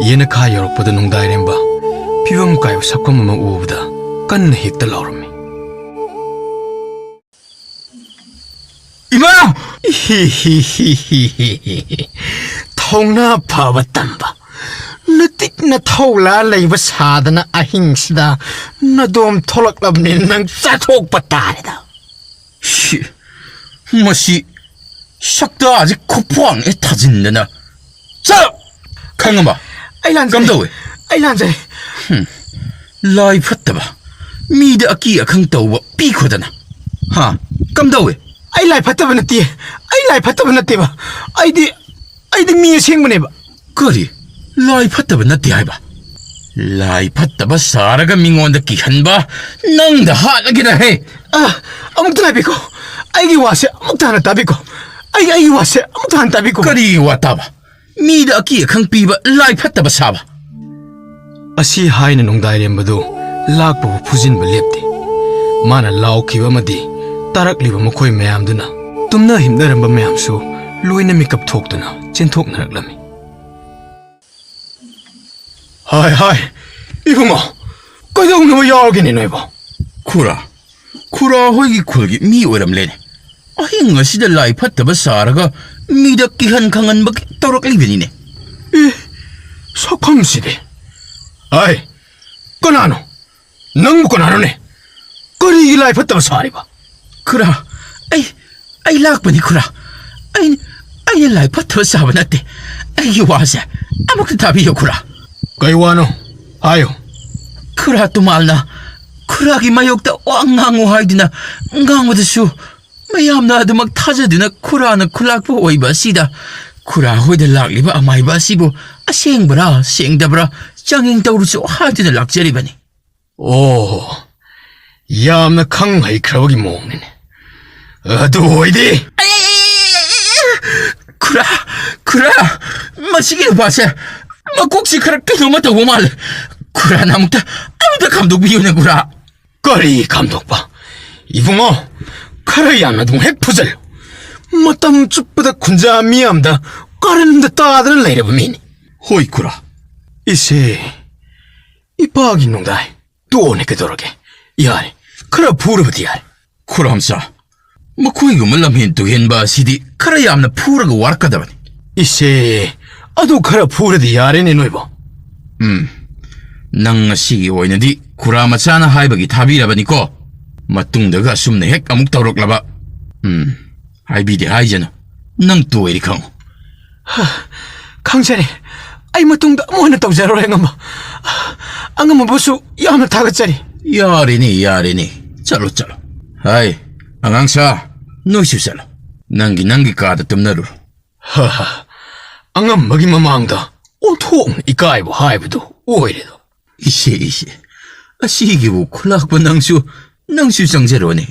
Yena ka yorokpada nungdairemba 피범 가요 사건만 우보다 깐나 헥다 라오르미 이마 히히히히히히 통나 파바땀바 나틱나 타올라 레이버 사다나 아힝스다 나돔 톨락랍니 난 짜톡바따리다 히 마시 샥다 아직 코포항에 타진내나 자 강엄아 깜다왜 아일란제 lai fattaba mi da aki akhang tawba pi khodana ha kamdawe ai lai fattaba nati ai lai fattaba nati ba ai di mi sengmane ba kari lai fattaba nati haiba lai fattaba saraga mingonda ki hanba nang da halagina he amuk tana biko ai gi wase amuk tana tabiko ai wase amuk tana tabiko kari wataba mi da aki akhang piba lai fattaba saba Asi haina nungdairembadu lakpa phujinba lepte mana laukhiba madi tarakliba makhoi mayamduna tumna himnaramba mayamsu loina mikap thoktuna chenthoknaraklami hai ibungo kaidongna yaargene noiba khura hoigi khulgi mi oiramlene ahinga sida lai phattaba saraga mi da kihan khangan ba tawraklibini sakhamside ai konaano nang konaanone kari lai fattaba sariba khura ai lakpani khura ai lai phattaba saba natte ai wase amuk tabiyo khura kai wano ayo khura tumalna khura gi mayokta wangangu haidina ngangwadasu mayamna adumak thajaduna khura na khulakpo oiba sida khura hoida lakliba amaiba sibu asengbra sengdabra changing tawrusu hadina lakjaribani yamna khanghai khrabagi mongni adu oide khura masigi base makoksi khara kinoma tawo mal khura namukta amda kamdok biyone khura kari kamdok ba ibungo khara yamna dung hek phujal matam chuppada khunja miyamda karanda tadra leiraba mini hoi khura 이세 이빠기 농다이 또네 그도록에 야니 그라 부르버디 야니 쿠람사 뭐코이고 몰라면 또 현바 시디 카라 얌나 푸르가 와르카다바니 이세 아도 그라 부르디 야레네 노이보 낭 시기 오이는디 쿠라마차나 하이버기 타비라바니코 마뚱다가 숨네 핵 아묵 타오록라바 하이비디 하이잖아 낭 또이리 강 강자리 ai matungda mo na tawjaro ngama angama bosu yamna thagatsari 야리니 chalo 하이 앙앙사 노시살로 난기 까다 뜸나루 하하 angam magi mamangda 온통 이까이보 하이브도 오이레도 이시 아시기고 콜락보 낭수 상제로네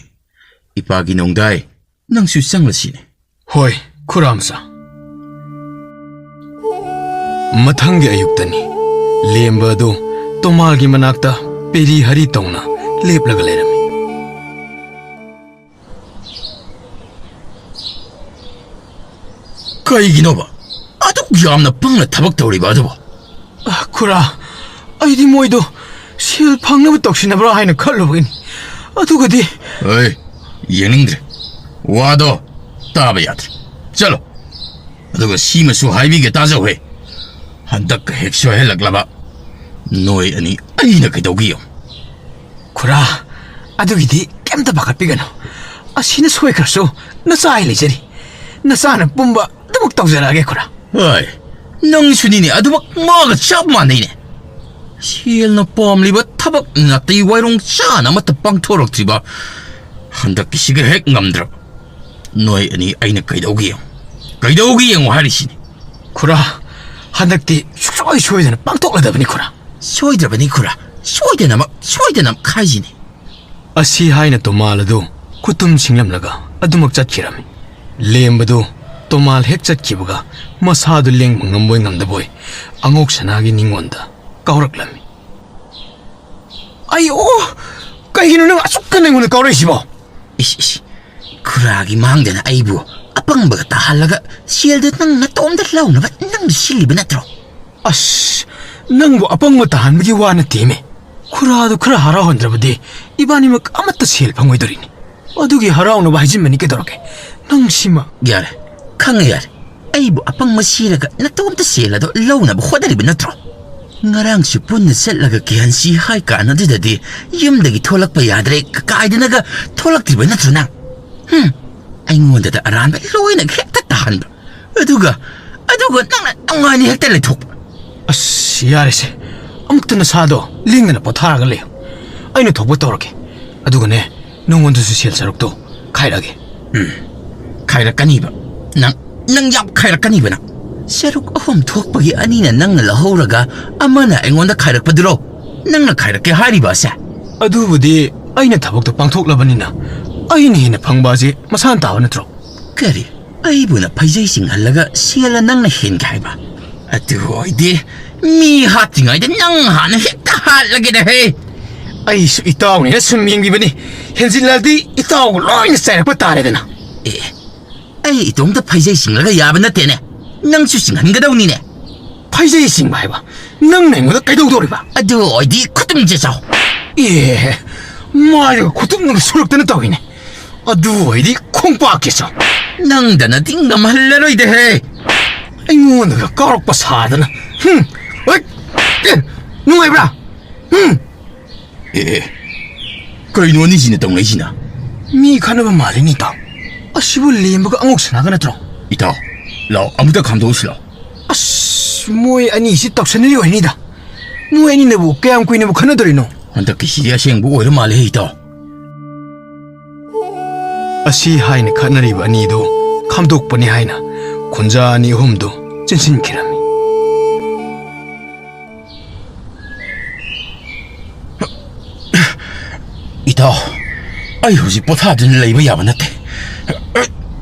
이빠기 농다이 낭수 상라시네 호이 쿠람사 mathanggi ayuktani lembadu tomalgi manakta peri hari tongna leplaga lerami kaiginoba aduk yamna pangna thabak tawriba aduba khura aidi moido sil phangna toksinabra haina khallubagini adugadi oi yeningdre wado taba yadre chalo aduga simasu haibige tajawe 한dak 핵쇼 헬락라바 노이 아니 아이나 그도기요 쿠라 아두기디 깸다 바깥비가노 아시나 소이크라소 나사이 리제리 나사나 뿜바 두목 떡자라게 쿠라 어이 낭순이니 아두막 뭐가 잡만이네 시엘나 뽐리바 타박 나띠 와이롱 샤나 마타 빵토럭지바 한dak 기시가 핵 남드라 노이 아니 아이나 그도기요 하리시니 쿠라 한dakti 쇼이되는 빵떡라다버니 쿠라 쇼이드라버니 쿠라 쇼이드남 카이지니 아시 하이나 토말도 쿠툼 싱람라가 아두막 잣키라미 렘바도 토말 핵 잣키부가 마사도 랭 망남보이 남다보이 앙옥 사나기 닝원다 까오락라미 아이오 까이기는 아속간 랭원을 까오라이시보 이씨 쿠라기 망대나 아이부 apang baga tahalaga siya dat nang natoom dat law na ba't nang silibin na tro? As, ꯅꯪꯕꯨ ꯑꯄꯪꯕ ꯇꯥꯍꯟꯕꯒꯤ ꯋꯥ ꯅꯠꯇꯦꯃꯦ ꯈꯨꯔꯥꯗꯨ ꯈꯔ ꯍꯔꯥꯎꯍꯟꯗ꯭ꯔꯕꯗꯤ ꯏꯕꯥꯅꯤꯃꯛ ꯑꯃꯠꯇ ꯁꯦꯜ ꯐꯪꯉꯣꯏꯗꯣꯔꯤꯅꯤ ꯑꯗꯨꯒꯤ ꯍꯔꯥꯎꯅꯕ ꯍꯥꯏꯖꯤꯟꯕꯅꯤ ꯀꯩꯗꯧꯔꯒꯦ ꯅꯪ ꯁꯤꯃ ꯌꯥꯔꯦ ꯈꯪꯉꯦ ꯌꯥꯔꯦ ꯑꯩꯕꯨ ꯑꯄꯪꯕ ꯁꯤꯔꯒ ꯅꯇꯣꯝꯇ ꯁꯦꯜ ꯑꯗꯣ ꯂꯧꯅꯕ ꯍꯣꯠꯅꯔꯤꯕ ꯅꯠꯇ꯭ꯔꯣ ꯉꯔꯥꯡꯁꯨ ꯄꯨꯟꯅ ꯆꯠꯂꯒ ꯀꯤꯍꯟꯁꯤ ꯍꯥꯏ ꯀꯥꯟꯅꯗꯨꯗꯗꯤ ꯌꯨꯝꯗꯒꯤ ꯊꯣꯛꯂꯛꯄ ꯌꯥꯗ꯭ꯔꯦ ꯀꯥꯏꯗꯅꯒ ꯊꯣꯛꯂꯛꯇ꯭ꯔꯤꯕ ꯅꯠꯇ꯭ꯔꯣ ꯅꯪ ꯑꯩꯉꯣꯟꯗꯗ ꯑꯔꯥꯟꯕ ꯂꯣꯏꯅ ꯍꯦꯛꯇ ꯇꯥꯍꯟꯕ ꯑꯗꯨꯒ ꯅꯪꯅ ꯅꯨꯡꯉꯥꯏꯅ ꯍꯦꯛꯇ ꯂꯩꯊꯣꯛꯄ ꯑꯁ ꯌꯥꯔꯦꯁꯦ ꯑꯃꯨꯛꯇ ꯅꯁꯥꯗꯣ ꯂꯦꯡꯗꯅ ꯄꯣꯊꯥꯔꯒ ꯂꯩꯌꯨ ꯑꯩꯅ ꯊꯣꯛꯄ ꯇꯧꯔꯒꯦ ꯑꯗꯨꯒꯅꯦ ꯅꯉꯣꯟꯗꯁꯨ ꯁꯦꯜ ꯁꯔꯨꯛꯇꯣ ꯈꯥꯏꯔꯛꯑꯒꯦ ꯈꯥꯏꯔꯛꯀꯅꯤꯕ ꯅꯪ ꯌꯥꯝ ꯈꯥꯏꯔꯛꯀꯅꯤꯕ ꯅꯪ ꯁꯔꯨꯛ 3 ꯊꯣꯛꯄꯒꯤ 2ꯅ ꯅꯪꯅ ꯂꯧꯍꯧꯔꯒ ꯑꯃꯅ ꯑꯩꯉꯣꯟꯗ ꯈꯥꯏꯔꯛꯄꯗꯨꯔꯣ ꯅꯪꯅ ꯈꯥꯏꯔꯛꯀꯦ ꯍꯥꯏꯔꯤꯕ ꯑꯁꯦ ꯑꯗꯨꯕꯨꯗꯤ ꯑꯩꯅ ꯊꯕꯛꯇꯣ ꯄꯥꯡꯊꯣꯛꯂꯕꯅꯤꯅ ꯑꯩꯅ ꯍꯦꯟꯅ ꯐꯪꯕ ꯑꯁꯤ ꯃꯁꯥꯅ ꯇꯥꯕ ꯅꯠꯇ꯭ꯔꯣ ꯀꯔꯤ ꯑꯩꯕꯨꯅ ꯐꯩꯖꯩ ꯆꯤꯡꯍꯜꯂꯒ ꯁꯦꯜꯅ ꯅꯪꯅ ꯍꯦꯟꯒꯦ ꯍꯥꯏꯕ ꯑꯗꯨ ꯑꯣꯏꯗꯤ ꯃꯤ ꯍꯥꯠꯇ꯭ꯔꯤꯉꯩꯗ ꯅꯪ ꯍꯥꯟꯅ ꯍꯦꯛꯇ ꯍꯥꯠꯂꯒꯦꯅꯦꯍꯦ ꯑꯩꯁꯨ ꯏꯇꯥꯎꯅꯤꯅ ꯁꯨꯝ ꯌꯦꯡꯕꯤꯕꯅꯤ ꯍꯦꯟꯖꯤꯜꯂꯗꯤ ꯏꯇꯥꯎꯒ ꯂꯣꯏꯅ ꯆꯥꯏꯔꯛꯄ ꯇꯥꯔꯦꯗꯅ ꯑꯩ ꯏꯇꯣꯝꯇ ꯐꯩꯖꯩ ꯆꯤꯡꯂꯒ ꯌꯥꯕ ꯅꯠꯇꯦꯅꯦ ꯅꯪꯁꯨ ꯆꯤꯡꯍꯟꯒꯗꯧꯅꯤꯅꯦ ꯐꯩꯖꯩ ꯆꯤꯡꯕ ꯍꯥꯏꯕ ꯅꯪꯅ ꯑꯩꯉꯣꯟꯗ ꯀꯩꯗꯧꯗꯧꯔꯤꯕ ꯑꯗꯨ ꯑꯣꯏꯗꯤ ꯈꯨꯇꯨꯝꯁꯦ ꯆꯥꯎ ꯃꯥꯏꯒ ꯈꯨꯇꯨꯝꯅꯒ ꯁꯨꯔꯛꯇꯅ ꯇꯧꯏꯅꯦ ꯑꯗꯨ ꯑꯣꯏꯗꯤ ꯈꯣꯡꯄꯥꯛꯀꯦ ꯆꯥꯎ ꯅꯪꯗꯅꯗꯤ ꯉꯝꯍꯜꯂꯔꯣꯏꯗꯦꯍꯦ ꯑꯩꯉꯣꯟꯗꯒ ꯀꯥꯎꯔꯛꯄ ꯁꯥꯗꯅ ꯅꯨꯡꯉꯥꯏꯕ꯭ꯔꯥ ꯀꯩꯅꯣ ꯑꯅꯤꯁꯤꯅ ꯇꯧꯅꯩꯁꯤꯅ ꯃꯤ ꯈꯟꯅꯕ ꯃꯥꯜꯂꯤꯅꯤ ꯏꯇꯥꯎ ꯑꯁꯤꯕꯨ ꯂꯦꯝꯕꯒ ꯑꯉꯣꯛ ꯁꯅꯥꯒ ꯅꯠꯇ꯭ꯔꯣ ꯏꯇꯥꯎ ꯂꯥꯎ ꯑꯃꯨꯛꯇ ꯈꯥꯝꯗꯣꯛꯎꯁꯤ ꯂꯥꯎ ꯑꯁ ꯃꯣꯏ ꯑꯅꯤꯁꯤ ꯇꯧꯁꯟꯅꯔꯤ ꯑꯣꯏꯅꯤꯗ ꯃꯣꯏ ꯑꯅꯤꯅꯕꯨ ꯀꯌꯥꯝ ꯀꯨꯏꯅꯕꯨ ꯈꯟꯅꯗꯣꯔꯤꯅꯣ ꯍꯟꯗꯛꯀꯤꯁꯤꯗꯤ ꯑꯁꯦꯡꯕ ꯑꯣꯏꯔ ꯃꯥꯜꯂꯦ ꯏꯇꯥꯎ ꯑꯁꯤ ꯍꯥꯏꯅ ꯈꯠꯅꯔꯤꯕ ꯑꯅꯤꯗꯨ ꯈꯥꯝꯗꯣꯛꯄꯅꯤ ꯍꯥꯏꯅ ꯈꯨꯟꯖꯥ 2-3ꯗꯨ ꯆꯤꯟꯁꯤꯟꯈꯤꯔꯝꯃꯤ ꯏꯇꯥꯎ ꯑꯩ ꯍꯧꯖꯤꯛ ꯄꯣꯊꯥꯗꯨꯅ ꯂꯩꯕ ꯌꯥꯕ ꯅꯠꯇꯦ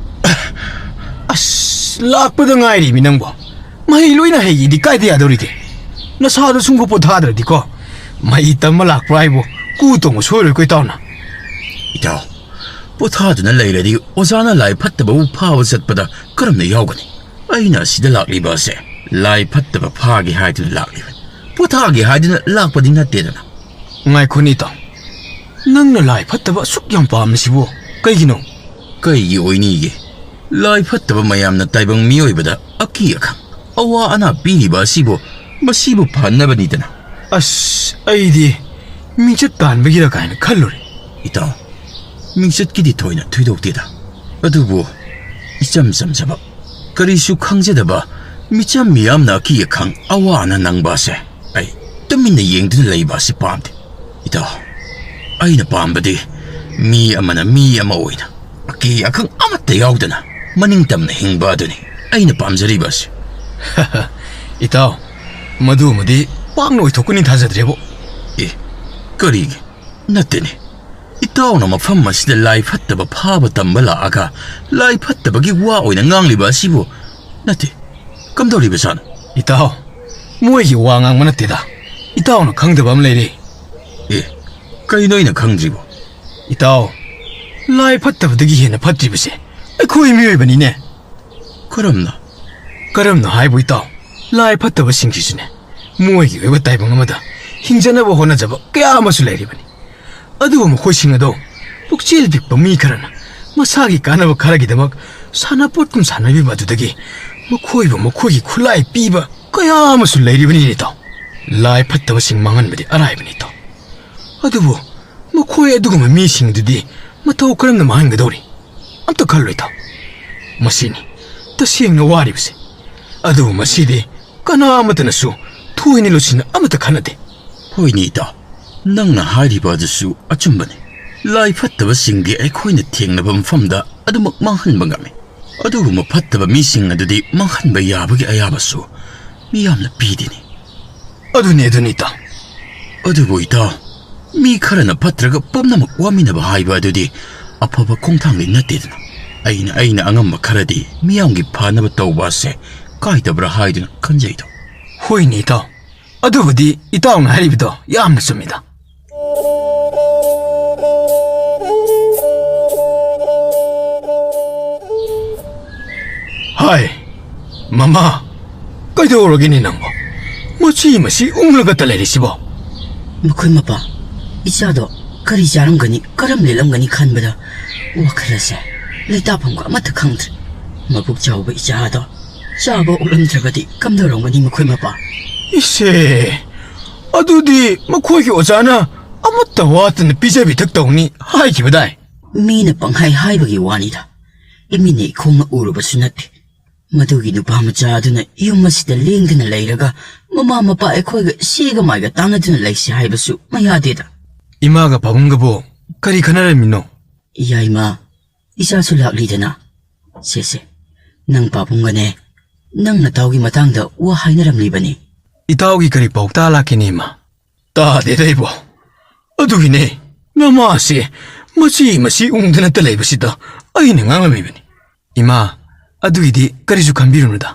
ꯑꯁ ꯂꯥꯛꯄꯗ ꯉꯥꯏꯔꯤꯃꯤ ꯅꯪꯕꯣ ꯃꯍꯩ ꯂꯣꯏꯅ ꯍꯩꯒꯤꯗꯤ ꯀꯥꯏꯗ ꯌꯥꯗꯧꯔꯤꯒꯦ ꯅꯁꯥꯗꯣ ꯁꯨꯡꯒꯣ ꯄꯣꯊꯥꯗ꯭ꯔꯗꯤꯀꯣ ꯃꯍꯩ ꯇꯝꯕ ꯂꯥꯛꯄ꯭ꯔꯥ ꯍꯥꯏꯕꯨ ꯀꯨ ꯇꯣꯡꯕ ꯁꯣꯏꯔꯣꯏꯀꯣ ꯏꯇꯥꯎꯅ ꯏꯇꯥꯎ ꯄꯣꯊꯥꯗꯨꯅ ꯂꯩꯔꯗꯤ ꯑꯣꯖꯥꯅ ꯂꯥꯏ ꯐꯠꯇꯕꯕꯨ ꯐꯥꯕ ꯆꯠꯄꯗ ꯀꯔꯝꯅ ꯌꯥꯎꯒꯅꯤ ꯑꯩꯅ ꯑꯁꯤꯗ ꯂꯥꯛꯂꯤꯕ ꯑꯁꯦ ꯂꯥꯏ ꯐꯠꯇꯕ ꯐꯥꯒꯦ ꯍꯥꯏꯗꯨꯅ ꯂꯥꯛꯂꯤꯕꯅꯤ ꯄꯣꯊꯥꯒꯦ ꯍꯥꯏꯗꯨꯅ ꯂꯥꯛꯄꯗꯤ ꯅꯠꯇꯦꯗꯅ ꯉꯥꯏꯈꯣꯅꯤ ꯏꯇꯥꯎ ꯅꯪꯅ ꯂꯥꯏ ꯐꯠꯇꯕ ꯑꯁꯨꯛ ꯌꯥꯝ ꯄꯥꯝꯂꯤꯁꯤꯕꯨ ꯀꯩꯒꯤꯅꯣ ꯀꯩꯒꯤ ꯑꯣꯏꯅꯤꯒꯦ ꯂꯥꯏ ꯐꯠꯇꯕ ꯃꯌꯥꯝꯅ ꯇꯥꯏꯕꯪ ꯃꯤꯑꯣꯏꯕꯗ ꯑꯀꯤ ꯑꯈꯪ ꯑꯋꯥ ꯑꯅꯥ ꯄꯤꯔꯤꯕ ꯑꯁꯤꯕꯨ ꯃꯁꯤꯕꯨ ꯐꯅꯕꯅꯤꯗꯅ ꯑꯁ ꯑꯩꯗꯤ ꯃꯤꯡꯆꯠ ꯇꯥꯟꯕꯒꯤꯔ ꯀꯥꯏꯅ ꯈꯜꯂꯨꯔꯦ ꯏꯇꯥꯎ ꯃꯤꯡꯆꯠꯀꯤꯗꯤ ꯊꯣꯏꯅ ꯊꯣꯏꯗꯣꯛꯇꯦꯗ ꯑꯗꯨꯕꯨ ꯏꯆꯝ ꯆꯝꯖꯕ ꯀꯔꯤꯁꯨ ꯈꯪꯖꯗꯕ ꯃꯤꯆꯝ ꯃꯤꯌꯥꯝꯅ ꯑꯀꯤ ꯑꯈꯪ ꯑꯋꯥ ꯑꯅꯥ ꯅꯪꯕ ꯑꯁꯦ ꯑꯩ ꯇꯨꯃꯤꯟꯅ ꯌꯦꯡꯗꯨꯅ ꯂꯩꯕ ꯑꯁꯤ ꯄꯥꯝꯗꯦ ꯏꯇꯥꯎ ꯑꯩꯅ ꯄꯥꯝꯕꯗꯤ ꯃꯤ ꯑꯃꯅ ꯃꯤ ꯑꯃ ꯑꯣꯏꯅ ꯑꯀꯤ ꯑꯈꯪ ꯑꯃꯠꯇ ꯌꯥꯎꯗꯅ ꯃꯅꯤꯡꯇꯝꯅ ꯍꯤꯡꯕ ꯑꯗꯨꯅꯤ ꯑꯩꯅ ꯄꯥꯝꯖꯔꯤꯕ ꯑꯁꯤ ꯏꯇꯥꯎ ꯃꯗꯨꯃꯗꯤ ꯄꯥꯛꯅ ꯑꯣꯏꯊꯣꯛꯀꯅꯤ ꯊꯥꯖꯗ꯭ꯔꯦꯕꯣ ꯀꯔꯤꯒꯤ ꯅꯠꯇꯦꯅꯦ ꯏꯇꯥꯎꯅ ꯃꯐꯝ ꯑꯁꯤꯗ ꯂꯥꯏ ꯐꯠꯇꯕ ꯐꯥꯕ ꯇꯝꯕ ꯂꯥꯛꯑꯒ ꯂꯥꯏ ꯐꯠꯇꯕꯒꯤ ꯋꯥ ꯑꯣꯏꯅ ꯉꯥꯡꯂꯤꯕ ꯑꯁꯤꯕꯨ ꯅꯠꯇꯦ ꯀꯝꯗꯧꯔꯤꯕꯖꯥꯠꯅꯣ ꯏꯇꯥꯎ ꯃꯣꯏꯒꯤ ꯋꯥ ꯉꯥꯡꯕ ꯅꯠꯇꯦꯗ ꯏꯇꯥꯎꯅ ꯈꯪꯗꯕ ꯑꯃ ꯂꯩꯔꯦ ꯀꯩꯅꯣ ꯑꯩꯅ ꯈꯪꯗ꯭ꯔꯤꯕꯣ ꯏꯇꯥꯎ ꯂꯥꯏ ꯐꯠꯇꯕꯗꯒꯤ ꯍꯦꯟꯅ ꯐꯠꯇ꯭ꯔꯤꯕꯁꯦ ꯑꯩꯈꯣꯏ ꯃꯤꯑꯣꯏꯕꯅꯤꯅꯦ ꯀꯔꯝꯅ ꯍꯥꯏꯕꯨ ꯏꯇꯥꯎ ꯂꯥꯏ ꯐꯠꯇꯕꯁꯤꯡꯁꯤꯁꯨꯅꯦ ꯃꯣꯏꯒꯤ ꯑꯣꯏꯕ ꯇꯥꯏꯕꯪ ꯑꯃꯗ ꯍꯤꯡꯖꯅꯕ ꯍꯣꯠꯅꯖꯕ ꯀꯌా ꯑꯃꯁꯨ ꯂꯩꯔꯤꯕꯅꯤ ꯑꯗꯨꯕꯨ ꯃꯈꯣꯏꯁꯤꯡ ꯑꯗꯣ ꯄꯨꯛꯆꯦꯜ ꯄꯤꯛꯄ ꯃꯤ ꯈꯔꯅ ꯃꯁꯥꯒꯤ ꯀꯥꯟꯅꯕ ꯈꯔꯒꯤꯗꯃꯛ ꯁꯥꯟꯅꯄꯣꯠꯀꯨꯝ ꯁꯥꯟꯅꯕꯤꯕ ꯑꯗꯨꯗꯒꯤ ꯃꯈꯣꯏꯕꯨ ꯃꯈꯣꯏꯒꯤ ꯈꯨꯠꯂꯥꯏ ꯄꯤꯕ ꯀꯌా ꯑꯃꯁꯨ ꯂꯩꯔꯤꯕꯅꯤꯅꯦ ꯏꯇꯥꯎ ꯂꯥꯏ ꯐꯠꯇꯕꯁꯤꯡ ꯃꯥꯡꯍꯟꯕꯗꯤ ꯑꯔꯥꯏꯕꯅꯤ ꯏꯇꯥꯎ ꯑꯗꯨꯕꯨ ꯃꯈꯣꯏ ꯑꯗꯨꯒꯨꯝꯕ ꯃꯤꯁꯤꯡꯗꯨꯗꯤ ꯃꯇꯧ ꯀꯔꯝꯅ ꯃꯥꯡꯍꯟꯒꯗꯧꯔꯤ ꯑꯝꯇ ꯈꯜꯂꯨ ꯏꯇꯥꯎ ꯃꯁꯤꯅꯤ ꯇꯁꯦꯡꯅ ꯋꯥꯔꯤꯕꯁꯦ ꯑꯗꯨꯕꯨ ꯃꯁꯤꯗꯤ ꯀꯅꯥ ꯑꯃꯠꯇꯅꯁꯨ ꯊꯣꯏꯅ ꯂꯨꯆꯤꯡꯅ ꯑꯃꯠꯇ ꯈꯟꯅꯗꯦ ꯍꯣꯏꯅꯦ ꯏꯇꯥꯎ ꯅꯪꯅ ꯍꯥꯏꯔꯤꯕ ꯑꯗꯨꯁꯨ ꯑꯆꯨꯝꯕꯅꯤ ꯂꯥꯏ ꯐꯠꯇꯕꯁꯤꯡꯗꯤ ꯑꯩꯈꯣꯏꯅ ꯊꯦꯡꯅꯕ ꯃꯐꯝꯗ ꯑꯗꯨꯃꯛ ꯃꯥꯡꯍꯟꯕ ꯉꯝꯃꯤ ꯑꯗꯨꯒꯨꯝꯕ ꯐꯠꯇꯕ ꯃꯤꯁꯤꯡ ꯑꯗꯨꯗꯤ ꯃꯥꯡꯍꯟꯕ ꯌꯥꯕꯒꯤ ꯑꯌꯥꯕꯁꯨ ꯃꯤꯌꯥꯝꯅ ꯄꯤꯗꯦꯅꯤ ꯑꯗꯨꯅꯤ ꯏꯇꯥꯎ ꯑꯗꯨꯕꯨ ꯏꯇꯥꯎ ꯃꯤ ꯈꯔꯅ ꯐꯠꯇ꯭ꯔꯒ ꯄꯨꯝꯅꯃꯛ ꯋꯥꯃꯤꯟꯅꯕ ꯍꯥꯏꯕ ꯑꯗꯨꯗꯤ ꯑꯐꯕ ꯈꯣꯡꯊꯥꯡꯗꯤ ꯅꯠꯇꯦꯗꯅ ꯑꯩꯅ ꯑꯉꯝꯕ ꯈꯔꯗꯤ ꯃꯤꯌꯥꯝꯒꯤ ꯐꯅꯕ ꯇꯧꯕ ꯑꯁꯦ ꯀꯥꯏꯗꯕ꯭ꯔꯥ ꯍꯥꯏꯗꯨꯅ ꯈꯟꯖꯩꯗꯣ ꯍꯣꯏꯅꯦ ꯏꯇꯥꯎ ꯑꯗꯨꯕꯨꯗꯤ ꯏꯇꯥꯎꯅ ꯍꯥꯏꯔꯤꯕꯗꯣ ꯌꯥꯝꯅ ꯆꯨꯝꯃꯤꯗ ꯍꯥꯏ ꯃꯃꯥ ꯀꯩꯗꯧꯔꯒꯦꯅꯦ ꯅꯪꯕꯣ ꯃꯆꯤ ꯃꯁꯤ ꯎꯪꯂꯒꯇ ꯂꯩꯔꯤꯁꯤꯕꯣ ꯃꯈꯣꯏ ꯃꯄꯥ ꯏꯆꯥꯗꯣ ꯀꯔꯤ ꯆꯥꯔꯝꯒꯅꯤ ꯀꯔꯝ ꯂꯦꯜꯂꯝꯒꯅꯤ ꯈꯟꯕꯗ ꯋꯥꯈꯜ ꯑꯁꯦ ꯂꯩꯇꯥꯐꯝꯒ ꯑꯃꯠꯇ ꯈꯪꯗ꯭ꯔꯦ ꯃꯕꯨꯛ ꯆꯥꯎꯕ ꯏꯆꯥꯗꯣ ꯆꯥꯕ ꯑꯣꯛꯂꯝꯗ꯭ꯔꯕꯗꯤ ꯀꯝꯗꯧꯔꯝꯒꯅꯤ ꯃꯈꯣꯏ ꯃꯄꯥ 이세 ꯑꯗꯨꯗꯤ ꯃꯈꯣꯏꯒꯤ ꯑꯣꯖꯥꯅ ꯑꯃꯠꯇ ꯋꯥꯠꯇꯅ ꯄꯤꯖ ꯄꯤꯊꯛ ꯇꯧꯅꯤ ꯍꯥꯏꯈꯤꯕꯗꯥꯏ ꯃꯤꯅ ꯄꯪꯍꯥꯏ ꯍꯥꯏꯕꯒꯤ ꯋꯥꯅꯤꯗ ꯏꯃꯤꯠꯅ ꯏꯈꯣꯡꯅ ꯎꯔꯨꯕꯁꯨ ꯅꯠꯇꯦ ꯃꯗꯨꯒꯤ ꯅꯨꯄꯥ ꯃꯆꯥ ꯑꯗꯨꯅ ꯌꯨꯝ ꯑꯁꯤꯗ ꯂꯦꯡꯗꯅ ꯂꯩꯔꯒ ꯃꯃꯥ ꯃꯄꯥ ꯑꯩꯈꯣꯏꯒ ꯁꯤꯒ ꯃꯥꯏꯒ ꯇꯥꯟꯅꯗꯨꯅ ꯂꯩꯁꯤ ꯍꯥꯏꯕꯁꯨ ꯃꯌꯥꯗꯦꯗ 이마가 바본가보 그리 가나라미노 ꯌꯥꯏꯃ ꯏꯆꯥꯁꯨ ꯂꯥꯛꯂꯤꯗꯅ ꯁꯦꯁꯦ ꯅꯪ ꯄꯥꯕꯨꯡꯒꯅꯦ ꯅꯪ ꯅꯇꯥꯎꯒꯤ ꯃꯇꯥꯡꯗ ꯋꯥ ꯍꯥꯏꯅꯔꯝꯂꯤꯕꯅꯤ 이따오기 그리 ပေါꯛꯇꯥ ꯂꯥꯛꯀꯦꯅꯦ ꯏꯃꯥ ꯇꯥꯗꯦꯗ ꯏꯕꯣ ꯑꯗꯨꯒꯤꯅꯦ ꯅꯃꯥꯁꯦ ꯃꯆꯤ ꯃꯁꯤ ꯎꯪꯗꯅꯇ ꯂꯩꯕꯁꯤꯗ ꯑꯩꯅ ꯉꯥꯡꯂꯝꯃꯤꯕꯅꯤ ꯏꯃꯥ ꯑꯗꯨꯒꯤꯗꯤ ꯀꯔꯤꯁꯨ ꯈꯟꯕꯤꯔꯨꯅꯨꯗ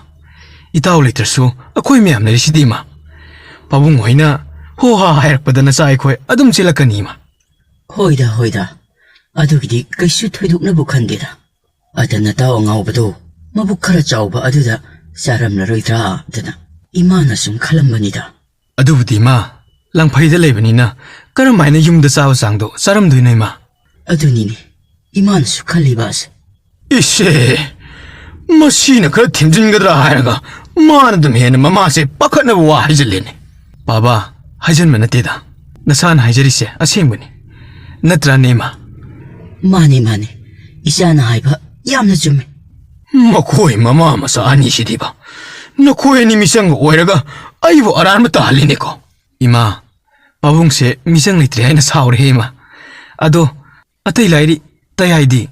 ꯏꯇꯥꯎ ꯂꯩꯇ꯭ꯔꯁꯨ ꯑꯩꯈꯣꯏ ꯃꯌꯥꯝ ꯂꯩꯔꯤꯁꯤꯗꯤ ꯏꯃꯥ ꯄꯥꯕꯨꯡ ꯍꯣꯏꯅ ꯍꯣ ꯍꯥ ꯍꯥꯏꯔꯛꯄꯗ ꯅꯆꯥ ꯑꯩꯈꯣꯏ ꯑꯗꯨꯝ ꯆꯦꯜꯂꯛꯀꯅꯤ ꯏꯃꯥ ꯍꯣꯏꯗ ꯑꯗꯨꯒꯤꯗꯤ ꯀꯩꯁꯨ ꯊꯣꯏꯗꯣꯛꯅꯕꯨ ꯈꯟꯗꯦꯗ ꯑꯗ ꯅꯇꯥꯎ ꯑꯉꯥꯎꯕꯗꯣ ꯃꯕꯨꯛ ꯈꯔ ꯆꯥꯎꯕ ꯑꯗꯨꯗ ꯆꯥꯔꯝꯂꯔꯣꯏꯗ꯭ꯔꯥ ꯑꯗꯨꯅ ꯏꯃꯥꯅ ꯁꯨꯝ ꯈꯜꯂꯝꯕꯅꯤꯗ ꯑꯗꯨꯕꯨꯗꯤ ꯏꯃꯥ ꯂꯪꯐꯩꯗ ꯂꯩꯕꯅꯤꯅ ꯀꯔꯝꯍꯥꯏꯅ ꯌꯨꯝꯗ ꯆꯥꯕ ꯆꯥꯡꯗꯣ ꯆꯥꯔꯝꯗꯣꯏꯅꯣ ꯏꯃꯥ ꯑꯗꯨꯅꯤꯅꯦ ꯏꯃꯥꯅꯁꯨ ꯈꯜꯂꯤꯕ ꯑꯁꯦ 이세 머시나 그 팀진거더라 하여가 마나도 해는 마마세 빡하나 와 하이질레네 바바 하이질만 나때다 나산 하이질이세 아생분이 나트라네마 마네 이샤나 하이바 얌나 좀 거의 마마마사 아니시디바 너 코에니 미상고 오해라가 아이고 알아는부터 할리네고 이마 바봉세 미상 리트리 하이나 사오래 해마 아도 아따이 라이리 따야이디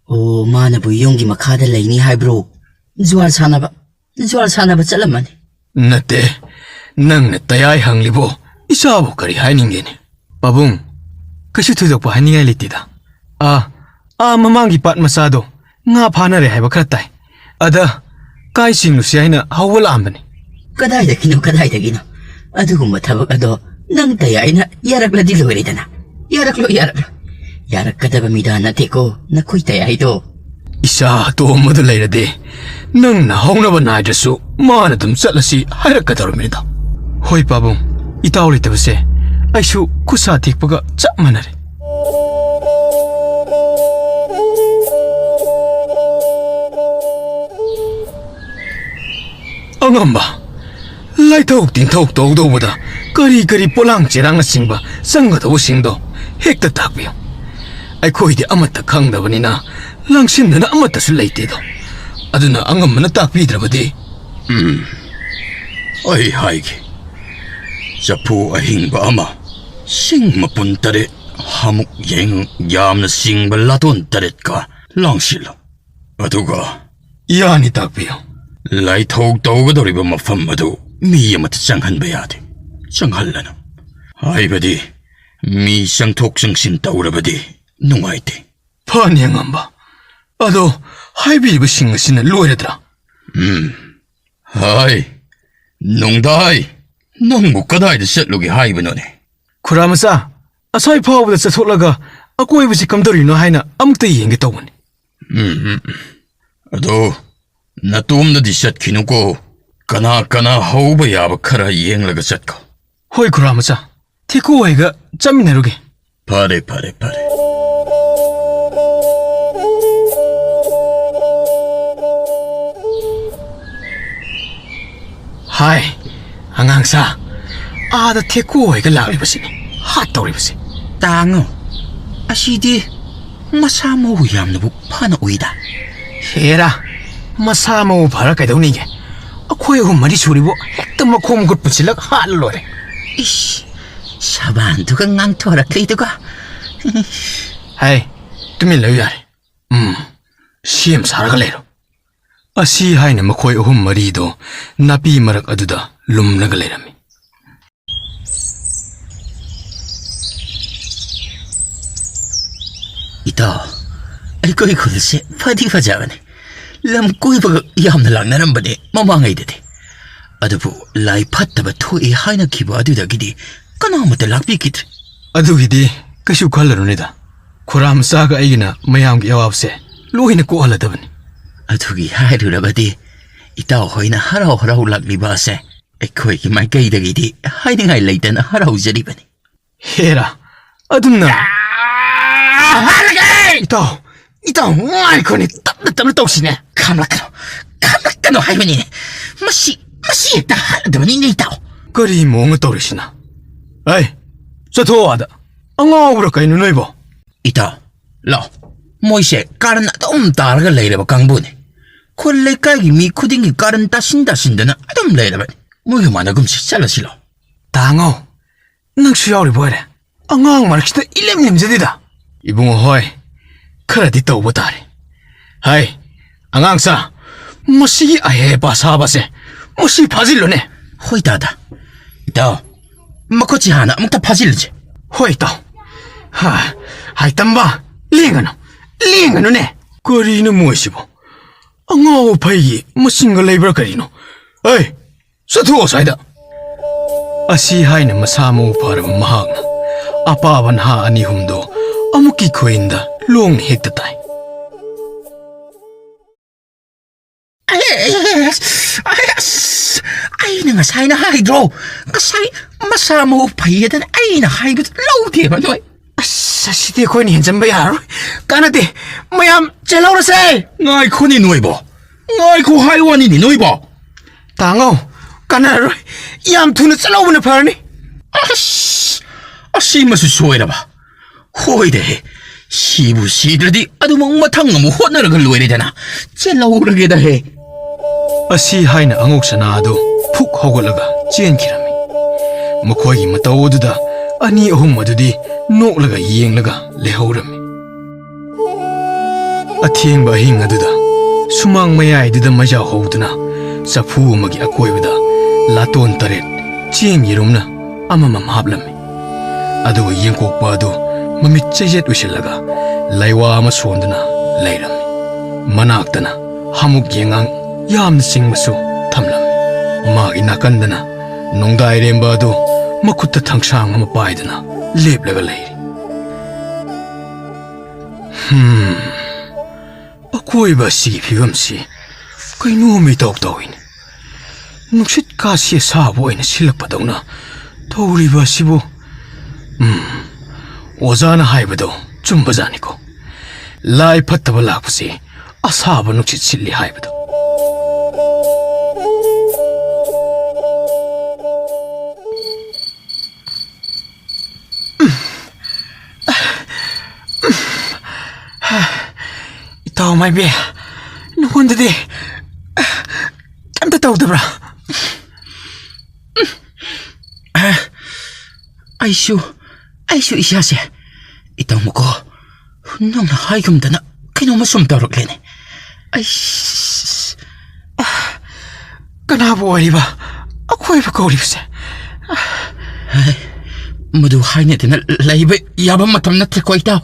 ꯑꯣ ꯃꯥꯅꯕꯨ ꯌꯨꯝꯒꯤ ꯃꯈꯥꯗ ꯂꯩꯅꯤ ꯍꯥꯏꯕ꯭ꯔꯣ ꯖ꯭ꯋꯥꯔ ꯁꯥꯟꯅꯕ ꯆꯠꯂꯝꯃꯅꯤ ꯅꯠꯇꯦ ꯅꯪꯅ ꯇꯌꯥꯏ ꯍꯪꯂꯤꯕꯣ ꯏꯆꯥꯕꯨ ꯀꯔꯤ ꯍꯥꯏꯅꯤꯡꯒꯦꯅꯦ ꯄꯥꯕꯨꯡ ꯀꯩꯁꯨ ꯊꯣꯏꯗꯣꯛꯄ ꯍꯥꯏꯅꯤꯡꯉꯥꯏ ꯂꯩꯇꯦꯗ ꯃꯃꯥꯡꯒꯤ ꯄꯥꯠ ꯃꯆꯥꯗꯣ ꯉꯥ ꯐꯥꯅꯔꯦ ꯍꯥꯏꯕ ꯈꯔ ꯇꯥꯏ ꯑꯗ ꯀꯥꯏ ꯆꯤꯡꯂꯨꯁꯤ ꯍꯥꯏꯅ ꯍꯧꯕ ꯂꯥꯛꯑꯝꯕꯅꯤ ꯀꯗꯥꯏꯗꯒꯤꯅꯣ ꯑꯗꯨꯒꯨꯝꯕ ꯊꯕꯛ ꯑꯗꯣ ꯅꯪ ꯇꯌꯥꯏꯅ ꯌꯥꯔꯛꯂꯗꯤ ꯂꯣꯏꯔꯦꯗꯅ ꯌꯥꯔꯛꯂꯣ ꯌꯥꯔꯛꯀꯗꯕ ꯃꯤꯗꯥ ꯅꯠꯇꯦꯀꯣ ꯅꯈꯣꯏ ꯇꯌꯥꯏꯗꯣ ꯏꯆꯥ ꯑꯇꯣꯝꯕꯗꯨ ꯂꯩꯔꯗꯤ ꯅꯪꯅ ꯍꯧꯅꯕ ꯅꯥꯏꯗ꯭ꯔꯁꯨ ꯃꯥꯅ ꯑꯗꯨꯝ ꯆꯠꯂꯁꯤ ꯍꯥꯏꯔꯛꯀꯗꯧꯔꯕꯅꯤꯗ ꯍꯣꯏ ꯄꯥꯕꯨꯡ ꯏꯇꯥꯎ ꯂꯩꯇꯕꯁꯦ ꯑꯩꯁꯨ ꯈꯨꯠꯁꯥ ꯇꯦꯛꯄꯒ ꯆꯞ ꯃꯥꯟꯅꯔꯦ ꯑꯉꯝꯕ ꯂꯥꯏꯊꯣꯛ ꯇꯤꯟꯊꯣꯛ ꯇꯧꯗꯧꯕꯗ ꯀꯔꯤ ꯄꯣꯂꯥꯡ ꯆꯦꯔꯥꯡꯅꯆꯤꯡꯕ ꯆꯪꯒꯗꯧꯕꯁꯤꯡꯗꯣ ꯍꯦꯛꯇ ꯇꯥꯛꯄꯤꯌꯨ ꯑꯩꯈꯣꯏꯗꯤ ꯑꯃꯠꯇ ꯈꯪꯗꯕꯅꯤꯅ ꯂꯥꯡꯁꯤꯟꯗꯅ ꯑꯃꯠꯇꯁꯨ ꯂꯩꯇꯦꯗꯣ ꯑꯗꯨꯅ ꯑꯉꯝꯕꯅ ꯇꯥꯛꯄꯤꯗ꯭ꯔꯕꯗꯤ ꯑꯩ ꯍꯥꯏꯒꯦ ꯆꯐꯨ ꯑꯍꯤꯡꯕ ꯑꯃ ꯁꯤꯡ ꯃꯄꯨꯟ 8 ꯍꯥꯃꯨꯛ ꯌꯦꯡ ꯌꯥꯝꯅ ꯁꯤꯡꯕ ꯂꯥꯇꯣꯟ 8ꯀ ꯂꯥꯡꯁꯤꯜꯂꯨ ꯑꯗꯨꯒ ꯌꯥꯅꯤ ꯇꯥꯛꯄꯤꯌꯨ ꯂꯥꯏꯊꯣꯛ ꯇꯧꯒꯗꯧꯔꯤꯕ ꯃꯐꯝ ꯑꯗꯨ ꯃꯤ ꯑꯃꯠꯇ ꯆꯪꯍꯟꯕ ꯌꯥꯗꯦ ꯆꯪꯍꯜꯂꯅꯨ ꯍꯥꯏꯕꯗꯤ ꯃꯤ ꯆꯪꯊꯣꯛ ꯆꯪꯁꯤꯟ ꯇꯧꯔꯕꯗꯤ ꯅꯨꯡꯉꯥꯏꯇꯦ ꯐꯅꯤ ꯑꯉꯝꯕ ꯑꯗꯣ ꯍꯥꯏꯕꯤꯔꯤꯕꯁꯤꯡ ꯑꯁꯤꯅ ꯂꯣꯏꯔꯗ꯭ꯔꯥ ꯍꯥꯏ ꯅꯣꯡꯗꯥꯏ ꯅꯪꯕꯨ ꯀꯗꯥꯏꯗ ꯆꯠꯂꯨꯒꯦ ꯍꯥꯏꯕꯅꯣꯅꯦ ꯈꯨꯔꯥ ꯃꯆꯥ ꯑꯁꯥꯏ ꯐꯥꯎꯕꯗ ꯆꯠꯊꯣꯛꯂꯒ ꯑꯀꯣꯏꯕꯁꯤ ꯀꯝꯗꯧꯔꯤꯅꯣ ꯍꯥꯏꯅ ꯑꯃꯨꯛꯇ ꯌꯦꯡꯒꯦ ꯇꯧꯕꯅꯤ ꯑꯗꯣ ꯅꯇꯣꯝꯗꯗꯤ ꯆꯠꯈꯤꯅꯨꯀꯣ ꯀꯅꯥ ꯍꯧꯕ ꯌꯥꯕ ꯈꯔ ꯌꯦꯡꯂꯒ ꯆꯠꯀꯣ ꯍꯣꯏ ꯈꯨꯔꯥ ꯃꯆꯥ ꯊꯦꯀꯨ ꯍꯣꯏꯒ ꯆꯠꯃꯤꯟꯅꯔꯨꯒꯦ ꯐꯔꯦ ꯍꯥꯏ ꯑꯉꯥꯡꯁꯥ ꯑꯥꯗ ꯊꯦꯀꯨ ꯍꯣꯏꯒ ꯂꯥꯛꯂꯤꯕꯁꯤꯅꯤ ꯍꯥꯠ ꯇꯧꯔꯤꯕꯁꯤ ꯇꯥꯡꯉꯣ ꯑꯁꯤꯗꯤ ꯃꯁꯥ ꯃꯎ ꯌꯥꯝꯅꯕꯨ ꯐꯅ ꯎꯏꯗ ꯍꯦꯔꯥ ꯃꯁꯥ ꯃꯎ ꯐꯔ ꯀꯩꯗꯧꯅꯤꯒꯦ ꯑꯩꯈꯣꯏ 3-4 ꯁꯨꯔꯤꯕꯣ ꯍꯦꯛꯇ ꯃꯈꯣꯡ ꯃꯈꯨꯠ ꯄꯨꯟꯁꯤꯜꯂꯒ ꯍꯥꯠꯂ ꯂꯣꯏꯔꯦ 이씨, 사반두가 낭토락리두가. 하이, 뚜밀 러유야래. 시엠 사라갈래로. 아시 하이는 머코이 3-4도 나비 마락 아두다 룸나갈래라미. 이따, 이거이 고들세 파디파자가네. 람 꼬이바가 얌나 락나람바네 마망아이데데. 아두부 라이 팟다바 토이 하이나 기부 아두다기디 까나마다 락비기드 아두기디 그슈 칼라로니다 쿠람 사가 아이기나 마ям기 야와브세 로히나 꼬할라다바니 아두기 하이루라바디 이따 호이나 하라오 락리바세 ꯑꯩꯈꯣꯏꯒꯤ ꯃꯥꯏꯀꯩꯗꯒꯤꯗꯤ ꯍꯥꯏꯅꯤꯡꯉꯥꯏ ꯂꯩꯇꯅ ꯍꯔꯥꯎꯖꯔꯤꯕꯅꯤ. ꯍꯦꯔꯥ ꯑꯗꯨꯝꯅ ꯏꯇꯥꯎ ꯉꯥꯏꯈꯣꯅꯦ ꯇꯞꯅ ꯇꯧꯁꯤꯅꯦ. ꯈꯥꯝꯂꯛꯀꯅꯣ ꯍꯥꯏꯕꯅꯤꯅꯦ. ꯃꯁꯤ ꯍꯦꯛꯇ ꯍꯥꯏꯔꯗꯕꯅꯤꯅꯦ ꯏꯇꯥꯎ. ꯀꯔꯤ ꯃꯑꯣꯡ ꯇꯧꯔꯤꯁꯤꯅ? ꯑꯩ ꯆꯠꯊꯣꯛꯑꯣ ꯑꯥꯗ. ꯑꯉꯥꯎꯕ꯭ꯔꯥ ꯀꯩꯅꯣ ꯅꯣꯏꯕꯣ? ꯏꯇꯥꯎ ꯂꯥꯛꯑꯣ. ꯃꯣꯏꯁꯦ ꯀꯥꯔꯟ ꯑꯗꯨꯝ ꯇꯥꯔꯒ ꯂꯩꯔꯕ ꯀꯥꯡꯕꯨꯅꯤ. ꯈꯨꯜ ꯂꯩꯀꯥꯏꯒꯤ ꯃꯤ ꯈꯨꯗꯤꯡꯒꯤ ꯀꯥꯔꯟ ꯇꯥꯁꯤꯟꯗꯅ ꯑꯗꯨꯝ ꯂꯩꯔꯕꯅꯤ. ꯃꯣꯏꯒ ꯃꯥꯟꯅꯒꯨꯝꯁꯤ ꯆꯠꯂꯁꯤ ꯂꯥꯛꯑꯣ. ꯇꯥꯉꯣ ꯅꯪꯁꯨ ꯌꯥꯎꯔꯤꯕ ꯑꯣꯏꯔꯦ. ꯑꯉꯥꯡ ꯃꯔꯛꯁꯤꯗ ꯏꯂꯦꯝ ꯂꯦꯝꯖꯗꯦꯗ. ꯏꯕꯨꯡꯉꯣ ꯍꯣꯏ ꯈꯔꯗꯤ ꯇꯧꯕ ꯇꯥꯔꯦ. ꯍꯥꯏ ꯑꯉꯥꯡꯁꯥ, ꯃꯁꯤꯒꯤ ꯑꯍꯩꯄꯥ ꯁꯥꯕꯁꯦ ꯃꯁꯤ ꯐꯥꯖꯤꯜꯂꯨꯅꯦ. ꯍꯣꯏ ꯗꯥꯗꯥ. ꯏꯇꯥꯎ ꯃꯈꯨꯠꯁꯤ ꯍꯥꯟꯅ ꯑꯃꯨꯛꯇ ꯐꯥꯖꯤꯜꯂꯨꯁꯤ. ꯍꯣꯏ ꯏꯇꯥꯎ. ꯍꯥꯏ ꯇꯝꯕ ꯂꯦꯡꯒꯅꯨꯅꯦ. ꯀꯔꯤꯅꯣ ꯃꯣꯏꯁꯤꯕꯣ? ꯑꯉꯥꯎ ꯐꯩꯒꯤ ꯃꯁꯤꯡꯒ ꯂꯩꯕ꯭ꯔꯥ ꯀꯔꯤꯅꯣ? ꯑꯩ ꯆꯠꯊꯣꯛꯑꯣ ꯁ꯭ꯋꯥꯏꯗ. ꯑꯁꯤ ꯍꯥꯏꯅ ꯃꯁꯥ ꯃꯎ ꯐꯔꯕ ꯃꯍꯥꯛꯅ ꯑꯄꯥꯕ ꯅꯍꯥ ꯑꯅꯤ ꯑꯍꯨꯝꯗꯣ ꯑꯃꯨꯛꯀꯤ ꯈꯨꯏꯟꯗ ꯂꯣꯡꯅ ꯍꯦꯛꯇ ꯇꯥꯏ. ꯑꯩꯅ ꯉꯁꯥꯏꯅ ꯍꯥꯏꯗ꯭ꯔꯣ? ꯉꯁꯥꯏ ꯃꯁꯥ ꯃꯎ ꯐꯩꯌꯦꯗꯅ ꯑꯩꯅ ꯍꯥꯏꯕꯗꯨ ꯂꯧꯗꯦꯕ ꯅꯣꯏ. ꯑꯁꯤꯗꯤ ꯑꯩꯈꯣꯏꯅ ꯍꯦꯟꯖꯟꯕ ꯌꯥꯔꯣꯏ. ꯀꯥꯟꯅꯗꯦ. ꯃꯌꯥꯝ ꯆꯦꯜꯍꯧꯔꯁꯦ. ꯉꯥꯏꯈꯣꯅꯤ ꯅꯣꯏꯕꯣ. ꯉꯥꯏꯈꯣ ꯍꯥꯏ ꯋꯥꯅꯤꯅꯤ ꯅꯣꯏꯕꯣ. ꯇꯥꯉꯣ ꯀꯥꯟꯅꯔꯔꯣꯏ. ꯌꯥꯝ ꯊꯨꯅ ꯆꯠꯍꯧꯕꯅ ꯐꯔꯅꯤ. ꯑꯁꯤꯃꯁꯨ ꯁꯣꯏꯔꯕ. ꯍꯣꯏꯗꯦꯍꯦ. ꯁꯤꯕꯨ ꯁꯤꯗ꯭ꯔꯗꯤ ꯑꯗꯨꯃꯛ ꯃꯊꯪ ꯑꯃꯨꯛ ꯍꯣꯠꯅꯔꯒ ꯂꯣꯏꯔꯦꯗꯅ. ꯆꯦꯜꯍꯧꯔꯒꯦꯗꯍꯦ. ꯑꯁꯤ ꯍꯥꯏꯅ ꯑꯉꯣꯛ ꯁꯅꯥ ꯑꯗꯨ ꯐꯨꯛ ꯍꯧꯒꯠꯂꯒ ꯆꯦꯟꯈꯤꯔꯝꯃꯤ. ꯃꯈꯣꯏꯒꯤ ꯃꯇꯧ ꯑꯗꯨꯗ ꯑꯅꯤ ꯑꯍꯨꯝ ꯑꯗꯨꯗꯤ ꯅꯣꯛꯂꯒ ꯌꯦꯡꯂꯒ ꯂꯩꯍꯧꯔꯝꯃꯤ. ꯑꯊꯦꯡꯕ ꯑꯍꯤꯡ ꯑꯗꯨꯗ ꯁꯨꯃꯥꯡ ꯃꯌꯥꯏꯗꯨꯗ ꯃꯩꯖꯥꯎ ꯍꯧꯗꯨꯅ ꯆꯐꯨ ꯑꯃꯒꯤ ꯑꯀꯣꯏꯕꯗ ꯂꯥꯇꯣꯟ 8 ꯆꯦꯡ ꯌꯦꯔꯨꯝꯅ ꯑꯃꯃꯝ ꯍꯥꯞꯂꯝꯃꯤ. ꯑꯗꯨꯒ ꯌꯦꯡꯀꯣꯛꯄ ꯑꯗꯨ ꯃꯃꯤꯠ ꯆꯩꯖꯦꯠ ꯎꯏꯁꯤꯜꯂꯒ ꯂꯩꯋꯥ ꯑꯃ ꯁꯣꯟꯗꯨꯅ ꯂꯩꯔꯝꯃꯤ. ꯃꯅꯥꯛꯇꯅ ꯍꯥꯃꯨꯛ ꯌꯦꯡꯉꯥꯡ ꯌꯥꯝꯅ ꯆꯤꯡꯕꯁꯨ ꯊꯝꯂꯝꯃꯤ. ꯃꯥꯒꯤ ꯅꯥꯀꯟꯗꯅ ꯅꯣꯡꯗꯥꯏꯔꯦꯝꯕ ꯑꯗꯨ ꯃꯈꯨꯠꯇ ꯊꯥꯡꯁꯥꯡ ꯑꯃ ꯄꯥꯏꯗꯨꯅ ꯂꯦꯞꯂꯒ ꯂꯩꯔꯤ. ꯑꯀꯣꯏꯕ ꯑꯁꯤꯒꯤ ꯐꯤꯕꯝꯁꯤ ꯀꯩꯅꯣꯝ ꯏꯇꯧ ꯇꯧꯏꯅꯤ. ꯅꯨꯡꯁꯤꯠ ꯀꯥꯁꯤ ꯑꯁꯥꯕ ꯑꯣꯏꯅ ꯁꯤꯜꯂꯛꯄꯗꯧꯅ ꯇꯧꯔꯤꯕ ꯑꯁꯤꯕꯨ ꯑꯣꯖꯥꯅ ꯍꯥꯏꯕꯗꯣ ꯆꯨꯝꯕꯖꯥꯠꯅꯤꯀꯣ. ꯂꯥꯏ ꯐꯠꯇꯕ ꯂꯥꯛꯄꯁꯤ ꯑꯁꯥꯕ ꯅꯨꯡꯁꯤꯠ ꯁꯤꯜꯂꯤ ꯍꯥꯏꯕꯗꯣ. ꯏꯇꯥꯎ ꯃꯥꯏꯕꯤ, ꯅꯉꯣꯟꯗꯗꯤ ꯀꯩꯝꯇ ꯇꯧꯗꯕ꯭ꯔꯥ? ꯑꯩꯁꯨ ꯏꯁꯥꯁꯦ ꯏꯇꯥꯎ ꯃꯀꯣ ꯅꯪꯅ ꯍꯥꯏꯒꯨꯝꯗꯅ ꯀꯩꯅꯣꯝꯃ ꯁꯨꯝ ꯇꯧꯔꯛꯂꯦꯅꯦ. ꯀꯅꯥꯕꯨ ꯑꯣꯏꯔꯤꯕ ꯑꯀꯣꯏꯕ ꯀꯧꯔꯤꯕꯁꯦ? ꯃꯗꯨ ꯍꯥꯏꯅꯗꯅ ꯂꯩꯕ ꯌꯥꯕ ꯃꯇꯝ ꯅꯠꯇ꯭ꯔꯦꯀꯣ ꯏꯇꯥꯎ.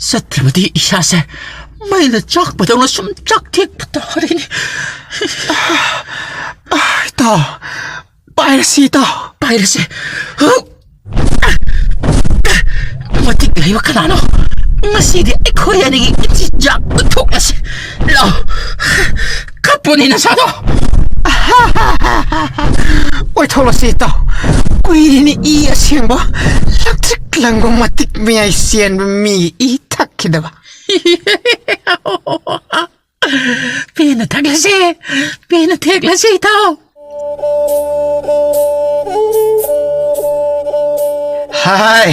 ꯆꯠꯇ꯭ꯔꯕꯗꯤ ꯏꯁꯥꯁꯦ ꯃꯩꯅ ꯆꯥꯛꯄꯗꯧꯅ ꯁꯨꯝ ꯆꯥꯛꯊꯦꯛꯄ ꯇꯥꯔꯦꯅꯦ. ꯏꯇꯥꯎ ꯄꯥꯏꯔꯁꯤ. ꯏꯇꯥꯎ ꯄꯥꯏꯔꯁꯦ. ꯃꯇꯤꯛ ꯂꯩꯕ ꯀꯅꯥꯅꯣ? ꯉꯁꯤꯗꯤ ꯑꯩꯈꯣꯏ ꯑꯅꯤꯒꯤ ꯆꯤꯟꯖꯥꯛ ꯎꯠꯊꯣꯛꯂꯁꯤ. ꯂꯥꯎ ꯀꯞꯄꯨꯅꯤ ꯅꯁꯥꯗꯣ. ꯑꯣꯏꯊꯣꯛꯂꯁꯤ ꯏꯇꯥꯎ. ꯀꯨꯏꯔꯦꯅꯦ ꯏ ꯑꯁꯦꯡꯕ ꯂꯪꯇ꯭ꯔꯤꯛ ꯂꯪꯕ ꯃꯇꯤꯛ ꯃꯌꯥꯏ ꯆꯦꯟꯕ ꯃꯤꯒꯤ ꯏ ꯊꯛꯈꯤꯗꯕ. ꯄꯦꯟꯅ ꯊꯛꯂꯁꯦ. ꯄꯦꯟꯅ ꯊꯦꯛꯂꯁꯦ ꯏꯇꯥꯎ. ꯍꯥꯏ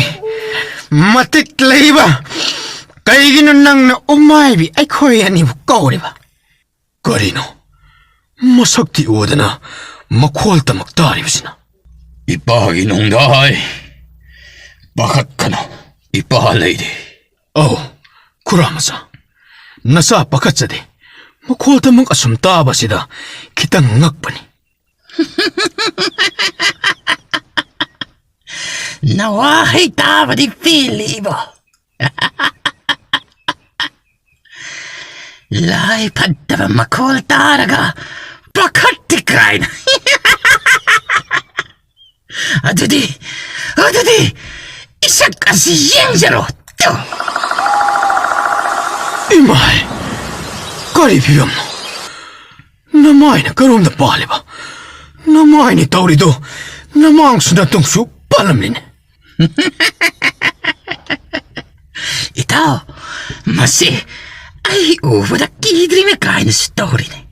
ꯃꯇꯤꯛ ꯂꯩꯕ, ꯀꯩꯒꯤꯅꯣ ꯅꯪꯅ ꯎꯃꯥꯏꯕꯤ ꯑꯩꯈꯣꯏ ꯑꯅꯤꯕꯨ ꯀꯧꯔꯤꯕ? ꯀꯔꯤꯅꯣ ꯃꯁꯛꯇꯤ ꯎꯗꯅ ꯃꯈꯣꯜ ꯇꯃꯛ ꯇꯥꯔꯤꯕꯁꯤꯅ? ꯏꯄꯥꯒꯤ ꯅꯣꯡꯗꯥꯏ. ꯄꯥꯈꯠꯀꯅꯨ. ꯏꯄꯥ ꯂꯩꯔꯤ. ꯑꯧ ꯈꯨꯔꯥꯃꯆꯥ, ꯅꯆꯥ ꯄꯥꯈꯠꯆꯗꯦ. ꯃꯈꯣꯜ ꯇꯃꯛ ꯑꯁꯨꯝ ꯇꯥꯕꯁꯤꯗ ꯈꯤꯇꯪ ꯉꯛꯄꯅꯤ. ꯅꯋꯥꯍꯩ ꯇꯥꯕꯗꯤ ꯄꯦꯜꯂꯤꯕꯣ. ꯂꯥꯏ ꯐꯠꯇꯕ ꯃꯈꯣꯜ ꯇꯥꯔꯒ ꯄꯥꯈꯠꯇꯦ ꯀꯥꯏꯅ. ꯑꯗꯨꯗꯤ 이삭 가시 영자로 또 이마이 거리 비염노 나마이나 그놈다 빨리봐 나 Namaini taurido, namang sunatungsu palamline. Itaw, masi, ay uwada kidring na kain sa story na.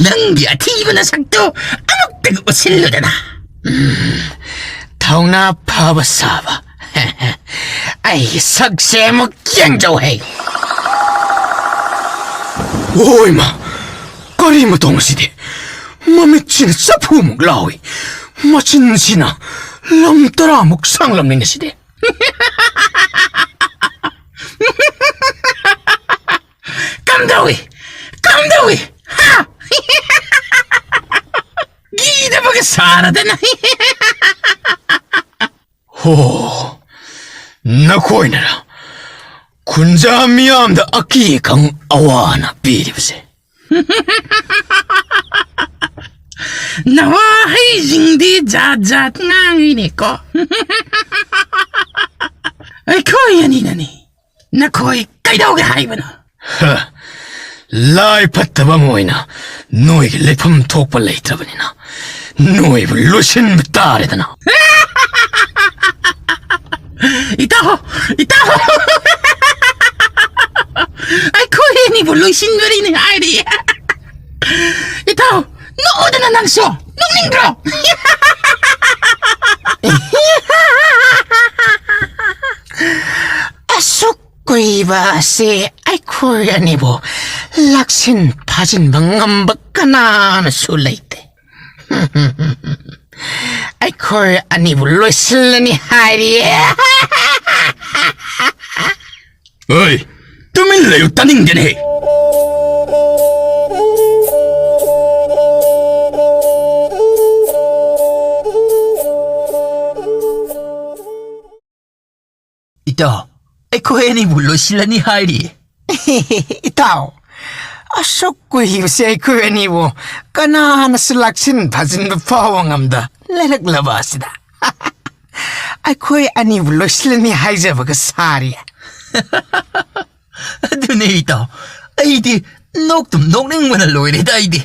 Nang yatiba na sakto, amok tag-usilo na na. Tao na pabasaba. Ay, sagse mo kiyang jawhe. Oy ma, kari mo tong sidi. Mamitsin sa pumog lawi. Machin sina, lamtara mok sanglam ni sidi. Kamdawi! Ha! Gida baga sarada na. Ho, nakoy na na. Kunja miyamda aki kang awana piribse. Nawahay hindi jat-jat ngangini ko. Ay koy yan ina ni. Nakoy kay daw gahay ba na? Ha, lai pataba mo ina. Noi lepam tokpa later ba nina. Noi lushin bitare da na. Itaho! Ay koy ni buloy sinwari ni Heidi. Itaho! Nooda na nang so! Nung lingro! Asukkoy ba si ay koya nibo laksin pajin bangambak ka na sulayte. Ay koya nibo lusila ni Heidi. Ay, tumilayo taning din eh. Ito, ay koy ni buloy sila ni Heidi. Itaw, asukkoy si ay koya nibo kana na sulaksin pajin bapawang lalaglabas da. Ay koya nibo lusila ni Heidi bagasari. Adun ito, ay di, nok ning manaloy rin ay di.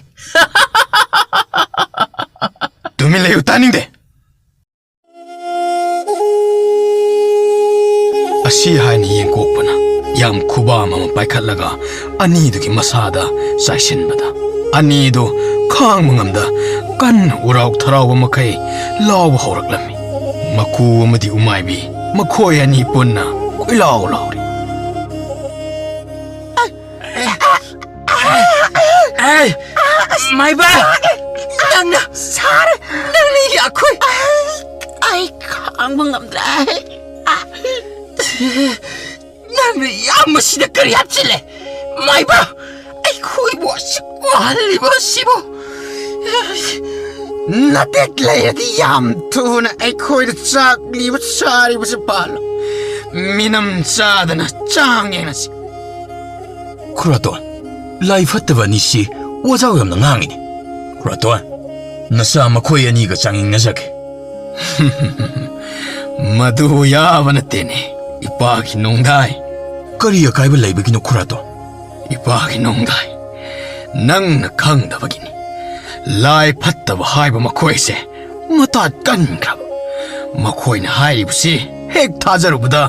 Tumilayo taning de. Asi haini yengkok pana yam kuba mama paikhatlaga anidugi masada saisinbada anidu khang mangamda kan urauk tharaw makai law hawraklami maku amadi umaibi makhoi ani punna koilaw lawri Ay, may ba? Nang sar, nang ako'y ay khang mangamda. Nang yamas na karyat sila. May ba? Ay ko'y wasik ko halibas mo. nateklaya di yam tuna ay koi da tsak libat sari basi palo minam sada na chang yang nasi Kuraton, lai fattaba ni si wazaw yam na ngangini. Kuraton, nasa makoy ani ka changing nasake. madu yaba na tene ipaki nongdai Kariya kaiba lai bagino kuraton. ipaki nongdai nang na kang da bagini lai patta ba hai ba makoi se mata kan grab makoi na hai busi hek tajaru buda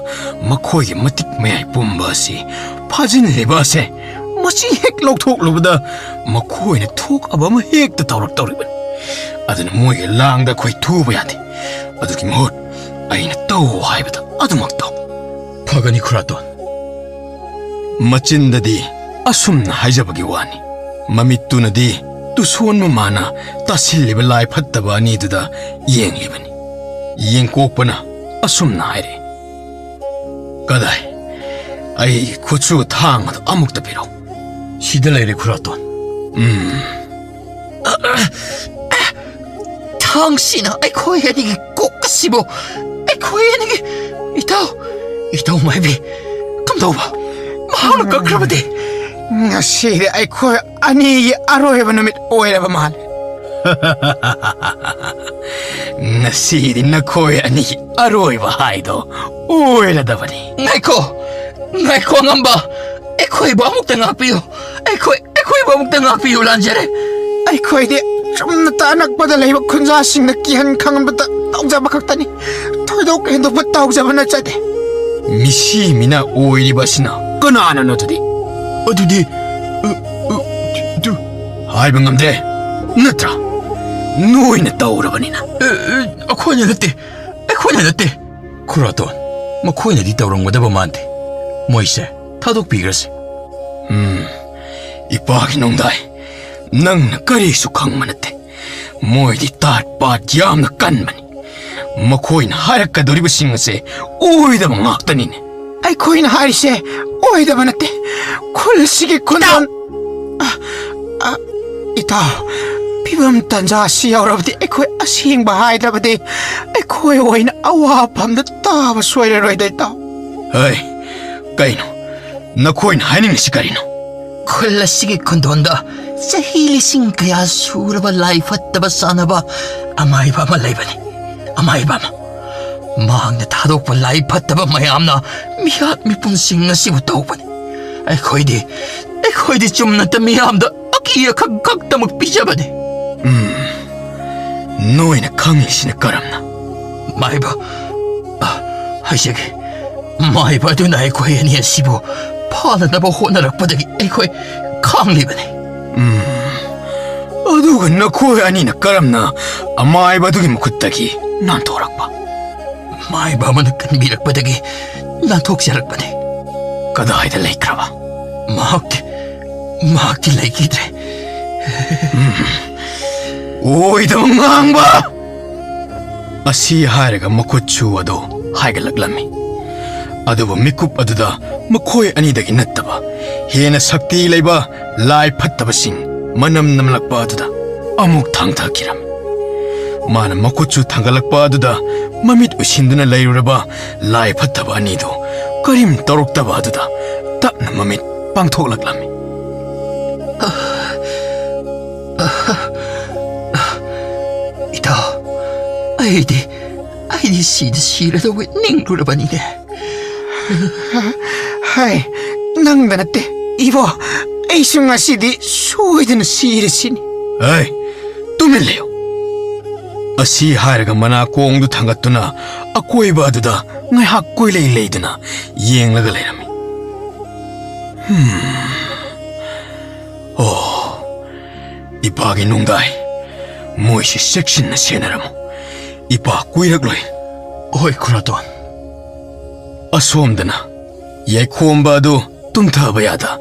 makoi matik mai pumba si phajin leba se masi hek lok thok lubuda makoi na thok aba ma hek ta tawrak tawriban adana moi lang da khoi thu ba yate aduki mohot aina to hai bata adumak taw Pagani kuraton. macindadi asumna haijabagi wani mamittunadi tuson mamana tasilliba lai phattaba ani duda yenglibani yengkokpana asumna haire kadai ai khuchu thang amukta piro Sida lai re kuraton. 당신아, 아이고 애니기 꼭가시보, 아이고 애니기 이따오 마이비, 감다오바, 마하nuka 그러면 돼. ngasi ai khoi ani aroi ba namit oira ba mal ngasi di na khoi ani aroi ba haido oira da bani 나이코 ngamba, 아이고 이거 아무것도 안 피요, 아이고 이거 아무것도 안 피요 란제래. ai khoi di ꯆꯨꯝꯅ ꯑꯅꯛꯄꯗ ꯂꯩꯕ ꯈꯨꯟꯖꯥꯁꯤꯡꯅ ꯀꯤꯍꯟ ꯈꯪꯍꯟꯕꯗ ꯇꯧꯖꯕ ꯈꯛꯇꯅꯤ ꯊꯣꯏꯗꯣꯛ ꯍꯦꯟꯗꯣꯛꯄ ꯇꯧꯖꯕ ꯅꯠꯆꯗꯦ 미시 미나 오이리바시나 끄나나 너들이 ꯑꯗꯨꯗꯤ 하이번 감대 너트라 노이네 떠오르버니나 ꯑꯩꯈꯣꯏꯅ ꯅꯠꯇꯦ ꯈꯨꯔꯥꯇꯣꯟ ꯃꯈꯣꯏꯅꯗꯤ ꯇꯧꯔꯝꯒꯗꯕ ꯃꯥꯟꯗꯦ ꯃꯣꯏꯁꯦ ꯊꯥꯗꯣꯛꯄꯤꯈ꯭ꯔꯁꯤ 이빠기 농다이 넌 그리수 강만했대 모이디 탓밭 야ም나 깐마니 마코인 하약가 노리부 싱어세 오이다방 막다니네 ꯑꯩꯈꯣꯏꯅ ꯍꯥꯏꯔꯤꯁꯦ ꯑꯣꯏꯗꯕ ꯅꯠꯇꯦ ꯈꯨꯜꯁꯤꯒꯤ ꯈꯨꯟꯗꯣꯟ ꯏꯇꯥꯎ ꯐꯤꯕꯝ ꯇꯟꯖꯥꯁꯤ ꯌꯧꯔꯕꯗꯤ ꯑꯩꯈꯣꯏ ꯑꯁꯦꯡꯕ ꯍꯥꯏꯗ꯭ꯔꯕꯗꯤ ꯑꯩꯈꯣꯏ ꯑꯣꯏꯅ ꯑꯋꯥꯐꯝꯗ ꯇꯥꯕ ꯁꯣꯏꯔꯔꯣꯏꯗ ꯏꯇꯥꯎ 어이 까이노 너코인 하이닝시 까리노 ꯈꯨꯜ ꯑꯁꯤꯒꯤ ꯈꯨꯟꯗꯣꯟꯗ ꯆꯍꯤ ꯂꯤꯁꯤꯡ ꯀꯌꯥ ꯁꯨꯔꯕ ꯂꯥꯏ ꯐꯠꯇꯕ ꯆꯥꯅꯕ ꯑꯃꯥꯏꯕ ꯑꯃ ꯂꯩꯕꯅꯤ ꯑꯃꯥꯏꯕ ꯑꯃ ꯃꯍꯥꯛꯅ ꯊꯥꯗꯣꯛꯄ ꯂꯥꯏ ꯐꯠꯇꯕ ꯃꯌꯥꯝꯅ ꯃꯤꯍꯥꯠ ꯃꯤꯄꯨꯟꯁꯤꯡ ꯑꯁꯤꯕꯨ ꯇꯧꯕꯅꯤ ꯑꯩꯈꯣꯏꯗꯤ ꯆꯨꯝꯅꯇ ꯃꯤꯌꯥꯝꯗ ꯑꯀꯤ ꯑꯈꯪ ꯈꯛꯇꯃꯛ ꯄꯤꯖꯕꯅꯤ 노이네 강이시네 까람나 마이바 하이세게 마이바 두나 에코이 아니 시부 파나다바 호나락바다기 에코이 강리바네 어두가 너코이 아니나 까람나 아마이바두기 먹었다기 난 도락봐 마이바마는 끈미락바다기 난 독자락바네 까다하이다 레이크라바 마학디 레이키드레 오이다 망바 아시 하이레가 먹고 추워도 하이갈락람이 아두부 미꿉 아두다 먹코이 아니다기 냈다바 헤나 삭티 레이바 라이 팟다바싱 만남 남락바 아두다 아묵 탕타기람 마나 먹고추 탕갈락바 아두다 마밋 우신드나 레이루라바 라이 팟다바 아니도 그림 떠록다바 아두다 딱나 마밋 빵톡락람이 이다 아이디 시라도 왜 닝루라바니네 하이 낭다 낫대 이보 에이숭아 씨디 소이드는 시리시니 에이 뚜밀래요 아시 하이레가 마나 꽁두 탕갔두나 아꼬이바 아두다 ngay hakkoy leydina yenglaga leyrami 이빠기 농다이 모이시 섹신나 세나라모 이빠 꾸이락로이 어이 쿠라돈 아소음드나 예코음바도 뚱타바야다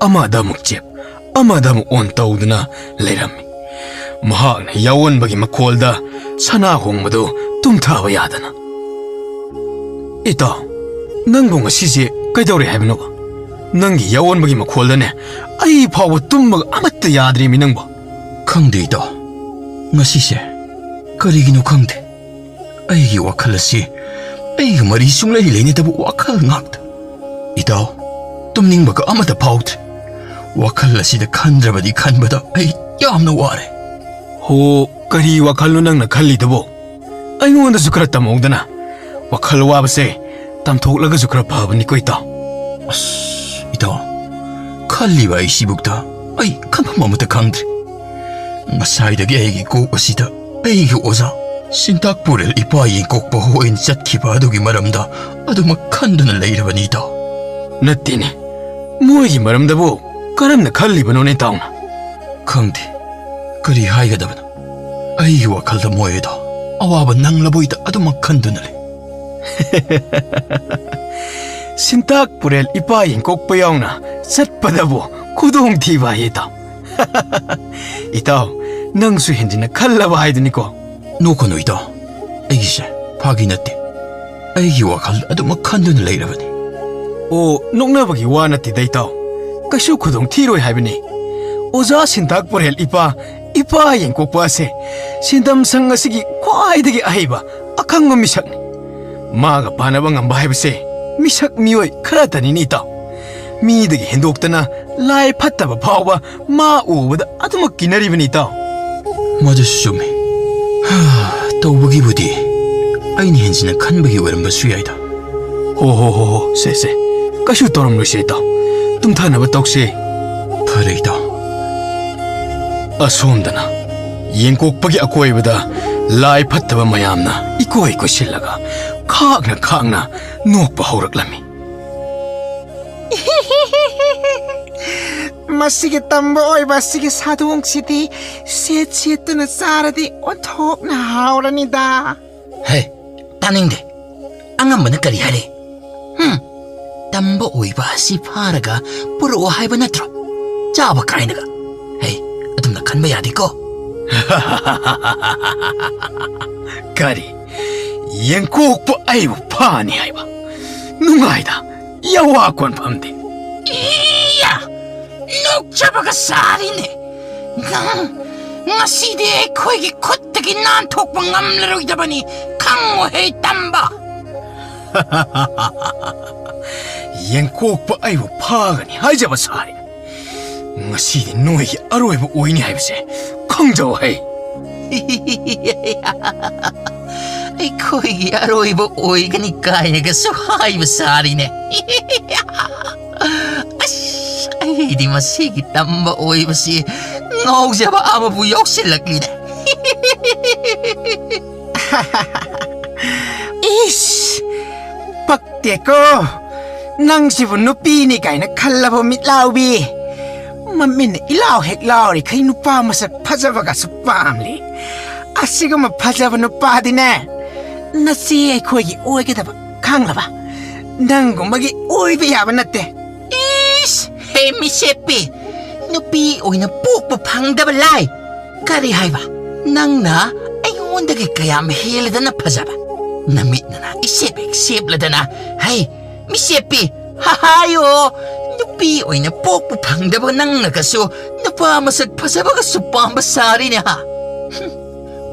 아마다묵집 아마다묵 온따우드나 레라미 마하나 야원바기 마콜다 사나홍마도 뚱타바야다나 이따 넌봉가 시시 그이도리 해비노가 넌기 야원바기 마콜다네 아이 파워 뚱마가 아마tta 야드리미 넌바 ꯈꯪꯗꯦ ꯉꯁꯤꯁꯦ ꯀꯔꯤꯒꯤꯅꯣ ꯈꯪꯗꯦ ꯑꯩꯒꯤ ꯋꯥꯈꯜ ꯑꯁꯤ ꯑꯩꯒ ꯃꯔꯤ ꯁꯨꯡꯂꯩ ꯂꯩꯅꯗꯕ ꯋꯥꯈꯜ ꯉꯥꯛꯇ ꯏꯇꯥꯎ ꯇꯨꯝꯅꯤꯡꯕꯒ ꯑꯃꯠꯇ ꯐꯥꯎꯗ꯭ꯔꯦ ꯋꯥꯈꯜ ꯑꯁꯤꯗ ꯈꯟꯗ꯭ꯔꯕꯗꯤ ꯈꯟꯕꯗ ꯑꯩ ꯌꯥꯝꯅ ꯋꯥꯔꯦ ꯍꯣ ꯀꯔꯤ ꯋꯥꯈꯜꯅꯣ ꯅꯪꯅ ꯈꯜꯂꯤꯗꯨꯕꯣ ꯑꯩꯉꯣꯟꯗꯁꯨ ꯈꯔ ꯇꯝꯍꯧꯗꯅ ꯋꯥꯈꯜ ꯋꯥꯕꯁꯦ ꯇꯝꯊꯣꯛꯂꯒꯁꯨ ꯈꯔ ꯐꯕꯅꯤꯀꯣ ꯏꯇꯥꯎ 이따 칼리바 이시북다 아이 칸팜 아무도 강들 마사이다기 애기 꼬시다 애기 오자 신탁불을 이빠이 꼭보 호인 잣기바도기 말함다 아도 막 칸드는 레이르바니다 너띠네 뭐이기 말함다보 까람나 칼리바노네 다우나 강디 그리 하이가다바나 아이기와 칼다 모에다 아와바 낭라보이다 아도 막 칸드는레 신탁불에 이빠인 꼭보야우나 삿바다보 구동티바이다 이따 낭수 현지나 칼라바 하이드니까 노코노이다 애기씨 파기나띠 애기와 칼 아도 막 칸드는 레이르바니 오 녹나바기 와나띠다 이따 까쇼 구동티로이 하이바니 오자 신탁불에 이빠인 꼭보아세 신담상가시기 과이드기 아이바 아캉마 미삭니 마가 바나방한 바이브세 미삭 미오이 크라타니니 이따 미드기 핸독다나 라이 팟다바 파오바 마 우보다 아두막 기나리바니 이따 맞았어 좀이 떠보기부디 아이니 현지는 칸박이 외람바 수야이다 호호호호 세세 까슈 떠럼루시 이따 뚱타나바 떡시 파레이다 아소음다나 ꯌꯦꯡꯀꯣꯛꯄꯒꯤ ꯑꯀꯣꯏꯕꯗ ꯂꯥꯏ ꯐꯠꯇꯕ ꯃꯌꯥꯝꯅ ꯏꯀꯣꯏ ꯀꯣꯏꯁꯤꯜꯂꯒ ꯈꯥꯛꯅ ꯈꯥꯛꯅ ꯅꯣꯛꯄ ꯍꯧꯔꯛꯂꯝꯃꯤ. ꯃꯁꯤꯒꯤ ꯇꯝꯕ ꯑꯣꯏꯕ ꯑꯁꯤꯒꯤ ꯁꯥꯗꯣꯡꯁꯤꯗꯤ ꯁꯦꯠ ꯁꯦꯠꯇꯨꯅ ꯆꯥꯔꯗꯤ ꯑꯣꯟꯊꯣꯛꯅ ꯍꯥꯎꯔꯅꯤꯗ. ꯍꯦ, ꯇꯥꯅꯤꯡꯗꯦ. ꯑꯉꯝꯕꯅ ꯀꯔꯤ ꯍꯥꯏꯔꯦ? ꯇꯝꯕ ꯑꯣꯏꯕ ꯑꯁꯤ ꯐꯥꯔꯒ ꯄꯨꯔꯛꯑꯣ ꯍꯥꯏꯕ ꯅꯠꯇ꯭ꯔꯣ? ꯆꯥꯕ ꯀꯥꯏꯅꯒ. ꯍꯦ, ꯑꯗꯨꯝꯅ ꯈꯟꯕ ꯌꯥꯗꯦꯀꯣ. ꯀꯔꯤ ꯌꯦꯡꯀꯣꯛꯄ ꯑꯩꯕꯨ ꯐꯥꯅꯤ ꯍꯥꯏꯕ? ꯅꯨꯡꯉꯥꯏꯗ, ꯌꯥꯋꯥ ꯀꯣꯟꯐꯝꯗꯤ. 이야! ꯅꯣꯛꯆꯕꯒ ꯁꯥꯔꯤꯅꯦ. ꯉꯁꯤꯗꯤ ꯑꯩꯈꯣꯏꯒꯤ ꯈꯨꯠꯇꯒꯤ ꯅꯥꯟꯊꯣꯛꯄ ꯉꯝꯂꯔꯣꯏꯗꯕꯅꯤ. ꯈꯪꯉꯣꯍꯦ ꯇꯝꯕ. ꯌꯦꯡꯀꯣꯛꯄ ꯑꯩꯕꯨ ꯐꯥꯒꯅꯤ ꯍꯥꯏꯖꯕ ꯁꯥꯔꯤ. ꯉꯁꯤꯗꯤ ꯅꯣꯏꯒꯤ ꯑꯔꯣꯏꯕ ꯑꯣꯏꯅꯤ ꯍꯥꯏꯕꯁꯦ ꯈꯪꯖꯧ ꯍꯩ. ꯑꯩꯈꯣꯏꯒꯤ ꯑꯔꯣꯏꯕ ꯑꯣꯏꯒꯅꯤ ꯀꯥꯏꯅꯒꯁꯨ ꯍꯥꯏꯕ ꯁꯥꯔꯤꯅꯦ. ꯑꯁ, ꯑꯩꯗꯤ ꯃꯁꯤꯒꯤ ꯇꯝꯕ ꯑꯣꯏꯕꯁꯤ ꯉꯥꯎꯖꯕ ꯑꯃꯕꯨ ꯌꯥꯎꯁꯤꯜꯂꯛꯂꯤꯅꯦ. 이씨, 빡대고 낭시부 누삐니 가이나 칼라보 밑라우비 맘민네 일라우 핵라우리 카이 누빠 마사 파자바가 수빠암리 아시가마 파자바 누빠디네 나시 에코기 오에게다바 강라바 낭고마기 오이베 야바 나떼. 이씨, 헤미셰삐 누삐 오이나 뽀뽀 방답을 라이. 까리 하이바 낭나 아이온다게 까야 메헬레다나 파자바 나밋나나 이셰백 셰블라다나. 하이 미셰삐 하하요. 누삐 오이나 뽀뽀 방답을 낭나가수 누빠 마삭 파자바가 수빠암바 사리네 하.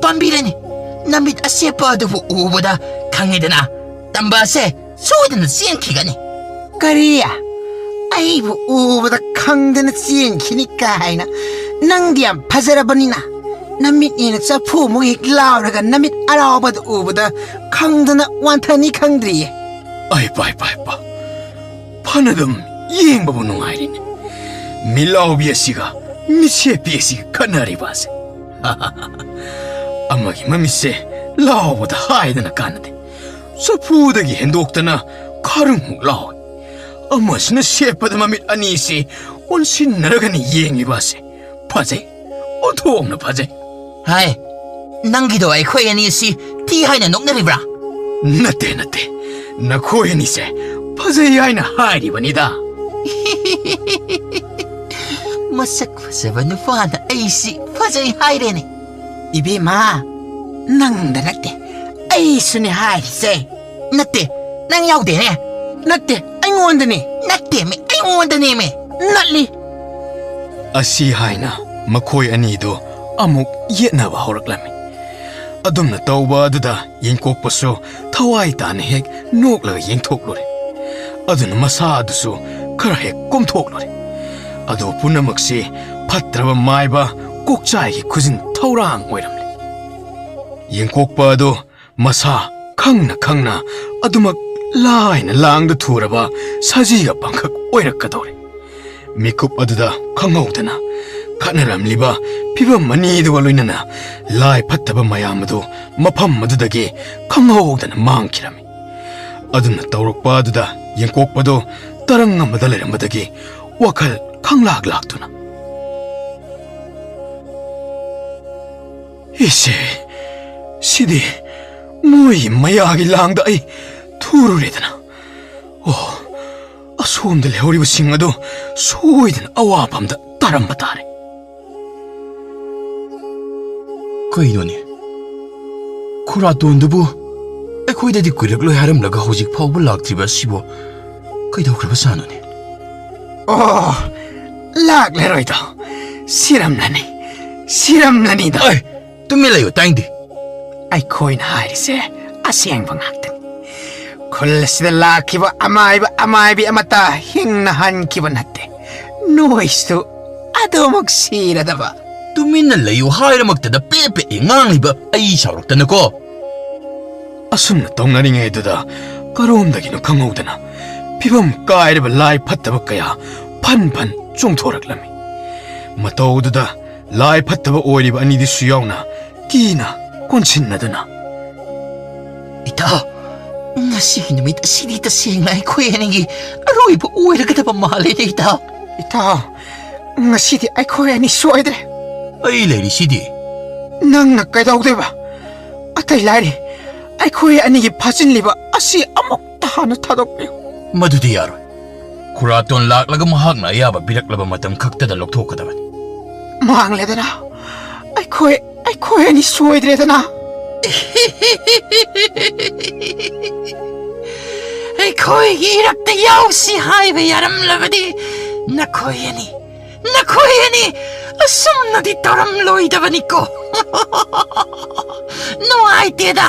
빰비라니 나밋 아셰빠드부 우보다 강해드나. 땀바세 소드는 쌩키가니. 까리야 아이부 우보다 강드나 찌엔키니까 하이나 낭디암 파자라버니나 나밋니나 짜푸 모기 라우라가 나밋 아라오바드 우보다 강드나 완타니 강드리에. 아이빠 파나듬 ꯌꯦꯡꯕꯕꯨ ꯅꯨꯡꯉꯥꯏꯔꯤꯅꯦ. ꯃꯤꯂꯥꯎꯕꯤ ꯑꯁꯤꯒ ꯃꯤꯁꯦꯞꯄꯤ ꯑꯁꯤꯒ ꯈꯠꯅꯔꯤꯕꯁꯦ. ꯑꯃꯒꯤ ꯃꯃꯤꯠꯁꯦ ꯂꯥꯎꯕꯗ ꯍꯥꯏꯗꯅ ꯀꯥꯟꯅꯗꯦ. ꯆꯐꯨꯗꯒꯤ ꯍꯦꯟꯗꯣꯛꯇꯅ ꯈꯥꯔꯨꯡꯃꯨꯛ ꯂꯥꯎꯏ. ꯑꯃꯁꯤꯅ ꯁꯦꯞꯄꯗ ꯃꯃꯤꯠ ꯑꯅꯤꯁꯤ ꯑꯣꯟꯁꯤꯟꯅꯔꯒꯅꯤ ꯌꯦꯡꯂꯤꯕꯁꯦ. ꯐꯖꯩ, ꯑꯣꯟꯊꯣꯛꯅ ꯐꯖꯩ. 하이 낭기도 아이코이 아니시 티 하이나 녹내리브라. ꯅꯠꯇꯦ ꯅꯈꯣꯏ ꯑꯅꯤꯁꯦ ꯐꯖꯩ ꯍꯥꯏꯅ ꯍꯥꯏꯔꯤꯕꯅꯤꯗ. ꯃꯁꯛ ꯐꯖꯕ ꯅꯨꯄꯥꯅ ꯑꯩꯁꯤ ꯐꯖꯩ ꯍꯥꯏꯔꯦꯅꯦ. 이비마 낭다 나떼 아이수네 하이세. ꯅꯠꯇꯦ, ꯅꯪ ꯌꯥꯎꯗꯦꯅꯦ. 나떼 아잉원드니 ꯅꯠꯇꯦꯃꯤ, ꯑꯩꯉꯣꯟꯗꯅꯦꯃꯤ. ꯅꯠꯂꯤ. ꯑꯁꯤ ꯍꯥꯏꯅ ꯃꯈꯣꯏ ꯑꯅꯤꯗꯨ ꯑꯃꯨꯛ ꯌꯦꯠꯅꯕ ꯍꯧꯔꯛꯂꯝꯃꯤ. ꯑꯗꯨꯝꯅ ꯇꯧꯕ ꯑꯗꯨꯗ ꯌꯦꯡꯀꯣꯛꯄꯁꯨ ꯊꯋꯥꯏ ꯇꯥꯅ ꯍꯦꯛ ꯅꯣꯛꯂꯒ ꯌꯦꯡꯊꯣꯛꯂꯨꯔꯦ. ꯑꯗꯨꯅ ꯃꯁꯥ ꯑꯗꯨꯁꯨ ꯈꯔ ꯍꯦꯛ ꯀꯣꯝꯊꯣꯛꯂꯨꯔꯦ. ꯑꯗꯨ ꯄꯨꯝꯅꯃꯛꯁꯤ ꯐꯠꯇ꯭ꯔꯕ ꯃꯥꯏꯕ ꯀꯣꯛꯆꯥꯏꯒꯤ ꯈꯨꯖꯤꯟ ꯊꯧꯔꯥꯡ ꯑꯣꯏꯔꯝꯂꯦ. ꯌꯦꯡꯀꯣꯛꯄ ꯑꯗꯨ ꯃꯁꯥ ꯈꯪꯅ ꯑꯗꯨꯃꯛ ꯂꯥꯏꯅ ꯂꯥꯡꯗ ꯊꯨꯔꯕ ꯁꯖꯤꯒ ꯄꯥꯡꯈꯛ ꯑꯣꯏꯔꯛꯀꯗꯧꯔꯦ. ꯃꯤꯀꯨꯞ ꯑꯗꯨꯗ ꯈꯪꯍꯧꯗꯅ ꯈꯠꯅꯔꯝꯂꯤꯕ ꯐꯤꯚꯝ ꯑꯅꯤꯗꯨꯒ ꯂꯣꯏꯅꯅ ꯂꯥꯏ ꯐꯠꯇꯕ ꯃꯌꯥꯝ ꯑꯗꯨ ꯃꯐꯝ ꯑꯗꯨꯗꯒꯤ ꯈꯪꯍꯧꯗꯅ ꯃꯥꯡꯈꯤꯔꯝꯃꯤ. ꯑꯗꯨꯅ ꯇꯧꯔꯛꯄ ꯑꯗꯨꯗ ꯌꯦꯡꯀꯣꯛꯄꯗꯨ ꯇꯔꯪ ꯑꯃꯗ ꯂꯩꯔꯝꯕꯗꯒꯤ ꯋꯥꯈꯜ ꯈꯪꯂꯥꯛꯇꯨꯅ 이씨, 시디 뭐이 마야기 랑다 이 투르레드나. ꯑꯁꯣꯝꯗ ꯂꯩꯍꯧꯔꯤꯕꯁꯤꯡ ꯑꯗꯨ ꯁꯣꯏꯗꯅ ꯑꯋꯥꯐꯝꯗ ꯇꯥꯔꯝꯕ ꯇꯥꯔꯦ. ꯀꯩꯅꯣꯅꯦ, ꯈꯨꯔꯥꯇꯣꯟꯗꯨꯕꯨ ꯑꯩꯈꯣꯏꯗꯗꯤ ꯀꯨꯏꯔꯛꯂꯣꯏ ꯍꯥꯏꯔꯝꯂꯒ ꯍꯧꯖꯤꯛ ꯐꯥꯎꯕ ꯂꯥꯛꯇ꯭ꯔꯤꯕ ꯑꯁꯤꯕꯨ ꯀꯩꯗꯧꯈ꯭ꯔꯕꯖꯥꯠꯅꯣꯅꯦ? ꯂꯥꯛꯂꯔꯣꯏꯗ. ꯁꯤꯔꯝꯂꯅꯤꯗ. ꯑꯩ ꯇꯨꯃꯤꯟ ꯂꯩꯌꯨ, ꯇꯥꯏꯡꯗꯦ. ꯑꯩꯈꯣꯏꯅ ꯍꯥꯏꯔꯤꯁꯦ ꯑꯁꯦꯡꯕ ꯉꯥꯛꯇꯅꯤ. ꯈꯨꯜ ꯑꯁꯤꯗ ꯂꯥꯛꯈꯤꯕ ꯑꯃꯥꯏꯕꯤ ꯑꯃꯠꯇ ꯍꯤꯡꯅ ꯍꯟꯈꯤꯕ ꯅꯠꯇꯦ. ꯅꯣꯏꯁꯨ ꯑꯗꯨꯃꯛ ꯁꯤꯔꯗꯕ. ꯇꯨꯃꯤꯟꯅ ꯂꯩꯌꯨ ꯍꯥꯏꯔꯃꯛꯇꯗ ꯄꯦ ꯉꯥꯡꯂꯤꯕ ꯑꯩ ꯁꯥꯎꯔꯛꯇꯅꯀꯣ. ꯑꯁꯨꯝꯅ ꯇꯧꯅꯔꯤꯉꯩꯗꯨꯗ ꯀꯔꯣꯝꯗꯒꯤꯅꯣ ꯈꯪꯍꯧꯗꯅ ꯐꯤꯚꯝ ꯀꯥꯏꯔꯕ ꯂꯥꯏ ꯐꯠꯇꯕ ꯀꯌꯥ ꯐꯟ ꯆꯣꯡꯊꯣꯔꯛꯂꯝꯃꯤ. ꯃꯇꯧꯗꯨꯗ ꯂꯥꯏ ꯐꯠꯇꯕ ꯑꯣꯏꯔꯤꯕ ꯑꯅꯤꯗꯨꯁꯨ ꯌꯥꯎꯅ ꯀꯤꯅ ꯀꯣꯟꯁꯤꯟꯅꯗꯨꯅ ꯏꯇꯥꯎ ꯉꯁꯤꯒꯤ ꯅꯨꯃꯤꯠ ꯑꯁꯤꯗꯤ ꯇꯁꯦꯡꯅ ꯑꯩꯈꯣꯏ ꯑꯅꯤꯒꯤ ꯑꯔꯣꯏꯕ ꯑꯣꯏꯔꯒꯗꯕ ꯃꯥꯜꯂꯦꯅꯦ ꯏꯇꯥꯎ ꯏꯇꯥꯎ ꯉꯁꯤꯗꯤ ꯑꯩꯈꯣꯏ ꯑꯅꯤ ꯁꯣꯏꯗ꯭ꯔꯦ ꯑꯩ ꯂꯩꯔꯤꯁꯤꯗꯤ ꯅꯪꯅ ꯀꯩꯗꯧꯗꯣꯏꯕ ꯑꯇꯩ ꯂꯥꯏꯔꯤ ꯑꯩꯈꯣꯏ ꯑꯅꯤꯒꯤ ꯐꯥꯖꯤꯟꯂꯤꯕ ꯑꯁꯤ ꯑꯃꯨꯛꯇ ꯍꯥꯟꯅ ꯊꯥꯗꯣꯛꯄꯤꯌꯨ ꯃꯗꯨꯗꯤ ꯌꯥꯔꯣꯏ ꯈꯨꯔꯥꯇꯣꯟ ꯂꯥꯛꯂꯒ ꯃꯍꯥꯛꯅ ꯑꯌꯥꯕ ꯄꯤꯔꯛꯂꯕ ꯃꯇꯝ ꯈꯛꯇꯗ ꯂꯧꯊꯣꯛꯀꯗꯕꯅꯤ ꯃꯥꯡꯂꯦꯗꯅ ꯑꯩꯈꯣꯏ ꯑꯅꯤ ꯁꯣꯏꯗ꯭ꯔꯦꯗꯅ ꯑꯩꯈꯣꯏꯒꯤ ꯏꯔꯛꯇ ꯌꯥꯎꯁꯤ ꯍꯥꯏꯕ ꯌꯥꯔꯝꯂꯕꯗꯤ ꯅꯈꯣꯏ ꯑꯅꯤ ꯑꯁꯨꯝꯅꯗꯤ ꯇꯧꯔꯝꯂꯣꯏꯗꯕꯅꯤꯀꯣ ꯅꯨꯡꯉꯥꯏꯇꯦꯗ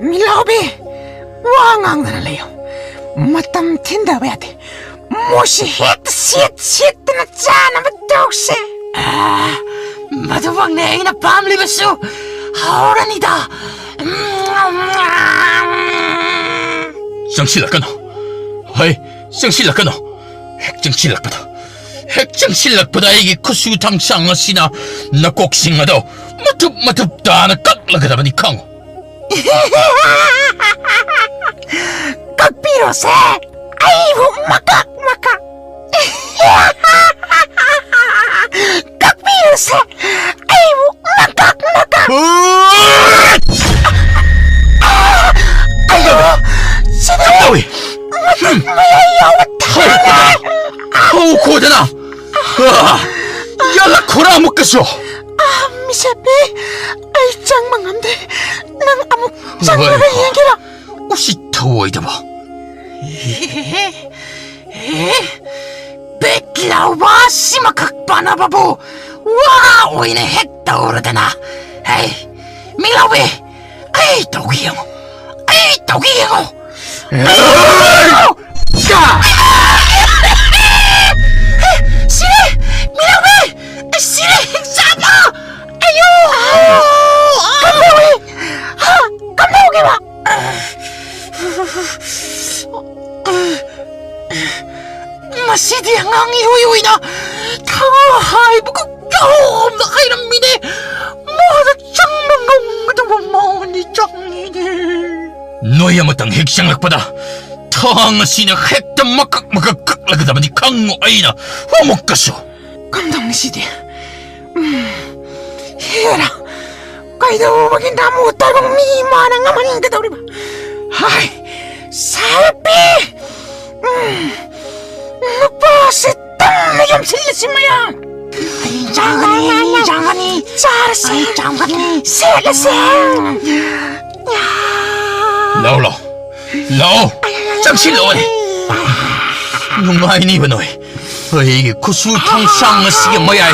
ꯃꯤꯂꯥꯎꯕꯤ ꯋꯥ ꯉꯥꯡꯗꯅ ꯂꯩꯌꯨ ꯃꯇꯝ ꯊꯤꯟꯗꯕ ꯌꯥꯗꯦ ꯃꯣꯏꯁꯤ ꯍꯦꯛꯇ ꯁꯦꯠꯇꯅ ꯆꯥꯅꯕ ꯇꯧꯁꯦ ꯃꯗꯨꯃꯛꯅꯦ ꯑꯩꯅ ꯄꯥꯝꯂꯤꯕꯁꯨ ꯍꯧꯔꯅꯤꯗ ꯆꯪꯁꯤꯜꯂꯛꯀꯅꯨ ꯍꯩ ꯆꯪꯁꯤꯜꯂꯛꯀꯅꯨ ꯍꯦꯛ ꯆꯪꯁꯤꯜꯂꯛꯄꯗ ꯑꯩꯒꯤ ꯈꯨꯠꯁꯨ ꯊꯥꯡꯁꯥꯡ ꯑꯁꯤꯅ ꯅꯀꯣꯛꯁꯤꯡ ꯑꯗꯣ ꯃꯇꯨꯞ ꯇꯥꯅ ꯀꯛꯂꯒꯗꯕꯅꯤ ꯈꯪꯉꯨ ꯀꯛꯄꯤꯔꯣꯁꯦ ꯑꯩꯕꯨ ꯃꯀꯛ ꯀꯛꯄꯤꯔꯣꯁꯦ ꯑꯩꯕꯨ ꯃꯀꯛ ꯀꯩꯗꯧꯏ ꯍꯧꯈꯣꯗꯅ ꯌꯥꯜꯂꯛꯈꯣꯔꯥ ꯑꯃꯨꯛꯀꯁꯨ 미세비 아이 짱망한데 난 아무 짱망을 얘기라 우시터워이다봐 뺏기라우바 씨마 극바나바부 와 오이네 핵떠오르다나 에이 밀라우비 에이 도기영어 시래 밀라우비 시래 핵사봐 아유 깜빡이 봐 마시디 항이 호이호이나 다 하이브고 껴엄나 하이람미네 뭐다 짱망강도 못 먹니 짱이네 너희 아무땅 핵상락보다 탕아시나 핵다 막각 깎라그다마니 강모 아이나 어묵가쇼 감독니시디 해라 까이도박이 나무 딸방 미만한 가만인데 우리봐 하이 살피 오빠시 땀을 좀 실리지 뭐야 장관이 잘했어 장관이 실렸어 라오 짱실러원 누가이니 이번호이 이게 구수탕상을 쓰게 뭐야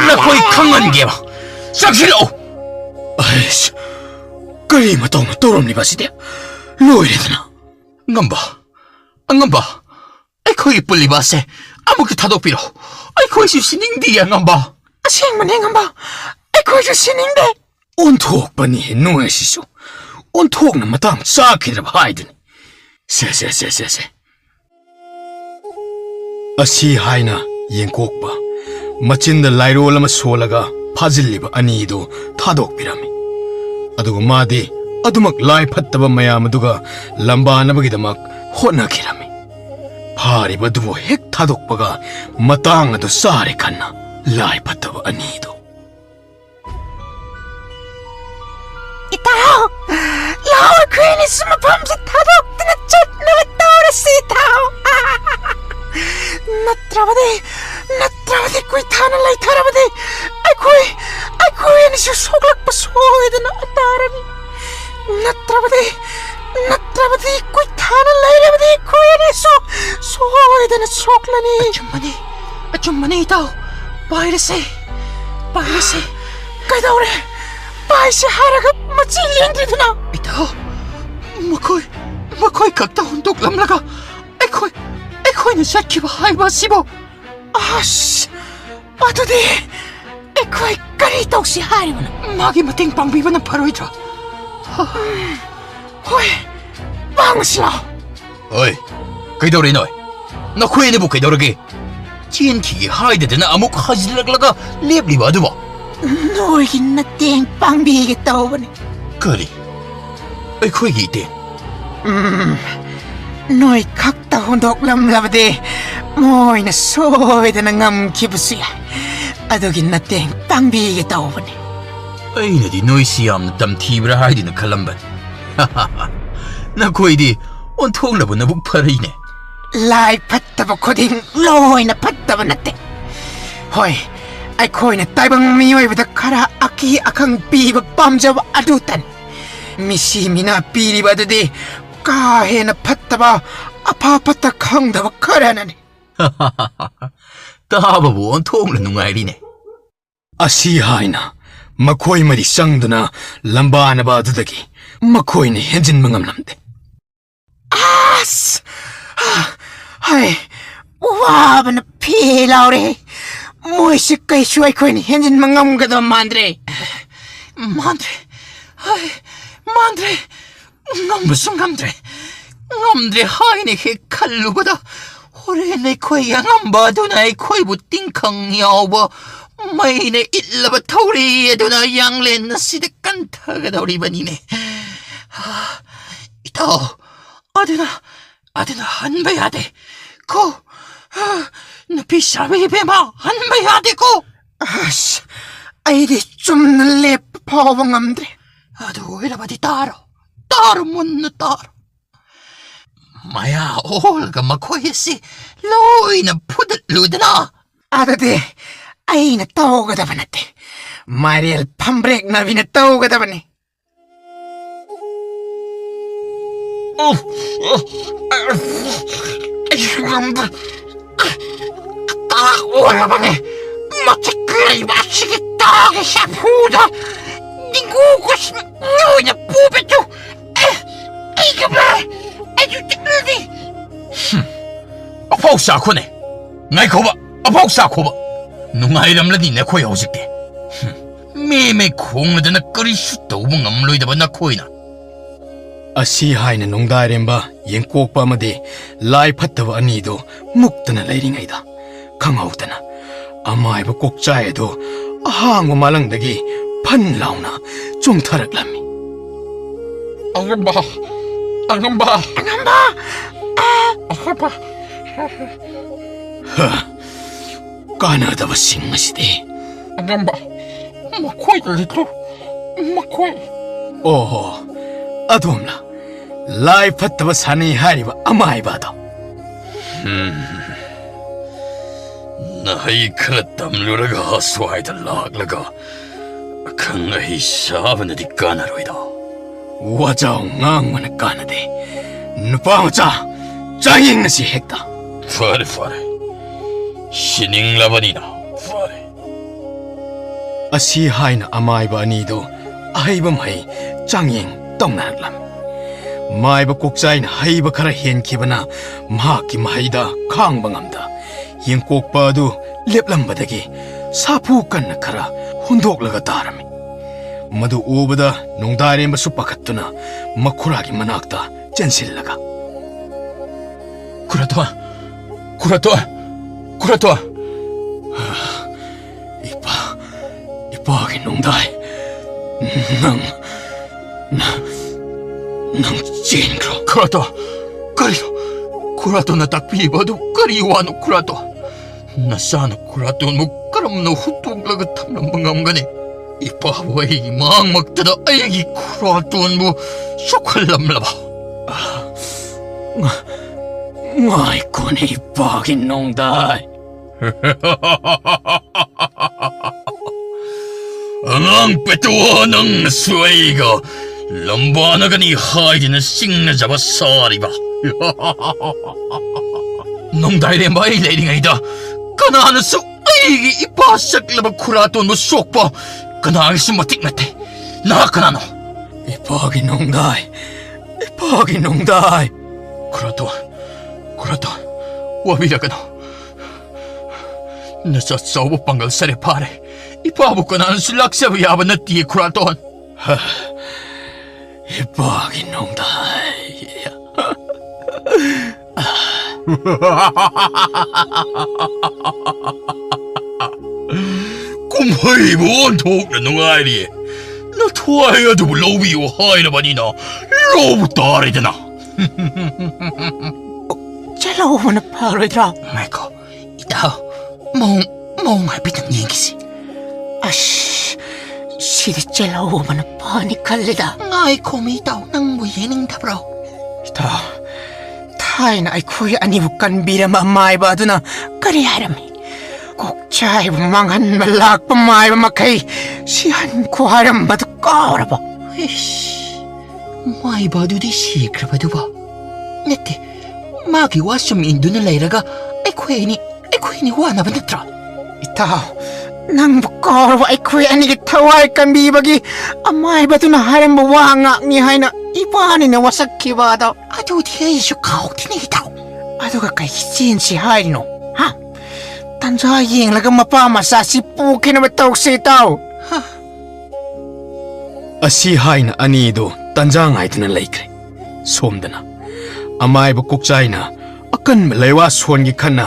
나 거의 강한 게봐 짱실러 아이씨 ꯀꯔꯤ ꯃꯇꯧꯅ ꯇꯧꯔꯝꯂꯤꯕꯁꯤꯗꯤ ꯂꯣꯏꯔꯦꯗꯅ ꯉꯝꯕ ꯑꯩꯈꯣꯏꯒꯤ ꯄꯨꯜꯂꯤꯕ ꯑꯁꯦ ꯑꯃꯨꯛꯇ ꯊꯥꯗꯣꯛꯄꯤꯔꯣ ꯑꯩꯈꯣꯏꯁꯨ ꯁꯤꯅꯤꯡꯗꯤꯌꯦ ꯉꯝꯕ ꯑꯁꯦꯡꯕꯅꯦ ꯉꯝꯕ ꯑꯩꯈꯣꯏꯁꯨ ꯁꯤꯅꯤꯡꯗꯦ ꯑꯣꯟꯊꯣꯛꯄꯅꯤ ꯅꯣꯏ ꯑꯁꯤꯁꯨ ꯑꯣꯟꯊꯣꯛꯅ ꯃꯇꯥꯡ ꯆꯥꯈꯤꯗ꯭ꯔꯕ ꯍꯥꯏꯗꯨꯅꯤ ꯁꯦ ꯑꯁꯤ ꯍꯥꯏꯅ ꯌꯦꯡꯀꯣꯛꯄ ꯃꯆꯤꯟꯗ ꯂꯥꯏꯔꯣꯜ ꯑꯃ ꯁꯣꯜꯂꯒ ꯐꯥꯖꯤꯜꯂꯤꯕ ꯑꯅꯤꯗꯨ ꯊꯥꯗꯣꯛꯄꯤꯔꯝꯃꯤ ꯑꯗꯨꯒ ꯃꯥꯗꯤ ꯑꯗꯨꯃꯛ ꯂꯥꯏ ꯐꯠꯇꯕ ꯃꯌꯥꯝ ꯑꯗꯨꯒ ꯂꯝꯕꯥꯅꯕꯒꯤꯗꯃꯛ ꯍꯣꯠꯅꯈꯤꯔꯝꯃꯤ ꯐꯥꯔꯤꯕ ꯑꯗꯨꯕꯨ ꯍꯦꯛ ꯊꯥꯗꯣꯛꯄꯒ ꯃꯇꯥꯡ ꯑꯗꯨ ꯆꯥꯔꯦ ꯈꯟꯅ ꯂꯥꯏ ꯐꯠꯇꯕ ꯑꯅꯤꯗꯨ 이타오 라울 괜히 숨을 밤새 타독드나 쫓는 떠오르시 이타오 나트라바디 꾸이타는 라이 타라바디 아이쿠이 애니시 속락바 소에드나 따라미 나트라바디 꾸이타는 라이라바디 쿠에니소 소에드나 속라니 아줌마니 이타오 바이러세 까이다오래 바이시 하라가 마찔리엔드드나 이타오 마코이 각다 혼독람라가 에코이는 샤키바 하이바시보 아씨 아두디 에코이 까리떡시 하리구나 마기 마탱 방비바는 바로이다 호이 빵시라 어이 그이도리 너이 너 코에니부 그이도르기 ꯆꯦꯟꯈꯤꯒꯦ ꯍꯥꯏꯗꯗꯅ ꯑꯃꯨꯛ ꯍꯖꯤꯜꯂꯛꯂꯒ ꯂꯦꯞꯂꯤꯕ ꯑꯗꯨꯕꯣ? ꯅꯣꯏꯒꯤ ꯃꯇꯦꯡ ꯄꯥꯡꯕꯤꯒꯦ ꯇꯧꯕꯅꯤ. ꯀꯔꯤ? ꯑꯩꯈꯣꯏꯒꯤ ꯏꯇꯦꯡ? ꯅꯣꯏ ꯈꯛꯇ ꯍꯨꯟꯗꯣꯛꯂꯝꯂꯕꯗꯤ ꯃꯣꯏꯅ ꯁꯣꯏꯗꯅ ꯉꯝꯈꯤꯕꯁꯨ ꯌꯥꯏ. ꯑꯗꯨꯒꯤ ꯃꯇꯦꯡ ꯄꯥꯡꯕꯤꯒꯦ ꯇꯧꯕꯅꯤ. ꯑꯩꯅꯗꯤ ꯅꯣꯏꯁꯤ ꯌꯥꯝꯅ ꯇꯝꯊꯤꯕ꯭ꯔꯥ ꯍꯥꯏꯗꯨꯅ ꯈꯜꯂꯝꯕꯅꯤ. ꯅꯈꯣꯏꯗꯤ ꯑꯣꯟꯊꯣꯛꯂꯕ ꯅꯕꯨꯛ ꯐꯔꯤꯅꯦ. ꯂꯥꯏ ꯐꯠꯇꯕ ꯈꯨꯗꯤꯡ ꯂꯣꯏꯅ ꯐꯠꯇꯕ ꯅꯠꯇꯦ. ꯍꯣꯏ, ꯑꯩꯈꯣꯏꯅ ꯇꯥꯏꯕꯪ ꯃꯤꯑꯣꯏꯕꯗ ꯈꯔ ꯑꯀꯤ ꯑꯈꯪ ꯄꯤꯕ ꯄꯥꯝꯖꯕ ꯑꯗꯨꯇꯅꯤ. ꯃꯤꯁꯤ ꯃꯤꯅꯥ ꯄꯤꯔꯤꯕ ꯑꯗꯨꯗꯤ ꯀꯥ ꯍꯦꯟꯅ ꯐꯠꯇꯕ ꯑꯐ ꯐꯠꯇ ꯈꯪꯗꯕ ꯈꯔꯅꯅꯤ. ꯇꯥꯕꯕꯨ ꯑꯣꯟꯊꯣꯛꯅ ꯅꯨꯡꯉꯥꯏꯔꯤꯅꯦ. ꯑꯁꯤ ꯍꯥꯏꯅ ꯃꯈꯣꯏ ꯃꯔꯤ ꯆꯪꯗꯨꯅ ꯂꯝꯕꯥꯅꯕ ꯑꯗꯨꯗꯒꯤ ꯃꯈꯣꯏꯅ ꯍꯦꯟꯖꯤꯟꯕ ꯉꯝꯂꯝꯗꯦ. ꯑꯁ! ꯍꯥꯏ, ꯋꯥꯕꯅ ꯐꯤ ꯂꯥꯎꯔꯦ. ꯃꯣꯏꯁꯤ ꯀꯩꯁꯨ ꯑꯩꯈꯣꯏꯅ ꯍꯦꯟꯖꯤꯟꯕ ꯉꯝꯒꯗꯕ ꯃꯥꯟꯗ꯭ꯔꯦ. ꯃꯥꯟꯗ꯭ꯔꯦ. ꯉꯝꯕꯁꯨ ꯉꯝꯗ꯭ꯔꯦ ꯍꯥꯏꯅ ꯍꯦꯛ ꯈꯜꯂꯨꯕꯗ ꯍꯣꯔꯦꯟ ꯑꯩꯈꯣꯏꯒꯤ ꯑꯉꯝꯕ ꯑꯗꯨꯅ ꯑꯩꯈꯣꯏꯕు ꯇꯤꯡꯈꯪ ꯌꯥꯎꯕ ꯃꯩꯅ ꯏꯠꯂꯕ ꯊꯧꯔꯤ ꯑꯗꯨꯅ ꯌꯥꯡꯂꯦꯟ ꯑꯁꯤꯗ ꯀꯟꯊꯒꯗꯧꯔꯤꯕꯅꯤꯅꯦ. ꯏꯇꯥꯎ, ꯑꯗꯨꯅ ꯍꯟꯕ ꯌꯥꯗꯦ ꯀꯣ. ꯅꯨꯄꯤ ꯁꯥꯕꯤ ꯏꯕꯦꯝꯃ, ꯍꯟꯕ ꯌꯥꯗꯦꯀꯣ. ꯑꯁ, ꯑꯩꯗꯤ ꯆꯨꯝꯅ ꯂꯦꯞꯄ ꯐꯥꯎꯕ ꯉꯝꯗ꯭ꯔꯦ. ꯑꯗꯨ ꯑꯣꯏꯔꯕꯗꯤ ꯇꯥꯔꯣ, ꯃꯨꯟꯅ ꯇꯥꯔꯣ. ꯃꯌꯥ ꯑꯣꯜꯂꯒ ꯃꯈꯣꯏ ꯑꯁꯤ ꯂꯣꯏꯅ ꯐꯨꯗꯠꯂꯨꯗꯅ. ꯑꯗꯨꯗꯤ ꯑꯩꯅ ꯇꯧꯒꯗꯕ ꯅꯠꯇꯦ. ꯃꯥꯏꯔꯦꯜ ꯐꯝꯕ꯭ꯔꯦꯛꯅꯕꯤꯅ ꯇꯧꯒꯗꯕꯅꯤ. ꯑꯩꯁꯨ ꯉꯝꯗ꯭ꯔꯦ. ꯑꯣꯜꯂꯕꯅꯦ. ꯃꯇꯤꯛ ꯂꯩꯕ ꯑꯁꯤꯒꯤ ꯇꯥꯒꯤ ꯁꯥꯐꯨꯗ ꯗꯤꯡꯒꯨ ꯀꯨꯁꯅ ꯅꯣꯏꯅ ꯄꯨꯕꯗꯨ ꯑꯩꯁꯨ ꯆꯠꯂꯅꯤ. ꯑꯐꯥꯎ ꯁꯥꯈꯣꯅꯦ. ꯉꯥꯏꯈꯣꯕ, ꯑꯐꯥꯎ ꯁꯥꯈꯣꯕ. ꯅꯨꯡꯉꯥꯏꯔꯝꯂꯅꯤ ꯅꯈꯣꯏ ꯍꯧꯖꯤꯛꯇꯤ. ꯃꯦ ꯈꯣꯡꯂꯗꯅ ꯀꯔꯤꯁꯨ ꯇꯧꯕ ꯉꯝꯂꯣꯏꯗꯕ ꯅꯈꯣꯏꯅ. ꯑꯁꯤ ꯍꯥꯏꯅ ꯅꯣꯡꯗꯥꯏꯔꯦꯝꯕ, ꯌꯦꯡꯀꯣꯛꯄ ꯑꯃꯗꯤ ꯂꯥꯏ ꯐꯠꯇꯕ ꯑꯅꯤꯗꯨ ꯃꯨꯛꯇꯅ ꯂꯩꯔꯤꯉꯩꯗ ꯈꯪꯍꯧꯗꯅ ꯑꯃꯥꯏꯕ ꯀꯣꯛꯆꯥꯏ ꯑꯗꯨ ꯑꯍꯥꯡꯕ ꯃꯥꯂꯪꯗꯒꯤ ꯐꯟ ꯂꯥꯎꯅ ꯆꯣꯡꯊꯔꯛꯂꯝꯃꯤ. ꯑꯉꯝꯕ. ꯀꯥꯟꯅꯗꯕꯁꯤꯡ ꯑꯁꯤꯗꯤ. ꯑꯉꯝꯕ, ꯃꯈꯣꯏꯗ ꯂꯩꯇ꯭ꯔꯣ? ꯃꯈꯣꯏ. ꯑꯣꯍꯣ, ꯑꯗꯣꯝꯂ ꯂꯥꯏ ꯐꯠꯇꯕ ꯁꯥꯟꯅꯩ ꯍꯥꯏꯔꯤꯕ ꯑꯃꯥꯏꯕ ꯑꯗꯣ. ꯅꯍꯩ ꯈꯔ ꯇꯝꯂꯨꯔꯒ ꯑꯁ꯭ꯋꯥꯏꯗ ꯂꯥꯛꯂꯒ ꯑꯈꯪ ꯑꯍꯩ ꯁꯥꯕꯅꯗꯤ ꯀꯥꯟꯅꯔꯣꯏꯗ. ꯋꯥꯖꯥꯎ ꯉꯥꯡꯕꯅ ꯀꯥꯟꯅꯗꯦ. ꯅꯨꯄꯥ ꯃꯆꯥ, ꯆꯥꯌꯦꯡꯅꯁꯤ ꯍꯦꯛꯇ. ꯐꯔꯦ. ꯁꯤꯅꯤꯡꯂꯕꯅꯤꯅ ꯐꯔꯦ. ꯑꯁꯤ ꯍꯥꯏꯅ ꯑꯃꯥꯏꯕ ꯑꯅꯤꯗꯨ ꯑꯍꯩꯕ ꯃꯍꯩ ꯆꯥꯡꯌꯦꯡ ꯇꯧꯅꯔꯛꯂꯝꯃꯤ. ꯃꯥꯏꯕ ꯀꯣꯛꯆꯥꯏꯅ ꯍꯩꯕ ꯈꯔ ꯍꯦꯟꯈꯤꯕꯅ ꯃꯍꯥꯛꯀꯤ ꯃꯍꯩꯗ ꯈꯥꯡꯕ ꯉꯝꯗ ꯌꯦꯡꯀꯣꯛꯄ ꯑꯗꯨ ꯂꯦꯞꯂꯝꯕꯗꯒꯤ ꯁꯥꯐꯨ ꯀꯟꯅ ꯈꯔ ꯍꯨꯟꯗꯣꯛꯂꯒ ꯇꯥꯔꯝꯃꯤ. ꯃꯗꯨ ꯎꯕꯗ ꯅꯣꯡꯗꯥꯏꯔꯦꯝꯕꯁꯨ ꯄꯥꯈꯠꯇꯨꯅ ꯃꯈꯨꯔꯥꯒꯤ ꯃꯅꯥꯛꯇ ꯆꯦꯟꯁꯤꯜꯂꯒ, ꯀꯨꯔꯥꯇꯣꯟ. ꯏꯄꯥꯒꯤ ꯅꯣꯡꯗꯥꯏ, ꯅꯪ ꯆꯦꯟꯈ꯭ꯔꯣ. ꯀꯨꯔꯥꯇꯣꯟ, ꯀꯔꯤꯅꯣ? ꯀꯨꯔꯥꯇꯣꯟꯅ ꯇꯥꯛꯄꯤꯕ ꯑꯗꯨ ꯀꯔꯤ ꯋꯥꯅꯣ ꯀꯨꯔꯥꯇꯣꯟ? ꯅꯆꯥꯅ ꯀꯨꯔꯥꯇꯣꯟꯕꯨ ꯀꯔꯝꯅ ꯍꯨꯠꯇꯣꯛꯂꯒ ꯊꯝꯂꯝꯕ ꯉꯝꯒꯅꯤ? ꯏꯄꯥꯕꯨ ꯑꯩꯒꯤ ꯃꯥꯡꯃꯛꯇꯗ ꯑꯩꯒꯤ ꯀꯨꯔꯥꯇꯣꯟꯕꯨ ꯁꯣꯛꯍꯜꯂꯝꯂꯕ? ꯉꯥꯏꯈꯣꯅꯦ ꯏꯄꯥꯒꯤ ꯅꯣꯡꯗꯥꯏ. ꯑꯉꯥꯡ ꯄꯦꯇꯨꯋꯥ, ꯅꯪꯅꯁꯨ ꯑꯩꯒ ꯂꯝꯕꯥꯅꯒꯅꯤ ꯍꯥꯏꯗꯨꯅ ꯆꯤꯡꯅꯖꯕ ꯁꯥꯔꯤꯕ? ꯅꯣꯡꯗꯥꯏꯔꯦꯝꯕ, ꯑꯩ ꯂꯩꯔꯤꯉꯩꯗ ꯀꯅꯥꯅꯁꯨ ꯑꯩꯒꯤ ꯏꯄꯥ ꯁꯛꯂꯕ ꯈꯨꯔꯥꯇꯣꯟꯕꯨ ꯁꯣꯛꯄ ꯀꯅꯥꯒꯤꯁꯨ ꯃꯇꯤꯛ ꯅꯠꯇꯦ. ꯅꯍꯥꯛ ꯀꯅꯥꯅꯣ? ꯏꯄꯥꯒꯤ ꯅꯣꯡꯗꯥꯏ. ꯀꯨꯔꯥꯇꯣꯟ, ꯋꯥꯕꯤꯔꯒꯅꯨ. ꯅꯆꯥ ꯆꯥꯎꯕ ꯄꯥꯡꯒꯜ ꯁꯔꯦ ꯐꯥꯔꯦ. ꯏꯄꯥꯕꯨ ꯀꯅꯥꯅꯁꯨ ꯂꯥꯛꯆꯕ ꯌꯥꯕ ꯅꯠꯇꯦ ꯈꯨꯔꯥꯇꯣꯟ. ꯏꯄꯥꯒꯤ ꯅꯣꯡꯗꯥꯏ. ꯀꯨꯝꯍꯩꯕꯨ ꯑꯣꯟꯊꯣꯛꯅ ꯅꯨꯡꯉꯥꯏꯔꯤ ꯅꯊꯋꯥꯏ ꯑꯗꯨꯕꯨ ꯂꯧꯕꯤꯌꯨ ꯍꯥꯏꯔꯕꯅꯤꯅ ꯂꯧꯕ ꯇꯥꯔꯦꯗꯅ ꯆꯠꯍꯧꯕꯅ ꯐꯔꯣꯏꯗ꯭ꯔꯥ? ꯉꯥꯏꯈꯣ ꯏꯇꯥꯎ ꯃꯑꯣꯡ ꯍꯥꯏꯐꯦꯠꯇꯪ ꯌꯦꯡꯈꯤꯁꯤ ꯑꯁ ꯁꯤꯗꯤ ꯆꯠꯍꯧꯕꯅ ꯐꯅꯤ ꯈꯜꯂꯤꯗ. ꯉꯥꯏꯈꯣꯃꯤ ꯏꯇꯥꯎ ꯅꯪꯕꯨ ꯌꯦꯡꯅꯤꯡꯗꯕ꯭ꯔꯣ? ꯏꯇꯥꯎ, ꯊꯥꯏꯅ ꯑꯩꯈꯣꯏ ꯑꯅꯤꯕꯨ ꯀꯟꯕꯤꯔꯝꯕ ꯃꯥꯏꯕ ꯑꯗꯨꯅ ꯀꯔꯤ ꯍꯥꯏꯔꯝꯃꯤ? ꯀꯣꯛꯆꯥꯏꯕꯨ ꯃꯥꯡꯍꯟꯕ ꯂꯥꯛꯄ ꯃꯥꯏꯕ ꯃꯈꯩ ꯁꯤꯍꯟꯈꯣ ꯍꯥꯏꯔꯝꯕꯗꯨ ꯀꯥꯎꯔꯕ? ꯃꯥꯏꯕ ꯑꯗꯨꯗꯤ ꯁꯤꯈ꯭ꯔꯕꯗꯨꯕ? ꯅꯠꯇꯦ, ꯃꯥꯒꯤ ꯋꯥꯁꯨꯝ ꯏꯟꯗꯨꯅ ꯂꯩꯔꯒ ꯑꯩꯈꯣꯏ ꯑꯅꯤ ꯋꯥꯅꯕ ꯅꯠꯇ꯭ꯔꯣ? ꯏꯇꯥꯎ, ꯅꯪꯕꯨ ꯀꯥꯎꯔꯕ ꯑꯩꯈꯣꯏ ꯑꯅꯤꯒꯤ ꯊꯋꯥꯏ ꯀꯟꯕꯤꯕꯒꯤ ꯑꯃꯥꯏꯕꯗꯨꯅ ꯍꯥꯏꯔꯝꯕ ꯋꯥ ꯉꯥꯛꯅꯤ ꯍꯥꯏꯅ ꯏꯕꯥꯅꯤꯅ ꯋꯥꯁꯛꯈꯤꯕ ꯑꯗꯣ. ꯑꯗꯨꯗꯤ ꯑꯩꯁꯨ ꯀꯥꯎꯗꯦꯅꯦ ꯏꯇꯥꯎ. ꯑꯗꯨꯒ ꯀꯩꯒꯤ ꯆꯦꯟꯁꯤ ꯍꯥꯏꯔꯤꯅꯣ? ꯍꯥ? ꯇꯟꯖꯥ ꯌꯦꯡꯂꯒ ꯃꯄꯥ ꯃꯆꯥꯁꯤ ꯄꯨꯈꯤꯅꯕ ꯇꯧꯁꯤ ꯏꯇꯥꯎ. ꯑꯁꯤ ꯍꯥꯏꯅ ꯑꯅꯤꯗꯨ ꯇꯟꯖꯥ ꯉꯥꯏꯗꯨꯅ ꯂꯩꯈ꯭ꯔꯦ. ꯁꯣꯝꯗꯅ ꯑꯃꯥꯏꯕ ꯀꯣꯛꯆꯥꯏꯅ ꯑꯀꯟꯕ ꯂꯩꯋꯥ ꯁꯣꯟꯒꯤ ꯈꯟꯅ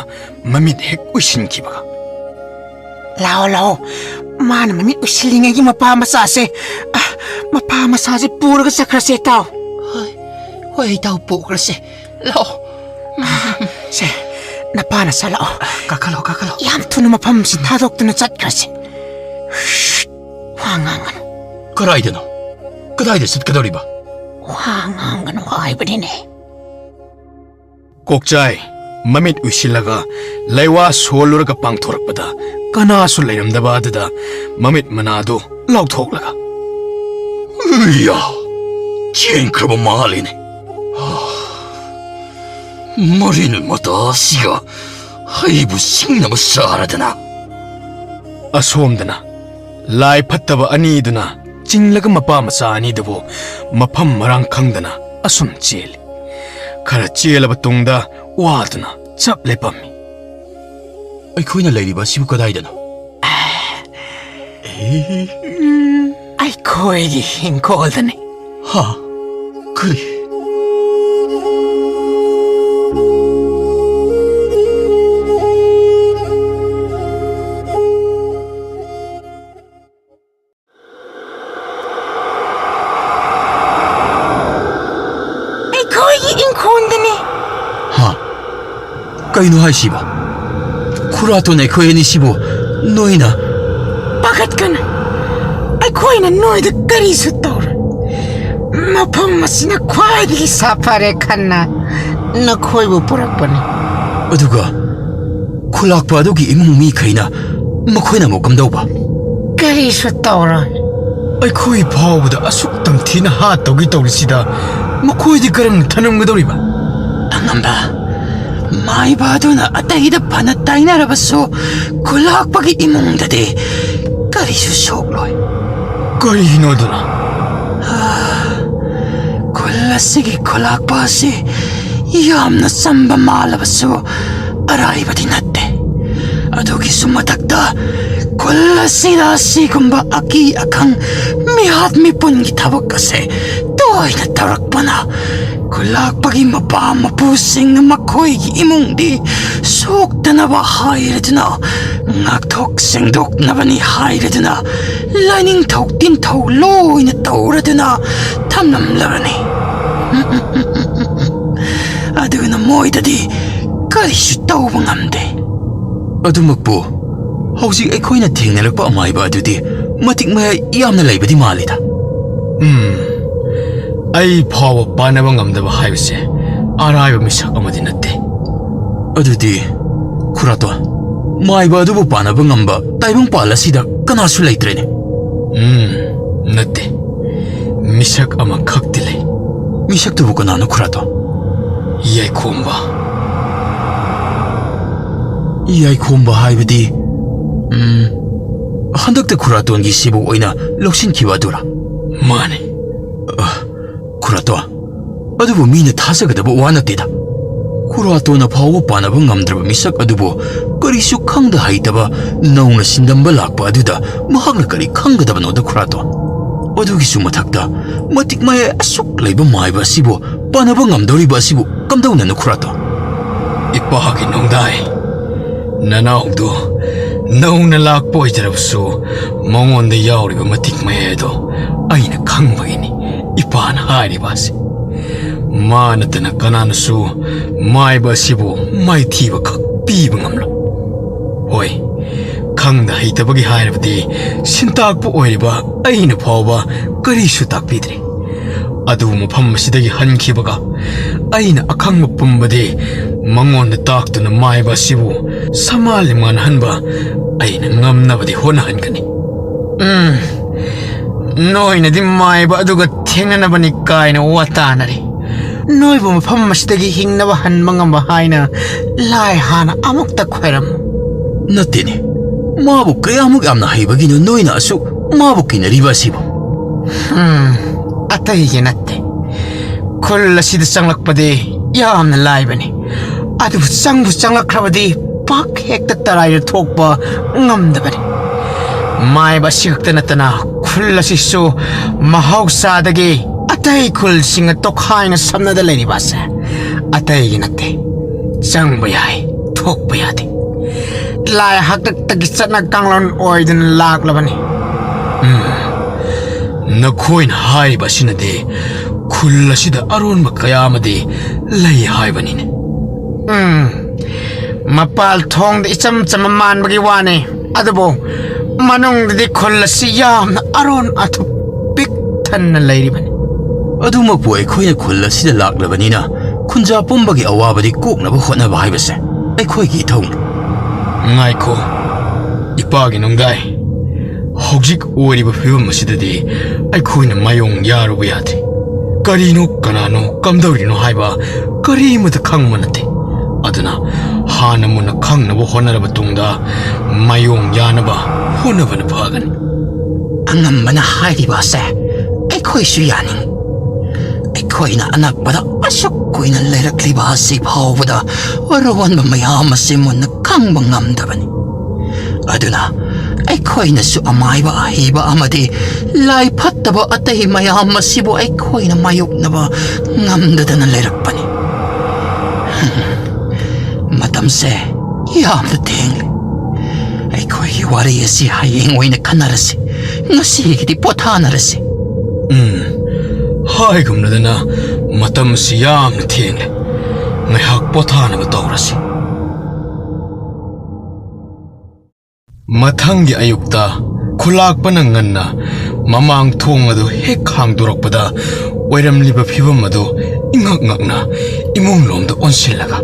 ꯃꯃꯤꯠ ꯍꯦꯛ ꯎꯏꯁꯤꯟꯈꯤꯕꯒ ꯂꯥꯛꯑꯣ ꯃꯥꯅ ꯃꯃꯤꯠ ꯎꯏꯁꯤꯜꯂꯤꯉꯩꯒꯤ ꯃꯄꯥ ꯃꯆꯥꯁꯦ ꯄꯨꯔꯒ ꯆꯠꯈ꯭ꯔꯁꯦ ꯏꯇꯥꯎ. ꯍꯣꯏ ꯏꯇꯥꯎ, ꯄꯨꯈ꯭ꯔꯁꯦ. ꯂꯥꯛꯑꯣ. ꯁꯦ, ꯅꯄꯥꯅ ꯆꯠꯂꯛꯑꯣ. ꯀꯥꯈꯠꯂꯣ. ꯌꯥꯝ ꯊꯨꯅ ꯃꯐꯝꯁꯤ ꯊꯥꯗꯣꯛꯇꯨꯅ ꯆꯠꯈ꯭ꯔꯁꯦ. ꯋꯥ ꯉꯥꯡꯒꯅꯨ. ꯀꯗꯥꯏꯗꯅꯣ? ꯀꯗꯥꯏꯗ ꯆꯠꯀꯗꯧꯔꯤꯕ? ꯋꯥ ꯉꯥꯡꯒꯅꯨ ꯍꯥꯏꯕꯅꯤꯅꯦ. ꯀꯣꯛꯆꯥꯏ ꯃꯃꯤꯠ ꯎꯏꯁꯤꯜꯂꯒ ꯂꯩꯋꯥ ꯁꯣꯜꯂꯨꯔꯒ ꯄꯥꯡꯊꯣꯔꯛꯄꯗ ꯀꯅꯥꯁꯨ ꯂꯩꯔꯝꯗꯕ ꯑꯗꯨꯗ ꯃꯃꯤꯠ ꯃꯅꯥꯗꯨ ꯂꯥꯎꯊꯣꯛꯂꯒ ꯆꯦꯟꯈ꯭ꯔꯕ ꯃꯥꯜꯂꯤꯅꯦ. ꯃꯔꯤꯜ ꯃꯇꯥꯁꯤꯒ ꯑꯩꯕꯨ ꯁꯤꯡꯅꯕ ꯁꯥꯔꯗꯅ. ꯑꯁꯣꯝꯗꯅ ꯂꯥꯏ ꯐꯠꯇꯕ ꯑꯅꯤꯗꯨꯅ ꯆꯤꯡꯂꯒ ꯃꯄꯥ ꯃꯆꯥ ꯑꯅꯤꯗꯨꯕꯨ ꯃꯐꯝ ꯃꯔꯥꯡ ꯈꯪꯗꯅ ꯑꯁꯨꯝ ꯆꯦꯜꯂꯤ. ꯈꯔ ꯆꯦꯜꯂꯕ ꯇꯨꯡꯗ ꯋꯥꯗꯨꯅ ꯆꯞ ꯂꯦꯞꯄꯝꯃꯤ. ꯑꯩꯈꯣꯏꯅ ꯂꯩꯔꯤꯕ ꯑꯁꯤꯕꯨ ꯀꯗꯥꯏꯗꯅꯣ? ꯑꯩꯈꯣꯏꯒꯤ ꯍꯤꯡꯈꯣꯜꯗꯅꯤ. ꯍꯥ? ꯀꯔꯤ? ꯑꯩꯈꯣꯏꯒꯤ ꯏꯪꯈꯣꯜꯗꯅꯤ. ꯍꯥ? ꯀꯩꯅꯣ ꯍꯥꯏꯁꯤꯕꯣ? ꯈꯨꯔꯥꯇꯣꯟ ꯑꯩꯈꯣꯏ ꯑꯅꯤꯁꯤꯕꯨ ꯅꯣꯏꯅ? ꯄꯥꯈꯠꯀꯅꯨ, ꯑꯩꯈꯣꯏꯅ ꯅꯣꯏꯗ ꯀꯔꯤꯁꯨ ꯇꯧꯔꯣꯏ. ꯃꯐꯝ ꯑꯁꯤꯅ ꯈ꯭ꯋꯥꯏꯗꯒꯤ ꯁꯥꯐꯔꯦ ꯈꯟꯅ ꯅꯈꯣꯏꯕꯨ ꯄꯨꯔꯛꯄꯅꯤ. ꯑꯗꯨꯒ ꯈꯨꯂꯥꯛꯄ ꯑꯗꯨꯒꯤ ꯏꯃꯨꯡ ꯃꯤꯈꯩꯅ ꯃꯈꯣꯏꯅ ꯑꯃꯨꯛ ꯀꯝꯗꯧꯕ? ꯀꯔꯤꯁꯨ ꯇꯧꯔꯣꯏ. ꯑꯩꯈꯣꯏ ꯐꯥꯎꯕꯗ ꯑꯁꯨꯛ ꯇꯝꯊꯤꯅ ꯍꯥꯠꯇꯧꯒꯤ ꯇꯧꯔꯤꯁꯤꯗ ꯃꯈꯣꯏꯗꯤ ꯀꯔꯝꯅ ꯊꯅꯝꯒꯗꯧꯔꯤꯕ? ꯑꯉꯝꯕ, ꯃꯥꯏꯕ ꯑꯗꯨꯅ ꯑꯇꯩꯗ ꯐꯅ ꯇꯥꯏꯅꯔꯕꯁꯨ ꯈꯨꯂꯥꯛꯄꯒꯤ ꯏꯃꯨꯡꯗꯗꯤ ꯀꯔꯤꯁꯨ ꯁꯣꯛꯂꯣꯏ. ꯀꯔꯤꯅꯣ ꯑꯗꯨꯅ? ꯈꯨꯜ ꯑꯁꯤꯒꯤ ꯈꯨꯂꯥꯛꯄ ꯑꯁꯤ ꯌꯥꯝꯅ ꯆꯝꯕ ꯃꯥꯜꯂꯕꯁꯨ ꯑꯔꯥꯏꯕꯗꯤ ꯅꯠꯇꯦ. ꯑꯗꯨꯒꯤꯁꯨ ꯃꯊꯛꯇ ꯈꯨꯜ ꯑꯁꯤꯗ ꯑꯁꯤꯒꯨꯝꯕ ꯑꯀꯤ ꯑꯈꯪ ꯃꯤꯍꯥꯠ ꯃꯤꯄꯨꯟꯒꯤ ꯊꯕꯛ ꯑꯁꯦ ꯇꯣꯏꯅ ꯇꯧꯔꯛꯄꯅ ꯈꯨꯂꯥꯛꯄꯒꯤ ꯃꯄꯥ ꯃꯄꯨꯁꯤꯡꯅ ꯃꯈꯣꯏꯒꯤ ꯏꯃꯨꯡꯗꯤ ꯁꯣꯛꯇꯅꯕ ꯍꯥꯏꯔꯗꯨꯅ ꯉꯥꯛꯊꯣꯛ ꯁꯦꯡꯗꯣꯛꯅꯕꯅꯤ ꯍꯥꯏꯔꯗꯨꯅ ꯂꯥꯏꯅꯤꯡꯊꯧ ꯇꯤꯟꯊꯧ ꯂꯣꯏꯅ ꯇꯧꯔꯗꯨꯅ ꯊꯝꯂꯝꯂꯕꯅꯤ. ꯑꯗꯨꯅ ꯃꯣꯏꯗꯗꯤ ꯀꯔꯤꯁꯨ ꯇꯧꯕ ꯉꯝꯗꯦ. ꯑꯗꯨꯃꯛꯄꯨ ꯍꯧꯖꯤꯛ ꯑꯩꯈꯣꯏꯅ ꯊꯦꯡꯅꯔꯛꯄ ꯑꯃꯥꯏꯕ ꯑꯗꯨꯗꯤ ꯃꯇꯤꯛ ꯃꯌꯥꯏ ꯌꯥꯝꯅ ꯂꯩꯕꯗꯤ ꯃꯥꯜꯂꯤꯗ. ꯑꯩ ꯐꯥꯎꯕ ꯄꯥꯅꯕ ꯉꯝꯗꯕ ꯍꯥꯏꯕꯁꯦ ꯑꯔꯥꯏꯕ ꯃꯤꯁꯛ ꯑꯃꯗꯤ ꯅꯠꯇꯦ. ꯑꯗꯨꯗꯤ ꯈꯨꯔꯥꯇꯣꯟ, ꯃꯥꯏꯕ ꯑꯗꯨꯕꯨ ꯄꯥꯅꯕ ꯉꯝꯕ ꯇꯥꯏꯕꯪꯄꯥꯜ ꯑꯁꯤꯗ ꯀꯅꯥꯁꯨ ꯂꯩꯇ꯭ꯔꯦꯅꯦ. ꯅꯠꯇꯦ, ꯃꯤꯁꯛ ꯑꯃꯈꯛꯇꯤ ꯂꯩ. ꯃꯤꯁꯛꯇꯨꯕꯨ ꯀꯅꯥꯅꯣ ꯈꯨꯔꯥꯇꯣꯟ? ꯌꯥꯏꯈꯣꯝꯕ. ꯌꯥꯏꯈꯣꯝꯕ ꯍꯥꯏꯕꯗꯤ ꯍꯟꯗꯛꯇ ꯈꯨꯔꯥꯇꯣꯟꯒꯤ ꯁꯤꯕꯨ ꯑꯣꯏꯅ ꯂꯧꯁꯤꯟꯈꯤꯕ ꯑꯗꯨꯔꯥ? ꯃꯥꯅꯤ. ꯈꯨꯔꯥꯇꯣꯟ, ꯑꯗꯨꯕꯨ ꯃꯤꯅ ꯊꯥꯖꯒꯗꯕ ꯋꯥ ꯅꯠꯇꯦꯗ. ꯈꯨꯔꯥꯇꯣꯟꯅ ꯐꯥꯎꯕ ꯄꯥꯅꯕ ꯉꯝꯗ꯭ꯔꯕ ꯃꯤꯁꯛ ꯑꯗꯨꯕꯨ ꯀꯔꯤꯁꯨ ꯈꯪꯗ ꯍꯩꯇꯕ ꯅꯧꯅ ꯁꯤꯟꯗꯝꯕ ꯂꯥꯛꯄ ꯑꯗꯨꯗ ꯃꯍꯥꯛꯅ ꯀꯔꯤ ꯈꯪꯒꯗꯕꯅꯣꯗ ꯈꯨꯔꯥꯇꯣꯟ? ꯑꯗꯨꯒꯤꯁꯨ ꯃꯊꯛꯇ ꯃꯇꯤꯛ ꯃꯌꯥꯏ ꯑꯁꯨꯛ ꯂꯩꯕ ꯃꯥꯏꯕ ꯑꯁꯤꯕꯨ ꯄꯥꯅꯕ ꯉꯝꯗꯧꯔꯤꯕ ꯑꯁꯤꯕꯨ ꯀꯝꯗꯧꯅꯅꯣ ꯈꯨꯔꯥꯇꯣꯟ? ꯏꯄꯥꯒꯤ ꯅꯣꯡꯗꯥꯏ ꯅꯅꯥꯎꯗꯨ ꯅꯧꯅ ꯂꯥꯛꯄ ꯑꯣꯏꯖꯔꯕꯁꯨ ꯃꯉꯣꯟꯗ ꯌꯥꯎꯔꯤꯕ ꯃꯇꯤꯛ ꯃꯌꯥꯏ ꯑꯗꯣ ꯑꯩꯅ ꯈꯪꯕꯒꯤꯅꯤ ꯏꯄꯥꯅ ꯍꯥꯏꯔꯤꯕ ꯑꯁꯤ ꯃꯥ ꯅꯠꯇꯅ ꯀꯅꯥꯅꯁꯨ ꯃꯥꯏꯕ ꯑꯁꯤꯕꯨ ꯃꯥꯏꯊꯤꯕ ꯈꯛ ꯄꯤꯕ ꯉꯝꯂꯣꯏ ꯍꯣꯏ ꯈꯪꯗ ꯍꯩꯇꯕꯒꯤ ꯍꯥꯏꯔꯕꯗꯤ ꯁꯤꯟꯇꯥꯛꯄ ꯑꯣꯏꯔꯤꯕ ꯑꯩꯅ ꯐꯥꯎꯕ ꯀꯔꯤꯁꯨ ꯇꯥꯛꯄꯤꯗ꯭ꯔꯤ ꯑꯗꯨꯕꯨ ꯃꯐꯝ ꯑꯁꯤꯗꯒꯤ ꯍꯟꯈꯤꯕꯒ ꯑꯩꯅ ꯑꯈꯪꯕ ꯄꯨꯝꯕꯗꯤ ꯃꯉꯣꯟꯗ ꯇꯥꯛꯇꯨꯅ ꯃꯥꯏꯕ ꯑꯁꯤꯕꯨ ꯁꯃꯥꯜ ꯃꯥꯟꯅꯍꯟꯕ ꯑꯩꯅ ꯉꯝꯅꯕꯗꯤ ꯍꯣꯠꯅꯍꯟꯒꯅꯤ ꯅꯣꯏꯅꯗꯤ ꯃꯥꯏꯕ ꯑꯗꯨꯒ ꯊꯦꯡꯅꯅꯕꯅꯤ ꯀꯥꯏꯅ ꯋꯥꯇꯥꯅꯔꯤ ꯅꯣꯏꯕꯨ ꯃꯐꯝ ꯑꯁꯤꯗꯒꯤ ꯍꯤꯡꯅꯕ ꯍꯟꯕ ꯉꯝꯕ ꯍꯥꯏꯅ ꯂꯥꯏ ꯍꯥꯟꯅ ꯑꯃꯨꯛꯇ ꯈꯣꯏꯔꯝꯃꯨ ꯅꯠꯇꯦꯅꯦ 마부 그야무 얌나 하이버기는 너희나 아수 마부 기나 리바시보 ꯑꯇꯩꯒꯤ ꯅꯠꯇꯦ ꯈꯨꯜ ꯑꯁꯤꯗ ꯆꯪꯂꯛꯄꯗꯤ ꯌꯥꯝꯅ ꯂꯥꯏꯕꯅꯤ ꯑꯗꯨꯕꯨ ꯆꯪꯕꯨ ꯆꯪꯂꯛꯈ꯭ꯔꯕꯗꯤ ꯄꯥꯛ ꯍꯦꯛꯇ ꯇꯔꯥꯏꯅ ꯊꯣꯛꯄ ꯉꯝꯗꯕꯅꯤ ꯃꯥꯏꯕ ꯑꯁꯤ ꯈꯛꯇ ꯅꯠꯇꯅ ꯈꯨꯜ ꯑꯁꯤꯁꯨ ꯃꯍꯧꯁꯥꯗꯒꯤ ꯑꯇꯩ ꯈꯨꯜꯁꯤꯡꯒ ꯇꯣꯈꯥꯏꯅ ꯁꯝꯅꯗ ꯂꯩꯔꯤꯕ ꯑꯁꯦ ꯑꯇꯩꯒꯤ ꯅꯠꯇꯦ ꯆꯪꯕ ꯌꯥꯏ ꯊꯣꯛꯄ ꯌꯥꯗꯦ ꯂꯥꯏ ꯍꯥꯛꯇꯛꯇꯒꯤ ꯆꯠꯅ ꯀꯥꯡꯂꯣꯟ ꯑꯣꯏꯗꯨꯅ ꯂꯥꯛꯂꯕꯅꯤ ꯅꯈꯣꯏꯅ ꯍꯥꯏꯔꯤꯕ ꯑꯁꯤꯅꯗꯤ ꯈꯨꯜ ꯑꯁꯤꯗ ꯑꯔꯣꯟꯕ ꯀꯌꯥ ꯑꯃꯗꯤ ꯂꯩ ꯍꯥꯏꯕꯅꯤꯅꯦ ꯃꯄꯥꯜ ꯊꯣꯡꯗ ꯏꯆꯝ ꯆꯝꯕ ꯃꯥꯟꯕꯒꯤ ꯋꯥꯅꯤ ꯑꯗꯨꯕꯨ ꯃꯅꯨꯡꯗꯗꯤ ꯈꯨꯜ ꯑꯁꯤ ꯌꯥꯝꯅ ꯑꯔꯣꯟ ꯑꯊꯨꯞ ꯄꯤꯛ ꯊꯟꯅ ꯂꯩꯔꯤꯕꯅꯤ ꯑꯗꯨꯃꯛꯄꯨ ꯑꯩꯈꯣꯏꯅ ꯈꯨꯜ ꯑꯁꯤꯗ ꯂꯥꯛꯂꯕꯅꯤꯅ ꯈꯨꯟꯖꯥ ꯄꯨꯝꯕꯒꯤ ꯑꯋꯥꯕꯗꯤ ꯀꯣꯛꯅꯕ ꯍꯣꯠꯅꯕ ꯍꯥꯏꯕꯁꯦ ꯑꯩꯈꯣꯏꯒꯤ ꯏꯊꯧꯅꯤ ꯉꯥꯏꯈꯣ ꯏꯄꯥꯒꯤ ꯅꯣꯡꯗꯥꯏ ꯍꯧꯖꯤꯛ ꯑꯣꯏꯔꯤꯕ ꯐꯤꯕꯝ ꯑꯁꯤꯗꯗꯤ ꯑꯩꯈꯣꯏꯅ ꯃꯥꯌꯣꯡ ꯌꯥꯔꯨꯕ ꯌꯥꯗ꯭ꯔꯤ ꯀꯔꯤꯅꯣ ꯀꯅꯥꯅꯣ ꯀꯝꯗꯧꯔꯤꯅꯣ ꯍꯥꯏꯕ ꯀꯔꯤꯃꯇ ꯈꯪꯕ ꯅꯠꯇꯦ ꯑꯗꯨꯅ ꯍꯥꯟꯅ ꯃꯨꯟꯅ ꯈꯪꯅꯕ ꯍꯣꯠꯅꯔꯕ ꯇꯨꯡꯗ ꯃꯥꯌꯣꯡ ꯌꯥꯅꯕ ꯍꯣꯠꯅꯕꯅ ꯐꯒꯅꯤ ꯑꯉꯝꯕꯅ ꯍꯥꯏꯔꯤꯕ ꯑꯁꯦ ꯑꯩꯈꯣꯏꯁꯨ ꯌꯥꯅꯤꯡ ꯑꯩꯈꯣꯏꯅ ꯑꯅꯛꯄꯗ ꯑꯁꯨꯛ ꯀꯨꯏꯅ ꯂꯩꯔꯛꯂꯤꯕ ꯑꯁꯤ ꯐꯥꯎꯕꯗ ꯑꯔꯣꯟꯕ ꯃꯌꯥꯝ ꯑꯁꯤ ꯃꯨꯟꯅ ꯈꯪꯕ ꯉꯝꯗꯕꯅꯤ ꯑꯗꯨꯅ ꯑꯩꯈꯣꯏꯅꯁꯨ ꯑꯃꯥꯏꯕ ꯑꯍꯩꯕ ꯑꯃꯗꯤ ꯂꯥꯏ ꯐꯠꯇꯕ ꯑꯇꯩ ꯃꯌꯥꯝ ꯑꯁꯤꯕꯨ ꯑꯩꯈꯣꯏꯅ ꯃꯥꯌꯣꯛꯅꯕ ꯉꯝꯗꯗꯅ ꯂꯩꯔꯛꯄꯅꯤ ꯃꯇꯝꯁꯦ ꯌꯥꯝꯅ ꯊꯦꯡꯂꯦ ꯑꯩꯈꯣꯏꯒꯤ ꯋꯥꯔꯤ ꯑꯁꯤ ꯍꯌꯦꯡ ꯑꯣꯏꯅ ꯈꯟꯅꯔꯁꯤ ꯉꯁꯤꯒꯤꯗꯤ ꯄꯣꯊꯥꯅꯔꯁꯤ ꯍꯥꯏꯒꯨꯝꯂꯗꯅ ꯃꯇꯝꯁꯤ ꯌꯥꯝꯅ ꯊꯦꯡꯂꯦ ꯉꯥꯏꯍꯥꯛ ꯄꯣꯊꯥꯅꯕ ꯇꯧꯔꯁꯤ ꯃꯊꯪꯒꯤ ꯑꯌꯨꯛꯇ ꯈꯨꯂꯥꯛꯄꯅ ꯉꯟꯅ ꯃꯃꯥꯡ ꯊꯣꯡ ꯑꯗꯨ ꯍꯦꯛ ꯍꯥꯡꯗꯣꯔꯛꯄꯗ ꯑꯣꯏꯔꯝꯂꯤꯕ ꯐꯤꯕꯝ ꯑꯗꯨ ꯏꯉꯛ ꯉꯛꯅ ꯏꯃꯨꯡꯂꯣꯝꯗ ꯑꯣꯟꯁꯤꯜꯂꯒ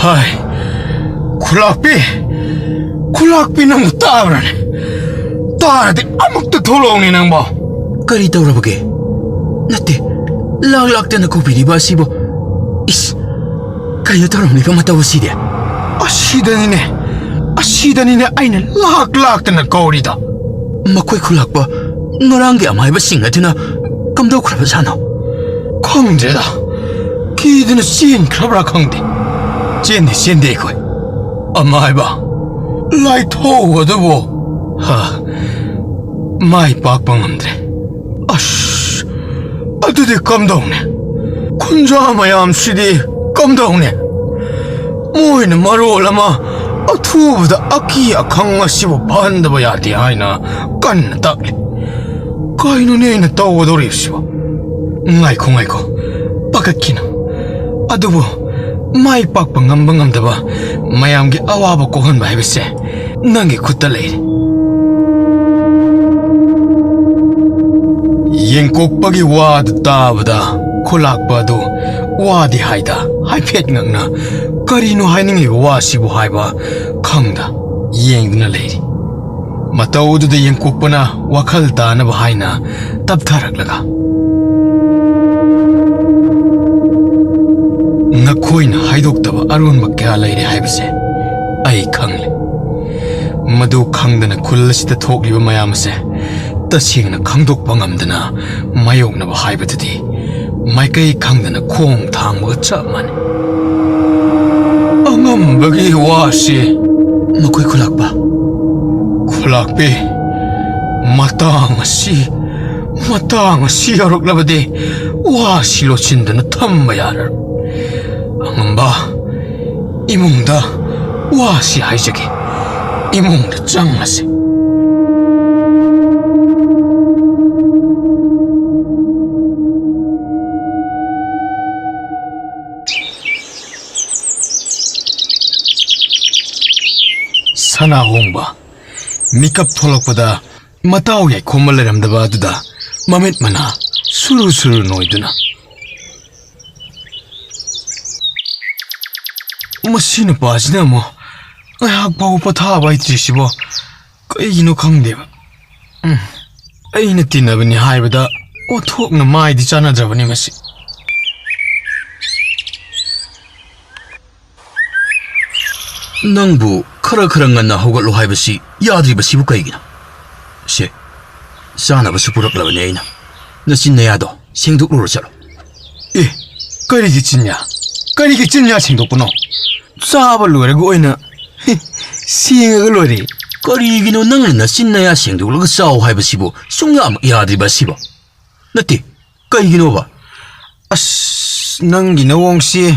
ꯍꯥꯏ ꯈꯨꯂꯥꯛꯄꯤ ꯅꯪꯕꯨ ꯇꯥꯕ꯭ꯔꯅꯦ ꯇꯥꯔꯗꯤ ꯑꯃꯨꯛꯇ ꯊꯣꯛꯂꯛꯎꯅꯦ ꯅꯪꯕꯣ ꯀꯔꯤ ꯇꯧꯔꯕꯒꯦ ꯅꯠꯇꯦ ꯂꯥꯛꯇꯅ ꯀꯧꯕꯤꯔꯤꯕ ꯑꯁꯤꯕꯨ ꯏꯁ ꯀꯩꯅꯣ ꯇꯧꯔꯝꯂꯤꯕ ꯃꯇꯧ ꯑꯁꯤꯗꯤ ꯑꯁꯤꯗꯅꯤꯅꯦ ꯑꯩꯅ ꯂꯥꯛꯇꯅ ꯀꯧꯔꯤꯗ ꯃꯈꯣꯏ ꯈꯨꯂꯥꯛꯄ ꯉꯔꯥꯡꯒꯤ ꯑꯃꯥꯏꯕꯁꯤꯡ ꯑꯗꯨꯅ ꯀꯝꯗꯧꯈ꯭ꯔꯕꯖꯥꯠꯅꯣ ꯈꯪꯗ꯭ꯔꯦꯗ ꯀꯤꯗꯨꯅ ꯆꯦꯟꯈ꯭ꯔꯕ꯭ꯔꯥ ꯈꯪꯗꯦ ꯆꯦꯟꯗꯦ ꯑꯩꯈꯣꯏ ꯑꯃꯥꯏꯕ ꯂꯥꯏꯊꯣꯛꯎ ꯑꯗꯨꯕꯨ ꯃꯥꯏ ꯄꯥꯛꯄ ꯉꯝꯗ꯭ꯔꯦ ꯑꯁ ꯑꯗꯨꯗꯤ ꯀꯝꯗꯧꯅꯦ ꯈꯨꯟꯖꯥ ꯃꯌꯥꯝꯁꯤꯗꯤ ꯀꯝꯗꯧꯅꯦ ꯃꯣꯏꯅ ꯃꯔꯣꯜ ꯑꯃ ꯑꯊꯨꯕꯗ ꯑꯀꯤ ꯑꯈꯪ ꯑꯁꯤꯕꯨ ꯐꯍꯟꯗꯕ ꯌꯥꯗꯦ ꯍꯥꯏꯅ ꯀꯟꯅ ꯇꯥꯛꯂꯤ ꯀꯩꯅꯣꯅꯦ ꯑꯩꯅ ꯇꯧꯒꯗꯧꯔꯤꯕꯁꯤꯕꯣ ꯉꯥꯏꯈꯣ ꯄꯥꯈꯠꯈꯤꯅꯨ ꯑꯗꯨꯕꯨ ꯃꯥꯏ ꯄꯥꯛꯄ ꯉꯝꯕ ꯉꯝꯗꯕ ꯃꯌꯥꯝꯒꯤ ꯑꯋꯥꯕ ꯀꯣꯛꯍꯟꯕ ꯍꯥꯏꯕꯁꯦ ꯅꯪꯒꯤ ꯈꯨꯠꯇ ꯂꯩꯔꯦ ꯌꯦꯡꯀꯣꯛꯄꯒꯤ ꯋꯥꯗꯨ ꯇꯥꯕꯗ ꯈꯨꯂꯥꯛꯄ ꯑꯗꯨ ꯋꯥꯗꯤ ꯍꯥꯏꯗ ꯍꯥꯏꯐꯦꯠ ꯉꯛꯅ ꯀꯔꯤꯅꯣ ꯍꯥꯏꯅꯤꯡꯂꯤꯕ ꯋꯥꯁꯤꯕꯨ ꯍꯥꯏꯕ ꯈꯪꯗ ꯌꯦꯡꯗꯨꯅ ꯂꯩꯔꯤ ꯃꯇꯧꯗꯨꯗ ꯌꯦꯡꯀꯣꯛꯄꯅ ꯋꯥꯈꯜ ꯇꯥꯅꯕ ꯍꯥꯏꯅ ꯇꯞꯊꯔꯛꯂꯒ ꯅꯈꯣꯏꯅ ꯍꯥꯏꯗꯣꯛꯇꯕ ꯑꯔꯣꯟꯕ ꯀꯌꯥ ꯂꯩꯔꯦ ꯍꯥꯏꯕꯁꯦ ꯑꯩ ꯈꯪꯂꯦ ꯃꯗꯨ ꯈꯪꯗꯅ ꯈꯨꯜ ꯑꯁꯤꯗ ꯊꯣꯛꯂꯤꯕ ꯃꯌꯥꯝ ꯑꯁꯦ ꯇꯁꯦꯡꯅ ꯈꯪꯗꯣꯛꯄ ꯉꯝꯗꯅ ꯃꯥꯌꯣꯛꯅꯕ ꯍꯥꯏꯕꯗꯨꯗꯤ ꯃꯥꯏꯀꯩ ꯈꯪꯗꯅ ꯈꯣꯡ ꯊꯥꯡꯕꯒ ꯆꯞ ꯃꯥꯟꯅꯩ ꯑꯉꯝꯕꯒꯤ ꯋꯥꯁꯤ ꯃꯈꯣꯏ ꯈꯨꯂꯥꯛꯄꯤ ꯃꯇꯥꯡ ꯑꯁꯤ ꯌꯧꯔꯛꯂꯕꯗꯤ 와시 놓친다나 탐마야라. angamba imungda 와시 하이저게 imungda 짱마세. sana hongba mikap tholokpada matau ye khomal leramdaba aduda mamit mana suru suru noiduna masina pasina mo ayak pau patha bai trisibo kaigino khangdeba aina tinabani haibada othokna maidi chana jabani masi 낭부 카라카랑간나 호갈로 하이버시 야드리버시부 까이기나 시 사나버스 부럭라버니 에이나 너 신내야도 생독로로 자로 에 까리기 찐냐 까리기 찐냐 생독부노 싸벌 로라고 오이나 시행을 로리 까리기노 낭은 나 신내야 생독로가 싸우 하이버시부 숭야마 야드리버시부 나띠 까이기노바 아스 낭기 너옹시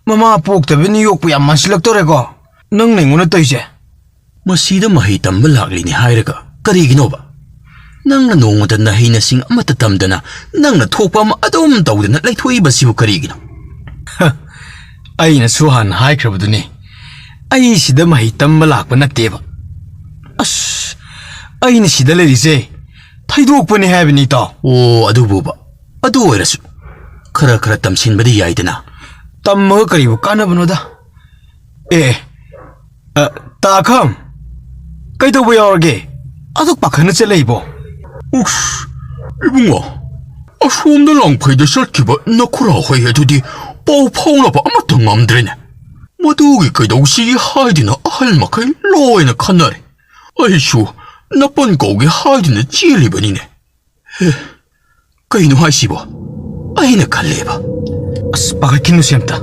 마마 뽁다베니 욕부 얌 마실럭더래고 능 냉우나 떠이제 마시다 마히 담벌 라글리니 하이르가 까리기노바 낭나 농어다 나히나 싱 아마타 담다나 낭나 톡바마 아돔 다우드나 라이토이버시부 까리기노 아이나 수한 하이크러브드니 아이 시다 마히 담벌 락바 나떼바 아스 아이나 시다 레리제 타이도옥번이 해비니다 오 아두부바 아두 오이라수 카라카라 땀신바디 야이드나 땀먹어 까리부 까나보노다 에 따컴 까이도부 야오르게 아독박하는 cel레이보 욱스 이bunga 아솜다 랑파이다 설키바 나쿠라 호이해두디 빠우파우나바 아마타 맘드레네 마두기 까이도우시기 하이디나 아할마카이 로에나 칸나레 아이슈 나쁜 고기 하이디나 찌리바니네 까이노 하이시바 아이나 칼레바 아스 박을키누 셈다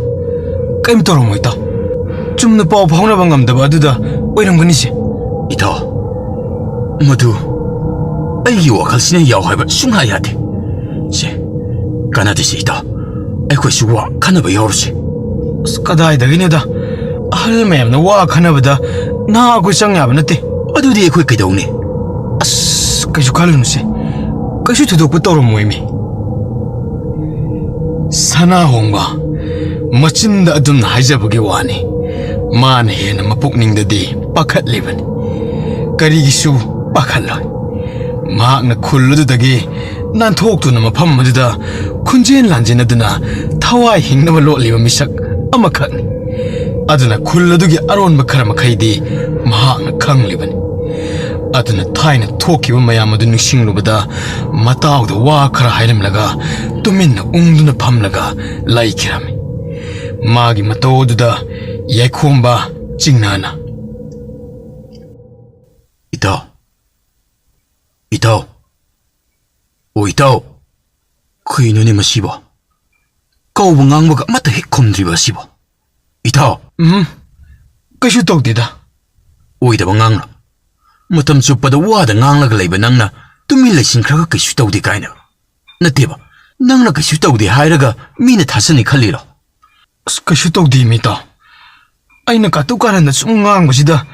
까임 떨어모이다 좀더 빠우 파우나 방감다바 아두다 오이랑거니시 이타 마두 아이기 와칼시네 야오하이바 숭하야데 시 까나드시 이타 아이코시 와 카나바 야오르시 까다이다기네다 할매암나 와 카나바다 나하고 쌍야바 나떼 아두디 아이코이 까이다오네 아스 까이슈 칼루누시 까이슈 두독부 떨어모이미 사나홍바 멋진다 아둔 하이자보기 와니 मान हेन मपुकनिंगददी पाखतलिबन करिगिसु पाखलय माकना खुल्लुदुदगी नानथोक्तुना मफम मदुदा खुंजेन लांजेनदुना थवाई हिंगनब लोटलिबा मिसक अमखकनि अदुना खुल्लुदुगी अरोनब खरा मखैदि माकना खंगलिबनि अदुना थाइना थोकिबा मयाम अदु निसिंगलुबदा मताउदा वा खरा हाइरमलगा तुमिन्ना उंगदुना फमलगा लाइखिरामि मागी मतोदुदा याइखोंबा चिंगनाना 이타오 이타오 오 이타오 그 이눈이 마시바 까우봉 앙바가 마타 헤콤드리바 시바 이타오 까슈 똑디다 오이다방 앙라 마탐 쭈빠다 와다 앙라가 레이바 낭나 뚜밀레 싱크라가 까슈 똑디 까이나 나테바 낭라 까슈 똑디 하이라가 미네 타스니 칼리라 까슈 똑디미다 아이나 까뚜까란다 숭앙바시다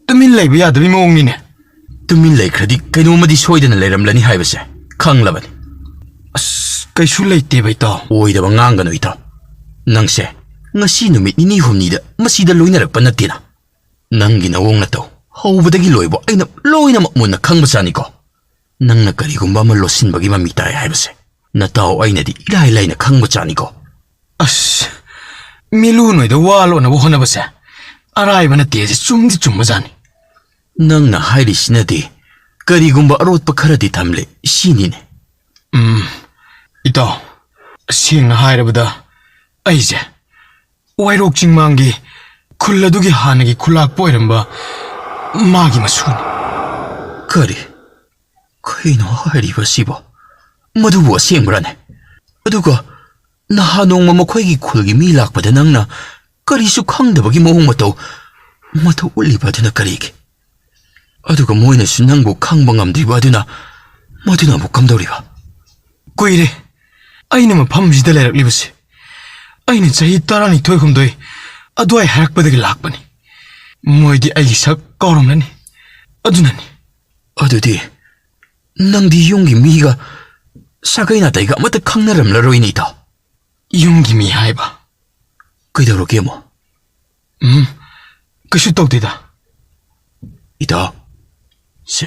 뚜밀 레이바 야드비 모옹니네 뚜밀레 크라디 까이노마디 소이드나 레람라니 하이바세 캉라바니 아스 까슈 레이테바 이따 오이다방 앙가노 이타 낭세 ngasi numit ni humnida masida loinarappa natina nangi nawong na to hawbadagi loibo aina loina makmuna khangbasani ko nangna karigumba ma losinbagi mamitai haibase natao aina di ilai laina khangbachani ko 아스 밀루노이다 와로나 보호나바세 아라이바나 테제 춤디 춤바자니 nangna hairi sinadi karigumba arotpa kharadi thamle sinine 이따 시행나 하이라보다 아이제 와이록 징망기 쿨라두기 하나기 쿨락 보이른바 마기 마수니 kari kaino hairiba sibo maduwa sengbrane aduga nahanong mamakhoigi khulgi mi lakpada nangna karisu khangdabagi mawong mataw mataw ulibaduna karigi aduga moinasu nangbu khangba ngamdriba aduna maduna bu kamdawriba 꾸이레 ꯑꯩꯅ ꯃꯐꯝꯁꯤꯗ ꯂꯩꯔꯛꯂꯤꯕꯁꯤ ꯑꯩꯅ ꯆꯍꯤ 12 ꯑꯗꯨꯋꯥꯏ ꯍꯥꯏꯔꯛꯄꯗꯒꯤ ꯂꯥꯛꯄꯅꯤ ꯃꯣꯏꯗꯤ ꯑꯩꯒꯤ ꯁꯛ ꯀꯥꯎꯔꯝꯂꯅꯤ ꯑꯗꯨꯅꯅꯤ ꯑꯗꯨꯗꯤ ꯅꯪꯗꯤ ꯌꯨꯝꯒꯤ ꯃꯤꯒ ꯁꯥꯒꯩ ꯅꯥꯇꯩꯒ ꯑꯃꯠꯇ ꯈꯪꯅꯔꯝꯂꯔꯣꯏꯅꯦ ꯏꯇꯥꯎ ꯌꯨꯝꯒꯤ ꯃꯤ ꯍꯥꯏꯕ ꯀꯩꯗꯧꯔꯒꯦ ꯑꯃꯨꯛ ꯀꯩꯁꯨ ꯇꯧꯗꯦꯗ ꯏꯇꯥꯎ ꯁꯦ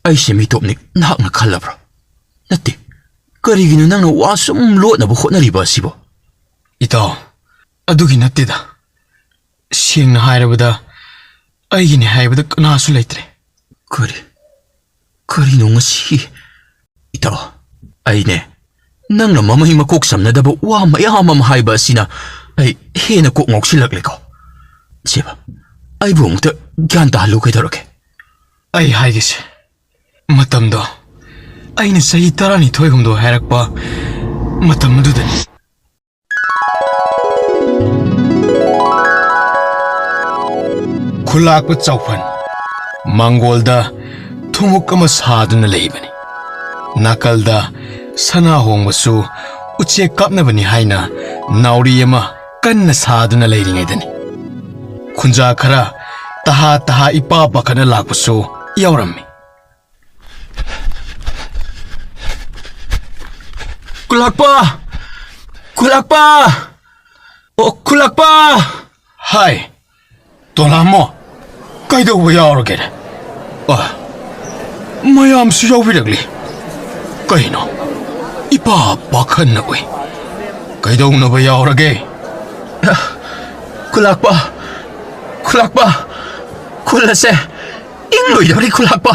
ꯑꯩꯁꯦ ꯃꯤꯇꯣꯞꯅꯤ ꯅꯍꯥꯛꯅ ꯈꯜꯂꯕ꯭ꯔꯣ ꯅꯠꯇꯦ ꯀꯔꯤꯒꯤꯅꯣ ꯅꯪꯅ ꯋꯥ ꯁꯨꯝ ꯂꯣꯠꯅꯕ ꯍꯣꯠꯅꯔꯤꯕ ꯑꯁꯤꯕꯣ ꯏꯇꯥꯎ ꯑꯗꯨꯒꯤ ꯅꯠꯇꯦꯗ ꯁꯦꯡꯅ ꯍꯥꯏꯔꯕꯗ ꯑꯩꯒꯤꯅꯦ ꯍꯥꯏꯕꯗ ꯀꯅꯥꯁꯨ ꯂꯩꯇ꯭ꯔꯦ ꯀꯔꯤꯅꯣ ꯉꯁꯤ ꯏꯇꯥꯎ ꯑꯩꯅꯦ ꯅꯪꯅ ꯃꯃꯩ ꯃꯀꯣꯛ ꯁꯝꯅꯗꯕ ꯋꯥ ꯃꯌꯥꯝ ꯑꯃ ꯍꯥꯏꯕ ꯑꯁꯤꯅ ꯑꯩ ꯍꯦꯟꯅ ꯀꯣꯛ ꯉꯥꯎꯁꯤꯜꯂꯛꯂꯦꯀꯣ ꯁꯦꯕ ꯑꯩꯕꯨ ꯑꯃꯨꯛꯇ ꯒ꯭ꯌꯥꯟ ꯇꯥꯍꯜꯂꯨ ꯀꯩꯗꯧꯔꯒꯦ ꯑꯩ ꯍꯥꯏꯒꯦꯁꯦ ꯃꯇꯝꯗꯣ ꯑꯩꯅ ꯆꯍꯤ 12 ꯍꯥꯏꯔꯛꯄ ꯃꯇꯝ ꯑꯗꯨꯗꯅꯤ ꯈꯨꯜꯂꯥꯛꯄ ꯆꯥꯎꯐꯟ ꯃꯥꯡꯒꯣꯜꯗ ꯊꯨꯝꯃꯣꯛ ꯑꯃ ꯁꯥꯗꯨꯅ ꯂꯩꯕꯅꯤ ꯅꯥꯀꯜꯗ ꯁꯅꯥ ꯍꯣꯡꯕꯁꯨ ꯎꯆꯦꯛ ꯀꯥꯞꯅꯕꯅꯤ ꯍꯥꯏꯅ ꯅꯥꯎꯔꯤ ꯑꯃ ꯀꯟꯅ ꯁꯥꯗꯨꯅ ꯂꯩꯔꯤꯉꯩꯗꯅꯤ ꯈꯨꯟꯖꯥ ꯈꯔ ꯇꯍꯥ ꯏꯄꯥ ꯄꯥꯈꯠꯅ ꯂꯥꯛꯄꯁꯨ ꯌꯥꯎꯔꯝꯃꯤ ꯈꯨꯜꯂꯥꯛꯄ ꯑꯣ ꯈꯨꯜꯂꯥꯛꯄ ꯍꯥꯏ ꯇꯣꯂꯥꯃꯣ ꯀꯩꯗꯧꯕ ꯌꯥꯎꯔꯒꯦ ꯃꯌꯥꯝꯁꯨ ꯌꯥꯎꯕꯤꯔꯛꯂꯤ ꯀꯩꯅꯣ ꯏꯄꯥ ꯄꯥꯈꯠꯅ ꯎꯏ ꯀꯩꯗꯧꯅꯕ ꯌꯥꯎꯔꯒꯦ ꯈꯨꯜꯂꯥꯛꯄ ꯈꯨꯜ ꯑꯁꯦ ꯏꯪꯂꯣꯏꯗꯕꯅꯤ ꯈꯨꯜꯂꯥꯛꯄ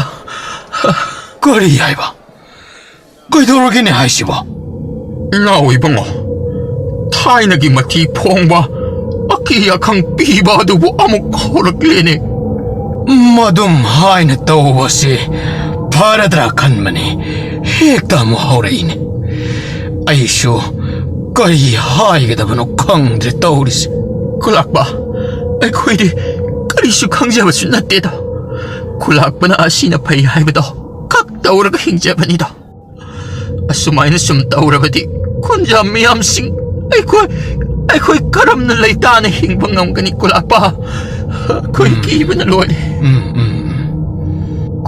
ꯀꯔꯤ ꯍꯥꯏꯕ ꯀꯩꯗꯧꯔꯒꯦꯅꯦ ꯍꯥꯏꯁꯤꯕꯣ ꯅꯥꯎ ꯏꯕꯨꯡꯉꯣ ꯊꯥꯏꯅꯒꯤ ꯃꯊꯤ ꯐꯣꯡꯕ ꯑꯀꯤ ꯑꯈꯪ ꯄꯤꯕ ꯑꯗꯨꯕꯨ ꯑꯃꯨꯛ ꯍꯧꯔꯛꯂꯦꯅꯦ ꯃꯗꯨꯝ ꯍꯥꯏꯅ ꯇꯧꯕꯁꯤ ꯐꯔꯗ꯭ꯔꯥ ꯈꯟꯕꯅꯤ ꯍꯦꯛꯇ ꯑꯃꯨꯛ ꯍꯧꯔꯛꯏꯅꯦ ꯑꯩꯁꯨ ꯀꯔꯤ ꯍꯥꯏꯒꯗꯕꯅꯣ ꯈꯪꯗ꯭ꯔꯦ ꯇꯧꯔꯤꯁꯦ ꯈꯨꯜꯂꯥꯛꯄ ꯑꯩꯈꯣꯏꯗꯤ ꯀꯔꯤꯁꯨ ꯈꯪꯖꯕꯁꯨ ꯅꯠꯇꯦꯗ ꯈꯨꯜꯂꯥꯛꯄꯅ ꯑꯁꯤꯅ ꯐꯩ ꯍꯥꯏꯕꯗꯣ ꯈꯛ ꯇꯧꯔꯒ ꯍꯤꯡꯖꯕꯅꯤꯗ ꯑꯁꯨꯃꯥꯏꯅ ꯁꯨꯝ ꯇꯧꯔꯕꯗꯤ ꯈꯨꯟꯖꯥ ꯃꯤꯌꯥꯝꯁꯤꯡ ꯑꯩꯈꯣꯏ ꯀꯔꯝꯅ ꯂꯩꯇꯥꯅ ꯍꯤꯡꯕ ꯉꯝꯒꯅꯤ ꯈꯨꯜꯂꯥꯛꯄ ꯑꯩꯈꯣꯏ ꯀꯤꯕꯅ ꯂꯣꯏꯔꯦ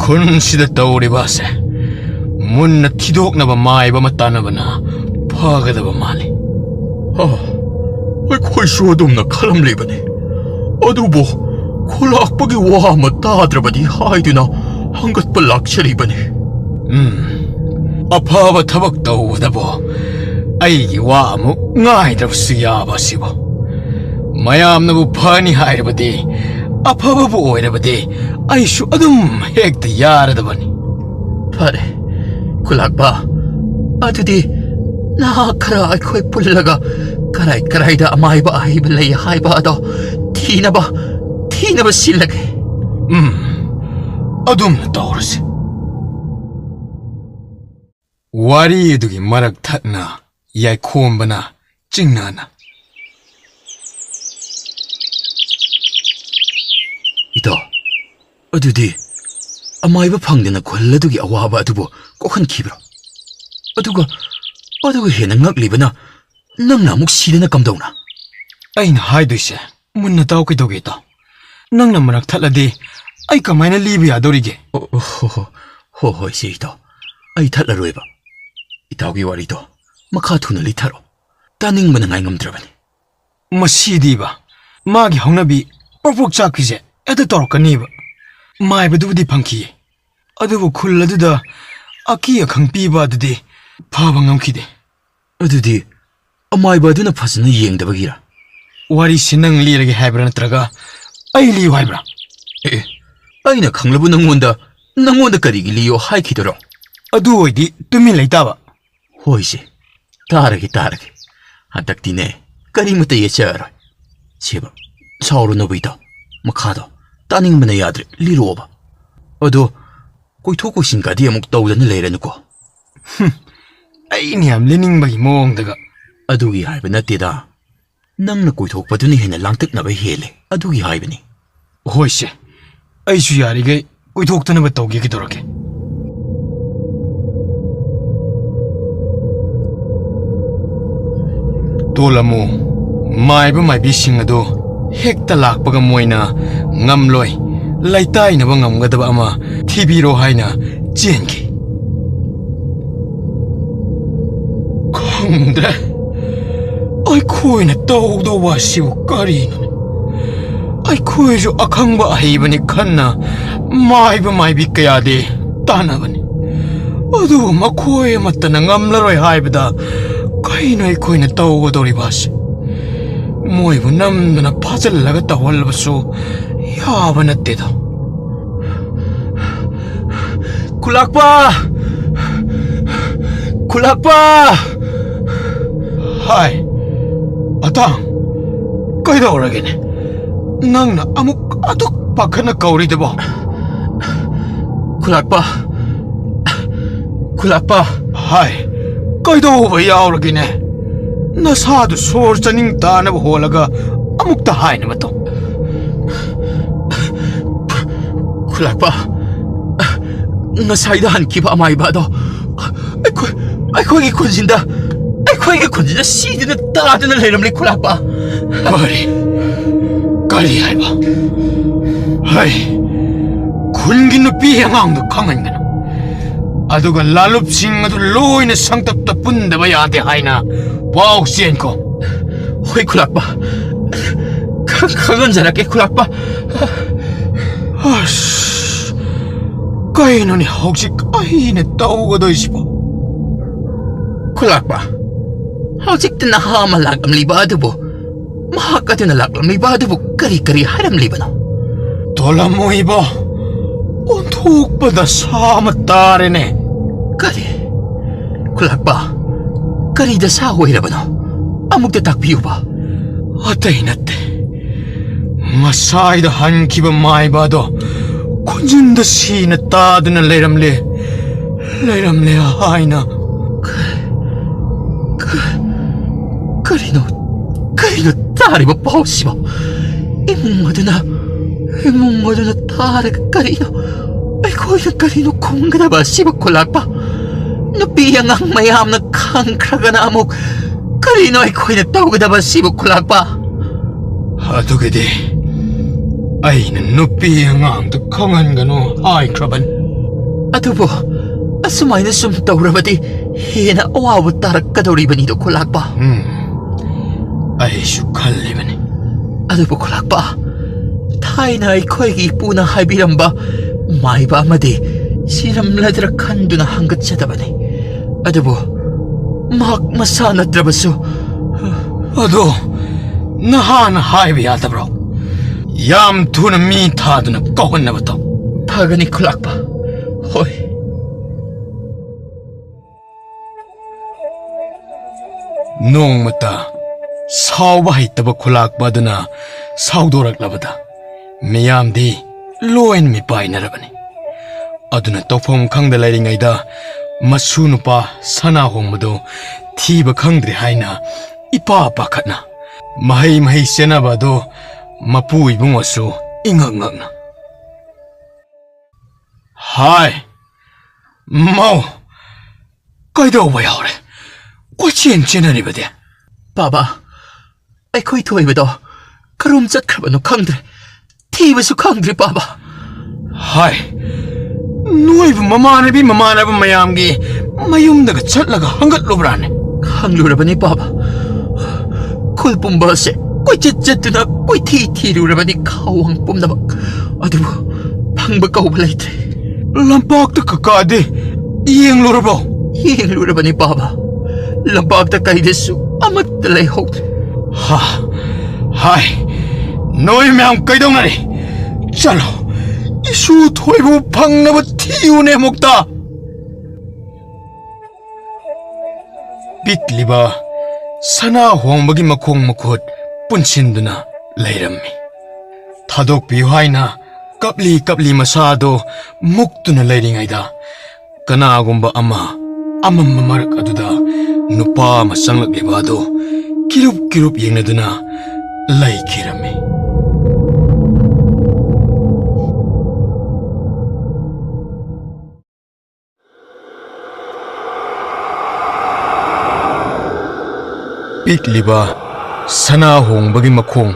ꯈꯨꯟꯁꯤꯗ ꯇꯧꯔꯤꯕꯁꯦ ꯃꯨꯟꯅ ꯊꯤꯗꯣꯛꯅꯕ ꯃꯥꯏꯕ ꯑꯃ ꯇꯥꯟꯅꯕꯅ ꯐꯒꯗꯕ ꯃꯥꯜꯂꯤ ꯑꯩꯈꯣꯏꯁꯨ ꯑꯗꯨꯝꯅ ꯈꯜꯂꯝꯂꯤꯕꯅꯤ ꯑꯗꯨꯕꯨ ꯈꯨꯜꯂꯥꯛꯄꯒꯤ ꯋꯥ ꯑꯃ ꯇꯥꯗ꯭ꯔꯕꯗꯤ ꯍꯥꯏꯗꯨꯅ ꯍꯪꯒꯠꯄ ꯂꯥꯛꯆꯔꯤꯕꯅꯤ ꯑꯐꯕ ꯊꯕꯛ ꯇꯧꯕꯗꯕꯨ ꯑꯩꯒꯤ ꯋꯥ ꯑꯃꯨꯛ ꯉꯥꯏꯗ꯭ꯔꯕꯁꯨ ꯌꯥꯕ ꯑꯁꯤꯕꯨ ꯃꯌꯥꯝꯅꯕꯨ ꯐꯅꯤ ꯍꯥꯏꯔꯕꯗꯤ ꯑꯐꯕꯕꯨ ꯑꯣꯏꯔꯕꯗꯤ ꯑꯩꯁꯨ ꯑꯗꯨꯝ ꯍꯦꯛꯇ ꯌꯥꯔꯗꯕꯅꯤ ꯐꯔꯦ ꯈꯨꯜꯂꯥꯛꯄ ꯑꯗꯨꯗꯤ ꯅꯍꯥꯛ ꯈꯔ ꯑꯩꯈꯣꯏ ꯄꯨꯜꯂꯒ ꯀꯔꯥꯏꯗ ꯑꯃꯥꯏꯕ ꯑꯍꯩꯕ ꯂꯩ ꯍꯥꯏꯕ ꯑꯗꯣ ꯊꯤꯅꯕ ꯁꯤꯜꯂꯒꯦ ꯑꯗꯨꯝꯅ ꯇꯧꯔꯁꯤ ꯋꯥꯔꯤ ꯑꯗꯨꯒꯤ ꯃꯔꯛ ꯊꯠꯅ ꯌꯥꯏꯈꯣꯝꯕꯅ ꯆꯤꯡꯅꯅ ꯏꯇꯥꯎ ꯑꯗꯨꯗꯤ ꯑꯃꯥꯏꯕ ꯐꯪꯗꯅ ꯈꯨꯜ ꯑꯗꯨꯒꯤ ꯑꯋꯥꯕ ꯑꯗꯨꯕꯨ ꯀꯣꯛꯍꯟꯈꯤꯕ꯭ꯔꯣ ꯑꯗꯨꯒ ꯍꯦꯟꯅ ꯉꯛꯂꯤꯕꯅ ꯅꯪꯅ ꯑꯃꯨꯛ ꯁꯤꯗꯅ ꯀꯝꯗꯧꯅ ꯑꯩꯅ ꯍꯥꯏꯗꯣꯏꯁꯦ ꯃꯨꯟꯅ ꯇꯥꯎ ꯀꯩꯗꯧꯒꯦ ꯏꯇꯥꯎ ꯅꯪꯅ ꯃꯔꯛ ꯊꯠꯂꯗꯤ ꯑꯩ ꯀꯃꯥꯏꯅ ꯂꯤꯕ ꯌꯥꯗꯧꯔꯤꯒꯦ ꯍꯣꯏ ꯁꯤ ꯏꯇꯥꯎ ꯑꯩ ꯊꯠꯂꯔꯣꯏꯕ ꯏꯇꯥꯎꯒꯤ ꯋꯥꯔꯤꯗꯣ ꯃꯈꯥ ꯊꯨꯅ ꯂꯤꯊꯔꯣ ꯇꯥꯅꯤꯡꯕꯅ ꯉꯥꯏꯉꯝꯗ꯭ꯔꯕꯅꯤ ꯃꯁꯤꯗꯤꯕ ꯃꯥꯒꯤ ꯍꯧꯅꯕꯤ ꯄꯣꯛꯄꯣꯛ ꯆꯥꯛꯄꯤꯁꯦ ꯍꯦꯛꯇ ꯇꯧꯔꯛꯀꯅꯤꯕ ꯃꯥꯏꯕꯗꯨꯕꯨꯗꯤ ꯐꯪꯈꯤꯌꯦ ꯑꯗꯨꯕꯨ ꯈꯨꯜ ꯑꯗꯨꯗ ꯑꯀꯤ ꯑꯈꯪ ꯄꯤꯕ ꯑꯗꯨꯗꯤ ꯐꯕ ꯉꯝꯈꯤꯗꯦ ꯑꯗꯨꯗꯤ ꯑꯃꯥꯏꯕ ꯑꯗꯨꯅ ꯐꯖꯅ ꯌꯦꯡꯗꯕꯒꯤꯔ ꯋꯥꯔꯤꯁꯤ ꯅꯪ ꯂꯤꯔꯒꯦ ꯍꯥꯏꯕ꯭ꯔꯥ ꯅꯠꯇ꯭ꯔꯒ ꯑꯩ ꯂꯤꯌꯨ ꯍꯥꯏꯕ꯭ꯔꯥ ꯑꯩꯅ ꯈꯪꯂꯕ ꯅꯪꯉꯣꯟꯗ ꯀꯔꯤꯒꯤ ꯂꯤꯌꯣ ꯍꯥꯏꯈꯤꯗꯣꯏꯔꯣ ꯑꯗꯨ ꯑꯣꯏꯗꯤ ꯇꯨꯃꯤꯟ ꯂꯩꯇꯥꯕ ꯍꯣꯏꯁꯦ ꯇꯥꯔꯒꯦ ꯍꯟꯗꯛꯇꯤꯅꯦ ꯀꯔꯤꯃꯠꯇ ꯌꯦꯠꯆꯔꯔꯣꯏ ꯁꯦꯕ ꯁꯥꯎꯔꯨꯅꯕ ꯏꯇꯥꯎ ꯃꯈꯥꯗꯣ ꯇꯥꯅꯤꯡꯕꯅ ꯌꯥꯗ꯭ꯔꯦ ꯂꯤꯔꯛꯑꯣꯕ ꯑꯗꯣ ꯀꯣꯏꯊꯣꯛ ꯀꯣꯏꯁꯤꯟꯒꯗꯤ ꯑꯃꯨꯛ ꯇꯧꯗꯅ ꯂꯩꯔꯅꯨꯀꯣ ꯑꯩꯅ ꯌꯥꯝ ꯂꯤꯅꯤꯡꯕꯒꯤ ꯃꯑꯣꯡꯗꯒ ꯑꯗꯨꯒꯤ ꯍꯥꯏꯕ ꯅꯠꯇꯦꯗ ꯅꯪꯅ ꯀꯣꯏꯊꯣꯛꯄꯗꯨꯅ ꯍꯦꯟꯅ ꯂꯥꯡꯇꯛꯅꯕ ꯍꯦꯜꯂꯦ ꯑꯗꯨꯒꯤ ꯍꯥꯏꯕꯅꯤ ꯍꯣꯏꯁꯦ ꯑꯩꯁꯨ ꯌꯥꯔꯤꯈꯩ ꯀꯣꯏꯊꯣꯛꯇꯅꯕ ꯇꯧꯒꯦ ꯀꯩꯗꯧꯔꯒꯦ Tolamu maiba maibising ado hekta lakpaga moina ngamloi laitai na ngamgadaba ama thibiro haina chenki khangdre ai khoina tawdo wasiu karina ai khoijo akhangba haibani khanna maiba maibi kayade tanabani adu makhoi matana ngamlaroi haibada kaino ai khoina tawgodori basi moibu namdana phajallaga tawalbasu yaba natteda kulakpa hai atang kaidawragene nangna amuk atuk pakhana kauridabo kulakpa hai kaidawba yawragene nasadu sor chaning tanaba holaga amukta haina mato kulakpa ngasayda hankiba amaibado aikoigi kunjinda sidina tadina leiramli kulakpa kari haiba hai kungi nupi angang khangangana aduga lalup sing adu loina sangtap tapundaba yade haina pau sienko hoi kulakpa khagan jarake kulakpa kaino ni hoksik aine tawgadoisibo kulakpa hojikta hama lagamliba adubu mahakaduna lagamliba adubu kari haramlibano tolamoiba onthukpada sama tarene kari kulakpa karida sa hoirabano amukta takpiyuba atai natte masaida hankiba maibado kunjinda sina taduna leiramle haina karino tariba pausiba imungaduna taraga karino aikoina karino kungadaba siba kulakpa nupiang ang mayamna khangkragana amuk karino aikoina tawgadaba siba kulakpa adugede aina nupi angangda khangangano haikraban adubo asumaina sum tawrabadi hena awabu tarakadoribanido kulakpa aishu khallibani adubo kulakpa thaina aikoigi ipuna haibiramba maiba amadi siramladra khanduna hangatchadabani adubo mahak masa natrabasu ado nahana haibi yadabro yam thuna mi thaduna kohonnabato phagani kulakpa hoi nongmata sauba haitaba khulakpaduna saudoraklabada miyamdi loin mi painarabani aduna tofom khangda lairingaida masu nupa sana hongmado thiba khangdri haina ipa pakhatna mahai senabado mapu ibungosu ingangangna hai mau kaidawa yawre ko chenaribade baba aikoi thoibado karum chatkrabano khangdre thibasu khangdre baba hai noibu mamanaba mayamgi mayumdaga chatlaga hangatlubrane hanglurabani baba kulpumbase koi chatuna koi thirurabani khawang pumnaba adubu phangba kauba leitre lampakta kakade yenglurabani baba lampakta kaidesu amatta leihoktre hai noi myam kaidongnari chalo isu thoibu phangnaba thiune mukta bitliba sana hongbagi makhong makhot punchinduna leirammi thadokpi haina kapli masado muktuna leiringaida kanagumba amamma marak aduda nupa masanglakliba ado kirup yengnaduna laikirami ꯄꯤꯛꯂꯤꯕ ꯁꯅꯥ ꯍꯣꯡꯕꯒꯤ ꯃꯈꯣꯡ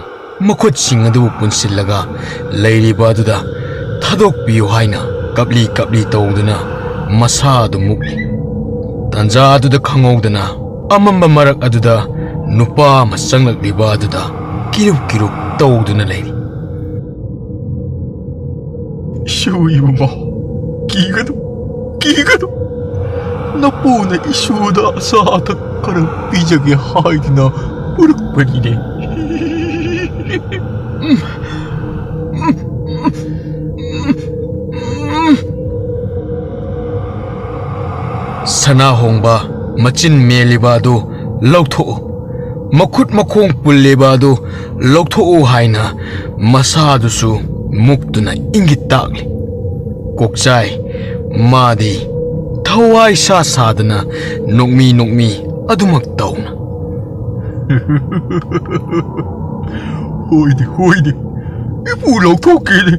ꯃꯈꯨꯠꯁꯤꯡ ꯑꯗꯨꯕꯨ ꯄꯨꯟꯁꯤꯜꯂꯒ ꯂꯩꯔꯤꯕ ꯑꯗꯨꯗ ꯊꯥꯗꯣꯛꯄꯤꯌꯨ ꯍꯥꯏꯅ ꯀꯞꯂꯤ ꯀꯞꯂꯤ ꯇꯧꯗꯨꯅ ꯃꯁꯥꯗꯨ ꯃꯨꯛꯂꯤ꯫ ꯇꯥꯟꯖꯥ ꯑꯗꯨꯗ ꯈꯪꯍꯧꯗꯅ ꯑꯃꯝꯕ ꯃꯔꯛ ꯑꯗꯨꯗ ꯅꯨꯄꯥ ꯑꯃ ꯆꯪꯂꯛꯂꯤꯕ ꯑꯗꯨꯗ ꯀꯤꯔꯨꯞ ꯀꯤꯔꯨꯞ ꯇꯧꯗꯨꯅ ꯂꯩꯔꯤ꯫ ꯏꯁꯨ ꯏꯕꯨꯡꯉꯣ, ꯀꯤꯒꯅꯨ. ꯅꯄꯨꯅ ꯏꯁꯨꯗ ꯑꯆꯥ ꯑꯊꯛ ꯈꯔ ꯄꯤꯖꯒꯦ ꯍꯥꯏꯗꯨꯅ ꯄꯨꯔꯛꯄꯅꯤꯅꯦ. ꯁꯅꯥ ꯍꯣꯡꯕ ꯃꯆꯤꯟ ꯃꯦꯜꯂꯤꯕ ꯑꯗꯨ ꯂꯧꯊꯣꯛꯎ, ꯃꯈꯨꯠ ꯃꯈꯣꯡ ꯄꯨꯜꯂꯤꯕ ꯑꯗꯨ ꯂꯧꯊꯣꯛꯎ ꯍꯥꯏꯅ ꯃꯁꯥꯗꯨꯁꯨ ꯃꯨꯛꯇꯨꯅ ꯏꯪꯒꯤꯠ ꯇꯥꯛꯂꯤ꯫ ꯀꯣꯛꯆꯥꯏ ꯃꯥꯗꯤ ꯊꯋꯥꯏ ꯁꯥꯗꯅ ꯅꯣꯛꯃꯤ ꯑꯗꯨꯃꯛ ꯇꯧꯅ ꯍꯣꯏꯅꯦ, ꯏꯄꯨ ꯂꯧꯊꯣꯛꯀꯦꯅꯦ.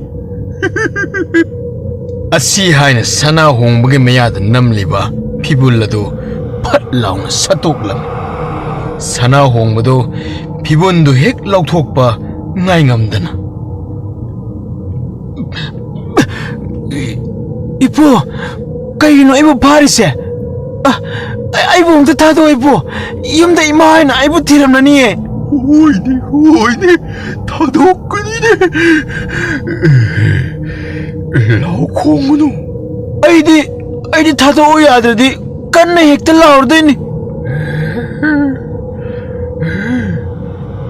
ꯑꯁꯤ ꯍꯥꯏꯅ ꯁꯅꯥ ꯍꯣꯡꯕꯒꯤ ꯃꯌꯥꯗ ꯅꯝꯂꯤꯕ ꯐꯤꯕꯨꯜ ꯑꯗꯨ ꯐꯠ ꯂꯥꯎꯅ ꯁꯠꯇꯣꯛꯂꯝꯃꯤ꯫ ꯁꯅꯥ ꯍꯣꯡꯕꯗꯨ ꯐꯤꯕꯨꯟꯗꯨ ꯍꯦꯛ ꯂꯧꯊꯣꯛꯄ ꯉꯥꯏꯉꯝꯗꯅ 이뻐, 그이노 이뻐 파리세. 아이고 엄청 타도 이뻐. 이엄다 이마이나 아이고 티람나니. 호이네, 다독근이네. 라오콩우노. 아이디 타도 오야들디 깐나 핵들 나오르더니.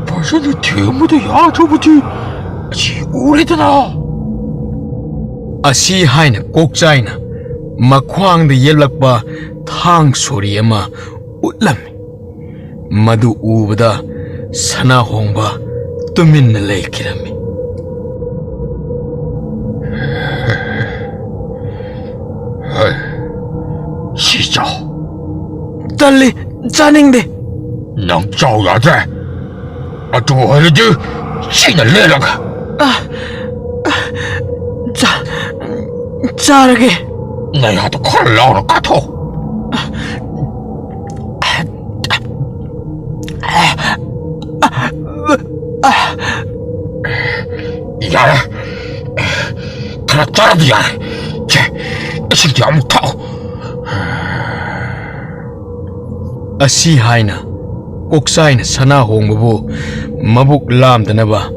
벌써 너 대무도 야저부지. 오래되나. ꯑꯁꯤ ꯍꯥꯏꯅ ꯀꯣꯛꯆꯥꯏꯅ ꯃꯈ꯭ꯋꯥꯡꯗ ꯌꯦꯠꯂꯛꯄ ꯊꯥꯡ ꯁꯣꯔꯤ ꯑꯃ ꯎꯠꯂꯝꯃꯤ꯫ ꯃꯗꯨ ꯎꯕꯗ ꯁꯅꯥ ꯍꯣꯡꯕ ꯇꯨꯃꯤꯟꯅ ꯂꯩꯈꯤꯔꯝꯃꯤ꯫ 시작. 딸리 짜닝데. 낭 짜오야 돼. 또 해야지. 신을 내려가. 짜르게. 내가도 칼을 나오는 것 같아. 야, 그래 짜라도 야, 진짜 아무 타오. ꯑꯁꯤ ꯍꯥꯏꯅ ꯀꯣꯛꯆꯥꯏꯅ ꯁꯅꯥ ꯍꯣꯡꯕꯕꯨ ꯃꯕꯨꯛ ꯂꯥꯝꯗꯅꯕ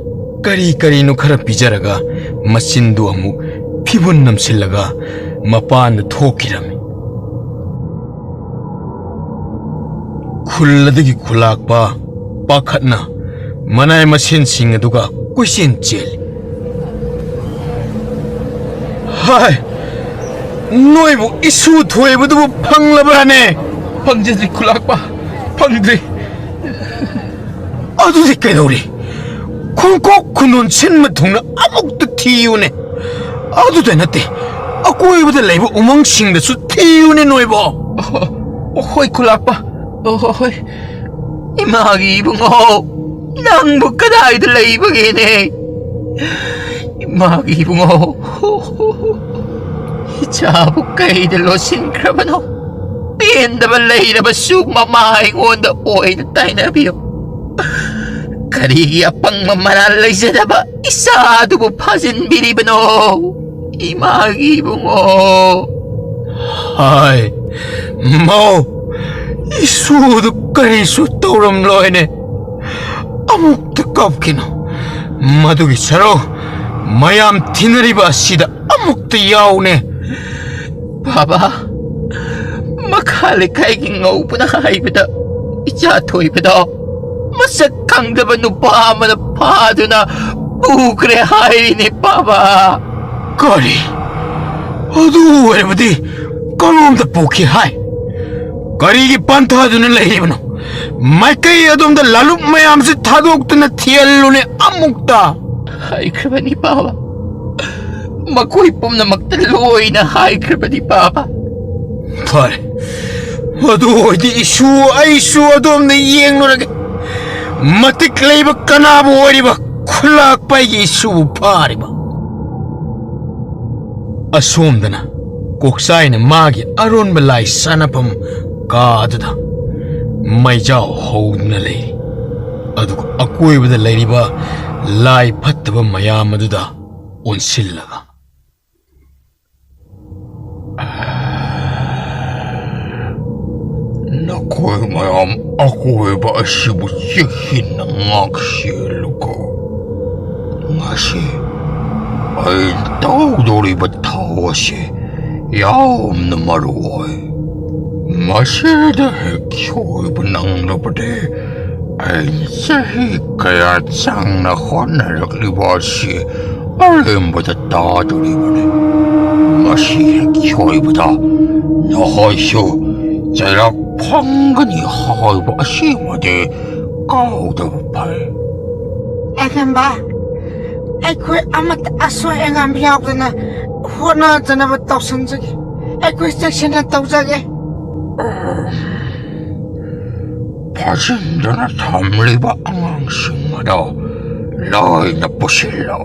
ꯀꯔꯤ ꯀꯔꯤꯅꯣ ꯈꯔ ꯄꯤꯖꯔꯒ ꯃꯆꯤꯟꯗꯨ ꯑꯃꯨꯛ ꯐꯤꯕꯨꯟ ꯅꯝꯁꯤꯜꯂꯒ ꯃꯄꯥꯟꯗ ꯊꯣꯛꯈꯤꯔꯝꯃꯤ꯫ ꯈꯨꯜꯗꯒꯤ ꯈꯨꯜꯂꯥꯛꯄ ꯄꯥꯈꯠꯅ ꯃꯅꯥꯏ ꯃꯁꯦꯟꯁꯤꯡ ꯑꯗꯨꯒ ꯀꯣꯏꯆꯦꯟ ꯆꯦꯜꯂꯤ꯫ ꯍꯥꯏ, ꯅꯣꯏꯕꯨ ꯏꯁꯨ ꯊꯣꯏꯕꯗꯨꯕꯨ ꯐꯪꯂꯕ꯭ꯔꯥꯅꯦ? ꯐꯪꯖꯗ꯭ꯔꯤ ꯈꯨꯠꯂꯥꯛꯄ, ꯐꯪꯗ꯭ꯔꯤ. ꯑꯗꯨꯗꯤ ꯀꯩꯗꯧꯔꯤ? ꯈꯣꯡꯀꯣꯛ ꯈꯨꯅꯣꯟ ꯁꯤꯟꯕ ꯊꯨꯡꯅ ꯑꯃꯨꯛꯇ ꯊꯤꯌꯨꯅꯦ. ꯑꯗꯨꯗ ꯅꯠꯇꯦ, ꯑꯀꯣꯏꯕꯗ ꯂꯩꯕ ꯎꯃꯪꯁꯤꯡꯗꯁꯨ ꯊꯤꯌꯨꯅꯦ ꯅꯣꯏꯕꯣ. ꯍꯣꯏ ꯈꯨꯠꯂꯥꯛꯄ, ꯍꯣꯏ. 이마기 이붕어, 낭부 까다이들 레이버게네. 이마기 이붕어, 이자부까이들로 신크라바노. 삐엔다바 레이라바 쑥마마잉 온다 오이드 따이나비요. 가리기 아빵만 말알레이자다바 이사두부 파진 비리바노. 이마기 이붕어. 하이, 이수도 그리수 떠오름로이네. 아무것도 깝기노. 마두기 차로 마얌 티느리바 시다 아무것도 야오네. 봐봐. 마칼리카이긴 오브나 하이브다. 이자 토이브다. 마삭 강다바 누파마나 파드나 우그레 하이리네 봐봐. 거리 어두 왜버디 까놈다 보키 하이. 거리기 반타두는 레이브노. 마이카이 어둠다 랄룹 마얌스 타도옥드나 티엘로네 아묵다. 하이 크바니 봐봐. 마코이 뽐나 막달로이나 하이 크바니 봐봐. 파레 어두 어디 이슈 아이슈 어둠네 이행노라게 마틱 레이브 까나보 어리바 쿨락 바이기 이슈 파리바. ꯑꯁꯣꯝꯗꯅ ꯀꯣꯛꯆꯥꯏꯅ ꯃꯥꯒꯤ ꯑꯔꯣꯟꯕ ꯂꯥꯏ ꯁꯥꯟꯅꯐꯝ ꯀꯥ ꯑꯗꯨꯗ ꯃꯩꯖꯥꯎ ꯍꯧꯗꯨꯅ ꯂꯩꯔꯤ ꯑꯗꯨꯒ ꯑꯀꯣꯏꯕꯗ ꯂꯩꯔꯤꯕ ꯂꯥꯏ ꯐꯠꯇꯕ ꯃꯌꯥꯝ ꯑꯗꯨꯗ ꯑꯣꯟꯁꯤꯜꯂꯒ ꯅꯈꯣꯏ ꯃꯌꯥꯝ ꯑꯀꯣꯏꯕ ꯑꯁꯤꯕꯨ ꯆꯦꯛꯁꯤꯟꯅ ꯉꯥꯛꯁꯦꯜꯂꯨꯀꯣ ꯉꯁꯤ ꯑꯩꯅ ꯇꯧꯗꯣꯔꯤꯕ ꯊꯧ ꯑꯁꯤ ꯌꯥꯝꯅ ꯃꯔꯨꯑꯣꯏ ꯃꯁꯤꯗ ꯍꯦꯛ ꯁꯣꯏꯕ ꯅꯪꯂꯕꯗꯤ ꯑꯩꯅ ꯆꯍꯤ ꯀꯌꯥ ꯆꯪꯅ ꯍꯣꯠꯅꯔꯛꯂꯤꯕ ꯑꯁꯤ ꯑꯔꯦꯝꯕꯗ ꯇꯥꯗꯣꯔꯤꯕꯅꯤ ꯃꯁꯤ ꯍꯦꯛ ꯁꯣꯏꯕꯗ ꯅꯈꯣꯏꯁꯨ ꯆꯩꯔꯥꯛ ꯐꯪꯒꯅꯤ ꯍꯥꯏꯕ ꯑꯁꯤꯃꯗꯤ ꯀꯥꯎꯗꯕ ꯐꯩ ꯑꯦꯒꯝꯕ ꯑꯩꯈꯣꯏ ꯑꯃꯠꯇ ꯑꯁꯣꯏ ꯑꯉꯥꯝ ꯌꯥꯎꯗꯅ ꯍꯣꯠꯅꯖꯅꯕ ꯇꯧꯁꯟꯖꯒꯦ ꯑꯩꯈꯣꯏ ꯆꯦꯛꯁꯤꯟꯅ ꯇꯧꯖꯒꯦ ꯐꯥꯖꯤꯟꯗꯨꯅ ꯊꯝꯂꯤꯕ ꯑꯉꯥꯡꯁꯤꯡ ꯑꯗꯣ ꯂꯣꯏꯅ ꯄꯨꯁꯤꯜꯂꯣ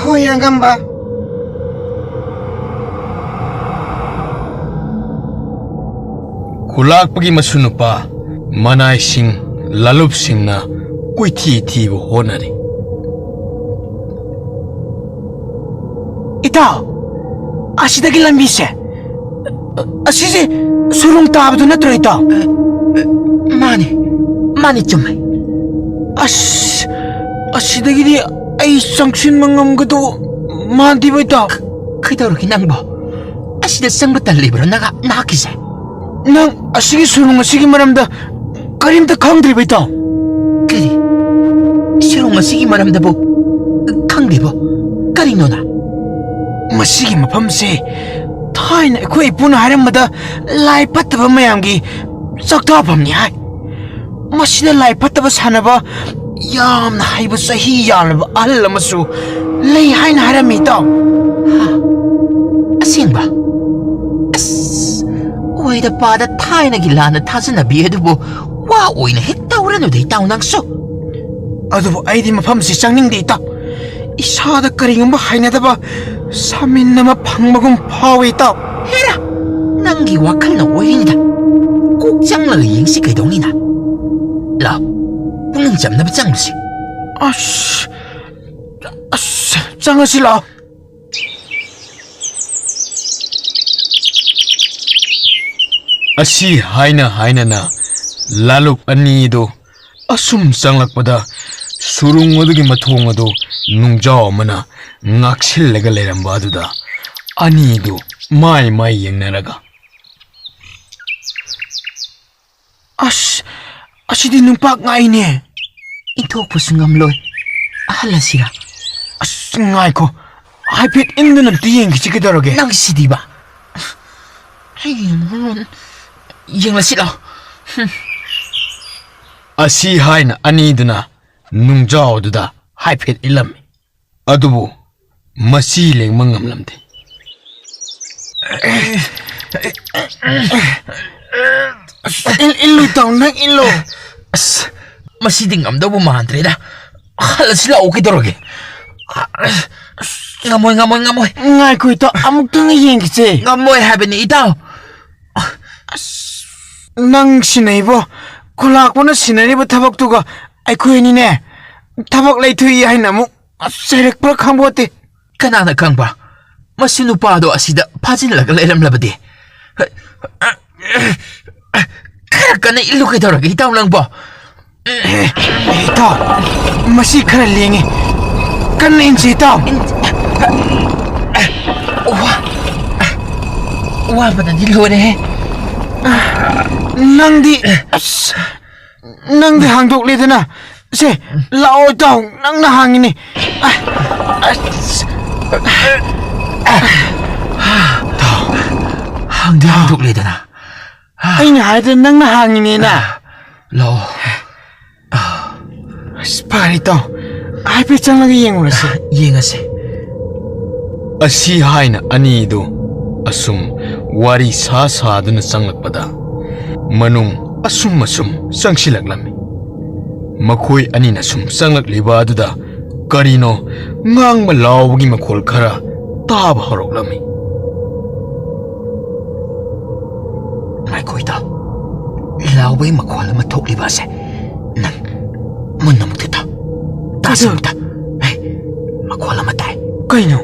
ꯍꯣꯏ ꯑꯉꯝꯕ ꯈꯨꯂꯥꯛꯄꯒꯤ ꯃꯁꯨ ꯅꯨꯄꯥ ꯃꯅꯥꯏꯁꯤꯡ ꯂꯥꯂꯨꯞꯁꯤꯡꯅ ꯀꯣꯏꯊꯤ ꯊꯤꯕ ꯍꯣꯠꯅꯔꯤ ꯏꯇꯥꯎ ꯑꯁꯤꯗꯒꯤ ꯂꯝꯕꯤꯁꯦ ꯑꯁꯤꯁꯦ ꯁꯨꯔꯨꯡ ꯇꯥꯕꯗꯨ ꯅꯠꯇ꯭ꯔꯣ ꯏꯇꯥꯎ ꯃꯥꯅꯤ ꯆꯨꯝꯃꯦ ꯑꯁ ꯑꯁꯤꯗꯒꯤꯗꯤ ꯑꯩ ꯆꯪꯁꯤꯟꯕ ꯉꯝꯒꯗꯧ ꯃꯥꯟꯗꯦꯕ ꯏꯇꯥꯎ ꯀꯩꯗꯧꯔꯒꯦ ꯅꯪꯕꯣ ꯑꯁꯤꯗ ꯆꯪꯕ ꯇꯜꯂꯤꯕ꯭ꯔꯣ ꯅꯍꯥꯛꯀꯤꯁꯦ ꯅꯪ ꯑꯁꯤꯒꯤ ꯁꯨꯔꯨꯡ ꯑꯁꯤꯒꯤ ꯃꯔꯝꯗ ꯀꯔꯤꯝꯇ ꯈꯪꯗ꯭ꯔꯤꯕ ꯏꯇꯥꯎ ꯀꯔꯤ ꯁꯨꯔꯨꯡ ꯑꯁꯤꯒꯤ ꯃꯔꯝꯗꯕꯨ ꯈꯪꯗꯦꯕꯣ ꯀꯔꯤꯅꯣꯅ ꯃꯁꯤꯒꯤ ꯃꯐꯝꯁꯦ ꯊꯥꯏꯅ ꯑꯩꯈꯣꯏ ꯏꯄꯨꯅ ꯍꯥꯏꯔꯝꯕꯗ ꯂꯥꯏ ꯐꯠꯇꯕ ꯃꯌꯥꯝꯒꯤ ꯆꯥꯛꯇꯥꯐꯝꯅꯤ ꯍꯥꯏ ꯃꯁꯤꯗ ꯂꯥꯏ ꯐꯠꯇꯕ ꯁꯥꯟꯅꯕ ꯌꯥꯝꯅ ꯍꯩꯕ ꯆꯍꯤ ꯌꯥꯝꯂꯕ ꯑꯍꯜ ꯑꯃꯁꯨ ꯂꯩ ꯍꯥꯏꯅ ꯍꯥꯏꯔꯝꯃꯤ ꯏꯇꯥꯎ ꯑꯁꯦꯡꯕ ꯑꯁ ꯑꯣꯏꯗ ꯄꯥꯗ ꯊꯥꯏꯅꯒꯤ ꯂꯥꯟꯅ ꯊꯥꯖꯅꯕꯤ ꯑꯗꯨꯕꯨ ꯋꯥ ꯑꯣꯏꯅ ꯍꯦꯛ ꯇꯧꯔꯅꯨꯗ ꯏꯇꯥꯎ ꯅꯪꯁꯨ ꯑꯗꯨꯕꯨ ꯑꯩꯗꯤ ꯃꯐꯝꯁꯤ ꯆꯪꯅꯤꯡꯗꯦ ꯏꯇꯥꯎ ꯏꯁꯥꯗ ꯀꯔꯤꯒꯨꯝꯕ ꯍꯩꯅꯗꯕ ꯁꯥꯃꯤꯟ ꯑꯃ ꯐꯪꯕꯒꯨꯝ ꯐꯥꯎꯏ ꯏꯇꯥꯎ ꯍꯦꯔꯥ ꯅꯪꯒꯤ ꯋꯥꯈꯜꯅ ꯑꯣꯏꯔꯤꯅꯤꯗ ꯀꯣꯛ ꯆꯪꯂꯒ ꯌꯦꯡꯁꯤ ꯀꯩꯗꯧꯅꯤꯅ ꯂꯥꯎ ꯄꯨꯛꯅꯤꯡ ꯆꯝꯅꯕ ꯆꯪꯂꯨꯁꯤ ꯑꯁ ꯆꯪꯉꯁꯤ ꯂꯥꯛꯑꯣ ꯑꯁꯤ ꯍꯥꯏꯅꯅ ꯂꯥꯂꯨꯞ ꯑꯅꯤꯗꯨ ꯑꯁꯨꯝ ꯆꯪꯂꯛꯄꯗ ꯁꯨꯔꯨꯡ ꯑꯗꯨꯒꯤ ꯃꯊꯣꯡ ꯑꯗꯨ ꯅꯨꯡꯖꯥꯎ ꯑꯃꯅ ꯉꯥꯛꯁꯤꯜꯂꯒ ꯂꯩꯔꯝꯕ ꯑꯗꯨꯗ ꯑꯅꯤꯗꯨ ꯃꯥꯏ ꯌꯦꯡꯅꯔꯒ ꯑꯁ ꯑꯁꯤꯗꯤ ꯅꯨꯡꯄꯥꯛ ꯉꯥꯛꯏꯅꯦ ꯏꯟꯊꯣꯛꯄꯁꯨ ꯉꯝꯂꯣꯏ ꯑꯍꯜ ꯑꯁꯤꯔ ꯑꯁ ꯉꯥꯏꯈꯣ ꯍꯥꯏꯐꯦꯠ ꯏꯟꯗꯨꯅ ꯑꯝꯇ ꯌꯦꯡꯈꯤꯁꯤ ꯀꯩꯗꯧꯔꯒꯦ ꯅꯪ ꯁꯤꯗꯤꯕ ꯌꯦꯡꯂꯁꯤ ꯂꯥꯎ ꯑꯁꯤ ꯍꯥꯏꯅ ꯑꯅꯤꯗꯨꯅ ꯅꯨꯡꯖꯥꯎꯗꯨꯗ ꯍꯥꯏꯐꯦꯠ ꯏꯜꯂꯝꯃꯤ ꯑꯗꯨꯕꯨ ꯃꯁꯤ ꯂꯦꯡꯕ ꯉꯝꯂꯝꯗꯦ illu tau nang illu ꯑꯁ ꯃꯁꯤꯗꯤ ꯉꯝꯗꯧꯕ ꯃꯥꯟꯗ꯭ꯔꯦꯗ ꯍꯜꯂꯁꯤ ꯂꯥꯛꯑꯣ ꯀꯩꯗꯧꯔꯒꯦ ꯉꯝꯃꯣꯏ ngai kui to amuk tang yeng ki ꯉꯝꯃꯣꯏ ꯍꯥꯏꯕꯅꯤ ꯏꯇꯥꯎ nang sinai bo kolak bona sinari bo thabak tu ga ai kui ni ne thabak lai thui hai na mu serek pra khangbote ꯀꯅꯥꯅ ꯈꯪꯕ ꯃꯁꯤ ꯅꯨꯄꯥꯗꯣ ꯑꯁꯤꯗ ꯐꯥꯖꯤꯜꯂꯒ ꯂꯩꯔꯝꯂꯕꯗꯤ ꯈꯔ ꯀꯟꯅ ꯏꯜꯂꯨ ꯀꯩꯗꯧꯔꯒꯦ ꯏꯇꯥꯎ ꯅꯪꯕꯣ ꯏꯇꯥꯎ ꯃꯁꯤ ꯈꯔ ꯂꯦꯡꯉꯦ ꯀꯟꯅ ꯏꯟꯁꯤ ꯏꯇꯥꯎ ꯋꯥꯕꯅꯗꯤ ꯂꯣꯏꯔꯦꯍꯦ ꯅꯪꯗꯤ ꯍꯥꯡꯗꯣꯛꯂꯦꯗꯅ ꯁꯦ ꯂꯥꯛꯑꯣ ꯏꯇꯥꯎ ꯅꯪꯅ ꯍꯥꯡꯉꯤꯅꯦ ꯍꯥꯡꯗꯣꯛꯂꯦꯗꯅ ꯑꯩꯅ ꯍꯥꯏꯗ꯭ꯔ ꯅꯪꯅ ꯍꯥꯡꯉꯤꯅꯦꯅ ꯂꯥꯛꯑꯣ ꯐꯔꯦ ꯏꯇꯥꯎ ꯍꯥꯏꯐꯦꯠ ꯆꯪꯂꯒ ꯌꯦꯡꯉꯨꯔꯁꯤ ꯌꯦꯡꯉꯁꯤ ꯑꯁꯤ ꯍꯥꯏꯅ ꯑꯅꯤꯗꯨ ꯑꯁꯨꯝ ꯋꯥꯔꯤ ꯁꯥꯗꯨꯅ ꯆꯪꯂꯛꯄꯗ ꯃꯅꯨꯡ ꯑꯁꯨꯝ ꯆꯪꯁꯤꯜꯂꯛꯂꯝꯃꯤ ꯃꯈꯣꯏ ꯑꯅꯤꯅ ꯁꯨꯝ ꯆꯪꯂꯛꯂꯤꯕ ꯑꯗꯨꯗ ꯀꯔꯤꯅꯣ ꯉꯥꯡꯕ ꯂꯥꯎꯕꯒꯤ ꯃꯈꯣꯜ ꯈꯔ ꯇꯥꯕ ꯍꯧꯔꯛꯂꯝꯃꯤ ꯉꯥꯏꯈꯣ ꯏꯇꯥꯎ ꯂꯥꯎꯕꯒꯤ ꯃꯈꯣꯜ ꯑꯃ ꯊꯣꯛꯂꯤꯕ ꯑꯁꯦ ꯅꯪ ꯃꯨꯟꯅ ꯑꯃꯨꯛꯇ ꯇꯥꯎ ꯇꯥꯁꯤ ꯑꯃꯨꯛꯇ ꯃꯈꯣꯜ ꯑꯃ ꯇꯥꯏ ꯀꯩꯅꯣ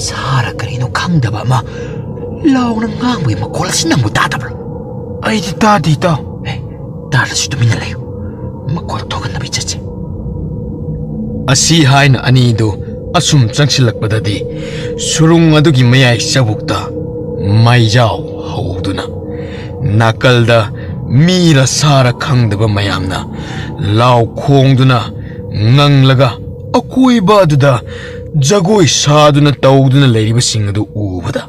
ꯁꯥꯔ ꯀꯔꯤꯅꯣ ꯈꯪꯗꯕ ꯑꯃ ꯂꯥꯎꯅ ꯉꯥꯡꯕꯒꯤ ꯃꯈꯣꯜ ꯑꯁꯤ ꯅꯪꯕꯨ ꯇꯥꯗꯕ꯭ꯔꯣ ꯑꯩꯗꯤ ꯇꯥꯗꯦ ꯏꯇꯥꯎ ꯇꯥꯔꯁꯨ ꯇꯨꯃꯤꯟꯅ ꯂꯩꯌꯨ ꯃꯈꯣꯜ ꯊꯣꯛꯍꯟꯅꯕ ꯆꯠꯁꯤ ꯑꯁꯤ ꯍꯥꯏꯅ ꯑꯅꯤꯗꯨ ꯑꯁꯨꯝ ꯆꯪꯁꯤꯜꯂꯛꯄꯗꯗꯤ ꯁꯨꯔꯨꯡ ꯑꯗꯨꯒꯤ ꯃꯌꯥꯏ ꯆꯕꯨꯛꯇ ꯃꯩꯖꯥꯎ ꯍꯧꯗꯨꯅ ꯅꯥꯀꯜꯗ ꯃꯤꯔ ꯁꯥꯔ ꯈꯪꯗꯕ ꯃꯌꯥꯝꯅ ꯂꯥꯎ ꯈꯣꯡꯗꯨꯅ ꯉꯪꯂꯒ ꯑꯀꯣꯏꯕ ꯑꯗꯨꯗ ꯖꯒꯣꯏ ꯁꯥꯗꯨꯅ ꯇꯧꯗꯨꯅ ꯂꯩꯔꯤꯕꯁꯤꯡ ꯑꯗꯨ ꯎꯕꯗ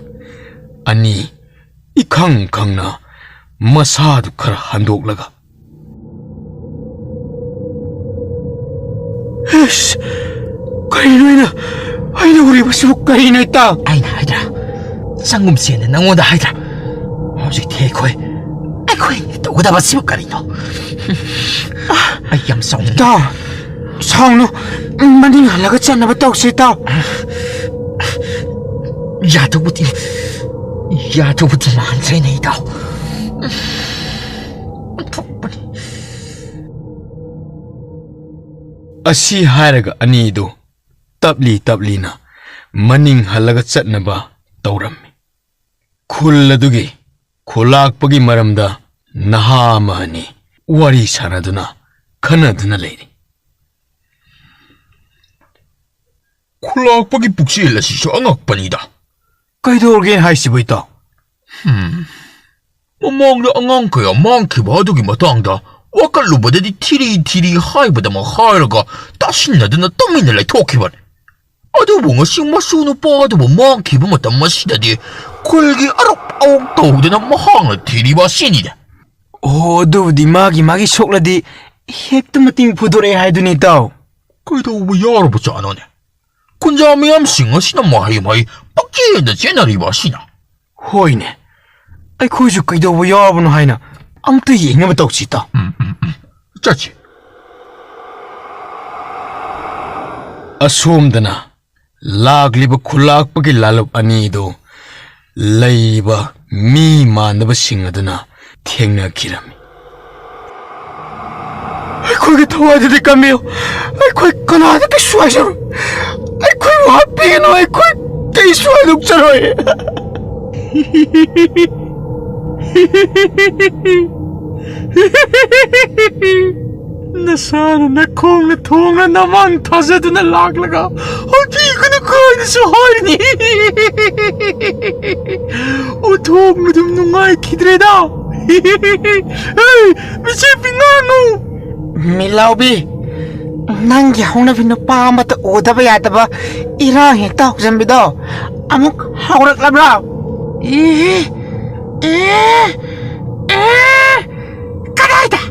ꯑꯅꯤ 이캉 캉나 마사두 카라 한독라가 에이씨 가이노이나 아이나 우리 마시고 가이노 있다 아이나 하이드라 쌍금씨에는 낭원다 하이드라 어제 대코에 아이코에 또오다 마시고 가이노 아이 얌성 다 상노 만딩 할라가 짠나바 떡시다 야도부터 만세네이다 ꯑꯁꯤ ꯍꯥꯏꯔꯒ ꯑꯅꯤꯗꯨ ꯇꯞꯂꯤ ꯇꯞꯂꯤꯅ ꯃꯅꯤꯡ ꯍꯜꯂꯒ ꯆꯠꯅꯕ ꯇꯧꯔꯝꯃꯤ ꯈꯨꯜ ꯑꯗꯨꯒꯤ ꯈꯨꯜꯂꯥꯛꯄꯒꯤ ꯃꯔꯝꯗ ꯅꯍꯥ ꯑꯃ ꯑꯅꯤ ꯋꯥꯔꯤ ꯁꯥꯅꯗꯨꯅ ꯈꯟꯅꯗꯨꯅ ꯂꯩꯔꯤ ꯈꯨꯜꯂꯥꯛꯄꯒꯤ ꯄꯨꯛꯆꯦꯜ ꯑꯁꯤꯁꯨ ꯑꯉꯛꯄꯅꯤꯗ ꯀꯩꯗꯧꯔꯒꯦ ꯍꯥꯏꯁꯤꯕꯨ ꯏꯇꯥꯎ ꯃꯃꯥꯡꯗ ꯑꯉꯥꯡ ꯀꯌꯥ ꯃꯥꯡꯈꯤꯕ ꯑꯗꯨꯒꯤ ꯃꯇꯥꯡꯗ ꯋꯥꯀꯠꯂꯨꯕꯗꯗꯤ ꯊꯤꯔꯤ ꯊꯤꯔꯤ ꯍꯥꯏꯕꯗꯃꯛ ꯍꯥꯏꯔꯒ ꯇꯥꯁꯤꯟꯅꯗꯨꯅ ꯇꯨꯃꯤꯟꯅ ꯂꯩꯊꯣꯛꯈꯤꯕꯅꯤ ꯑꯗꯨꯕꯨ ꯉꯁꯤ ꯃꯁꯨ ꯅꯨꯄꯥ ꯑꯗꯨꯕꯨ ꯃꯥꯡꯈꯤꯕ ꯃꯇꯝ ꯑꯁꯤꯗꯗꯤ ꯈꯨꯜꯒꯤ ꯑꯔꯨꯞ ꯑꯋꯨꯛ ꯇꯧꯗꯨꯅ ꯃꯍꯥꯛꯅ ꯊꯤꯔꯤꯕ ꯑꯁꯤꯅꯤꯗ ꯑꯣ ꯑꯗꯨꯕꯨꯗꯤ ꯃꯥꯒꯤ ꯁꯣꯛꯂꯗꯤ ꯍꯦꯛꯇ ꯃꯇꯤꯡ ꯐꯨꯗꯣꯔꯛꯑꯦ ꯍꯥꯏꯗꯨꯅꯤ ꯏꯇꯥꯎ ꯀꯩꯗꯧꯕ ꯌꯥꯔꯕꯖꯥꯠꯅꯣꯅꯦ ꯈꯨꯟꯖꯥ ꯃꯌꯥꯝꯁꯤꯡ ꯑꯁꯤꯅ ꯃꯍꯩ ꯄꯛꯆꯦꯟꯗ ꯆꯦꯟꯅꯔꯤꯕ ꯑꯁꯤꯅ ꯍꯣꯏꯅꯦ ꯑꯩꯈꯣꯏꯁꯨ ꯀꯩꯗꯧꯕ ꯌꯥꯎꯔꯕꯅꯣ ꯍꯥꯏꯅ ꯑꯝꯇ ꯌꯦꯡꯅꯕ ꯇꯧꯁꯤ ꯏꯇꯥꯎ ꯆꯠꯁꯤ ꯑꯁꯣꯝꯗꯅ ꯂꯥꯛꯂꯤꯕ ꯈꯨꯜꯂꯥꯛꯄꯒꯤ ꯂꯥꯂꯨꯞ ꯑꯅꯤꯗꯨ ꯂꯩꯕ ꯃꯤ ꯃꯥꯟꯅꯕꯁꯤꯡ ꯑꯗꯨꯅ ꯊꯦꯡꯅꯈꯤꯔꯝꯃꯤ ꯑꯩꯈꯣꯏꯒꯤ ꯊꯋꯥꯏꯗꯨꯗꯤ ꯀꯝꯕꯤꯌꯨ ꯑꯩꯈꯣꯏ ꯀꯅꯥꯗ ꯀꯩꯁꯨ ꯍꯥꯏꯖꯔꯣꯏ ꯑꯩꯈꯣꯏꯕꯨ ꯍꯥꯠꯄꯤꯒꯅꯨ ꯑꯩꯈꯣꯏ ꯀꯩꯁꯨ ꯍꯥꯏꯗꯣꯛꯆꯔꯣꯏ ꯅꯁꯥꯅ ꯅꯈꯣꯡꯅ ꯊꯣꯡꯅ ꯅꯃꯥꯡ ꯊꯥꯖꯗꯨꯅ ꯂꯥꯛꯂꯒ ꯍꯥꯠꯄꯤꯒꯅꯨ ꯀꯥꯏꯅꯁꯨ ꯍꯥꯏꯔꯤꯅꯤ ꯑꯣꯟꯊꯣꯛꯅ ꯅꯨꯡꯉꯥꯏꯈꯤꯗ꯭ꯔꯦꯗ ꯃꯤꯆꯦ ꯄꯤꯉꯥꯡꯉꯨ ꯃꯤꯂꯥꯎꯕꯤ ꯅꯪꯒꯤ ꯍꯧꯅꯕꯤ ꯅꯨꯄꯥ ꯑꯃꯠꯇ ꯎꯗꯕ ꯌꯥꯗꯕ ꯏꯔꯥꯡ ꯍꯦꯛꯇ ꯍꯧꯖꯟꯕꯤꯗꯣ ꯑꯃꯨꯛ ꯍꯧꯔꯛꯂꯕ꯭ꯔꯥ ꯀꯗꯥꯏꯗ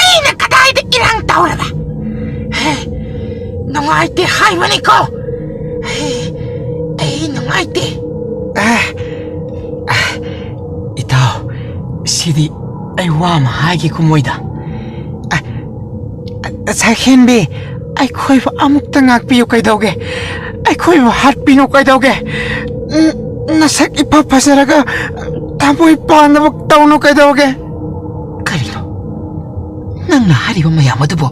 ꯑꯩꯅ ꯀꯗꯥꯏꯗ ꯏꯔꯥꯡ ꯇꯧꯔꯕ ꯅꯨꯡꯉꯥꯏꯇꯦ ꯍꯥꯏꯕꯅꯤꯀꯣ ꯑꯩ ꯅꯨꯡꯉꯥꯏꯇꯦ ꯏꯇꯥꯎ ꯁꯤꯗꯤ ꯑꯩ ꯋꯥ ꯑꯃ ꯍꯥꯏꯒꯦꯀꯣ ꯃꯣꯏꯗ ꯁꯥꯈꯦꯟꯕꯤ ꯑꯩꯈꯣꯏꯕꯨ ꯑꯃꯨꯛꯇ ꯉꯥꯛꯄꯤꯌꯨ ꯀꯩꯗꯧꯒꯦ ꯑꯩꯈꯣꯏꯕꯨ ꯍꯥꯠꯄꯤꯅꯨ ꯀꯩꯗꯧꯒꯦ ꯅꯁꯛ ꯏꯐ ꯐꯖꯔꯒ ꯊꯃꯣꯏ ꯄꯥꯟꯅꯕ ꯇꯧꯅꯨ ꯀꯩꯗꯧꯒꯦ ꯀꯔꯤꯅꯣ ꯅꯪꯅ ꯍꯥꯏꯔꯤꯕ ꯃꯌꯥꯝ ꯑꯗꯨꯕꯨ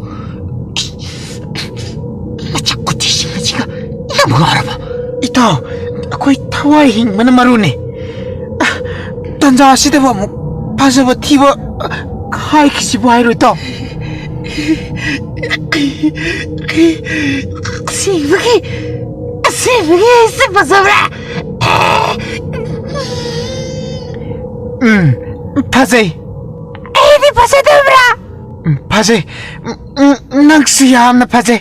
ꯃꯆꯛ ꯀꯨꯊꯤꯁꯤꯡ ꯑꯁꯤꯒ ꯌꯥꯝ ꯉꯥꯎꯔꯕ ꯏꯇꯥꯎ ꯑꯩꯈꯣꯏ ꯊꯋꯥꯏ ꯍꯤꯡꯕꯅ ꯃꯔꯨꯅꯤ ꯇꯟꯖꯥ ꯑꯁꯤꯗꯕꯨ ꯑꯃꯨꯛ ꯐꯖꯕ ꯊꯤꯕ ꯍꯥꯏꯈꯤꯁꯤꯕꯨ ꯍꯥꯏꯔꯣ ꯏꯇꯥꯎ ꯑꯁꯦꯡꯕꯒꯤ ꯑꯩꯁꯦ ꯐꯖꯕ꯭ꯔꯥ ꯐꯖꯩ ꯑꯩꯗꯤ ꯐꯖꯗꯕ꯭ꯔꯥ ꯐꯖꯩ ꯅꯪꯁꯨ ꯌꯥꯝꯅ ꯐꯖꯩ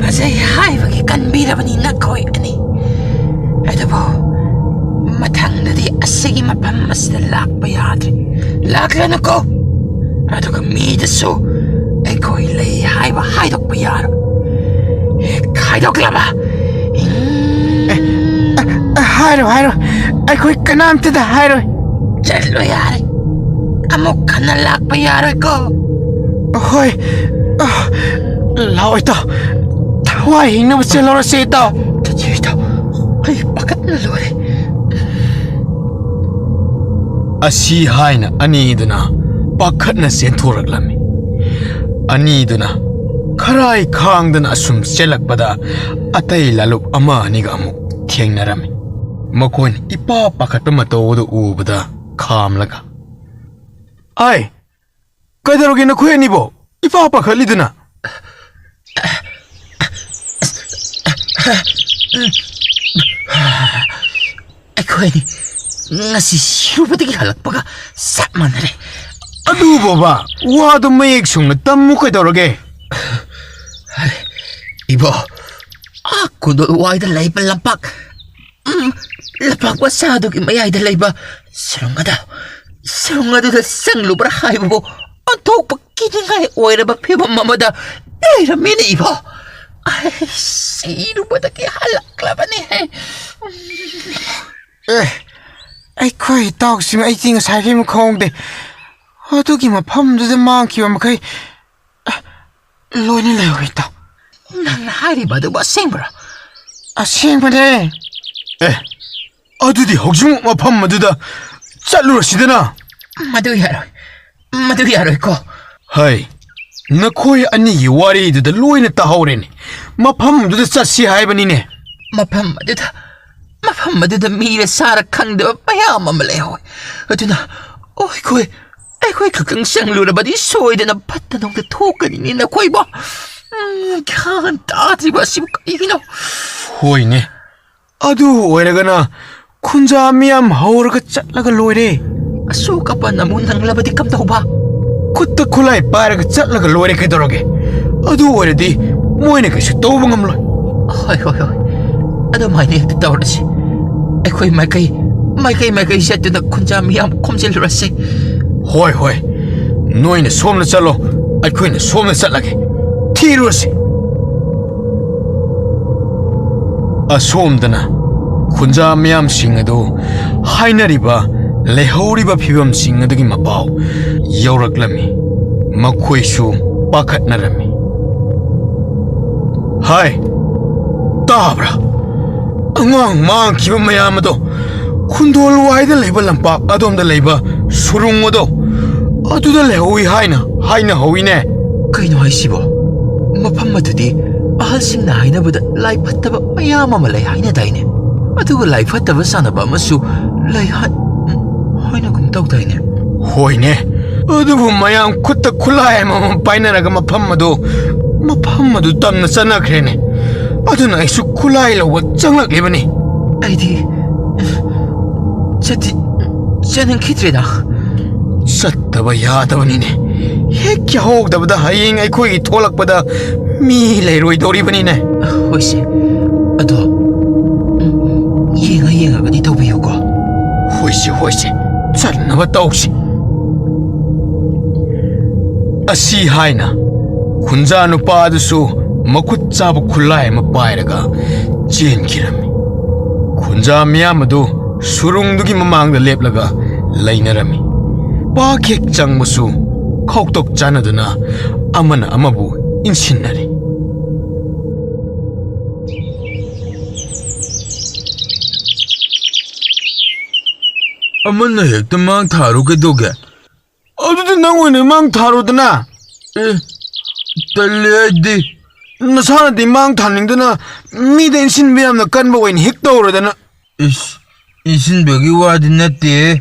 ꯐꯖꯩ ꯍꯥꯏꯕꯒꯤ ꯀꯟꯕꯤꯔꯕꯅꯤ ꯅꯈꯣꯏ ꯑꯅꯤ ꯑꯗꯨꯕꯨ ꯃꯊꯪꯗꯗꯤ ꯑꯁꯤꯒꯤ ꯃꯐꯝ ꯑꯁꯤꯗ ꯂꯥꯛꯄ ꯌꯥꯗ꯭ꯔꯦ ꯂꯥꯛꯂꯅꯨꯀꯣ ꯑꯗꯨꯒ ꯃꯤꯗꯁꯨ ꯑꯩꯈꯣꯏ ꯂꯩ ꯍꯥꯏꯕ ꯍꯥꯏꯗꯣꯛꯄ ꯌꯥꯔꯣꯏ ꯍꯦꯛ ꯍꯥꯏꯗꯣꯛꯂꯕ ꯍꯥꯏꯔꯣ ꯑꯩꯈꯣꯏ ꯀꯅꯥꯝꯇꯗ ꯍꯥꯏꯔꯣꯏ ꯆꯠꯂꯣ ꯌꯥꯔꯦ ꯑꯃꯨꯛ ꯍꯟꯅ ꯂꯥꯛꯄ ꯌꯥꯔꯣꯏꯀꯣ ꯍꯣꯏ ꯂꯥꯛꯑꯣ ꯏꯇꯥꯎ ꯊꯋꯥꯏ ꯍꯤꯡꯅꯕ ꯆꯦꯜꯂꯧꯔꯁꯤ ꯏꯇꯥꯎ ꯏꯇꯥꯎ ꯑꯩ ꯄꯥꯈꯠ ꯂꯣꯏꯔꯦ ꯑꯁꯤ ꯍꯥꯏꯅ ꯑꯅꯤꯗꯨꯅ ꯄꯥꯈꯠꯅ ꯆꯦꯟꯊꯣꯔꯛꯂꯝꯃꯤ ꯑꯅꯤꯗꯨꯅ ꯈꯔꯥꯏ ꯈꯥꯡꯗꯅ ꯑꯁꯨꯝ ꯆꯦꯜꯂꯛꯄꯗ ꯑꯇꯩ ꯂꯥꯂꯨꯞ ꯑꯃ ꯑꯅꯤꯒ ꯑꯃꯨꯛ ꯊꯦꯡꯅꯔꯝꯃꯤ ꯃꯈꯣꯏꯅ ꯏꯄꯥ ꯄꯥꯈꯠꯄ ꯃꯇꯧ ꯑꯗꯨ ꯎꯕꯗ ꯈꯥꯝꯂꯒ ꯑꯥꯏ ꯀꯩꯗꯧꯔꯒꯦ ꯅꯈꯣꯏ ꯑꯅꯤꯕꯣ ꯏꯄꯥ ꯄꯥꯈꯠꯂꯤꯗꯨꯅ ꯑꯩꯈꯣꯏꯅꯤ ꯉꯁꯤ ꯁꯤꯔꯨꯕꯗꯒꯤ ꯍꯜꯂꯛꯄꯒ ꯆꯞ ꯃꯥꯟꯅꯔꯦ ꯑꯗꯨꯕꯣꯕ ꯋꯥꯗꯣ ꯃꯌꯦꯛ ꯁꯨꯡꯅ ꯇꯝꯃꯨ ꯀꯩꯗꯧꯔꯒꯦ 이보, 고돌 와이드 레이버 lampak, lampak wasadugi mayayda leeba sarungaduda sanglubra haibo antok pakidingay oiraba pibam mamada leiramini ibo sirubadaki halaklabani ꯑꯩꯈꯣꯏ ꯏꯇꯥꯎꯁꯤꯡ ꯑꯩꯗꯤ ꯉꯁꯥꯏꯒꯤ ꯃꯈꯣꯡꯗꯦ ꯑꯗꯨꯒꯤ ꯃꯐꯝꯗꯨꯗ ꯃꯥꯡꯈꯤꯕ ꯃꯈꯩ ꯂꯣꯏꯅ ꯂꯩꯍꯧꯔꯦ ꯏꯇꯥꯎ ꯅꯪꯅ ꯍꯥꯏꯔꯤꯕꯗꯨꯕꯨ ꯑꯁꯦꯡꯕꯔꯥ ꯑꯁꯦꯡꯕꯅꯦ ꯑꯗꯨꯗꯤ ꯍꯧꯖꯤꯛꯃꯛ ꯃꯐꯝ ꯑꯗꯨꯗ ꯆꯠꯂꯨꯔꯁꯤꯗꯅ ꯃꯗꯨ ꯌꯥꯔꯣꯏꯀꯣ ꯍꯩ ꯅꯈꯣꯏ ꯑꯅꯤꯒꯤ ꯋꯥꯔꯤꯗꯨꯗ ꯂꯣꯏꯅ ꯇꯥꯍꯧꯔꯦꯅꯦ ꯃꯐꯝꯗꯨꯗ ꯆꯠꯁꯤ ꯍꯥꯏꯕꯅꯤꯅꯦ ꯃꯐꯝ ꯑꯗꯨꯗ ꯃꯤꯔ ꯁꯥꯔ ꯈꯪꯗꯕ ꯃꯌꯥꯝ ꯑꯃ ꯂꯩꯍꯧꯏ ꯑꯗꯨꯅ ꯑꯩꯈꯣꯏ ꯈꯛꯇꯪ ꯆꯪꯂꯨꯔꯕꯗꯤ ꯁꯣꯏꯗꯅ ꯐꯠꯇ ꯅꯨꯡꯗ ꯊꯣꯛꯀꯅꯤꯅꯦ ꯅꯈꯣꯏꯕꯣ ꯒ꯭ꯌꯥꯟ ꯇꯥꯗ꯭ꯔꯤꯕ ꯑꯁꯤꯕꯨ ꯀꯔꯤꯒꯤꯅꯣ ꯍꯣꯏꯅꯦ ꯑꯗꯨ ꯑꯣꯏꯔꯒꯅ ꯈꯨꯟꯖꯥ ꯃꯤꯌꯥꯝ ꯍꯧꯔꯒ ꯆꯠꯂꯒ ꯂꯣꯏꯔꯦ ꯑꯁꯣꯛ ꯑꯄꯟ ꯑꯃꯨꯛ ꯅꯪꯂꯕꯗꯤ ꯀꯝꯗꯧꯕ ꯈꯨꯠꯇ ꯈꯨꯠꯂꯥꯏ ꯄꯥꯏꯔꯒ ꯆꯠꯂꯒ ꯂꯣꯏꯔꯦ ꯀꯩꯗꯧꯔꯒꯦ ꯑꯗꯨ ꯑꯣꯏꯔꯗꯤ ꯃꯣꯏꯅ ꯀꯩꯁꯨ ꯇꯧꯕ ꯉꯝꯂꯣꯏ ꯍꯣꯏ ꯑꯗꯨꯃꯥꯏꯅ ꯍꯦꯛꯇ ꯇꯧꯔꯁꯤ ꯑꯩꯈꯣꯏ ꯃꯥꯏꯀꯩ ꯆꯠꯇꯨꯅ ꯈꯨꯟꯖꯥ ꯃꯤꯌꯥꯝ ꯈꯣꯝꯖꯤꯜꯂꯨꯔꯁꯤ ꯍꯣꯏ ꯅꯣꯏꯅ ꯁꯣꯝꯅ ꯆꯠꯂꯣ ꯑꯩꯈꯣꯏꯅ ꯁꯣꯝꯅ ꯆꯠꯂꯒꯦ ꯊꯤꯔꯨꯔꯁꯤ ꯑꯁꯣꯝꯗꯅ ꯈꯨꯟꯖꯥ ꯃꯤꯌꯥꯝꯁꯤꯡ ꯑꯗꯨ ꯍꯥꯏꯅꯔꯤꯕ ꯂꯩꯍꯧꯔꯤꯕ ꯐꯤꯕꯝꯁꯤꯡ ꯑꯗꯨꯒꯤ ꯃꯄꯥꯎ ꯌꯧꯔꯛꯂꯝꯃꯤ ꯃꯈꯣꯏꯁꯨ ꯄꯥꯈꯠꯅꯔꯝꯃꯤ ꯍꯥꯏ ꯇꯥꯕ꯭ꯔꯥ ꯑꯉꯥꯡ ꯃꯥꯡꯈꯤꯕ ꯃꯌꯥꯝ ꯑꯗꯣ ꯈꯨꯟꯗꯣꯜ ꯋꯥꯏꯗ ꯂꯩꯕ ꯂꯝꯄꯥꯛ ꯑꯗꯣꯝꯗ ꯂꯩꯕ ꯁꯨꯔꯨꯡ ꯑꯗꯣ ꯑꯗꯨꯗ ꯂꯩꯍꯧꯏ ꯍꯥꯏꯅꯍꯧꯏꯅꯦ ꯀꯩꯅꯣ ꯍꯥꯏꯁꯤꯕꯣ ꯃꯐꯝ ꯑꯗꯨꯗꯤ ꯑꯍꯜꯁꯤꯡꯅ ꯍꯥꯏꯅꯕꯗ ꯂꯥꯏ ꯐꯠꯇꯕ ꯃꯌꯥꯝ ꯑꯃ ꯂꯩ ꯍꯥꯏꯅꯗꯥꯏꯅꯦ ꯑꯗꯨꯒ ꯂꯥꯏ ꯐꯠꯇꯕ ꯁꯥꯟꯅꯕ ꯑꯃꯁꯨ ꯂꯩ ꯍꯥꯏꯅꯒꯨꯝ ꯇꯧꯗꯥꯏꯅꯦ ꯍꯣꯏꯅꯦ ꯑꯗꯨꯕꯨ ꯃꯌꯥꯝ ꯈꯨꯠꯇ ꯈꯨꯠꯂꯥꯏ ꯑꯃꯃꯝ ꯄꯥꯏꯅꯔꯒꯃꯐꯝ ꯑꯗꯨ ꯇꯝꯅ ꯆꯠꯅꯈ꯭ꯔꯦꯅꯦ ꯑꯗꯨꯅ ꯑꯩꯁꯨ ꯈꯨꯠꯂꯥꯏ ꯂꯧꯕ ꯆꯪꯂꯛꯂꯤꯕꯅꯤ ꯑꯩꯗꯤ ꯆꯠꯅꯤꯡꯈꯤꯗ꯭ꯔꯦꯗ ꯆꯠꯇꯕ ꯌꯥꯗꯕꯅꯤꯅꯦ ꯍꯦꯛ ꯌꯥꯍꯧꯗꯕꯗ ꯍꯌꯦꯡ ꯑꯩꯈꯣꯏꯒꯤ ꯊꯣꯛꯂꯛꯄꯗ ꯃꯤ ꯂꯩꯔꯣꯏꯗꯧꯔꯤꯕꯅꯤꯅꯦ ꯍꯣꯏꯁꯦ ꯑꯗꯣ ꯌꯦꯡꯉꯒꯗꯤ ꯇꯧꯕꯤꯌꯨꯀꯣ ꯍꯣꯏꯁꯦ ꯆꯠꯅꯕ ꯇꯧꯁꯤ ꯑꯁꯤ ꯍꯥꯏꯅ ꯈꯨꯟꯖꯥ ꯅꯨꯄꯥ ꯑꯗꯨꯁꯨ ꯃꯈꯨꯠ ꯆꯥꯕ ꯈꯨꯠꯂꯥꯏ ꯑꯃ ꯄꯥꯏꯔꯒ ꯆꯦꯟꯈꯤꯔꯝꯃꯤ ꯈꯨꯟꯖꯥ ꯃꯤꯌꯥꯝ ꯑꯗꯨ ꯁꯨꯔꯨꯡꯗꯨꯒꯤ ꯃꯃꯥꯡꯗ ꯂꯦꯞꯂꯒ ꯂꯩꯅꯔꯝꯃꯤ ꯄꯥꯛ ꯍꯦꯛ ꯆꯪꯕꯁꯨ ꯈꯧꯇꯣꯛ ꯆꯥꯟꯅꯗꯨꯅ ꯑꯃꯅ ꯑꯃꯕꯨ ꯏꯟꯁꯤꯟꯅꯔꯤ ꯑꯃꯅ ꯍꯦꯛꯇ ꯃꯥꯡ ꯊꯥꯔꯨ ꯀꯩꯗꯧꯒꯦ ꯑꯗꯨꯗꯤ ꯅꯪ ꯑꯣꯏꯅ ꯃꯥꯡ ꯊꯥꯔꯣꯗꯅ ꯇꯜꯂꯦ ꯑꯩꯗꯤ ꯅꯁꯥꯅꯗꯤ ꯃꯥꯡ ꯊꯥꯅꯤꯡꯗꯅ ꯃꯤꯗ ꯏꯟꯁꯤꯟꯕ ꯌꯥꯝꯅ ꯀꯟꯕ ꯑꯣꯏꯅ ꯍꯦꯛ ꯇꯧꯔꯗꯅ ꯏꯟꯁꯤꯟꯕꯒꯤ ꯋꯥꯗꯤ ꯅꯠꯇꯦ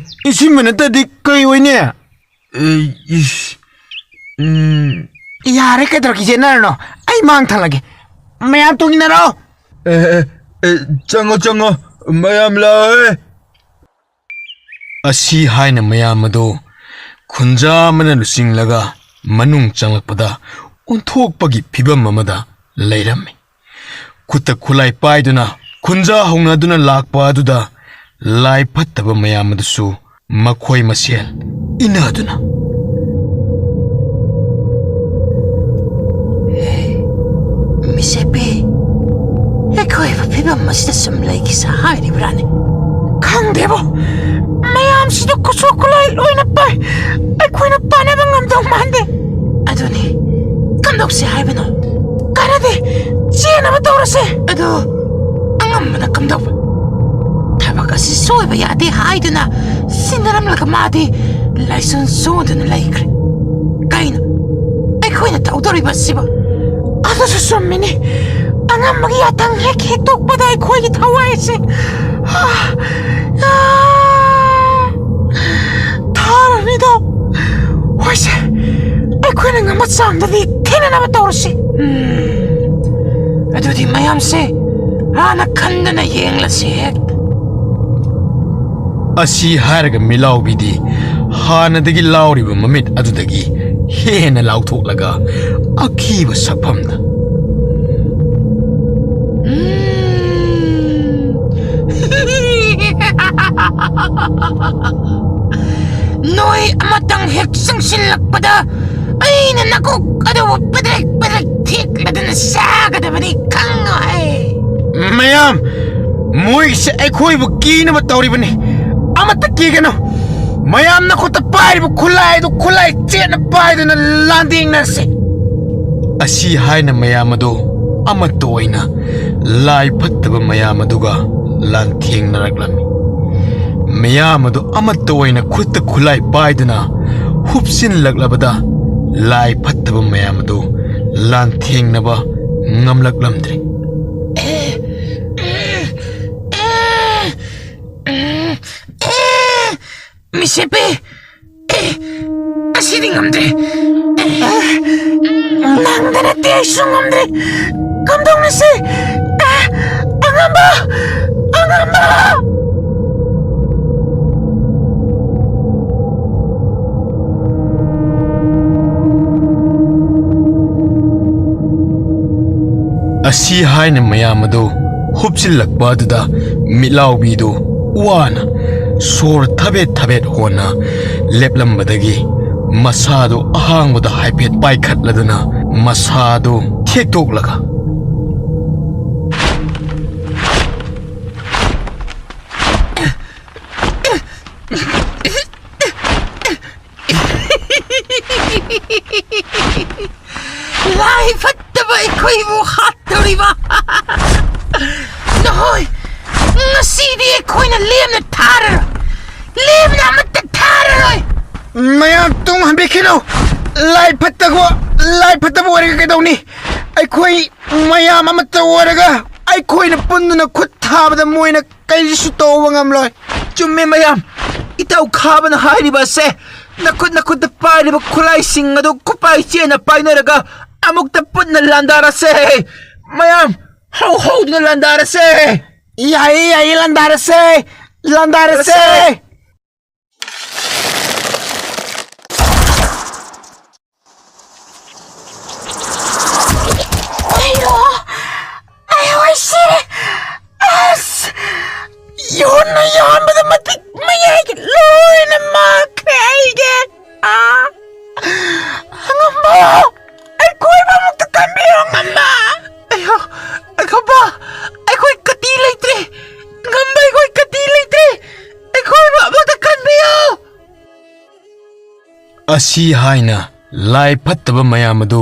ꯏꯟꯁꯤꯟꯕ ꯅꯠꯇ꯭ꯔꯗꯤ ꯀꯩ ꯑꯣꯏꯅꯤ ꯌꯥꯔꯦ ꯀꯩꯗꯧꯔꯒꯦ ꯆꯦꯟꯅꯔꯅꯣ ꯑꯩ ꯃꯥꯡ ꯊꯜꯂꯒꯦ ꯃꯌꯥꯝ ꯇꯨꯡꯏꯟꯅꯔꯣ ꯆꯪꯉꯣ ꯃꯌꯥꯝ ꯂꯥꯛꯑꯦ ꯑꯁꯤ ꯍꯥꯏꯅ ꯃꯌꯥꯝ ꯑꯗꯨ ꯈꯨꯟꯖꯥ ꯑꯃꯅ ꯂꯨꯆꯤꯡꯂꯒ ꯃꯅꯨꯡ ꯆꯪꯂꯛꯄꯗ ꯑꯣꯟꯊꯣꯛꯄꯒꯤ ꯐꯤꯕꯝ ꯑꯃꯗ ꯂꯩꯔꯝꯃꯤ ꯈꯨꯠꯇ ꯈꯨꯠꯂꯥꯏ ꯄꯥꯏꯗꯨꯅ ꯈꯨꯟꯖꯥ ꯍꯧꯅꯗꯨꯅ ꯂꯥꯛꯄ ꯑꯗꯨꯗ ꯂꯥꯏ ꯐꯠꯇꯕ ꯃꯌꯥꯝ ꯑꯗꯨꯁꯨ ꯃꯈꯣꯏ ꯃꯁꯦꯜ ꯏꯟꯅꯗꯨꯅ ꯃꯤꯁꯦꯄꯤ ꯑꯩꯈꯣꯏꯕꯨ ꯐꯤꯕꯝ ꯑꯁꯤꯗ ꯁꯨꯝ ꯂꯩꯈꯤꯁ ꯍꯥꯏꯔꯤꯕ꯭ꯔꯥꯅꯦ ꯈꯪꯗꯦꯕꯣ ꯃꯌꯥꯝꯁꯤꯗ ꯈꯨꯠꯁꯨ ꯈꯨꯠꯂꯥꯏ ꯂꯣꯏꯅ ꯄꯥꯏ ꯑꯩꯈꯣꯏꯅ ꯄꯥꯅꯕ ꯉꯝꯗꯧ ꯃꯥꯟꯗꯦ ꯑꯗꯨꯅꯤ ꯀꯝꯗꯧꯁꯦ ꯍꯥꯏꯕꯅꯣ ꯀꯥꯟꯅꯗꯦ ꯆꯦꯟꯅꯕ ꯇꯧꯔꯁꯦ ꯑꯗꯣ ꯑꯉꯝꯕꯅ ꯀꯝꯗꯧꯕ ꯊꯕꯛ ꯑꯁꯤ ꯁꯣꯏꯕ ꯌꯥꯗꯦ ꯍꯥꯏꯗꯨꯅ ꯁꯤꯟꯅꯔꯝꯂꯒ ꯃꯥꯗꯤ ꯂꯥꯏꯁꯣꯟ ꯁꯣꯟꯗꯨꯅ ꯂꯩꯈ꯭ꯔꯦ ꯀꯩꯅꯣ ꯑꯩꯈꯣꯏꯅ ꯇꯧꯗꯣꯔꯤꯕꯁꯤꯕꯨ ꯑꯗꯨꯁꯨ ꯆꯨꯝꯃꯤꯅꯤ ꯑꯉꯝꯕꯒꯤ ꯌꯥꯊꯪ ꯍꯦꯛ ꯍꯦꯛꯇꯣꯛꯄꯗ ꯑꯩꯈꯣꯏꯒꯤ ꯊꯋꯥꯏꯁꯦ ꯊꯥꯔꯅꯤꯗ ꯍꯣꯏꯁꯦ ꯑꯩꯈꯣꯏꯅ ꯉꯝꯕ ꯆꯥꯡꯗꯗꯤ ꯊꯦꯡꯅꯅꯕ ꯇꯧꯔꯁꯤ ꯑꯗꯨꯗꯤ ꯃꯌꯥꯝꯁꯦ ꯍꯥꯟꯅ ꯈꯟꯗꯅ ꯌꯦꯡꯂꯁꯤ ꯍꯦꯛ ꯑꯁꯤ ꯍꯥꯏꯔꯒ ꯃꯤꯂꯥꯎꯕꯤꯗꯤ ꯍꯥꯟꯅꯗꯒꯤ ꯂꯥꯎꯔꯤꯕ ꯃꯃꯤꯠ ꯑꯗꯨꯗꯒꯤ ꯍꯦꯟꯅ ꯂꯥꯎꯊꯣꯛꯂꯒ ꯑꯀꯤꯕ ꯁꯛꯐꯝꯗ ꯅꯣꯏ ꯑꯃꯇꯪ ꯍꯦꯛ ꯆꯪꯁꯤꯜꯂꯛꯄꯗ ꯑꯩꯅ ꯅꯀꯣꯛ ꯑꯗꯨꯕꯨ ꯄꯗ꯭ꯔꯦꯛ ꯄꯗ꯭ꯔꯦꯛ ꯊꯦꯛꯂꯗꯅ ꯆꯥꯒꯗꯕꯅꯤ ꯈꯪꯉꯣꯏ ꯃꯌꯥꯝ ꯃꯣꯏꯁꯦ ꯑꯩꯈꯣꯏꯕꯨ ꯀꯤꯅꯕ ꯇꯧꯔꯤꯕꯅꯤ ꯑꯃꯠꯇ ꯀꯤꯒꯅꯨ ꯃꯌꯥꯝꯅ ꯈꯨꯠꯇ ꯄꯥꯏꯔꯤꯕ ꯈꯨꯠꯂꯥꯏꯗꯨ ꯈꯨꯠꯂꯥꯏ ꯆꯦꯠꯅ ꯄꯥꯏꯗꯨꯅ ꯂꯥꯟꯗꯦꯡꯅꯔꯁꯤ ꯑꯁꯤ ꯍꯥꯏꯅ ꯃꯌꯥꯝ ꯑꯗꯨ ꯑꯃꯠꯇ ꯑꯣꯏꯅ ꯂꯥꯏ ꯐꯠꯇꯕ ꯃꯌꯥꯝ ꯑꯗꯨꯒ ꯂꯥꯟꯊꯦꯡꯅꯔꯛꯂꯝꯃꯤ ꯃꯌꯥꯝ ꯑꯗꯨ ꯑꯃꯠꯇ ꯑꯣꯏꯅ ꯈꯨꯠꯇ ꯈꯨꯠꯂꯥꯏ ꯄꯥꯏꯗꯨꯅ ꯍꯨꯞꯆꯤꯟꯂꯛꯂꯕꯗ ꯂꯥꯏ ꯐꯠꯇꯕ ꯃꯌꯥꯝ ꯑꯗꯨ ꯂꯥꯟꯊꯦꯡꯅꯕ ꯉꯝꯂꯛꯂꯝꯗ꯭ꯔꯤ 미세배 아시는 놈들 낭다나 떼수 놈들 감동네스 앙한바 ꯑꯁꯤ ꯍꯥꯏꯅ ꯃꯌꯥꯝ ꯑꯗꯨ ꯍꯨꯞꯆꯤꯜꯂꯛꯄ ꯑꯗꯨꯗ ꯃꯤꯠꯂꯥꯎꯕꯤꯗꯨ ꯋꯥꯅ ꯁꯣꯔ ꯊꯕꯦꯠ ꯊꯕꯦꯠ ꯍꯣꯟꯅ ꯂꯦꯞꯂꯝꯕꯗꯒꯤ ꯃꯁꯥꯗꯨ ꯑꯍꯥꯡꯕꯗ ꯍꯥꯏꯐꯦꯠ ꯄꯥꯏꯈꯠꯂꯗꯨꯅ ꯃꯁꯥꯗꯨ ꯊꯦꯛꯇꯣꯛꯂꯒ ꯂꯥꯏ ꯐꯠꯇꯕ ꯑꯩꯈꯣꯏꯕꯨ ꯍꯥꯠꯇꯧꯔꯤꯕ ꯅꯍꯣꯏ ꯉꯁꯤꯗꯤ ꯑꯩꯈꯣꯏꯅ ꯂꯦꯝꯅ ꯊꯥꯔꯔꯣꯏ ꯂꯦꯝꯅ ꯑꯃꯠꯇ ꯊꯥꯔꯔꯣꯏ ꯃꯌꯥꯝ ꯇꯨꯡ ꯍꯟꯕꯤꯈꯤꯅꯨ ꯂꯥꯏ ꯐꯠꯇꯕ ꯑꯣꯏꯔꯒ ꯀꯩꯗꯧꯅꯤ ꯑꯩꯈꯣꯏ ꯃꯌꯥꯝ ꯑꯃꯠꯇ ꯑꯣꯏꯔꯒ ꯑꯩꯈꯣꯏꯅ ꯄꯨꯟꯗꯨꯅ ꯈꯨꯠ ꯊꯥꯕꯗ ꯃꯣꯏꯅ ꯀꯩꯁꯨ ꯇꯧꯕ ꯉꯝꯂꯣꯏ ꯆꯨꯝꯃꯦ ꯃꯌꯥꯝ ꯏꯇꯥꯎ ꯈꯥꯕꯅ ꯍꯥꯏꯔꯤꯕ ꯑꯁꯦ ꯅꯈꯨꯠꯇ ꯄꯥꯏꯔꯤꯕ ꯈꯨꯠꯂꯥꯏꯁꯤꯡ ꯑꯗꯨ ꯈꯨꯄꯥꯏ ꯆꯦꯅ ꯄꯥꯏꯅꯔꯒ ꯑꯃꯨꯛꯇ ꯄꯨꯟꯅ ꯂꯥꯟꯗꯥꯔꯁꯦ ꯃꯌꯥꯝ ꯍꯧꯗꯨꯅ ꯂꯥꯟꯗꯥꯔꯁꯦ ꯌꯥꯏꯌꯦ ꯂꯥꯟꯗꯥꯔꯁꯦ ꯑꯩ ꯁꯤꯔꯦ ꯑꯁ ꯌꯣꯟꯅ ꯌꯥꯟꯕꯗ ꯃꯇꯤꯛ ꯃꯌꯥꯏꯒꯤ ꯂꯣꯏꯅ ꯃꯥꯡꯈ꯭ꯔꯦ ꯑꯩꯒꯤ ꯑꯉꯝꯕ ꯑꯩꯈꯣꯏꯕꯨ ꯑꯃꯨꯛꯇ ꯀꯟꯕꯤꯌꯣ ꯉꯝꯕ ꯑꯉꯝꯕ ꯑꯩꯈꯣꯏ ꯀꯇꯤ ꯂꯩꯇ꯭ꯔꯦ ꯉꯝꯕ ꯑꯩꯈꯣꯏ ꯀꯇꯤ ꯂꯩꯇ꯭ꯔꯦ ꯑꯩꯈꯣꯏꯕꯨ ꯑꯃꯨꯛꯇ ꯀꯟꯕꯤꯌꯣ ꯑꯁꯤ ꯍꯥꯏꯅ ꯂꯥꯏ ꯐꯠꯇꯕ ꯃꯌꯥꯝ ꯑꯗꯨ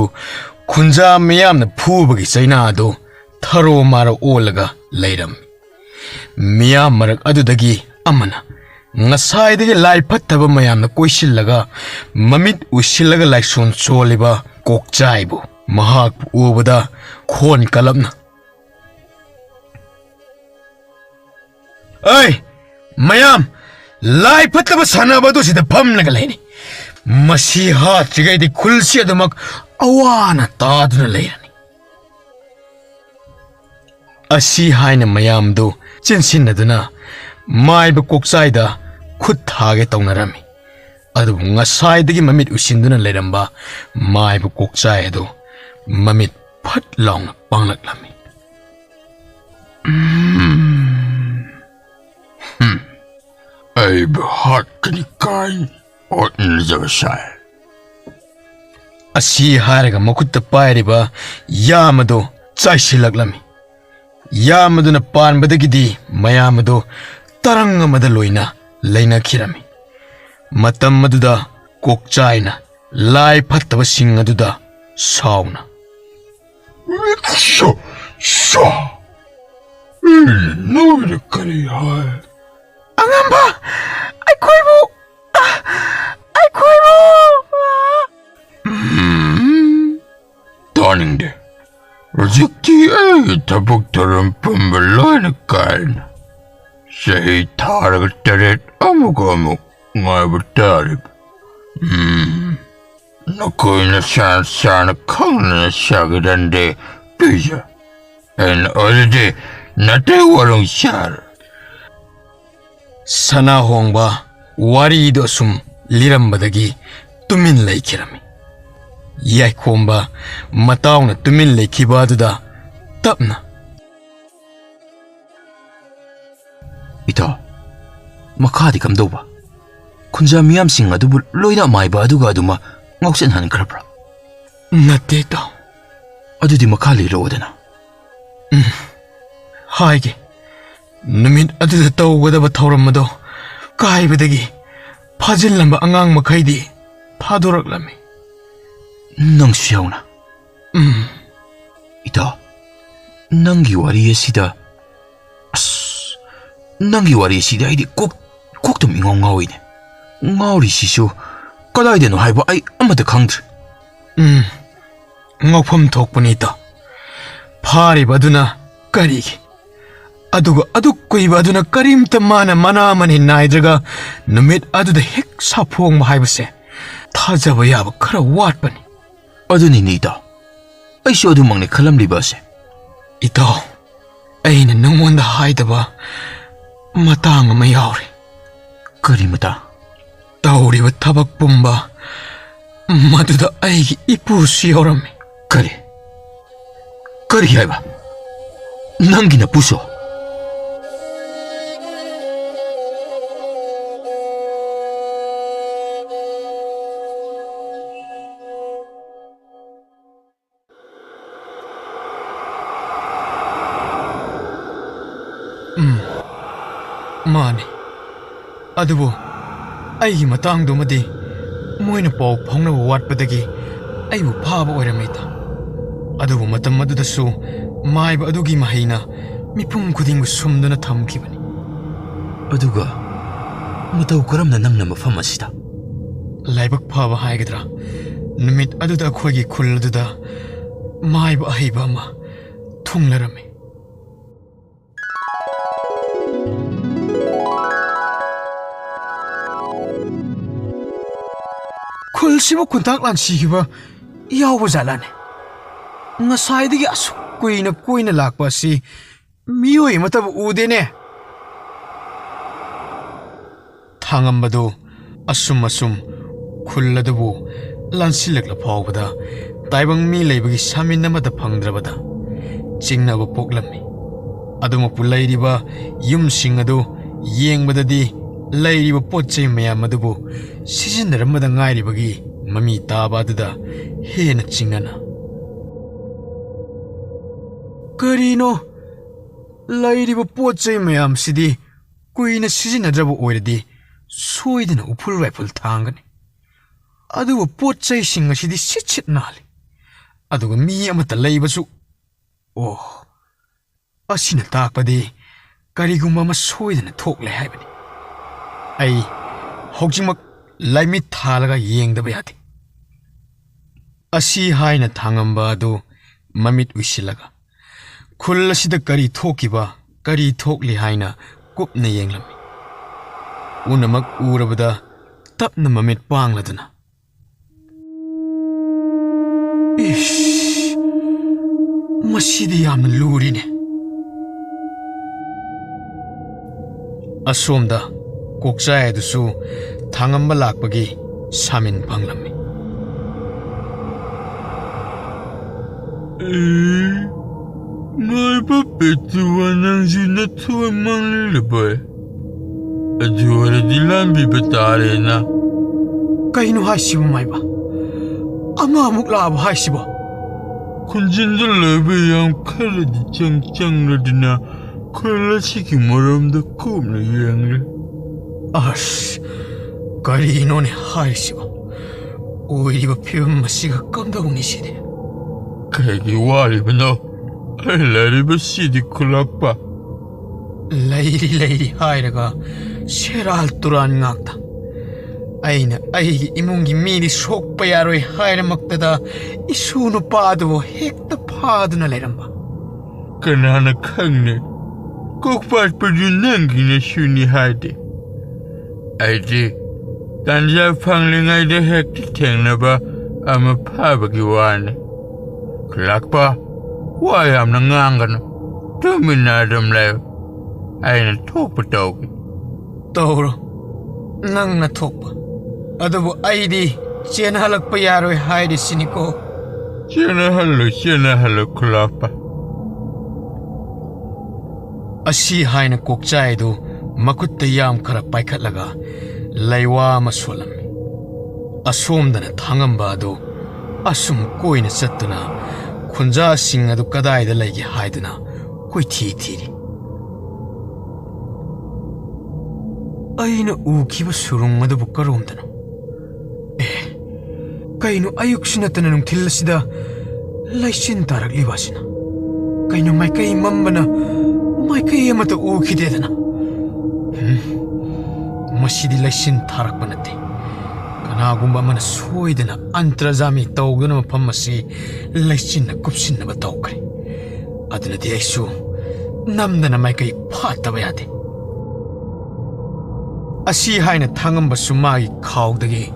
ꯈꯨꯟꯖꯥ ꯃꯤꯌꯥꯝꯅ ꯐꯨꯕꯒꯤ ꯆꯩꯅꯥ ꯑꯗꯨ ꯊꯔꯣ ꯃꯥꯔꯣ ꯑꯣꯜꯂꯒ ꯂꯩꯔꯝꯃꯤ ꯃꯤꯌꯥꯝ ꯃꯔꯛ ꯑꯗꯨꯗꯒꯤ ꯑꯃꯅ ꯉꯁꯥꯏꯗꯒꯤ ꯂꯥꯏ ꯐꯠꯇꯕ ꯃꯌꯥꯝꯅ ꯀꯣꯏꯁꯤꯜꯂꯒ ꯃꯃꯤꯠ ꯎꯏꯁꯤꯜꯂꯒ ꯂꯥꯏꯁꯣꯟ ꯁꯣꯜꯂꯤꯕ ꯀꯣꯛꯆꯥꯏꯕꯨ ꯃꯍꯥꯛꯄꯨ ꯎꯕꯗ ꯈꯣꯟ ꯀꯂꯞꯅ ꯑꯩ ꯃꯌꯥꯝ ꯂꯥꯏ ꯐꯠꯇꯕ ꯁꯥꯟꯅꯕ ꯑꯗꯨ ꯁꯤꯗ ꯐꯝꯂꯒ ꯂꯩꯔꯤ ꯃꯁꯤ ꯍꯥꯠꯇ꯭ꯔꯤꯉꯩꯗꯤ ꯈꯨꯜꯁꯤ ꯑꯗꯨꯃꯛ ꯑꯋꯥꯅ ꯇꯥꯗꯨꯅ ꯂꯩꯔꯅꯤ ꯑꯁꯤ ꯍꯥꯏꯅ ꯃꯌꯥꯝꯗꯨ ꯆꯦꯟꯁꯤꯟꯅꯗꯨꯅ ꯃꯥꯏꯕ ꯀꯣꯛꯆꯥꯏꯗ ꯈꯨꯠ ꯊꯥꯒꯦ ꯇꯧꯅꯔꯝꯃꯤ ꯑꯗꯨꯕꯨ ꯉꯁꯥꯏꯗꯒꯤ ꯃꯃꯤꯠ ꯎꯏꯁꯤꯟꯗꯨꯅ ꯂꯩꯔꯝꯕ ꯃꯥꯏꯕ ꯀꯣꯛꯆꯥꯏ ꯑꯗꯨ ꯃꯃꯤꯠ ꯐꯠ ꯂꯥꯎꯅ ꯄꯥꯡꯂꯛꯂꯝꯃꯤ ꯑꯩꯕꯨ ꯍꯥꯠꯀꯅꯤ ꯀꯥꯏꯅ ꯍꯣꯠꯅꯖꯕ ꯁꯥꯏ ꯑꯁꯤ ꯍꯥꯏꯔꯒ ꯃꯈꯨꯠꯇ ꯄꯥꯏꯔꯤꯕ ꯌꯥꯝ ꯑꯗꯨ ꯆꯥꯏꯁꯤꯜꯂꯛꯂꯝꯃꯤ ꯌꯥꯝ ꯑꯗꯨꯅ ꯄꯥꯟꯕꯗꯒꯤꯗꯤ ꯃꯌꯥꯝ ꯑꯗꯨ ꯇꯔꯪ ꯑꯃꯗ ꯂꯣꯏꯅ ꯂꯩꯅꯈꯤꯔꯝꯃꯤ ꯃꯇꯝ ꯑꯗꯨꯗ ꯀꯣꯛꯆꯥꯏꯅ ꯂꯥꯏ ꯐꯠꯇꯕꯁꯤꯡ ꯑꯗꯨꯗ ꯁꯥꯎꯅ ꯅꯣꯏꯅ ꯀꯔꯤ ꯍꯥꯏ ꯉꯝꯕ ꯑꯩꯈꯣꯏꯕꯨ ꯑꯩꯈꯣꯏꯕꯨ ꯇꯥꯅꯤꯡꯗꯦ ꯍꯧꯖꯤꯛꯇꯤ ꯑꯩꯒꯤ ꯊꯕꯛ ꯊꯧꯔꯝ ꯄꯨꯝꯕ ꯂꯣꯏꯅ ꯀꯥꯏꯅ ꯆꯍꯤ ꯊꯥꯔꯒ 9 ꯑꯃꯨꯛ ꯉꯥꯏꯕ ꯇꯥꯔꯤꯕ ꯅꯈꯣꯏꯅ ꯁꯥꯅ ꯈꯪꯅꯅ ꯁꯥꯒꯗꯟꯗꯦ ꯄꯤꯖ ꯑꯩꯅ ꯑꯗꯨꯗꯤ ꯅꯥꯇꯩ ꯋꯥꯔꯣꯡ ꯁꯥꯔ ꯁꯅꯥ ꯍꯣꯡꯕ ꯋꯥꯔꯤꯗꯣ ꯑꯁꯨꯝ ꯂꯤꯔꯝꯕꯗꯒꯤ ꯇꯨꯃꯤꯟ ꯂꯩꯈꯤꯔꯝꯃꯤ ꯌꯥꯏꯈꯣꯝꯕ ꯃꯇꯥꯎꯅ ꯇꯨꯃꯤꯟ ꯂꯩꯈꯤꯕ ꯑꯗꯨꯗ ꯇꯞꯅ ꯏꯇꯥꯎ ꯃꯈꯥꯗꯤ ꯀꯝꯗꯧꯕ ꯈꯨꯟꯖꯥ ꯃꯤꯌꯥꯝꯁꯤꯡ ꯑꯗꯨꯕꯨ ꯂꯣꯏꯅ ꯑꯃꯥꯏꯕ ꯑꯗꯨꯒ ꯑꯗꯨꯃ ꯉꯥꯎꯆꯠꯍꯟꯈ꯭ꯔꯕ꯭ꯔꯥ ꯅꯠꯇꯦ ꯇꯥꯎ ꯑꯗꯨꯗꯤ ꯃꯈꯥ ꯂꯤꯔꯛꯑꯣꯗꯅ ꯍꯥꯏꯒꯦ ꯅꯨꯃꯤꯠ ꯑꯗꯨꯗ ꯇꯧꯒꯗꯕ ꯊꯧꯔꯝ ꯑꯗꯣ ꯀꯥꯏꯕꯗꯒꯤ ꯐꯥꯖꯤꯜꯂꯝꯕ ꯑꯉꯥꯡ ꯃꯈꯩꯗꯤ ꯊꯥꯗꯣꯔꯛꯂꯝꯃꯤ ꯅꯪꯁꯨ ꯌꯥꯎꯅ ꯏꯇꯥꯎ ꯅꯪꯒꯤ ꯋꯥꯔꯤ ꯑꯁꯤꯗ ꯅꯪꯒꯤ ꯋꯥꯔꯤ ꯑꯁꯤꯗ ꯑꯩꯗꯤ ꯀꯣꯛꯇꯨꯝ ꯏꯉꯥꯎ ꯉꯥꯎꯏꯅꯦ ꯉꯥꯎꯔꯤꯁꯤꯁꯨ ꯀꯗꯥꯏꯗꯅꯣ ꯍꯥꯏꯕ ꯑꯩ ꯑꯃꯠꯇ ꯈꯪꯗ꯭ꯔꯦ ꯉꯥꯎꯐꯝ ꯊꯣꯛꯄꯅꯤ ꯏꯇꯥꯎ ꯐꯥꯔꯤꯕ ꯑꯗꯨꯅ ꯀꯔꯤꯒꯤ ꯑꯗꯨꯒ ꯑꯗꯨꯛ ꯀꯨꯏꯕ ꯑꯗꯨꯅ ꯀꯔꯤꯝꯇ ꯃꯥꯅ ꯃꯅꯥ ꯃꯅꯤ ꯅꯥꯏꯗ꯭ꯔꯒ ꯅꯨꯃꯤꯠ ꯑꯗꯨꯗ ꯍꯦꯛ ꯁꯥꯐꯣꯡꯕ ꯍꯥꯏꯕꯁꯦ ꯊꯥꯖꯕ ꯌꯥꯕ ꯈꯔ ꯋꯥꯠꯄꯅꯤ ꯑꯗꯨꯅꯤꯅꯦ ꯏꯇꯥꯎ ꯑꯩꯁꯨ ꯑꯗꯨꯃꯛꯅꯦ ꯈꯜꯂꯝꯂꯤꯕ ꯑꯁꯦ ꯏꯇꯥꯎ ꯑꯩꯅ ꯅꯉꯣꯟꯗ ꯍꯥꯏꯗꯕ ꯃꯇꯥꯡ ꯑꯃ ꯌꯥꯎꯔꯤ ꯀꯔꯤ ꯃꯇꯥꯡ ꯇꯧꯔꯤꯕ ꯊꯕꯛ ꯄꯨꯝꯕ ꯃꯗꯨꯗ ꯑꯩꯒꯤ ꯏꯄꯨꯁꯨ ꯌꯥꯎꯔꯝꯃꯤ ꯀꯔꯤ ꯍꯥꯏꯕ ꯅꯪꯒꯤ ꯅꯄꯨꯁꯨ ꯃꯥꯅꯤ ꯑꯗꯨꯕꯨ ꯑꯩꯒꯤ ꯃꯇꯥꯡꯗꯨꯃꯗꯤ ꯃꯣꯏꯅ ꯄꯥꯎ ꯐꯥꯎꯅꯕ ꯋꯥꯠꯄꯗꯒꯤ ꯑꯩꯕꯨ ꯐꯥꯕ ꯑꯣꯏꯔꯝꯃꯤꯗ ꯑꯗꯨꯕꯨ ꯃꯇꯝ ꯑꯗꯨꯗꯁꯨ ꯃꯥꯏꯕ ꯑꯗꯨꯒꯤ ꯃꯍꯩꯅ ꯃꯤꯄꯨꯝ ꯈꯨꯗꯤꯡꯕꯨ ꯁꯨꯝꯗꯨꯅ ꯊꯝꯈꯤꯕꯅꯤ ꯑꯗꯨꯒ ꯃꯇꯧ ꯀꯔꯝꯅ ꯅꯪꯅ ꯃꯐꯝ ꯑꯁꯤꯗ ꯂꯥꯏꯕꯛ ꯐꯕ ꯍꯥꯏꯒꯗ꯭ꯔꯥ ꯅꯨꯃꯤꯠ ꯑꯗꯨꯗ ꯑꯩꯈꯣꯏꯒꯤ ꯈꯨꯜ ꯑꯗꯨꯗ ꯃꯥꯏꯕ ꯑꯍꯩꯕ ꯑꯃ ꯊꯨꯡꯂꯔꯝꯃꯤ ꯈꯨꯜꯁꯤꯕꯨ ꯈꯨꯟꯇꯥꯛ ꯂꯥꯟꯁꯤꯈꯤꯕ ꯌꯥꯎꯕ ꯖꯥꯠꯂꯥꯅꯦ ꯉꯁꯥꯏꯗꯒꯤ ꯑꯁꯨꯛ ꯀꯨꯏꯅ ꯀꯣꯏꯅ ꯂꯥꯛꯄ ꯑꯁꯤ ꯃꯤꯑꯣꯏ ꯑꯃꯠꯇꯕꯨ ꯎꯗꯦꯅꯦ ꯊꯥꯡꯉꯝꯕꯗꯨ ꯑꯁꯨꯝ ꯈꯨꯜ ꯑꯗꯨꯕꯨ ꯂꯥꯟꯁꯤꯜꯂꯛꯂ ꯐꯥꯎꯕꯗ ꯇꯥꯏꯕꯪ ꯃꯤ ꯂꯩꯕꯒꯤ ꯁꯥꯃꯤꯟ ꯑꯃꯠꯇ ꯐꯪꯗ꯭ꯔꯕꯗ ꯆꯤꯡꯅꯕ ꯄꯣꯛꯂꯝꯃꯤ ꯑꯗꯨꯃꯛꯄꯨ ꯂꯩꯔꯤꯕ ꯌꯨꯝꯁꯤꯡ ꯑꯗꯨ ꯌꯦꯡꯕꯗꯗꯤ ꯂꯩꯔꯤꯕ ꯄꯣꯠ ꯆꯩ ꯃꯌꯥꯝ ꯑꯗꯨꯕꯨ ꯁꯤꯖꯤꯟꯅꯔꯝꯕꯗ ꯉꯥꯏꯔꯤꯕꯒꯤ ꯃꯃꯤ ꯇꯥꯕ ꯑꯗꯨꯗ ꯍꯦꯟꯅ ꯆꯤꯡꯅꯅ ꯀꯔꯤꯅꯣ ꯂꯩꯔꯤꯕ ꯄꯣꯠ ꯆꯩ ꯃꯌꯥꯝꯁꯤꯗꯤ ꯀꯨꯏꯅ ꯁꯤꯖꯤꯟꯅꯗ꯭ꯔꯕ ꯑꯣꯏꯔꯗꯤ ꯁꯣꯏꯗꯅ ꯎꯐꯨꯜ ꯋꯥꯏꯐꯨꯜ ꯊꯥꯡꯒꯅꯤ ꯑꯗꯨꯕꯨ ꯄꯣꯠ ꯆꯩꯁꯤꯡ ꯑꯁꯤꯗꯤ ꯁꯤꯠ ꯅꯥꯜꯂꯤ ꯑꯗꯨꯒ ꯃꯤ ꯑꯃꯠꯇ ꯂꯩꯕꯁꯨ ꯑꯣ ꯑꯁꯤꯅ ꯇꯥꯛꯄꯗꯤ ꯀꯔꯤꯒꯨꯝꯕ ꯑꯃ ꯁꯣꯏꯗꯅ ꯊꯣꯛꯂꯦ ꯍꯥꯏꯕꯅꯤ ꯑꯩ ꯍꯧꯖꯤꯛꯃꯛ ꯂꯥꯏꯃꯤꯠ ꯊꯥꯜꯂꯒ ꯌꯦꯡꯗꯕ ꯌꯥꯗꯦ ꯑꯁꯤ ꯍꯥꯏꯅ ꯊꯥꯡꯉꯝꯕ ꯑꯗꯨ ꯃꯃꯤꯠ ꯎꯏꯁꯤꯜꯂꯒ ꯈꯨꯜ ꯑꯁꯤꯗ ꯀꯔꯤ ꯊꯣꯛꯈꯤꯕ ꯀꯔꯤ ꯊꯣꯛꯂꯤ ꯍꯥꯏꯅ ꯀꯨꯞꯅ ꯌꯦꯡꯂꯝꯃꯤ ꯄꯨꯝꯅꯃꯛ ꯎꯔꯕꯗ ꯇꯞꯅ ꯃꯃꯤꯠ ꯄꯥꯡꯂꯗꯨꯅ ꯏꯁ ꯃꯁꯤꯗꯤ ꯌꯥꯝꯅ ꯂꯨꯔꯤꯅꯦ ꯑꯁꯣꯝꯗ ꯀꯣꯛꯆꯥꯏ ꯑꯗꯨꯁꯨ ꯊꯥꯡꯉꯝꯕ ꯂꯥꯛꯄꯒꯤ ꯁꯥꯃꯤꯟ ꯐꯪꯂꯝꯃꯤ ꯉꯥꯏꯕ ꯄꯦꯇꯨꯋꯥ ꯅꯪꯁꯨ ꯅꯊꯣꯏ ꯃꯥꯡꯂꯤꯕꯣꯏ ꯑꯗꯨ ꯑꯣꯏꯔꯗꯤ ꯂꯥꯟꯕꯤꯕ ꯇꯥꯔꯦꯅ ꯀꯩꯅꯣ ꯍꯥꯏꯁꯤꯕꯨ ꯃꯥꯏꯕ ꯑꯃꯨꯛ ꯂꯥꯛꯑꯕ ꯍꯥꯏꯁꯤꯕꯣ ꯈꯨꯟꯖꯤꯟꯗ ꯂꯩꯕ ꯌꯥꯝ ꯈꯔꯗꯤ ꯆꯪꯂꯗꯨꯅ ꯈꯨꯜ ꯑꯁꯤꯒꯤ ꯃꯔꯝꯗ ꯀꯨꯞꯅ ꯌꯦꯡꯂꯦ ꯑꯁ ꯀꯔꯤꯅꯣꯅꯦ ꯍꯥꯏꯔꯤꯁꯤꯕꯣ ꯑꯣꯏꯔꯤꯕ ꯐꯤꯕꯝ ꯑꯁꯤꯒ ꯀꯝꯗꯧꯅꯤ ꯁꯤꯗꯤ ꯀꯩꯒꯤ ꯋꯥꯔꯤꯕꯅꯣ ꯑꯩ ꯂꯩꯔꯤꯕꯁꯤꯗꯤ ꯈꯨꯜꯂꯛꯄ Leiri hairaga Sheral turan ngakta Aina aigi imungi miri sok payaroi haira maktada Isunu padu hekta paduna leramba Kanana kangne. Kokpas pajunangi na shuni hade. Aidi. Tanja pangling ay de hekti teng na ba ama pabagi wane. Kulakpa. Wayam na ngangan. Tuminadam layo. Ay na topatogi. Toro Nang natokpa Adabu aidi Siyan halak payaroi haida siniko Siyana halo kulapa. Asi haina kokchaidu Makutta yam kara paikatlaga Laiwa masolami Asomdana thangamba adu Asum koina sattuna Khunja sing adu kadaida laigi haiduna Koi thiri Aina ukiba surung adu bukaromdana Kainu ayuksinatana nung tillasida Laisin tarak libasina Kainu maikai mambana Maikai amata ukidedana Masidi laisin tarak panate Kanagumba mana soidana Antrazami taugana mapamasi Laisin na kupsin na bataukari Aduna di aisu Namdana maikai pata bayate Asi haina thangamba sumagi khawdagi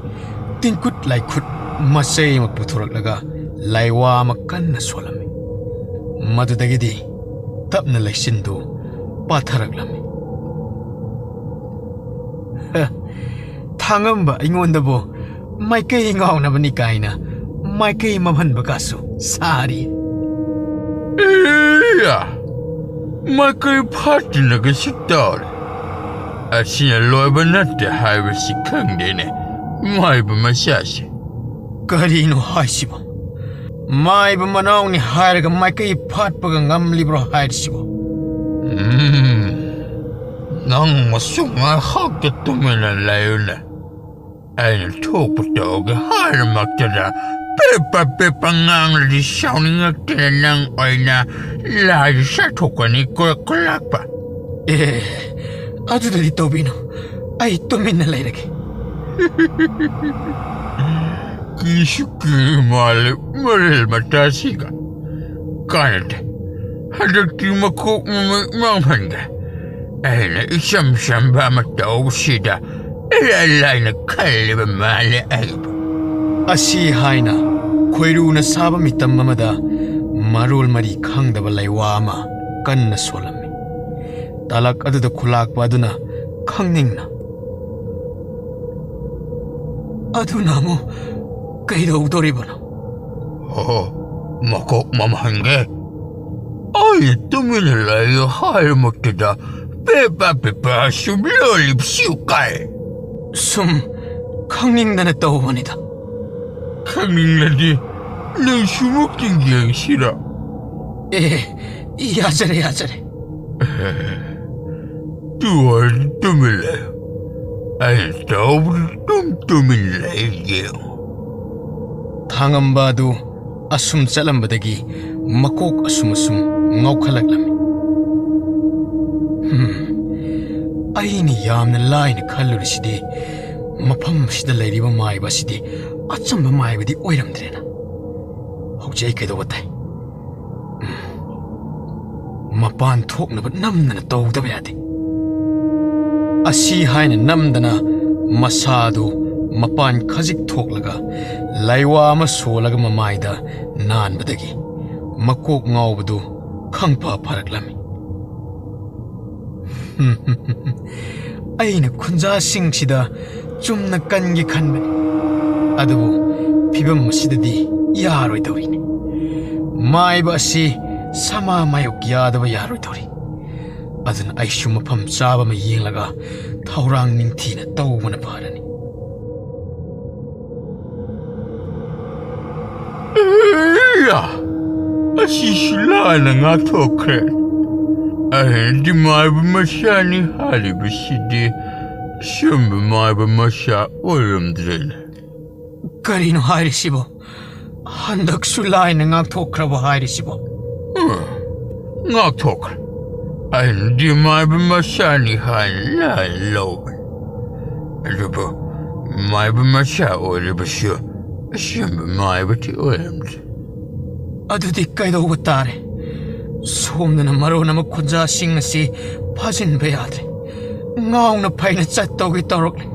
Tinkut laikut Masay magputurak Laiwa makan na solami Madudagidi Tap na laisindu Patarak lami Thangamba ingonda bo Maikay ngaw na banikay na Maikay mamhan bakaso Sari Iya. Maikay pati na kasiktar. At sinaloy ba natin hawa si Kang din eh. May ba masyasi? Karino haisibo Mai ba manaw ni hairaga maikay patpaga ngamlibro haisibo Nang masunga hagda tuminan layo na. Ay natupatog hara magtada. Pepa ngang di sounding ng oy na layo sa tukan ni Kulakpa. Adu dali Tobino Ay tumin na layragi Kisuki mali maril matasiga. Kanat. Hadak di mako mamhanga. Ay na isam ba mataw sida. Ilalay na kaliba mali ayba. Asi haina Koiru na saba mitam mamada Marul mari khangdaba laiwama Kan na solami Talak adu da kulak paduna Khangning na Adu na mo Kaidaw doribana Mako mamhanga. Ay tuminalayo hara magtada. Pepa sumlolip siyukay. Sum Khangning na natawanida Kaming na di. Nang sumuking yang sira. Yajare Tuwal tumilayo. Ay tawag tumilayo. Thangambadu Asum salambadagi Makok asum ngawkalaglami Aini yamna laina khallurisidi Mapam sida lairiba maiba sidi Achamba maibadi oiramdrena Hokjai kaidawatai Mapan thoknaba namdana tawdaba yade Asi haina namdana Masadu Mapan khajik thoklaga Laiwa ama solaga mamaida Nanbadagi Makok ngawbadu Khangpa pharaklami Aina khunja singsida Chumna kangi khanbani Adabu Pibam masidadi Yaroi tawrini Maiba asi Sama mayok yadaba yaroi tawri Adun aishu mapam chaba ma yinglaga Thaurang ningthina tawbana pharani Iya. Asisula na nga tokre. Ay di maiba masya ni halibasidi. Siyamba maiba masya oramdrena. Karino hairisibo Handak sulay na ngagtokraba hairisibo Nga tokre. ꯑꯩꯅꯗꯤ ꯃꯥꯏꯕ ꯃꯆꯥꯅꯤ ꯍꯥꯏꯅ ꯂꯧꯕꯅꯤ ꯑꯗꯨꯕꯨ ꯃꯥꯏꯕ ꯃꯆꯥ ꯑꯣꯏꯔꯤꯕꯁꯨ ꯑꯁꯦꯡꯕ ꯃꯥꯏꯕꯗꯤ ꯑꯣꯏꯔꯝꯗꯦ ꯑꯗꯨꯗꯤ ꯀꯩꯗꯧꯕ ꯇꯥꯔꯦ ꯁꯣꯝꯗꯅ ꯃꯔꯣꯟ ꯑꯃ ꯈꯨꯟꯖꯥꯁꯤꯡ ꯑꯁꯤ ꯐꯥꯖꯤꯟꯕ ꯌꯥꯗ꯭ꯔꯦ ꯉꯥꯎꯅ ꯐꯩꯅ ꯆꯠꯇꯧꯒꯦ ꯇꯧꯔꯛꯂꯦ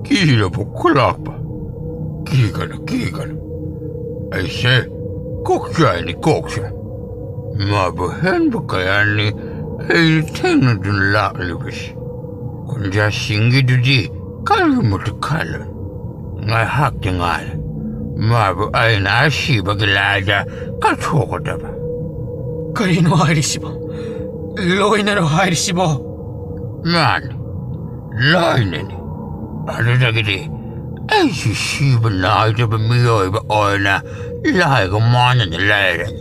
ꯀꯤꯔꯕ ꯈꯨꯂꯥꯛꯄ ꯀꯤꯒꯅꯨ ꯑꯩꯁꯦ ꯀꯣꯛꯆꯥꯏꯅꯤ ꯀꯣꯛꯁꯦ ꯃꯥꯕꯨ ꯍꯦꯟꯕ ꯀꯌꯥꯅꯤ ꯑꯩꯅ ꯊꯦꯡꯅꯗꯨꯅ ꯂꯥꯛꯂꯤꯕꯁꯤ ꯈꯨꯟꯖꯥꯁꯤꯡꯒꯤꯗꯨꯗꯤ ꯀꯔꯤꯃꯠꯇ ꯈꯜꯂꯨ ꯉꯥꯏꯍꯥꯛꯇꯤ ꯉꯥꯏꯔꯦ ꯃꯥꯕꯨ ꯑꯩꯅ ꯑꯁꯤꯕꯒꯤ ꯂꯥꯏꯗ ꯀꯠꯊꯣꯛꯀꯗꯕ ꯀꯔꯤꯅꯣ ꯍꯥꯏꯔꯤꯁꯤꯕꯣ ꯂꯣꯏꯅꯔꯣ ꯍꯥꯏꯔꯤꯁꯤꯕꯣ ꯃꯥꯅꯤ ꯂꯣꯏꯅꯅꯤ ꯑꯗꯨꯗꯒꯤꯗꯤ ꯑꯩꯁꯨ ꯁꯤꯕ ꯅꯥꯏꯗꯕ ꯃꯤꯑꯣꯏꯕ ꯑꯣꯏꯅ ꯂꯥꯏꯒ ꯃꯥꯟꯅꯅ ꯂꯩꯔꯅꯤ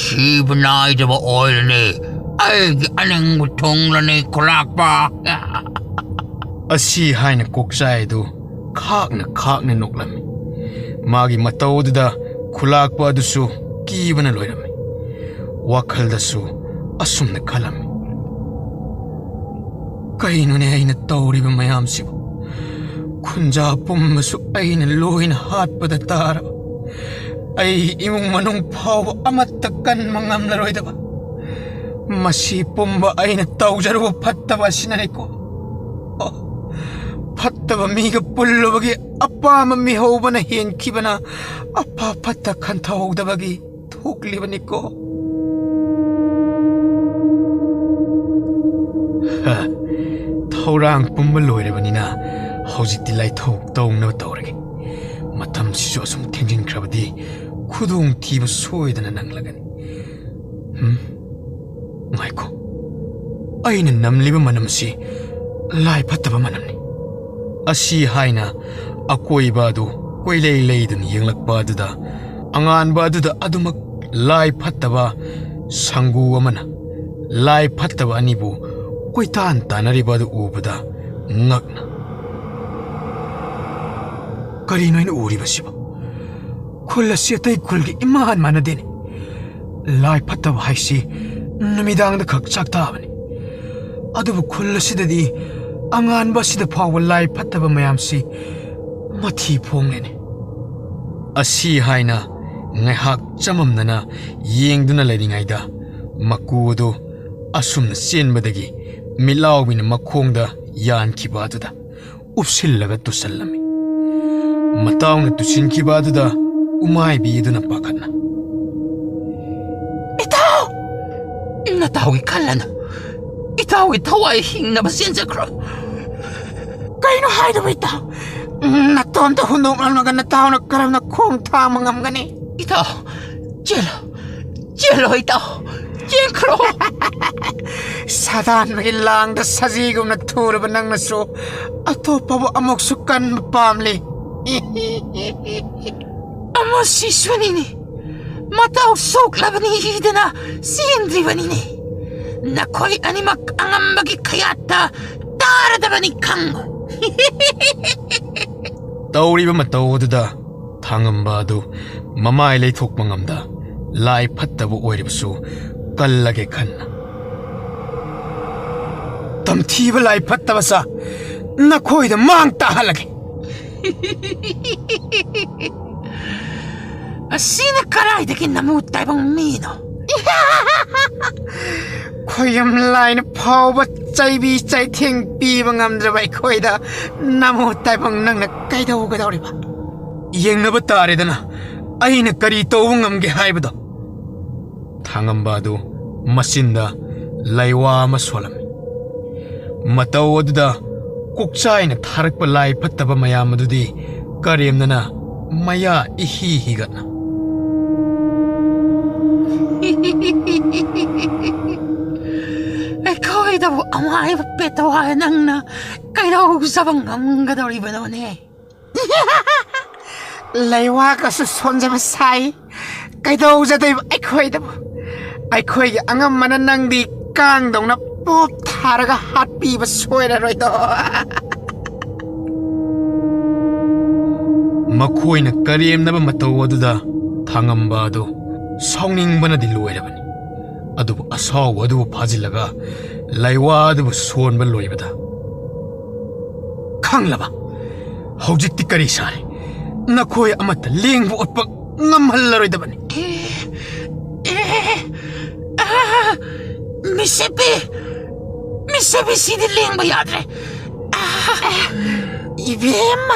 ꯁꯤꯕ ꯅꯥꯏꯗꯕ ꯑꯣꯏꯔꯅꯤ ꯑꯩꯒꯤ ꯑꯅꯤꯡꯕ ꯊꯨꯡꯂꯅꯤ ꯈꯨꯂꯥꯛꯄ ꯑꯁꯤ ꯍꯥꯏꯅ ꯀꯣꯛꯆꯥꯏ ꯑꯗꯨ ꯈꯥꯛꯅ ꯅꯣꯛꯂꯝꯃꯤ ꯃꯥꯒꯤ ꯃꯇꯧꯗꯨꯗ ꯈꯨꯂꯥꯛꯄ ꯑꯗꯨꯁꯨ ꯀꯤꯕꯅ ꯂꯣꯏꯔꯝꯃꯤ ꯋꯥꯈꯜꯗꯁꯨ ꯑꯁꯨꯝꯅ ꯈꯜꯂꯝꯃꯤ ꯀꯩꯅꯣꯅꯦ ꯑꯩꯅ ꯇꯧꯔꯤꯕ ꯃꯌꯥꯝꯁꯤꯕꯨ ꯈꯨꯟꯖꯥ ꯄꯨꯝꯕꯁꯨ ꯑꯩꯅ ꯂꯣꯏꯅ ꯍꯥꯠꯄꯗ ꯇꯥꯔꯕ ꯑꯩ ꯏꯃꯨꯡ ꯃꯅꯨꯡ ꯐꯥꯎꯕ ꯑꯃꯠꯇ ꯀꯟꯕ ꯉꯝꯂꯔꯣꯏꯗꯕ ꯃꯁꯤ ꯄꯨꯝꯕ ꯑꯩꯅ ꯇꯧꯖꯔꯨꯕ ꯐꯠꯇꯕ ꯑꯁꯤꯅꯅꯤꯀꯣ ꯐꯠꯇꯕ ꯃꯤꯒ ꯄꯨꯜꯂꯨꯕꯒꯤ ꯑꯄꯥꯝꯕ ꯃꯤꯍꯧꯕꯅ ꯍꯦꯟꯈꯤꯕꯅ ꯑꯐ ꯐꯠꯇ ꯈꯟꯊꯍꯧꯗꯕꯒꯤ ꯊꯣꯛꯂꯤꯕꯅꯤꯀꯣ ꯊꯧꯔꯥꯡ ꯄꯨꯝꯕ ꯂꯣꯏꯔꯕꯅꯤꯅ ꯍꯧꯖꯤꯛꯇꯤ ꯂꯥꯏꯊꯣꯛ ꯇꯧꯅꯕ ꯇꯧꯔꯒꯦ ꯃꯇꯝꯁꯤꯁꯨ ꯑꯁꯨꯝ ꯊꯦꯡꯖꯤꯟꯈ꯭ꯔꯕꯗꯤ ꯈꯨꯗꯣꯡꯊꯤꯕ ꯁꯣꯏꯗꯅ ꯅꯪꯂꯒꯅꯤ ꯉꯥꯏꯈꯣ ꯑꯩꯅ ꯅꯝꯂꯤꯕ ꯃꯅꯝꯁꯤ ꯂꯥꯏ ꯐꯠꯇꯕ ꯃꯅꯝꯅꯤ ꯑꯁꯤ ꯍꯥꯏꯅ ꯑꯀꯣꯏꯕ ꯑꯗꯨ ꯀꯣꯏꯂꯩ ꯂꯩꯗꯨꯅ ꯌꯦꯡꯂꯛꯄ ꯑꯗꯨꯗ ꯑꯉꯥꯟꯕ ꯑꯗꯨꯗ ꯑꯗꯨꯃꯛ ꯂꯥꯏ ꯐꯠꯇꯕ ꯁꯪꯒꯨ ꯑꯃꯅ ꯂꯥꯏ ꯐꯠꯇꯕ ꯑꯅꯤꯕꯨ ꯀꯣꯏꯇꯥꯟ ꯇꯥꯟꯅꯔꯤꯕ ꯑꯗꯨ ꯎꯕꯗ ꯉꯛꯅ ꯀꯔꯤꯅꯣ ꯑꯩꯅ ꯎꯔꯤꯕꯁꯤꯕꯣ ꯈꯨꯜ ꯑꯁꯤ ꯑꯇꯩ ꯈꯨꯜꯒꯤ ꯏꯃꯥꯟ ꯃꯥꯟꯅꯗꯦꯅꯦ ꯂꯥꯏ ꯐꯠꯇꯕ ꯍꯥꯏꯁꯤ ꯅꯨꯃꯤꯗꯥꯡꯗ ꯈꯛ ꯆꯥꯛ ꯇꯥꯕꯅꯤ ꯑꯗꯨꯕꯨ ꯈꯨꯜ ꯑꯁꯤꯗꯗꯤ ꯑꯉꯥꯟꯕ ꯑꯁꯤꯗ ꯐꯥꯎꯕ ꯂꯥꯏ ꯐꯠꯇꯕ ꯃꯌꯥꯝꯁꯤ ꯃꯊꯤ ꯐꯣꯡꯂꯦꯅꯦ ꯑꯁꯤ ꯍꯥꯏꯅ ꯉꯥꯏꯍꯥꯛ ꯆꯃꯝꯅꯅ ꯌꯦꯡꯗꯨꯅ ꯂꯩꯔꯤꯉꯩꯗ ꯃꯀꯨ ꯑꯗꯨ ꯑꯁꯨꯝꯅ ꯆꯦꯟꯕꯗꯒꯤ ꯃꯤꯠꯂꯥꯎꯕꯤꯅ ꯃꯈꯣꯡꯗ ꯌꯥꯟꯈꯤꯕ ꯑꯗꯨꯗ ꯎꯞꯁꯤꯜꯂꯒ ꯇꯨꯁꯜꯂꯝꯃꯤ ꯃꯇꯥꯎꯅ ꯇꯨꯁꯤꯟꯈꯤꯕ ꯑꯗꯨꯗ ꯎꯃꯥꯏꯕꯤ ꯑꯗꯨꯅ ꯄꯥꯈꯠꯅ ꯏꯇꯥꯎ ꯅꯇꯥꯎꯒꯤ ꯈꯜꯂꯅꯨ ꯏꯇꯥꯎꯒꯤ ꯊꯋꯥꯏ ꯍꯤꯡꯅꯕ ꯆꯦꯟꯖꯈ꯭ꯔꯣ ꯀꯩꯅꯣ ꯍꯥꯏꯗꯕ ꯏꯇꯥꯎ ꯅꯇꯣꯝꯇ ꯍꯨꯟꯗꯣꯛꯂꯝꯂꯒ ꯅꯇꯥꯎꯅ ꯀꯔꯝꯅ ꯈꯣꯡ ꯊꯥꯡꯕ ꯉꯝꯒꯅꯤ ꯏꯇꯥꯎ ꯆꯦꯜꯂꯣ ꯏꯇꯥꯎ ꯆꯦꯟꯈ꯭ꯔꯣ ꯁꯥꯗꯥꯟꯕꯒꯤ ꯂꯥꯡꯗ ꯁꯖꯤꯒꯨꯝꯅ ꯊꯨꯔꯕ ꯅꯪꯅꯁꯨ ꯑꯇꯣꯞꯄꯕꯨ ꯑꯃꯨꯛꯁꯨ ꯀꯟꯕ ꯄꯥꯝꯂꯤ ꯑꯃꯁꯤꯁꯨꯅꯤꯅꯦ ꯃꯇꯥꯎ ꯁꯣꯛꯂꯕꯅꯤꯗꯅ ꯆꯦꯟꯗ꯭ꯔꯤꯕꯅꯤꯅꯦ ꯅꯈꯣꯏ ꯑꯅꯤꯃꯛ ꯑꯉꯝꯕꯒꯤ ꯈꯌꯥꯠꯇ ꯇꯥꯔꯗꯕꯅꯤ ꯈꯪꯉꯨ ꯇꯧꯔꯤꯕ ꯃꯇꯧ ꯑꯗꯨꯗ ꯊꯥꯡꯉꯝꯕ ꯑꯗꯨ ꯃꯃꯥꯏ ꯂꯩꯊꯣꯛꯄ ꯉꯝꯗ ꯂꯥꯏ ꯐꯠꯇꯕ ꯑꯣꯏꯔꯤꯕꯁꯨ ꯀꯜꯂꯒꯦ ꯈꯟꯅ ꯇꯝꯊꯤꯕ ꯂꯥꯏ ꯐꯠꯇꯕ ꯁꯥ ꯅꯈꯣꯏꯗ ꯃꯥꯡ ꯇꯥꯍꯜꯂꯒꯦ ꯑꯁꯤꯅ ꯀꯔꯥꯏꯗꯒꯤ ꯅꯃꯨ ꯇꯥꯏꯕꯪ ꯃꯤꯅꯣ ꯈꯣꯏꯌꯝ ꯂꯥꯏꯅ ꯐꯥꯎꯕ ꯆꯩꯕꯤ ꯆꯩꯊꯦꯡ ꯄꯤꯕ ꯉꯝꯗ꯭ꯔꯕ ꯑꯩꯈꯣꯏꯗ ꯅꯃꯣ ꯇꯥꯏꯕꯪ ꯅꯪꯅ ꯀꯩꯗꯧꯒꯗꯧꯔꯤꯕ ꯌꯦꯡꯅꯕ ꯇꯥꯔꯦꯗꯅ ꯑꯩꯅ ꯀꯔꯤ ꯇꯧꯕ ꯉꯝꯒꯦ ꯍꯥꯏꯕꯗꯣ ꯊꯥꯡꯉꯝꯕ ꯑꯗꯨ ꯃꯆꯤꯟꯗ ꯂꯩꯋꯥ ꯑꯃ ꯁꯣꯜꯂꯝꯃꯤ ꯃꯇꯧ ꯑꯗꯨꯗ ꯀꯣꯛꯆꯥꯏꯅ ꯊꯥꯔꯛꯄ ꯂꯥꯏ ꯐꯠꯇꯕ ꯃꯌꯥꯝ ꯑꯗꯨꯗꯤ ꯀꯔꯦꯝꯅꯅ ꯃꯌꯥ ꯏꯍꯤ ꯍꯤꯒꯠꯅ ꯑꯩꯈꯣꯏꯗꯕꯨ ꯑꯃꯥꯏꯕ ꯄꯦꯇꯋꯥ ꯅꯪꯅ ꯀꯩꯗꯧꯖꯕ ꯉꯝꯒꯗꯧꯔꯤꯕꯅꯣꯅꯦ ꯂꯩꯋꯥꯒꯁꯨ ꯁꯣꯟꯖꯕ ꯁꯥꯏ ꯀꯩꯗꯧꯖꯗꯣꯏꯕ ꯑꯩꯈꯣꯏꯗꯕꯨ ꯑꯩꯈꯣꯏꯒꯤ ꯑꯉꯝꯕꯅ ꯅꯪꯗꯤ ꯀꯥꯡꯗꯧꯅ ꯄꯣꯞ ꯊꯥꯔꯒ ꯍꯥꯠꯄꯤꯕ ꯁꯣꯏꯔꯔꯣꯏꯗꯣ ꯃꯈꯣꯏꯅ ꯀꯔꯦꯝꯅꯕ ꯃꯇꯧ ꯑꯗꯨꯗ ꯊꯥꯡꯉꯝꯕ ꯑꯗꯨ ꯁꯥꯎꯅꯤꯡꯕꯅꯗꯤ ꯂꯣꯏꯔꯕꯅꯤ ꯑꯗꯨꯕꯨ ꯑꯁꯥꯎꯕ ꯑꯗꯨꯕꯨ ꯐꯥꯖꯤꯜꯂꯒ ꯂꯩꯋꯥ ꯑꯗꯨꯕꯨ ꯁꯣꯟꯕ ꯂꯣꯏꯕꯗ ꯈꯪꯂꯕ ꯍꯧꯖꯤꯛꯇꯤ ꯀꯔꯤ ꯁꯥꯔꯦ ꯅꯈꯣꯏ ꯑꯃꯠꯇ ꯂꯦꯡꯕ ꯑꯣꯠꯄ ꯉꯝꯍꯜꯂꯔꯣꯏꯗꯕꯅꯤ 미세비 시디 랭바 야드레 이베마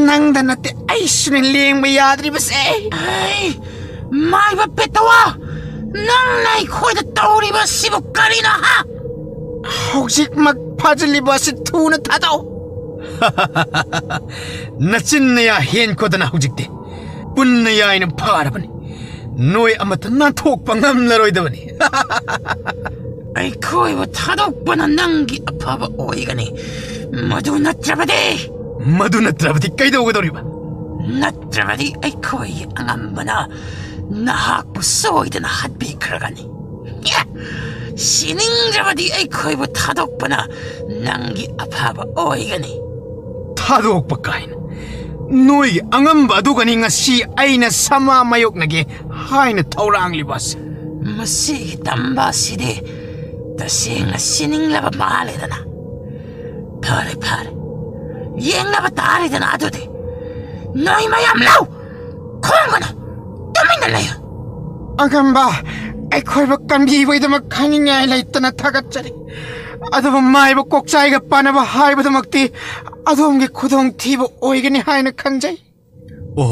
낭다나때 아이슈는 랭바 야드리버세 아이 마이바 뺐다와 낭나이 코에다 떠오리바 시복가리나 하 혹시 막 파즐리버스 투는 타도 나찐내야 헨코드나 혹직대 뿐내야이는 파라버니 노예 아마타 나톡방 남나로이다버니 아이코이보 타독바나 낭기 아파바 오이가니 마두 나트라바디 까이도오가도리바 나트라바디 아이코이 앙암바나 나학부 소이드나 핫비 크라가니 야 시닝자바디 아이코이보 타독바나 낭기 아파바 오이가니 타독바까이나 노이 앙암바도가니 ngasi 아이나 사마 마욕나게 하이나 타우랑리바스 마시 담바시디 다시nga sininglaba mahalidana pare yenglaba taridana adudi noy mayam law khongana tuminalayo agamba aikoiba kanbiboidama khaningai laitana thagatsari adubu maiba kokchaiga panaba haibadumakti adumgi khudong thiba oigani haina khanjai o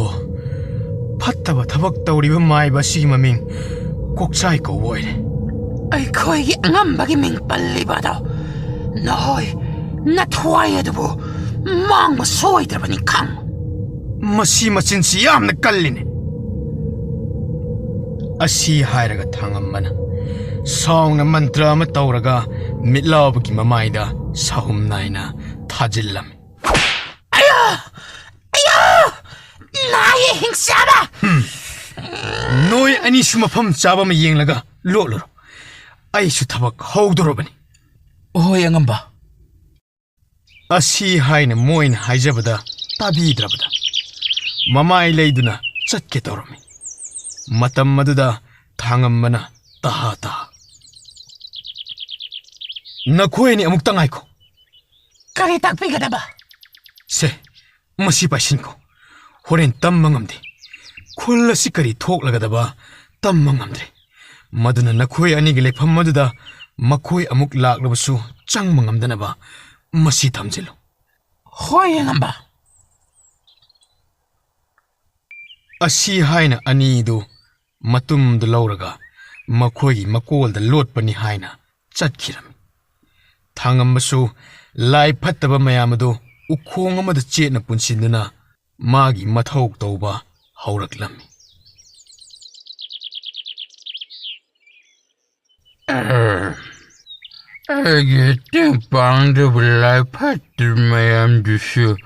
fattaba thabak tawriba maiba sigi maming kokchai ko oire 아이코이기 앙암박이 맹빨리바다 너희 나 토아이에도부 망마 소이드라바니 강 마시 마친시 얌나 깔리네 아시 하이라가 탕암마나 사웅나 만트라마 떠오라가 밑라오브기 마마이다 사훔나이나 타질람 아야 나의 행사다 너희 아니 슈마팜 잡아마 이행라가 로로로 아이슈 타박 허우도로바니 오이 앙암바 아시 하이는 모인 하이자보다 따비드라보다 마마이 레이드나 짰게 떠로미 마땀마드다 당엄마나 따하다 나 고엔이 아묵당 아이코 까리 딱비가다바 세 마시바 신고 호렌 땀망암디 콜라시까리 톡라가다바 땀망암드레 마드나 나코이 아니기 레팜 마드다 마코이 아묵 락라바수 짱망암다나바 마시 탐질로 호이 앙암바 아시 하이나 아니도 마툼도 라우라가 마코이 마코월다 롯바니 하이나 짰키라미 당암마수 라이 팟다바 마야마도 우콩 아마다 찌에나 분신드나 마기 마타옥 떠오바 하우락람미 이게 땡빵도 불라이 팥들 마ям 주슈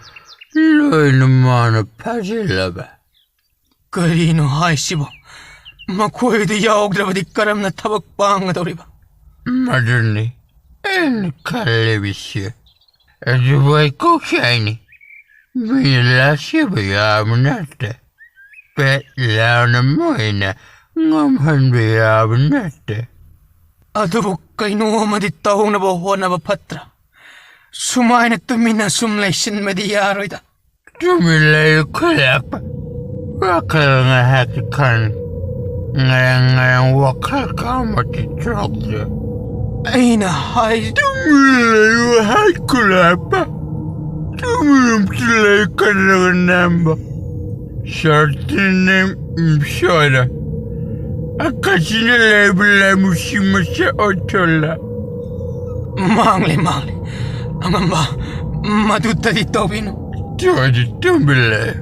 너희는 많아 파질라봐 그리노 하이시보 마코이도 야옥드라바디 까람나 타박 빵가도리바 맞으니 엔 칼레비시 아주바이 꼭샤이니 미라시바야브나테 뱃라우나 모이나 ngomhanbiya브나테 아두부 까이노 마디 따오나바 호나바 파트라 수마이나 뚜미나 숨레 신메디 야로이다 주밀레이 콜락바 와칼nga 하키칸 ngayang wakal kamati chokde 아이나 하이 주밀레이 하이콜락바 주밀레이 콜락나amba 셔티님 임쇼라 아까시네 레블라 무시무시 어쩔라 망레 앙암바 마두따디 떠비노 저지 tumbil레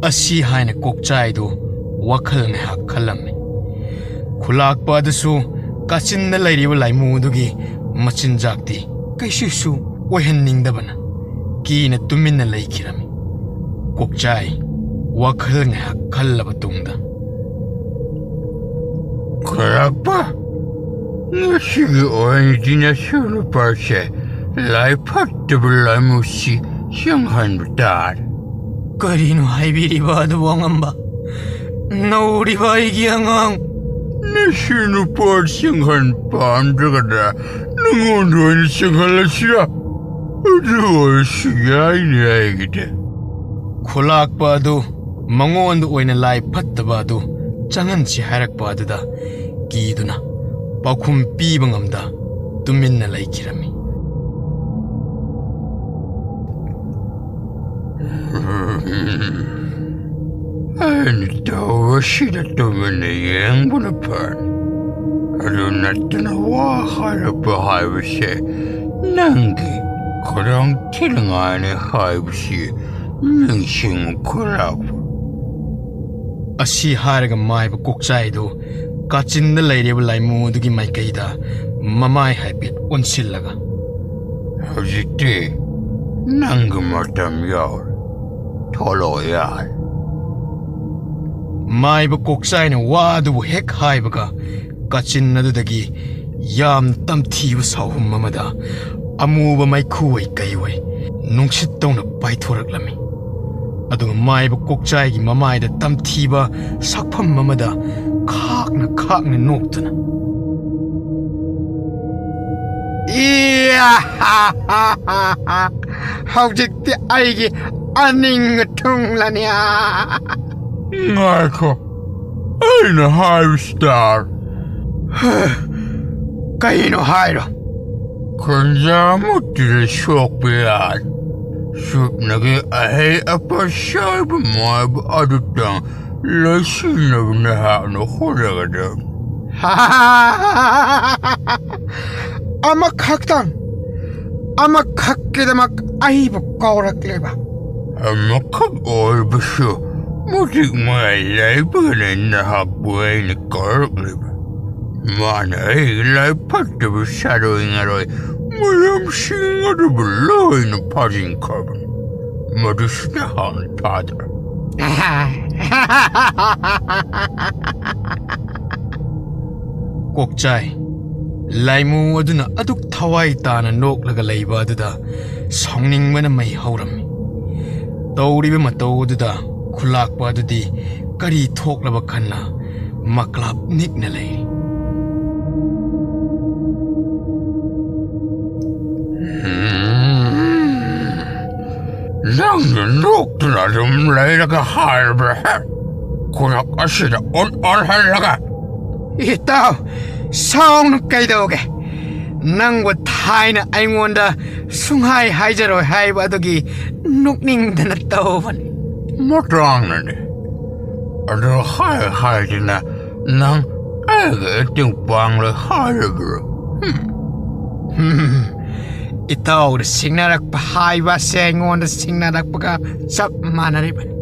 아시 하이나 꼭자이도 와칼네 하칼람네 쿨락바드수 까친나 라이리바 라이무두기 마친작디 까이슈수 오헨닝다바나 기나 뚜민나 라이키라미 꼭자이 와칼네 하칼라바 뚱다 그락바 ngasigi oranjina sunu parse lai pattabla musi 싱한부터 ꯀꯔꯤꯅꯣ ꯍꯥꯏꯕꯤꯔꯤꯕ ꯑꯗꯨꯕꯨ ꯑꯉꯝꯕ ꯅꯧꯔꯤꯕ ꯑꯩꯒꯤ ꯑꯉꯥꯡ ꯅꯁꯤ ꯅꯨꯄꯥ ꯁꯤꯡꯍꯟ ꯄꯥꯝꯗ꯭ꯔꯒꯅ ꯅꯉꯣꯟꯗ ꯑꯣꯏꯅ ꯁꯤꯡꯍꯜꯂꯁꯤꯔ ꯑꯗꯨ ꯑꯣꯏꯔꯁꯨ ꯌꯥꯏꯅꯦ ꯑꯩꯒꯤꯗꯤ ꯈꯨꯂꯥꯛꯄ ꯑꯗꯨ ꯃꯉꯣꯟꯗ ꯑꯣꯏꯅ ꯂꯥꯏ ꯐꯠꯇꯕ ꯑꯗꯨ ꯆꯪꯍꯟꯁꯤ ꯍꯥꯏꯔꯛꯄ ꯑꯗꯨꯗ ꯀꯤꯗꯨꯅ ꯄꯥꯎꯈꯨꯝ ꯄꯤꯕ ꯉꯝꯗ ꯇꯨꯃꯤꯟꯅ ꯂꯩꯈꯤꯔꯝꯃꯤ ꯑꯩꯅ ꯇꯧꯕꯁꯤꯗ ꯇꯨꯃꯤꯟꯅ ꯌꯦꯡꯕꯅ ꯐꯔꯦ ꯑꯗꯨ ꯅꯠꯇꯅ ꯋꯥ ꯍꯥꯏꯔꯛꯄ ꯍꯥꯏꯕꯁꯦ ꯅꯪꯒꯤ ꯈꯨꯗꯣꯡ ꯊꯤꯅꯤꯡꯉꯥꯏꯅꯤ ꯍꯥꯏꯕꯁꯤ ꯅꯤꯡꯁꯤꯡꯉꯨ ꯈꯨꯂꯥꯛꯄ ꯑꯁꯤ ꯍꯥꯏꯔꯒ ꯃꯥꯏꯕ ꯀꯣꯛꯆꯥꯏꯗꯨ ꯀꯥꯆꯤꯟꯗ ꯂꯩꯔꯤꯕ ꯂꯥꯏꯃꯨ ꯑꯗꯨꯒꯤ ꯃꯥꯏꯀꯩꯗ ꯃꯃꯥꯏ ꯍꯥꯏꯐꯦꯠ ꯑꯣꯟꯁꯤꯜꯂꯒ ꯍꯧꯖꯤꯛꯇꯤ ꯅꯪꯒꯤ ꯃꯇꯝ ꯌꯧꯔꯦ ꯊꯣꯛꯂꯛꯑꯣ ꯌꯥꯔꯦ ꯃꯥꯏꯕ ꯀꯣꯛꯆꯥꯏꯅ ꯋꯥ ꯑꯗꯨꯕꯨ ꯍꯦꯛ ꯍꯥꯏꯕꯒ ꯀꯥꯆꯤꯟ ꯑꯗꯨꯗꯒꯤ ꯌꯥꯝ ꯇꯝꯊꯤꯕ ꯁꯥꯎꯍꯨꯝ ꯑꯃꯗ ꯑꯃꯨꯕ ꯃꯩꯈꯨ ꯑꯣꯏ ꯀꯩ ꯑꯣꯏ ꯅꯨꯡꯁꯤꯠ ꯇꯧꯅ ꯄꯥꯏꯊꯣꯔꯛꯂꯝꯃꯤ ꯑꯗꯨꯒ ꯃꯥꯏꯕ ꯀꯣꯛꯆꯥꯏꯒꯤ ꯃꯃꯥꯏꯗ ꯇꯝꯊꯤꯕ ꯁꯛꯐꯝ ꯑꯃꯗ ꯈꯥꯛꯅ ꯅꯣꯛꯇꯨꯅ ꯍꯧꯖꯤꯛꯇꯤ ꯑꯩꯒꯤ ꯑꯅꯤꯡ ꯊꯨꯡꯂꯅꯤ ꯉꯥꯏꯈꯣ ꯑꯩꯅ ꯍꯥꯏꯕꯁꯤꯗ ꯀꯩꯅꯣ ꯍꯥꯏꯔꯣ ꯈꯟꯖꯥꯃꯨꯛꯇꯤꯗ ꯁꯣꯛꯄ ꯌꯥꯏ ꯁꯨꯞꯅꯒꯤ ꯑꯍꯩ ꯑꯄꯥ ꯁꯥꯏꯕ ꯃꯥꯏꯕ ꯑꯗꯨꯇꯪ ꯂꯣꯏꯁꯤꯟꯅꯕ ꯅꯍꯥꯛꯅ ꯍꯣꯠꯅꯒꯗꯕ ꯑꯃꯈꯛꯀꯤꯗꯃꯛ ꯑꯩꯕꯨ ꯀꯧꯔꯛꯂꯤꯕ ꯑꯃꯈꯛ ꯑꯣꯏꯕꯁꯨ ꯃꯇꯤꯛ ꯃꯥꯏ ꯂꯩꯕꯒꯅ ꯅꯍꯥꯛꯄꯨ ꯑꯩꯅ ꯀꯧꯔꯛꯂꯤꯕ ꯃꯥꯅ ꯑꯩꯒꯤ ꯂꯥꯏ ꯐꯠꯇꯕ ꯁꯥꯔꯣꯏ ꯉꯔꯣꯏ ꯃꯔꯝꯁꯤꯡ ꯑꯗꯨꯕꯨ ꯂꯣꯏꯅ ꯐꯥꯖꯤꯟꯈ꯭ꯔꯕꯅꯤ ꯃꯗꯨꯁꯨ ꯅꯍꯥꯛꯅ ꯊꯥꯗ꯭ꯔ ꯀꯣꯛꯆꯥꯏ ꯂꯥꯏꯃꯨ ꯑꯗꯨꯅ ꯑꯗꯨꯛ ꯊꯋꯥꯏ ꯇꯥꯅ ꯅꯣꯛꯂꯒ ꯂꯩꯕ ꯑꯗꯨꯗ ꯁꯥꯎꯅꯤꯡꯕꯅ ꯃꯩ ꯍꯧꯔꯝꯃꯤ ꯇꯧꯔꯤꯕ ꯃꯇꯧ ꯑꯗꯨꯗ ꯈꯨꯂꯥꯛꯄ ꯑꯗꯨꯗꯤ ꯀꯔꯤ ꯊꯣꯛꯂꯕ ꯈꯟꯅ ꯃꯀ꯭ꯂꯥꯞ ꯅꯤꯛꯅ ꯂꯩꯔꯤ ꯅꯪꯅ ꯅꯣꯛꯇꯨꯅ ꯑꯗꯨꯝ ꯂꯩꯔꯒ ꯍꯥꯏꯕ꯭ꯔꯥ ꯈꯨꯅꯛ ꯑꯁꯤꯗ ꯑꯣꯟꯍꯜꯂꯒ ꯏꯇꯥꯎ ꯁꯥꯎꯅ ꯀꯩꯗꯧꯒꯦ ꯅꯪꯕꯨ ꯊꯥꯏꯅ ꯑꯩꯉꯣꯟꯗ ꯁꯨꯡꯍꯥꯏ ꯍꯥꯏꯖꯔꯣꯏ ꯍꯥꯏꯕ ꯑꯗꯨꯒꯤ ꯅꯣꯛꯅꯤꯡꯗꯅ ꯇꯧꯕꯅꯤ ꯃꯇꯥꯡꯅꯅꯤ ꯑꯗꯨ ꯍꯥꯏꯗꯅ ꯅꯪ ꯑꯩꯒ ꯏꯇꯤꯡ ꯄꯥꯡꯂꯣꯏ ꯍꯥꯏꯔꯕ꯭ꯔꯣ ꯏꯇꯥꯎꯗ ꯁꯤꯡꯅꯔꯛꯄ ꯍꯥꯏꯕ ꯑꯁꯦ ꯑꯩꯉꯣꯟꯗ ꯁꯤꯡꯅꯔꯛꯄꯒ ꯆꯞ ꯃꯥꯟꯅꯔꯤꯕꯅꯤ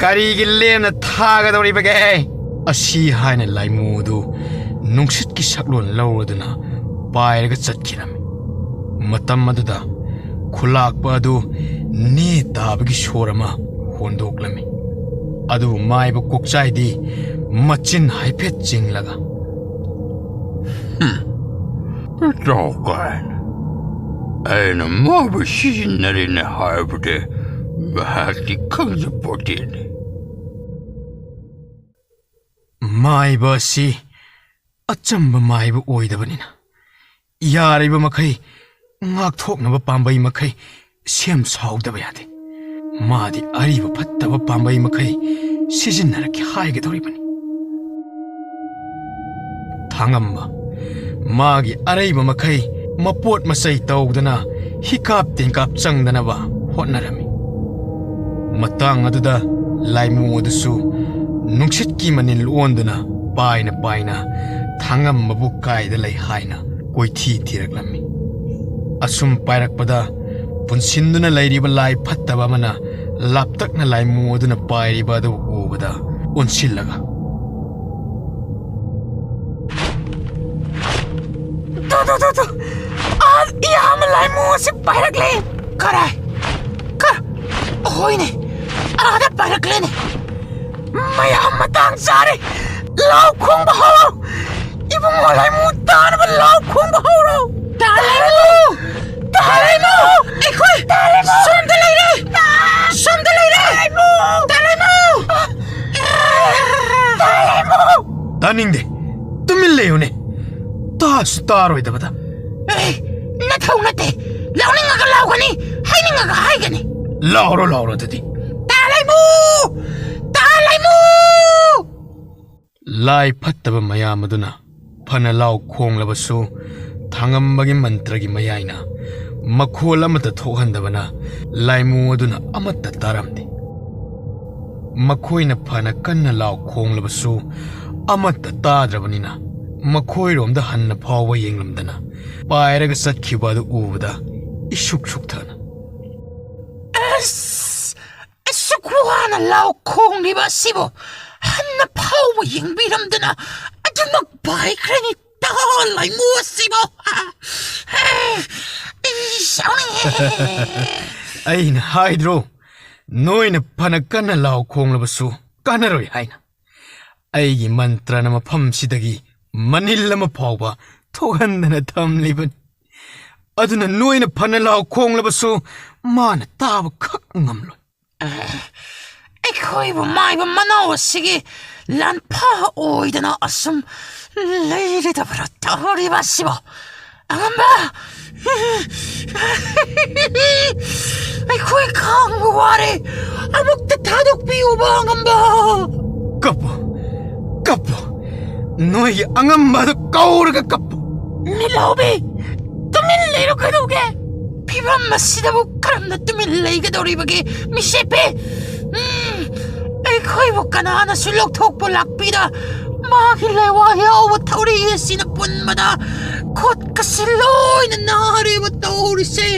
ꯀꯔꯤꯒꯤ ꯂꯦꯝꯅ ꯊꯥꯒꯗꯧꯔꯤꯕꯒꯦ ꯑꯁꯤ ꯍꯥꯏꯅ ꯂꯥꯏꯃꯨ ꯑꯗꯨ ꯅꯨꯡꯁꯤꯠꯀꯤ ꯁꯛꯂꯣꯟ ꯂꯧꯔꯗꯨꯅ ꯄꯥꯏꯔꯒ ꯆꯠꯈꯤꯔꯝꯃꯤ ꯃꯇꯝ ꯑꯗꯨꯗ ꯈꯨꯂꯥꯛꯄ ꯑꯗꯨ ꯅꯦ ꯇꯥꯕꯒꯤ ꯁꯣꯔ ꯑꯃ ꯍꯣꯟꯗꯣꯛꯂꯝꯃꯤ ꯑꯗꯨꯕꯨ ꯃꯥꯏꯕ ꯀꯣꯛꯆꯥꯏꯗꯤ ꯃꯆꯤꯟ ꯍꯥꯏꯐꯦꯠ ꯆꯤꯡꯂꯒ ꯏꯇꯥꯎ ꯀꯥꯏꯅ ꯑꯩꯅ ꯃꯥꯕꯨ ꯁꯤꯖꯤꯟꯅꯔꯤꯅꯦ ꯍꯥꯏꯕꯗꯤ ꯃꯍꯥꯛꯇꯤ ꯈꯪꯖꯄꯣꯠꯇꯦꯅꯦ ꯃꯥꯏꯕ ꯑꯁꯤ ꯑꯆꯝꯕ ꯃꯥꯏꯕ ꯑꯣꯏꯗꯕꯅꯤꯅ ꯌꯥꯔꯤꯕ ꯃꯈꯩ ꯉꯥꯛꯊꯣꯛꯅꯕ ꯄꯥꯝꯕꯩ ꯃꯈꯩ ꯁꯦꯝ ꯁꯥꯎꯗꯕ ꯌꯥꯗꯦ ꯃꯥꯗꯤ ꯑꯔꯤꯕ ꯐꯠꯇꯕ ꯄꯥꯝꯕꯩ ꯃꯈꯩ ꯁꯤꯖꯤꯟꯅꯔꯛꯀꯦ ꯍꯥꯏꯒꯗꯧꯔꯤꯕꯅꯤ ꯊꯥꯡꯉꯝꯕ ꯃꯥꯒꯤ ꯑꯔꯩꯕ ꯃꯈꯩ ꯃꯄꯣꯠ ꯃꯆꯩ ꯇꯧꯗꯅ ꯍꯤꯀꯥꯞ ꯇꯦꯡꯀꯥꯞ ꯆꯪꯗꯅꯕ ꯍꯣꯠꯅꯔꯝꯃꯤ ꯃꯇꯥꯡ ꯑꯗꯨꯗ ꯂꯥꯏꯃꯨ ꯑꯗꯨꯁꯨ ꯅꯨꯡꯁꯤꯠꯀꯤ ꯃꯅꯤꯜ ꯑꯣꯟꯗꯨꯅ ꯄꯥꯏꯅ ꯊꯥꯡꯉꯝꯕꯕꯨ ꯀꯥꯏꯗ ꯂꯩ ꯍꯥꯏꯅ ꯀꯣꯏꯊꯤ ꯊꯤꯔꯛꯂꯝꯃꯤ ꯑꯁꯨꯝ ꯄꯥꯏꯔꯛꯄꯗ ꯄꯨꯟꯁꯤꯟꯗꯨꯅ ꯂꯩꯔꯤꯕ ꯂꯥꯏ ꯐꯠꯇꯕ ꯑꯃꯅ ꯂꯥꯞꯇꯛꯅ ꯂꯥꯏꯃꯨ ꯑꯗꯨꯅ ꯄꯥꯏꯔꯤꯕ ꯑꯗꯨ ꯎꯕꯗ ꯑꯣꯟꯁꯤꯜꯂꯒ ꯏꯌꯥꯝꯕ ꯂꯥꯏꯃꯨ ꯑꯁꯤ ꯄꯥꯏꯔꯛꯂꯦ ꯀꯔꯥꯏ ꯍꯣꯏꯅꯦ ꯑꯥꯗ ꯄꯥꯏꯔꯛꯂꯦꯅꯦ ꯃꯌꯥꯝ ꯃꯇꯥꯡ ꯆꯥꯔꯦ ꯂꯥꯎ ꯈꯣꯡꯕ ꯍꯧꯔꯣ 이봉호 라이무 따르면 라우 콩고 하우로 달래노 달래노 이코이 달래노 तानिंदे तुमिन लेयोने तासु तारोइदबदा नथौ नते लाउनिंगा लाउगनी हाइनिंगा हाइगनी लाउरो ददी तालाइमु लाई फत्तब मयामदुना फना लाउ खोंगलबसु थांगमबगी मंत्रगी मयाइना मखोल अमत थोहंदबना लाइमु अदुना अमत तारमदे मखोइना फना कन्न लाउ खोंगलबसु अमत ताद्रबनिना मखोइरोमदा हन्न फाव येंगलमदना पायरग सत्खिबादु उबदा इशुक सुक्थना सुखवाना लाउ खोंगलिबा सिबो हन्न फाव येंगबिरमदना अदुमक बाइख्रेनी तालाइमु सिबो अइन हाइद्रो नोइन फन कन्न लाउ खोंगलबसु कानरोय हाइना अइगी मंत्रना मफमसिदगी मनिल्लम फावबा थोहंदना थमलिबन अदुना नोइन फन लाउ खोंगलबसु मान ताब खक ngамलो ꯑꯩꯈꯣꯏꯕꯨ ꯃꯥꯏꯕ ꯃꯅꯥꯎ ꯑꯁꯤꯒꯤ ꯂꯥꯟꯐꯥ ꯑꯣꯏꯗꯅ ꯑꯁꯨꯝ ꯂꯩꯔꯗꯕꯔ ꯇꯧꯔꯤꯕ ꯑꯁꯤꯕꯨ ꯑꯉꯝꯕ ꯑꯩꯈꯣꯏ ꯈꯥꯡꯕ ꯋꯥꯔꯦ ꯑꯃꯨꯛꯇ ꯊꯥꯗꯣꯛꯄꯤꯌꯨꯕ ꯑꯉꯝꯕ कप्पो नोई अंगम्बदु कौरग कप्पो ꯃꯤꯠꯂꯥꯎꯕꯤ ꯇꯨꯃꯤꯟ ꯂꯩꯔꯣ ꯀꯩꯗꯧꯒꯦ ꯐꯤꯕꯝ ꯑꯁꯤꯗꯕꯨ ꯀꯔꯝꯅ ꯇꯨꯃꯤꯟ ꯂꯩꯒꯗꯧꯔꯤꯕꯒꯦ ꯃꯤꯁꯦꯞꯄꯤ ꯑꯩꯈꯣꯏꯕꯨ ꯀꯅꯥꯅꯁꯨ ꯂꯧꯊꯣꯛꯄ ꯂꯥꯛꯄꯤꯗ ꯃꯥꯒꯤ ꯂꯩꯋꯥ ꯌꯥꯎꯕ ꯊꯧꯔꯤ ꯑꯁꯤꯅ ꯄꯨꯟꯕꯗ ꯈꯨꯠꯀꯁꯤ ꯂꯣꯏꯅ ꯅꯥꯔꯦꯕ ꯇꯧꯔꯤꯁꯦ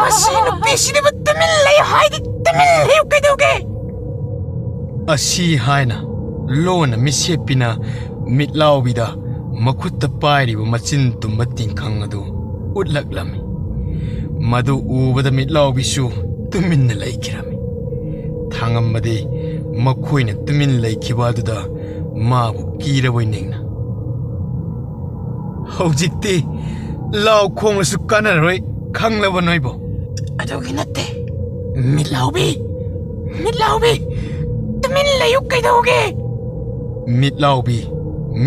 ꯃꯁꯤ ꯅꯨꯄꯤꯁꯤꯗꯕꯨ ꯇꯨꯃꯤꯟ ꯂꯩ ꯍꯥꯏꯗꯤ ꯇꯨꯃꯤꯟ ꯂꯩꯌꯨ ꯀꯩꯗꯧꯒꯦ असी हायना लोन मिसेपिना मिटलाउबिदा मखुत्त पाइरिबो मचिन तुम तिंखंग अदु उटलकलमी मदु उबदा मिटलाउबिसु तुमिन लैखिरमी थांगमबदि मखोइना तुमिन लैखिबादुदा माबु कीरबोय नेंगना हौजिक्ति लाउ खोंगसु कानरोय खंगलबो नोइबो ꯑꯗꯨꯒꯤ ꯅꯠꯇꯦ ꯃꯤꯠꯂꯥꯎꯕꯤ तुमिन लैयु कꯩꯗꯧꯒꯦ मिटलाउबी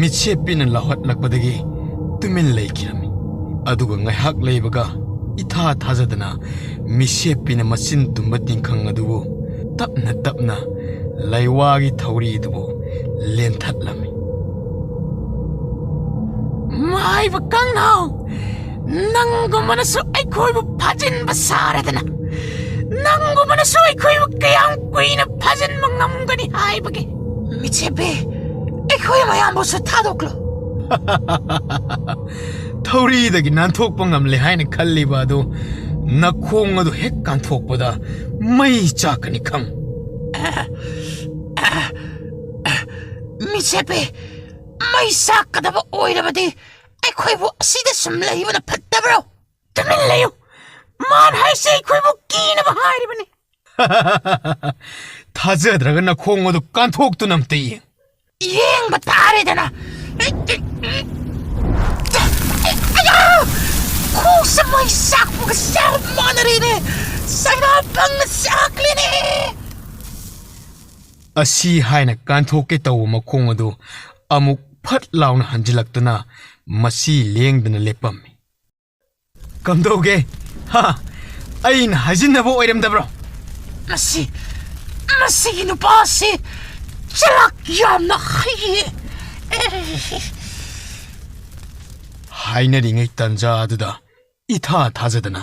मिसेपिना लाहटलकबदगी तुमिन लैखिरमी अदुगा ngaiहak leibaga इथा थाजदना मिसेपिना मचिन तुम तिंखंग अदुबो तपना लैवागी थौरी दुबो लेंथाटलमी माइबा कंगनाउ नंगुमनसु अैखोइबु फाजिनबा सारदना नंगुमनसु अैखोइबु कयाम कुइना फाजिनबा ngamgani हाइबगे मिसेपे अैखोइ मयामबुसु थादोक्लो थौरीदगी नांथोकपा ngamले हाइना खल्लिबा अदु नखोंग अदु हेक कांथोकपदा मई चाकनी खंग मिसेपे मई साकदबा ओइरबदि अैखोइबु असिदा सुम लैबना फत्तबरो तुमिन लैयु मान हाइसे अैखोइबु कीनबा हाइरिबनी थाजद्रगा नखोंग अदु कांथोकतु नमते येंबा तारेदना खोसा मई साकबुगा साब मानरेने साइना बंग साकलेने असी हाइना कांथोके तौ मखोंग अदु अमुक फट लाउना हंजिलक्तना मसी लेंगदना लेपम्मी कमदोगे हा अइन हजिनबो ओइरमदब्रो मसी नुपासी चलक यामना खइए हाइनरिङै तन्जा अदुदा इथा थाजदना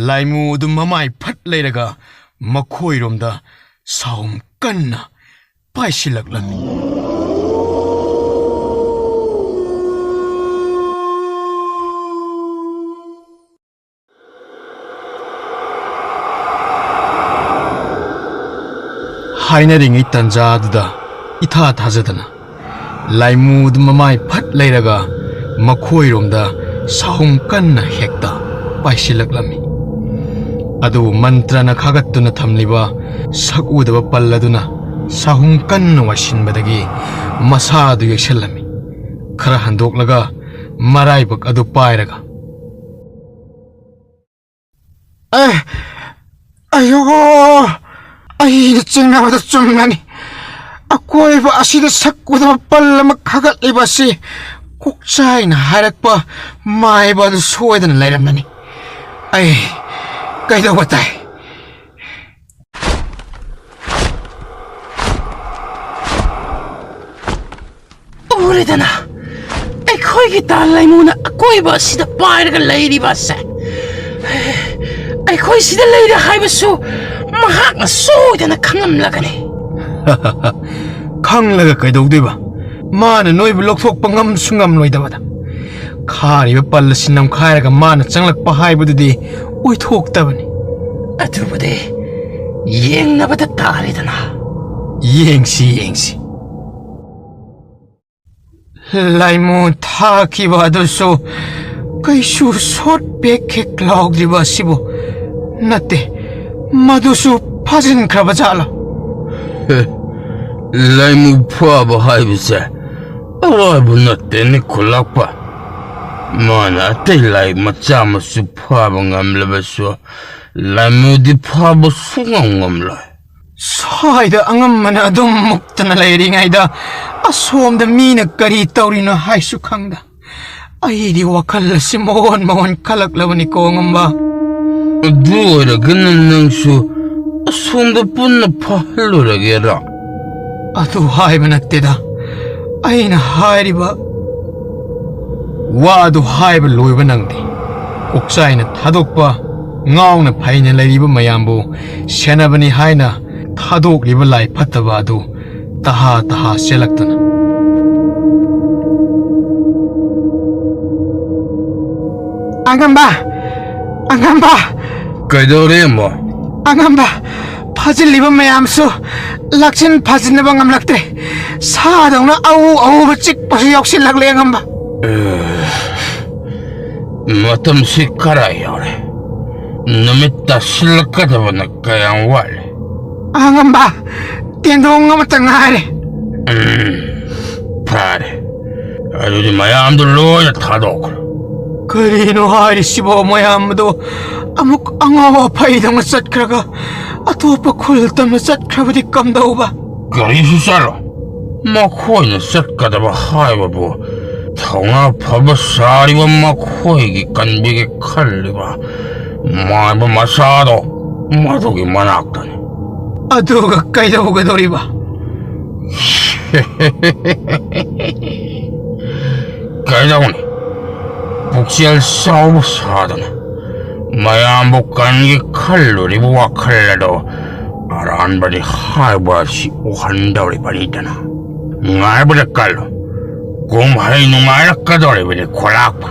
लाइमु अदु ममाइ फट लैरगा मखोइरोमदा साउम कन्ना पाइसिलक्लमी हाइनरिङै तन्जा अदुदा इथा थाजदना लाइमु अदु ममाइ फट लैरगा मखोइरोमदा साहुम कन्ना हेक्ता पाइसिलक्लमी अदु मंत्रना खागत्तुना थमलिबा सकुदबा पल्लदुना साहुम कन्ना वासिनबदगी मसादु येसलमी खरा हंदोकलगा मराइबक अदु पाइरगा अयो अैन चिंगनाबदा चुमगनी ꯑꯀꯣꯏꯕ ꯑꯁꯤꯗ ꯁꯛ ꯎꯗꯕ ꯄꯜ ꯑꯃ ꯈꯥꯒꯠꯂꯤꯕ ꯑꯁꯤ ꯀꯣꯛꯆꯥꯏꯅ ꯍꯥꯏꯔꯛꯄ ꯃꯥꯏꯕ ꯑꯗꯨ ꯁꯣꯏꯗꯅ ꯂꯩꯔꯝꯃꯅꯤ ꯑꯩ ꯀꯩꯗꯧꯕ ꯇꯥꯏ ꯎꯔꯦꯗꯅ ꯑꯩꯈꯣꯏꯒꯤ ꯇꯥ ꯂꯩꯃꯨꯅ ꯑꯀꯣꯏꯕ ꯑꯁꯤꯗ ꯄꯥꯏꯔꯒ ꯂꯩꯔꯤꯕꯁꯦ ꯑꯩꯈꯣꯏ ꯁꯤꯗ ꯂꯩꯔꯦ ꯍꯥꯏꯕꯁꯨ ꯃꯍꯥꯛꯅ ꯁꯣꯏꯗꯅ ꯈꯪꯂꯝꯂꯒꯅꯤ ꯈꯪꯂꯒ ꯀꯩꯗꯧꯗꯣꯏꯕ ꯃꯥꯅ ꯅꯣꯏꯕꯨ ꯂꯧꯊꯣꯛꯄ ꯉꯝꯁꯨ ꯉꯝꯂꯣꯏꯗꯕꯗ ꯈꯥꯔꯤꯕ ꯄꯜ ꯑꯁꯤ ꯅꯝꯈꯥꯏꯔꯒ ꯃꯥꯅ ꯆꯪꯂꯛꯄ ꯍꯥꯏꯕꯗꯨꯗꯤ ꯑꯣꯏꯊꯣꯛꯇꯕꯅꯤ ꯑꯗꯨꯕꯨꯗꯤ ꯌꯦꯡꯅꯕꯗ ꯇꯥꯔꯦꯗꯅ ꯌꯦꯡꯁꯤ ꯂꯥꯏꯃꯨ ꯊꯥꯈꯤꯕ ꯑꯗꯨꯁꯨ ꯀꯩꯁꯨ ꯁꯣꯠ ꯕꯦꯛ ꯍꯦꯛ ꯂꯥꯎꯗ꯭ꯔꯤꯕ ꯑꯁꯤꯕꯨ ꯅꯠꯇꯦ ꯃꯗꯨꯁꯨ ꯐꯥꯖꯤꯟꯈ꯭ꯔꯕ ꯖꯥꯠꯂꯣ ꯂꯥꯏꯃꯨ ꯐꯥꯕ ꯍꯥꯏꯕꯁꯦ ꯑꯔꯥꯏꯕ ꯅꯠꯇꯦꯅꯦ ꯈꯨꯜꯂꯛꯄ ꯃꯥꯅ ꯑꯇꯩ ꯂꯥꯏ ꯃꯆꯥ ꯃꯁꯨ ꯐꯥꯕ ꯉꯝꯂꯕꯁꯨ ꯂꯥꯏꯃꯨꯗꯤ ꯐꯥꯕ ꯁꯨꯡꯉꯝ ꯉꯝꯂꯣꯏ ꯁ꯭ꯋꯥꯏꯗ ꯑꯉꯝꯕꯅ ꯑꯗꯨꯝ ꯃꯨꯛꯇꯅ ꯂꯩꯔꯤꯉꯩꯗ ꯑꯁꯣꯝꯗ ꯃꯤꯅ ꯀꯔꯤ ꯇꯧꯔꯤꯅꯣ ꯍꯥꯏꯁꯨ ꯈꯪꯗ ꯑꯩꯗꯤ ꯋꯥꯈꯜ ꯑꯁꯤ ꯃꯑꯣꯟ ꯈꯜꯂꯛꯂꯕꯅꯤꯀꯣ ꯑꯉꯝꯕ ꯑꯗꯨ ꯑꯣꯏꯔꯒꯅ ꯅꯪꯁꯨ ꯑꯁꯣꯝꯗ ꯄꯨꯟꯅ ꯐꯥꯍꯜꯂꯨꯔꯒꯦꯔꯥ ꯑꯗꯨ ꯍꯥꯏꯕ ꯅꯠꯇꯦꯗ ꯑꯩꯅ ꯍꯥꯏꯔꯤꯕ ꯋꯥ ꯑꯗꯨ ꯍꯥꯏꯕ ꯂꯣꯏꯕ ꯅꯪꯗꯦ ꯀꯣꯛꯆꯥꯏꯅ ꯊꯥꯗꯣꯛꯄ ꯉꯥꯎꯅ ꯐꯩꯅ ꯂꯩꯔꯤꯕ ꯃꯌꯥꯝꯕꯨ ꯁꯦꯟꯅꯕꯅꯤ ꯍꯥꯏꯅ ꯊꯥꯗꯣꯛꯂꯤꯕ ꯂꯥꯏ ꯐꯠꯇꯕ ꯑꯗꯨ ꯇꯍꯥ ꯆꯦꯜꯂꯛꯇꯨꯅ ꯑꯉꯝꯕ ꯀꯩꯗꯧꯔꯦ ꯑꯃ ꯑꯉꯝꯕ ꯐꯥꯖꯤꯜꯂꯤꯕ ꯃꯌꯥꯝꯁꯨ ꯂꯥꯛꯁꯤꯟ ꯐꯥꯖꯤꯟꯅꯕ ꯉꯝꯂꯛꯇ꯭ꯔꯦ ꯁꯥꯗꯧꯅ ꯑꯎꯕ ꯆꯤꯛꯄꯁꯨ ꯌꯥꯎꯁꯤꯜꯂꯛꯂꯦ ꯑꯉꯝꯕ ꯃꯇꯝꯁꯤ ꯈꯔ ꯌꯧꯔꯦ ꯅꯨꯃꯤꯠ ꯇꯥꯁꯤꯜꯂꯛꯀꯗꯕꯅ ꯀꯌꯥꯝ ꯋꯥꯠꯂꯤ ꯑꯉꯝꯕ ꯇꯦꯟꯗꯣꯡ ꯑꯃꯇ ꯉꯥꯏꯔꯦ ꯐꯔꯦ ꯑꯗꯨꯗꯤ ꯃꯌꯥꯝꯗꯨ ꯂꯣꯏꯅ ꯊꯥꯗꯣꯛꯈ꯭ꯔꯣ ꯀꯔꯤꯅꯣ ꯍꯥꯏꯔꯤꯁꯤꯕꯣ ꯃꯌꯥꯝꯗꯣ ꯑꯃꯨꯛ ꯑꯉꯥꯎ ꯑꯐꯩꯗꯧꯅ ꯆꯠꯈ꯭ꯔꯒ ꯑꯇꯣꯞꯄ ꯈꯨꯜ ꯇꯝꯅ ꯆꯠꯈ꯭ꯔꯕꯗꯤ ꯀꯝꯗꯧꯕ ꯀꯔꯤꯁꯨ ꯆꯠꯂꯣ ꯃꯈꯣꯏꯅ ꯆꯠꯀꯗꯕ ꯍꯥꯏꯕꯕꯨ ꯊꯧꯅꯥ ꯐꯕ ꯁꯥꯔꯤꯕ ꯃꯈꯣꯏꯒꯤ ꯀꯟꯕꯤꯒꯦ ꯈꯜꯂꯤꯕ ꯃꯥꯏꯕ ꯃꯆꯥꯗꯣ ꯃꯗꯨꯒꯤ ꯃꯅꯥꯛꯇꯅꯤ ꯑꯗꯨꯒ ꯀꯩꯗꯧꯒꯗꯧꯔꯤꯕ ꯀꯩꯗꯧꯅꯤ ꯄꯨꯛꯆꯦꯜ ꯆꯥꯎꯕ ꯁꯥꯗꯅ ꯃꯌꯥꯝꯕꯨ ꯀꯟꯒꯦ ꯈꯜꯂꯨꯔꯤꯕ ꯋꯥꯈꯜ ꯑꯗꯣ ꯑꯔꯥꯟꯕꯗꯤ ꯍꯥꯏꯕ ꯑꯁꯤ ꯎꯍꯟꯗꯧꯔꯤꯕꯅꯤꯗꯅ ꯉꯥꯏꯕꯗ ꯀꯜꯂꯨ ꯀꯨꯝꯍꯩ ꯅꯨꯡꯉꯥꯏꯔꯛꯀꯗꯧꯔꯤꯕꯅꯤ ꯈꯣꯂꯥꯛꯄ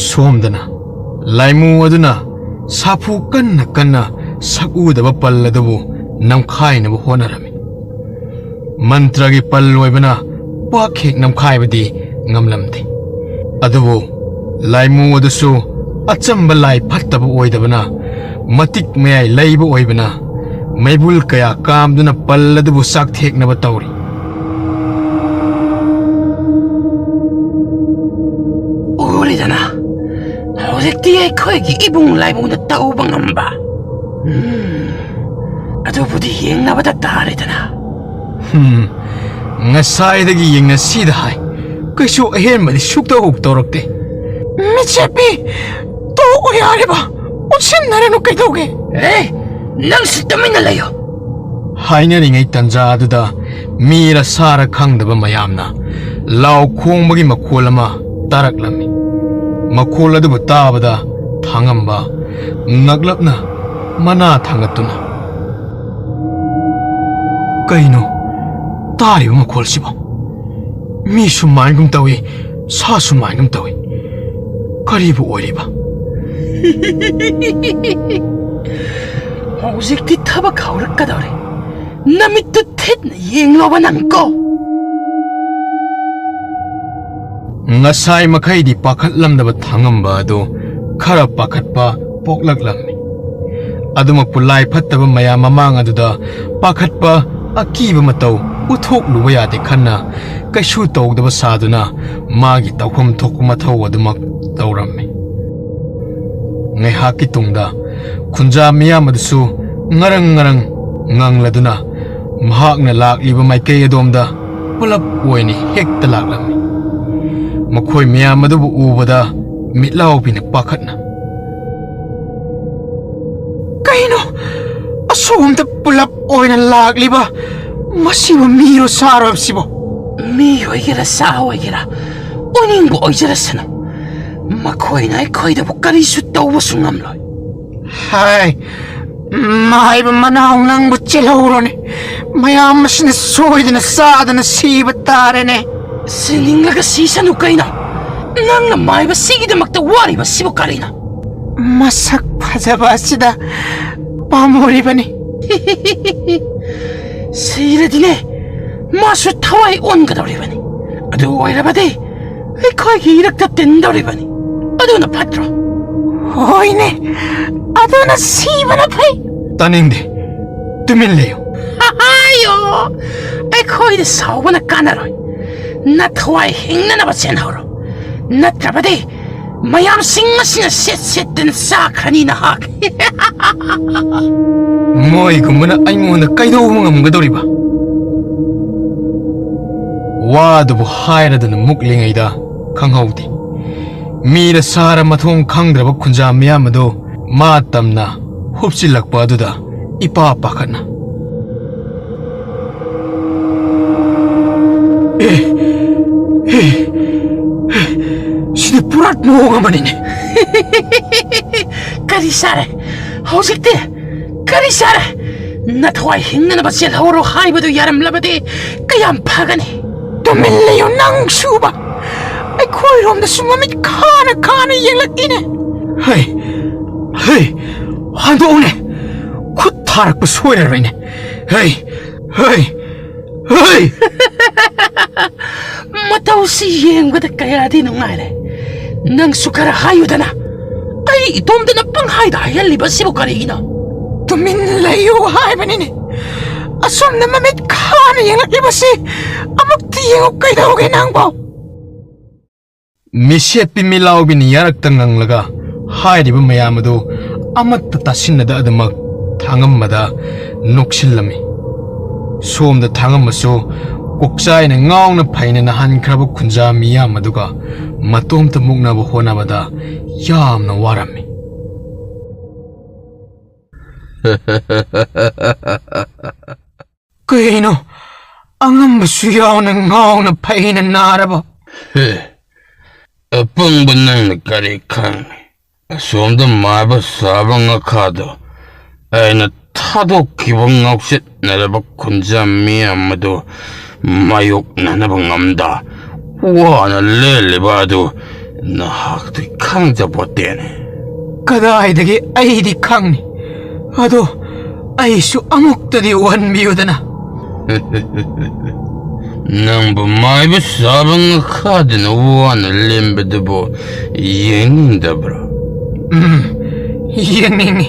ꯁꯣꯝꯗꯅ ꯂꯥꯏꯃꯨ ꯑꯗꯨꯅ ꯁꯥꯐꯨ ꯀꯟꯅ ꯁꯛꯎꯗꯕ ꯄꯜ ꯑꯗꯨꯕꯨ ꯅꯝꯈꯥꯏꯅꯕ ꯍꯣꯠꯅꯔꯝꯃꯤ ꯃꯟꯇ꯭ꯔꯒꯤ ꯄꯜ ꯑꯣꯏꯕꯅ ꯄꯥꯛ ꯍꯦꯛ ꯅꯝꯈꯥꯏꯕꯗꯤ ꯉꯝꯂꯝꯗꯦ ꯑꯗꯨꯕꯨ ꯂꯥꯏꯃꯨ ꯑꯗꯨꯁꯨ ꯑꯆꯝꯕ ꯂꯥꯏ ꯐꯠꯇꯕ ꯑꯣꯏꯗꯕꯅ ꯃꯇꯤꯛ ꯃꯌꯥꯏ ꯂꯩꯕ ꯑꯣꯏꯕꯅ ꯃꯩꯕꯨꯜ ꯀꯌꯥ ꯀꯥꯝꯗꯨꯅ ꯄꯜ ꯑꯗꯨꯕꯨ ꯆꯥꯛꯊꯦꯛꯅꯕ ꯇꯧꯔꯤ ꯎꯔꯦꯗꯅ ꯍꯧꯖꯤꯛꯇꯤ ꯑꯩꯈꯣꯏꯒꯤ ꯏꯕꯨꯡ ꯂꯥꯏꯕꯨꯡꯗ ꯇꯧꯕ ꯉꯝꯕ ꯑꯗꯨꯕꯨꯗꯤ ꯌꯦꯡꯅꯕꯗ ꯇꯥꯔꯦꯗꯅ ꯉꯁꯥꯏꯗꯒꯤ ꯌꯦꯡꯅꯁꯤꯗ ꯍꯥꯏ ꯀꯩꯁꯨ ꯑꯍꯦꯟꯕꯗꯤ ꯁꯨꯛꯇꯧ ꯇꯧꯔꯛꯇꯦ ꯃꯤꯆꯦꯄꯤ ꯇꯣꯛꯎ ꯌꯥꯔꯤꯕ ꯎꯠꯁꯤꯟꯅꯔꯅꯨ ꯀꯩꯗꯧꯒꯦ ꯅꯪꯁꯨ ꯇꯨꯃꯤꯟꯅ ꯂꯩꯌꯣ ꯍꯥꯏꯅꯔꯤꯉꯩ ꯇꯟꯖꯥ ꯑꯗꯨꯗ ꯃꯤꯔ ꯁꯥꯔ ꯈꯪꯗꯕ ꯃꯌꯥꯝꯅ ꯂꯥꯎ ꯈꯣꯡꯕꯒꯤ ꯃꯈꯣꯜ ꯑꯃ ꯇꯥꯔꯛꯂꯝꯃꯤ ꯃꯈꯣꯜ ꯑꯗꯨꯕꯨ ꯇꯥꯕꯗ ꯊꯥꯡꯉꯝꯕ ꯉꯛꯂꯞꯅ ꯃꯅꯥ ꯊꯥꯡꯒꯠꯇꯨꯅ ꯀꯩꯅꯣ ꯇꯥꯔꯤꯕ ꯃꯈꯣꯜꯁꯤꯕꯣ ꯃꯤꯁꯨ ꯃꯥꯟꯒꯨꯝ ꯇꯧꯏ ꯁꯥꯁꯨ ꯃꯥꯟꯒꯨꯝ ꯇꯧꯏ ꯀꯔꯤꯕꯨ ꯑꯣꯏꯔꯤꯕ ꯍꯧꯖꯤꯛꯇꯤ ꯊꯕꯛ ꯍꯧꯔꯛꯀꯗꯧꯔꯦ ꯅꯃꯤꯠꯇꯨ ꯊꯦꯠꯅ ꯌꯦꯡꯂꯣꯕ ꯅꯪꯀꯣ ꯉꯁꯥꯏ ꯃꯈꯩꯗꯤ ꯄꯥꯈꯠꯂꯝꯗꯕ ꯊꯥꯡꯉꯝꯕ ꯑꯗꯨ ꯈꯔ ꯄꯥꯈꯠꯄ ꯄꯣꯛꯂꯛꯂꯝꯃꯤ ꯑꯗꯨꯃꯛꯄꯨ ꯂꯥꯏ ꯐꯠꯇꯕ ꯃꯌꯥꯝ ꯃꯃꯥꯡ ꯑꯗꯨꯗ ꯄꯥꯈꯠꯄ ꯑꯀꯤꯕ ꯃꯇꯧ ꯎꯠꯊꯣꯛꯂꯨꯕ ꯌꯥꯗꯦ ꯈꯟꯅ ꯀꯩꯁꯨ ꯇꯧꯗꯕ ꯁꯥꯗꯨꯅ ꯃꯥꯒꯤ ꯇꯧꯐꯝ ꯊꯣꯛꯄ ꯃꯊꯧ ꯑꯗꯨꯃꯛ ꯇꯧꯔꯝꯃꯤ ꯉꯥꯏꯍꯥꯛꯀꯤ ꯇꯨꯡꯗ ꯈꯨꯟꯖꯥ ꯃꯤꯌꯥꯝ ꯑꯗꯨꯁꯨ ngarang ngangladuna mahakna lakliba maikay adomda pulap oini hekta laklami. Makoy miyam adubu ubada mitlaw pinagpakatna. Kaino, asumda pulap oina lakliba masiba miro sarab sibo. Mi oigira sa oigira. Uning bo oigira sana. Makoy na ikoy da bukari sutaw basungam loy. Hai, mahaiba manahong nang butsilahuro ni. Mayamas na soy na sada na siba tare ni. Sining laga sisan ukay na. Nang namay ba sige da magtawari ba si bukari na. Masak padaba sida pamuli ba ni? Sira dine. Masu tawai on ka daw ba ni. Ado oira ba di? Ikoy ki irak ta tenda ba ni. Ado na patro. Hoy ne, ado na siba na pay. Taningdi, tuminleyo. Hahayo! Ikoy da sawa na kanaroy. Natawai hingna na ba siya nauro. Natrabadi, mayam singa sina set din sa kanina hak. Moy kumuna ay muna kaido mga mga ba? Wado bu hayra da muklingay da kanghawdi. Mira sara matong kangdraba kunja miyamado matamna hupsilakpa aduda ipapakana. Sini purat mo nga manini. Karisare, hausikte, karisare. Natawai hingna na ba siya lauro haibado yaram labadi kayam pagani. Tumilayo nang suba. Ay koyrom na sumamit kana yelat ine. Hey, hando une. Kutarak pa suwera rin. Hey. Mataw si Yeng wada kaya din ng ngare. Nang sukara hayo da na. Ay itom da na panghay dahil liba si bukari na. Tumilayo hay ba nini? Asum na mamit kana yelat iba si amok tiyeng okay daw ginang ba? Misye pimilaw biniyarak tangang laga haydi ba mayamado amat tatasin na da adamak tangam mada nuksilami. Somda tangam maso koksaay na ngaong na paina na hankraba kunja miyam maduga matom tamuk na buhona bada yam na warami. Kaino, angam basuyaw na ngaong na paina naraba. Apang banang nagkarikang. Asomda maba sabang akado. Ay na tado kibang ngawsit na labak kunja miyamado mayok na nabangamda. Wana lelibado na hakto'y kang jabotin. Kaday dagi ay di kang ni. Ado, ay su amok tadi wan biyuda na. Nang bumay ba sabang akado na wana limbado bo yengin da bro. Yang nini.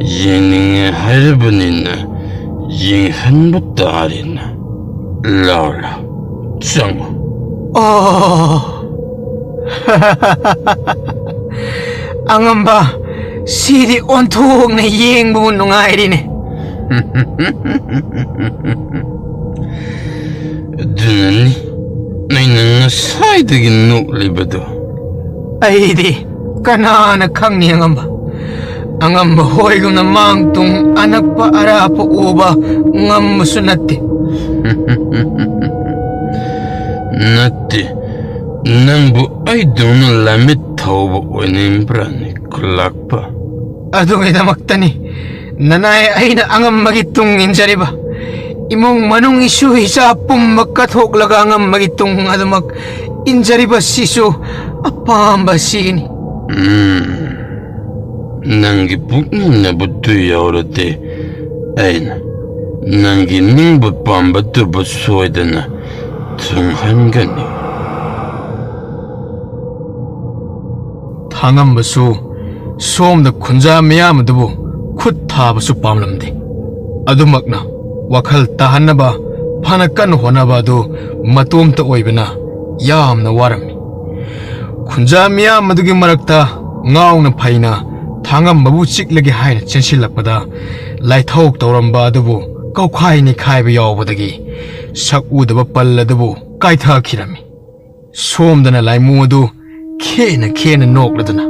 Yening harbanin na yeng hanbutarin na Laura Chango. Oh. Angam ba sidi ontong na yeng bunong ay rin eh. Dunani nay nangasay dagin nuklibado. Ay di kanana kang ni angam ba. Angam ba hoy kung namang tung anak pa ara po uba ngam musunati. Nati nang bu ay doon ang lamit tao ba wanimbran kulak pa. Adong itamakta ni nanay ay na angam magitong injari ba. Imong manong isuhi sa apong magkathok laga angam magitong adamak injari ba siso apam ba sini. Nanggipuk na buto yaurate ay na nanggining but pambato ba soyda na tunghan gani. 당한 바수 소음도 군자 미야마두부 굿타 바수 빰람데 아두막나 와칼 따한나바 파나깐 호나바도 마톰타 오이베나 야암나 와람미 군자 미야마두기 마락타 ngaungna phaina ꯊꯥꯡꯉꯝꯕꯕꯨ ꯆꯤꯛꯂꯒꯦ ꯍꯥꯏꯅ ꯆꯦꯟꯁꯤꯜꯂꯛꯄꯗ ꯂꯥꯏꯊꯧ ꯇꯧꯔꯝꯕ ꯑꯗꯨꯕꯨ ꯀꯧꯈꯥꯏꯅꯤ ꯈꯥꯏꯕ ꯌꯥꯎꯕꯗꯒꯤ ꯁꯛ ꯎꯗꯕ ꯄꯜ ꯑꯗꯨꯕꯨ ꯀꯥꯏꯊꯈꯤꯔꯝꯃꯤ ꯁꯣꯝꯗꯅ ꯂꯥꯏꯃꯨ ꯑꯗꯨ ꯈꯦꯅ ꯈꯦꯅ ꯅꯣꯛꯂꯗꯨꯅ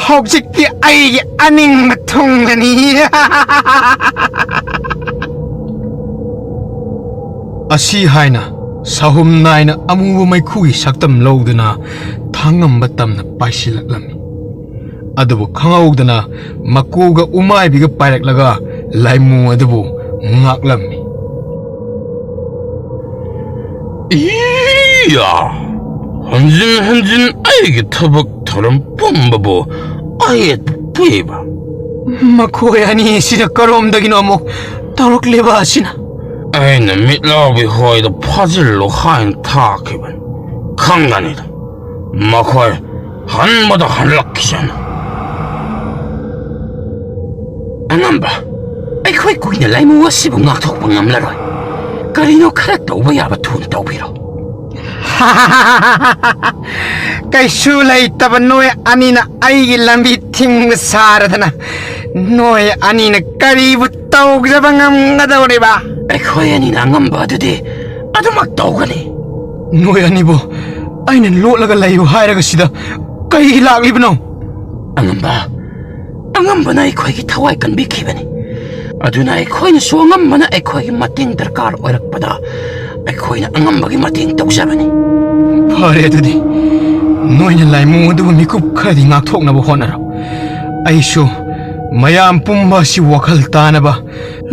ꯍꯧꯖꯤꯛꯇꯤ ꯑꯩꯒꯤ ꯑꯅꯤꯡꯕ ꯊꯨꯡꯂꯅꯤ ꯑꯁꯤ ꯍꯥꯏꯅ ꯁꯍꯨꯝ ꯅꯥꯏꯅ ꯑꯃꯨꯕ ꯃꯩꯈꯨꯒꯤ ꯁꯛꯇꯝ ꯂꯧꯗꯨꯅ ꯊꯥꯡꯉꯝꯕ ꯇꯝꯅ ꯄꯥꯏꯁꯤꯜꯂꯛꯂꯝꯃꯤ ꯑꯗꯨꯕꯨ ꯈꯪꯍꯧꯗꯅ ꯃꯀꯨꯒ ꯎꯃꯥꯏꯕꯤꯒ ꯄꯥꯏꯔꯛꯂꯒ ꯂꯥꯏꯃꯨ ꯑꯗꯨꯕꯨ ꯉꯥꯛꯂꯝꯃꯤ 이야, 한진 아이게 타박 타람 뽐바보 아예 빼봐. ꯃꯈꯣꯏ ꯑꯅꯤꯁꯤꯗ ꯀꯔꯣꯝꯗꯒꯤꯅꯣ ꯑꯃꯨꯛ ꯇꯧꯔꯛꯂꯤꯕ ꯑꯁꯤꯅ 아이는 밑라비 호이도 파질로 하인 타키반 강간이다. 마코이 한마다 한락키잖아. 안남바, 아이코이 꾸이네 라이무와 시부 ngakthok ngamlaroi. Karino kharak tauba yaba thun taubiro. ꯀꯩꯁꯨ ꯂꯩꯇꯕ ꯅꯣꯏ ꯑꯅꯤꯅ ꯑꯩꯒꯤ ꯂꯝꯕꯤ ꯊꯤꯡꯕ ꯁꯥꯔꯗꯅ ꯅꯣꯏ ꯑꯅꯤꯅ ꯀꯔꯤꯕꯨ ꯇꯧꯖꯕ ꯉꯝꯒꯗꯧꯔꯤꯕ ꯑꯩꯈꯣꯏ ꯑꯅꯤꯅ ꯑꯉꯝꯕ ꯑꯗꯨꯗꯤ ꯑꯗꯨꯃꯛ ꯇꯧꯒꯅꯤ. ꯅꯣꯏ ꯑꯅꯤꯕꯨ ꯑꯩꯅ ꯂꯣꯠꯂꯒ ꯂꯩꯌꯨ ꯍꯥꯏꯔꯒ ꯁꯤꯗ ꯀꯩ ꯂꯥꯛꯂꯤꯕꯅꯣ ꯑꯉꯝꯕꯅ ꯑꯩꯈꯣꯏꯒꯤ ꯊꯋꯥꯏ ꯀꯟꯕꯤꯈꯤꯕꯅꯤ. ꯑꯗꯨꯅ ꯑꯩꯈꯣꯏꯅꯁꯨ ꯑꯉꯝꯕꯅ ꯑꯩꯈꯣꯏꯒꯤ ꯃꯇꯦꯡ ꯗꯔꯀꯥꯔ ꯑꯣꯏꯔꯛꯄꯗ ꯑꯩꯈꯣꯏꯅ ꯑꯉꯝꯕꯒꯤ ꯃꯇꯦꯡ ꯇꯧꯖꯕꯅꯤ. ꯐꯔꯦ ꯑꯗꯨꯗꯤ ꯅꯣꯏꯅ ꯂꯥꯏꯃꯨ ꯑꯗꯨꯕꯨ ꯃꯤꯀꯨꯞ ꯈꯔꯗꯤ ꯉꯥꯛꯊꯣꯛꯅꯕ ꯍꯣꯠꯅꯔꯣ ꯑꯩꯁꯨ ꯃꯌꯥꯝ ꯄꯨꯝꯕ ꯑꯁꯤ ꯋꯥꯈꯜ ꯇꯥꯅꯕ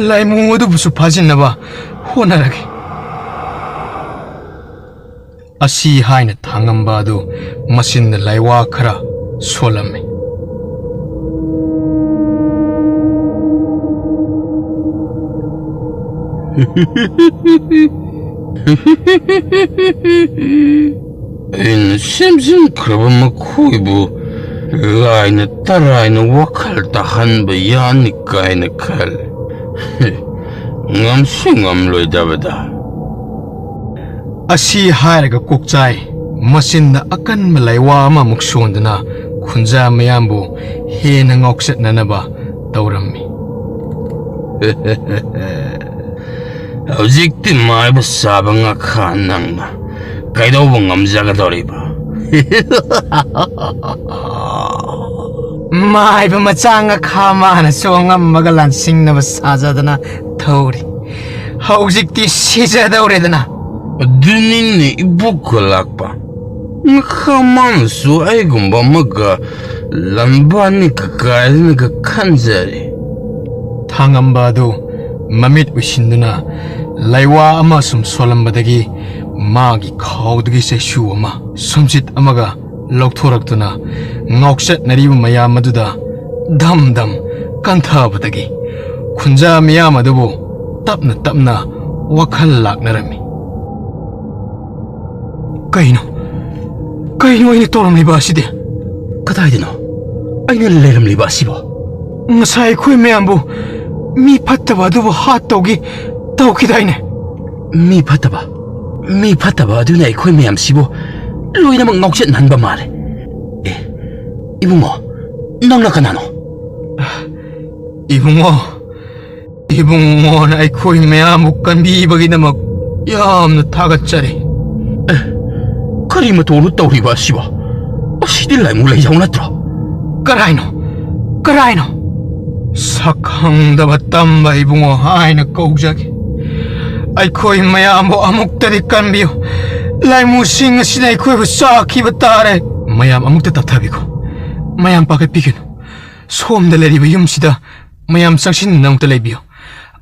ꯂꯥꯏꯃꯨ ꯑꯗꯨꯕꯨꯁꯨ ꯐꯥꯖꯤꯟꯅꯕ ꯍꯣꯠꯅꯔꯒꯦ ꯑꯁꯤ ꯍꯥꯏꯅ ꯊꯥꯡꯉꯝꯕ ꯑꯗꯨ ꯃꯆꯤꯟꯗ ꯂꯥꯏꯋꯥ ꯈꯔ ꯁꯣꯜꯂꯝꯃꯤ ꯑꯩꯅ ꯁꯦꯝꯖꯤꯟꯈ꯭ꯔꯕ ꯃꯈꯣꯏꯕꯨ ꯂꯥꯏꯅ ꯇꯔꯥꯏꯅ ꯋꯥꯈꯜ ꯇꯥꯍꯟꯕ ꯌꯥꯅꯤ ꯀꯥꯏꯅ ꯈꯜꯂꯤ. ꯉꯝꯁꯨ ꯉꯝꯂꯣꯏꯗꯕꯗ. ꯑꯁꯤ ꯍꯥꯏꯔꯒ ꯀꯣꯛꯆꯥꯏ ꯃꯆꯤꯟꯗ ꯑꯀꯟꯕ ꯂꯥꯏꯋꯥ ꯑꯃꯃꯨꯛ ꯁꯣꯟꯗꯨꯅ ꯈꯨꯟꯖꯥ ꯃꯌꯥꯝꯕꯨ ꯍꯦꯟꯅ ꯉꯥꯎꯆꯠꯅꯅꯕ ꯇꯧꯔꯝꯃꯤ ꯍꯧꯖꯤꯛꯇꯤ ꯃꯥꯏꯕ ꯁꯥꯕ ꯉꯥꯈꯥ ꯅꯪꯅ ꯀꯩꯗꯧꯕ ꯉꯝꯖꯒꯗꯧꯔꯤꯕ? ꯃꯥꯏꯕ ꯃꯆꯥ ꯉꯥꯈꯥ ꯃꯥꯅꯁꯨ ꯑꯉꯝꯕꯒ ꯂꯥꯟꯁꯤꯡꯅꯕ ꯁꯥꯖꯗꯅ ꯊꯧꯔꯤ ꯍꯧꯖꯤꯛꯇꯤ ꯁꯤꯖꯗꯧꯔꯦꯗꯅ ꯑꯗꯨꯅꯤꯅꯦ ꯏꯕꯣꯛꯀ ꯂꯥꯛꯄ ꯉꯥꯈꯥ ꯃꯥꯅꯁꯨ ꯑꯩꯒꯨꯝꯕ ꯑꯃꯒ ꯂꯝꯕꯥꯅꯤꯒ ꯀꯥꯏꯗꯅꯒ ꯈꯟꯖꯔꯤ. ꯊꯥꯡꯉꯝꯕ ꯑꯗꯨ ꯃꯃꯤꯠ ꯎꯏꯁꯤꯟꯗꯨꯅ ꯂꯥꯏꯋꯥ ꯑꯃ ꯁꯨꯝ ꯁꯣꯜꯂꯝꯕꯗꯒꯤ ꯃꯥꯒꯤ ꯈꯥꯎꯗꯒꯤ ꯆꯩꯁꯨ ꯑꯃ ꯁꯨꯝꯆꯤꯠ ꯑꯃꯒ ꯂꯧꯊꯣꯔꯛꯇꯨꯅ ꯉꯥꯎꯆꯠꯅꯔꯤꯕ ꯃꯌꯥꯝ ꯑꯗꯨꯗ ꯙꯝ ꯙꯝ ꯀꯟꯊꯕꯗꯒꯤ ꯈꯨꯟꯖꯥ ꯃꯌꯥꯝ ꯑꯗꯨꯕꯨ ꯇꯞꯅ ꯇꯞꯅ ꯋꯥꯈꯜ ꯂꯥꯛꯅꯔꯝꯃꯤ ꯀꯩꯅꯣ ꯑꯩꯅ ꯇꯧꯔꯝꯂꯤꯕ ꯑꯁꯤꯗꯤ ꯀꯗꯥꯏꯗꯅꯣ ꯑꯩꯅ ꯂꯩꯔꯝꯂꯤꯕ ꯑꯁꯤꯕꯣ? ꯉꯁꯥꯏ ꯑꯩꯈꯣꯏ ꯃꯌꯥꯝꯕꯨ ꯃꯤ ꯐꯠꯇꯕ ꯑꯗꯨꯕꯨ ꯇꯧꯈꯤꯗꯥꯏꯅꯦ? ꯃꯤ ꯐꯠꯇꯕ ꯑꯗꯨꯅ ꯑꯩꯈꯣꯏ ꯃꯌꯥꯝꯁꯤꯕꯨ ꯂꯣꯏꯅꯃꯛ ꯉꯥꯎꯆꯠꯅꯍꯟꯕ ꯃꯥꯜꯂꯦ. 이붕어, 넌 나가나노? 이붕어는 아이코이 매아묵간 비박이나막 야암나 타가짜리. 그림을 도로 떠오리바 씨와 시딜라이 몰래 야우나더라. 까라이노 사캉다바 땀바 이붕어 아이나 꼬우자기 아이코이 매아무 아묵다리 깐비요 라이무싱 시나이 코이고 싹히바 따래 마얌 아묵다 답답이고 mayam pakai pikin som da lari bayum sida mayam sangshin nang talay biyo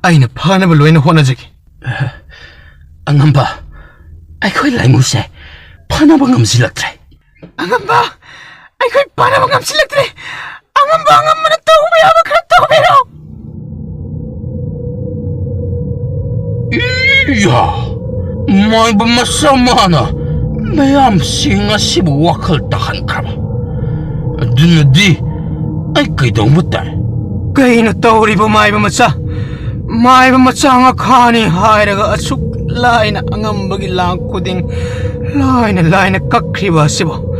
ay na pana baloy na hona jagi angamba ay koy lai musay pana bangam silatre angamba ay koy pana bangam silatre angamba na tao bayaba krat tao pero iya may ba masama na mayam singa sibu wakal tahan kraba ꯑꯗꯨꯅꯗꯤ ꯑꯩ ꯀꯩꯗꯧꯕ ꯇꯥꯏ? ꯀꯩꯅꯣ ꯇꯧꯔꯤꯕ ꯃꯥꯏꯕ ꯃꯆꯥ ꯉꯥꯈꯥꯅꯤ ꯍꯥꯏꯔꯒ ꯑꯁꯨꯛ ꯂꯥꯏꯅ ꯑꯉꯝꯕꯒꯤ ꯂꯥꯡ ꯈꯨꯗꯤꯡ 라이나 깎리바 시보.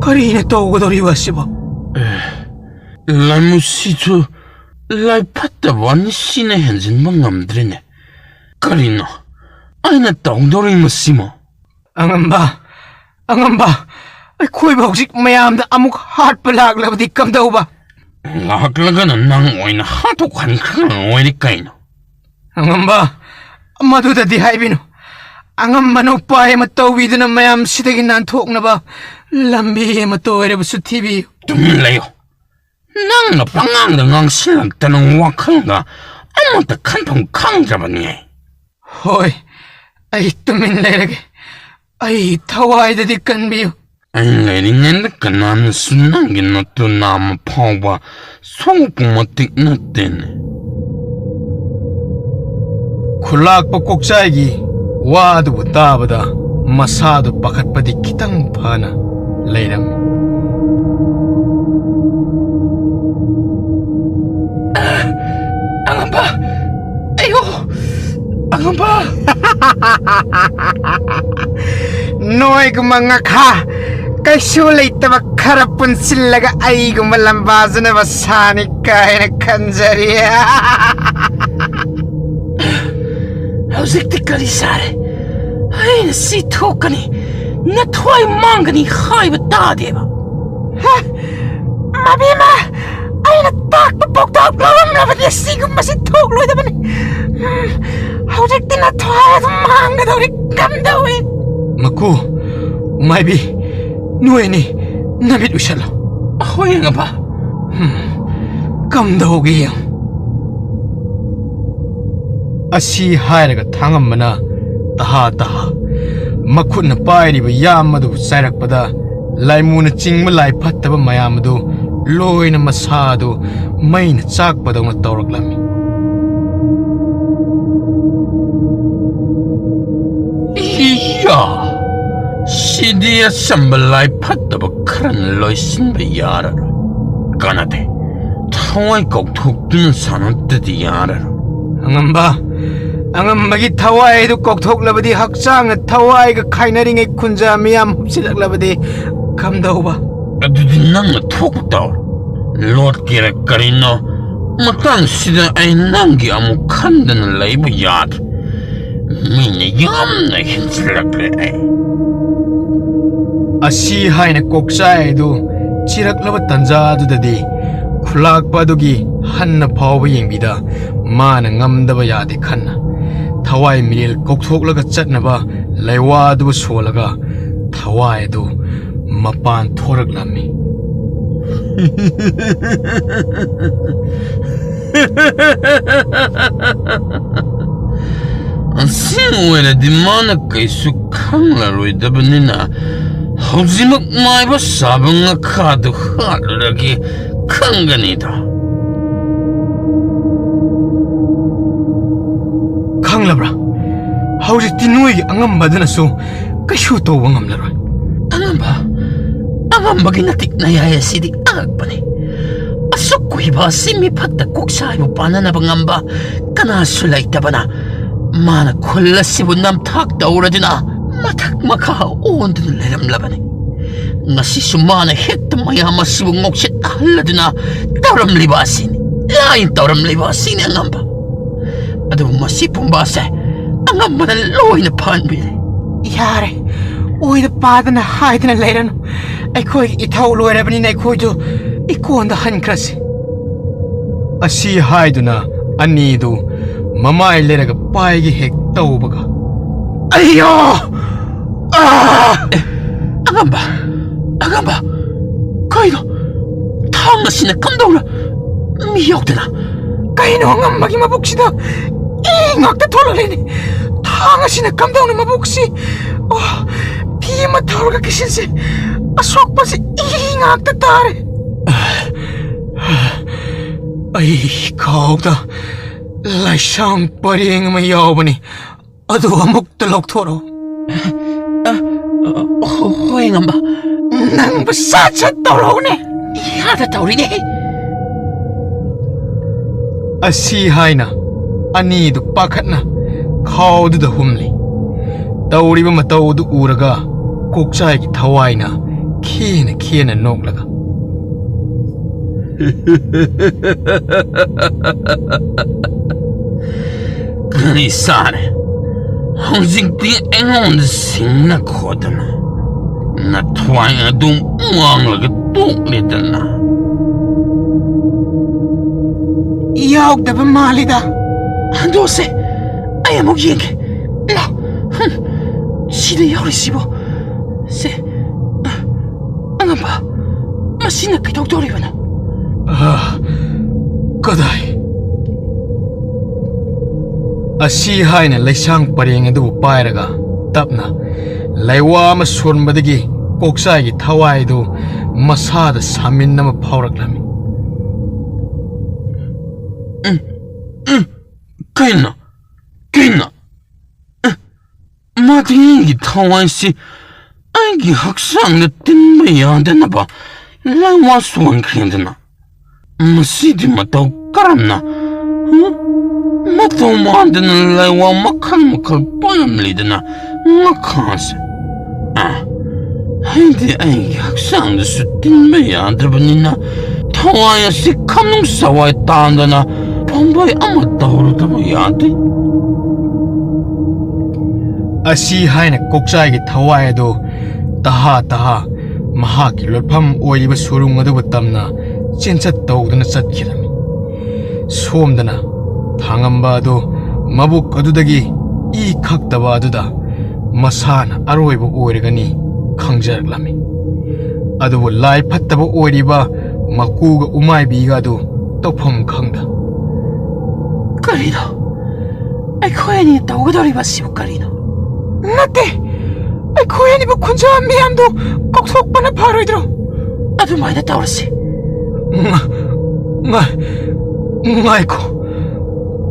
거리네 또고도리바 시보. 라무시도 라이 팠다번 신의 현진만 감들이네. 거리노 아이나 똥도리 무시모. Angamba. Ay koy ba husik mayam da amuk heart palag labdi kam daw ba? Laklaga na nang oy na hatukan ka ng oy ni kaino. Angamba. Maduda di haibino. Angamba no pa ay matawido na mayam sidagin na antok na ba? Lambi ay matoy na ba sa TV? Tumilayo. Nang napangang nang silang tanong wakang nga amang takantong kang jaban niya. Hoy. Ay tumilay lagi. Ay taway da di kanbiyo. Ay ngayon ka namin sunangin na ito na mapawa so pumatik natin. Kulak pa koksaigi. Wado butabada. Masado pakat pa di kitang pana. Layram. Angamba! Ayo! Angamba! Noy gumangak ha. Kay sulay tabak karapun silaga ay gumalambasa na basani kaya na kanjari. Howzik ti karisare? Ay nasito ka ni natuay manga ni hay batade ba? Mabima! Ay natakpapok-tok lawang na ba't yasigong masitokloy na ba ni? Hawag tinatawad ang mga daw ni kamdawin. Maku. Maybe. Nueni. Namit usyalo. Ahoy nga ba? Kam daw giyang. Asi hayraga tangam mana. Taha. Makut na pairi ba yamadu sayrak pada. Lai muna ching malay pataba mayamadu. Loy na masado. May na chak pa daw na tawrak lami. Iya! Sidiya sambalay pataba karan loy sinba yarara. Kanate, taway kogtuk dun sanat dadi yarara. Angambagi tawai du kokthok labadi hakchang tawai ga khainaring ai kunja miyam hupsilak labadi kam daw ba? Adudi nang thoktaw. Lord kira karino matang sida ay nangi amu kandan layba yad. Mina yam na hinsilak ay. Asi haina koksai du chirak laba tanja du dadi khulak padugi hanna phawa yengbida mana ngamdaba yade khanna thawai mil kokthok laga chatnaba laiwa du solaga thawai du mapan thorak lami. Asin wala di mana kaisu kang laroy dabanina hauzimak maiba sabang nga kado halalagi kang ganita. Kang labra hauji tinuig angamba dana so kaishu to wangam laroy. Angamba ginatik na yaya sidik agpani. Asok ko iba simi patta kuksay mo pa na nabangamba kanasulay tabana. Mana kulla sibun nam tak daura dina matak maka on dun leram labani. Ngasi sumana hit mayama sibung ngoksit ahla dina tauram libasin. Lain tauram libasin ang amba. Ado masipong base ang amba na loy na panbili. Yare, uy da pada na hay na layran. Ay koy itaw loy na banin ay koy do ikuan da hankrasi. Asi hai du na ani du mamay leraga paigi hek tau baga. Ayo! Angamba, kaino tanga sina kamdaura miyaw dina. Kaino ang magi mabuksida. Ingak da tololini. Tanga sina kamdaw na mabuksi. Oh, di matawag ka kisinsi. Aswak pa si ingak da tare. Ay ikaw da lai siyang paring mayaw ba ni ado amok talok toro. Hoy ngamba Nang basat sa toro ni. yada tauri ni. Asi hai na ani du pakat na kaw du da humli ꯇꯧꯔꯤꯕ ꯃꯇꯧ ꯑꯗꯨ ꯎꯔꯒ ꯀꯣꯛꯆꯥꯏꯒꯤ ꯊꯋꯥꯏꯅ ꯈꯦꯅ ꯅꯣꯛꯂꯒ ꯀꯔꯤ ꯁꯥꯔꯦ ꯍꯧꯖꯤꯛꯇꯤ ꯑꯩꯉꯣꯟꯗ ꯁꯤꯡꯅ ꯈꯣꯗꯅ ꯅꯊ꯭ꯋꯥꯏ ꯑꯗꯨꯝ ꯋꯥꯡꯂꯒ ꯇꯣꯛꯂꯦꯗꯅ ꯌꯥꯎꯗꯕ ꯃꯥꯜꯂꯤꯗ ꯍꯟꯗꯣꯛꯁꯦ ꯑꯩ ꯑꯃꯨꯛ ꯌꯦꯡꯒꯦ ꯂꯥꯎ ꯁꯤꯗ ꯌꯥꯎꯔꯤꯁꯤꯕꯣ ꯁꯦ ꯑꯉꯝꯕ ꯃꯁꯤꯅ ꯀꯩꯗꯧꯗꯧꯔꯤꯕꯅꯣ ꯀꯗꯥꯏ ꯑꯁꯤ ꯍꯥꯏꯅ ꯂꯩꯁꯥꯡ ꯄꯔꯦꯡ ꯑꯗꯨꯕꯨ ꯄꯥꯏꯔꯒ ꯇꯞꯅ ꯂꯩꯋꯥ ꯑꯃ ꯁꯣꯟꯕꯗꯒꯤ ꯀꯣꯛꯆꯥꯏꯒꯤ ꯊꯋꯥꯏꯗꯨ ꯃꯁꯥꯗ ꯁꯥꯃꯤꯟ ꯑꯃ ꯐꯥꯎꯔꯛꯂꯝꯃꯤ ꯀꯩꯅꯣ ꯃꯗꯨꯒꯤ ꯊꯋꯥꯏꯁꯤ ꯑꯩꯒꯤ ꯍꯛꯆꯥꯡꯗ ꯇꯤꯟꯕ ꯌꯥꯗꯅꯕ ꯂꯩꯋꯥ ꯁꯣꯟꯈ꯭ꯔꯦꯗꯅ ꯃꯁꯤꯗꯤ ꯃꯇꯧ ꯀꯔꯝꯅ ꯃꯇꯧ ꯃꯥꯟꯗꯅ ꯂꯩꯋꯥ ꯃꯈꯜ ꯄꯥꯜꯂꯝꯂꯤꯗꯅ ꯃꯈꯥꯁꯦ ꯍꯥꯏꯗꯤ ꯑꯩꯒꯤ ꯍꯛꯆꯥꯡꯗꯁꯨ ꯇꯤꯟꯕ ꯌꯥꯗ꯭ꯔꯕꯅꯤꯅ ꯊꯋꯥꯏ ꯑꯁꯤ ꯈꯝꯅꯨꯡ ꯁꯋꯥꯏ ꯇꯥꯟꯗꯅ ꯄꯥꯝꯕꯩ ꯑꯃ ꯇꯧꯔꯨꯗꯕ ꯌꯥꯗꯦ ꯑꯁꯤ ꯍꯥꯏꯅ ꯀꯣꯛꯆꯥꯏꯒꯤ ꯊꯋꯥꯏ ꯑꯗꯨ ꯇꯍꯥ ꯃꯍꯥꯛꯀꯤ ꯂꯣꯠꯐꯝ ꯑꯣꯏꯔꯤꯕ ꯁꯨꯔꯨꯡ ꯑꯗꯨꯕꯨ ꯇꯝꯅ ꯆꯦꯟꯆꯠ ꯇꯧꯗꯨꯅ ꯆꯠꯈꯤꯔꯝꯃꯤ ꯁꯣꯝꯗꯅ ꯊꯥꯡꯉꯝꯕ ꯑꯗꯨ ꯃꯕꯨꯛ ꯑꯗꯨꯗꯒꯤ ꯏ ꯈꯛꯇꯕ ꯑꯗꯨꯗ ꯃꯁꯥꯅ ꯑꯔꯣꯏꯕ ꯑꯣꯏꯔꯒꯅꯤ ꯈꯪꯖꯔꯛꯂꯝꯃꯤ ꯑꯗꯨꯕꯨ ꯂꯥꯏ ꯐꯠꯇꯕ ꯑꯣꯏꯔꯤꯕ ꯃꯀꯨꯒ ꯎꯃꯥꯏꯕꯤꯒ ꯑꯗꯨ ꯇꯧꯐꯝ ꯈꯪꯗ ꯀꯔꯤꯅꯣ ꯑꯩꯈꯣꯏ ꯑꯅꯤ ꯇꯧꯒꯗꯧꯔꯤꯕꯁꯤꯕꯨ ꯀꯔꯤꯅꯣ ꯅꯠꯇꯦ ꯑꯩꯈꯣꯏ ꯑꯅꯤꯕꯨ ꯈꯨꯟꯖꯥ ꯃꯤꯌꯥꯝꯗꯨ ꯀꯧꯊꯣꯛꯄꯅ ꯐꯔꯣꯏꯗ꯭ꯔꯣ ꯑꯗꯨꯃꯥꯏꯅ ꯇꯧꯔꯁꯤ ꯉꯥꯏꯈꯣ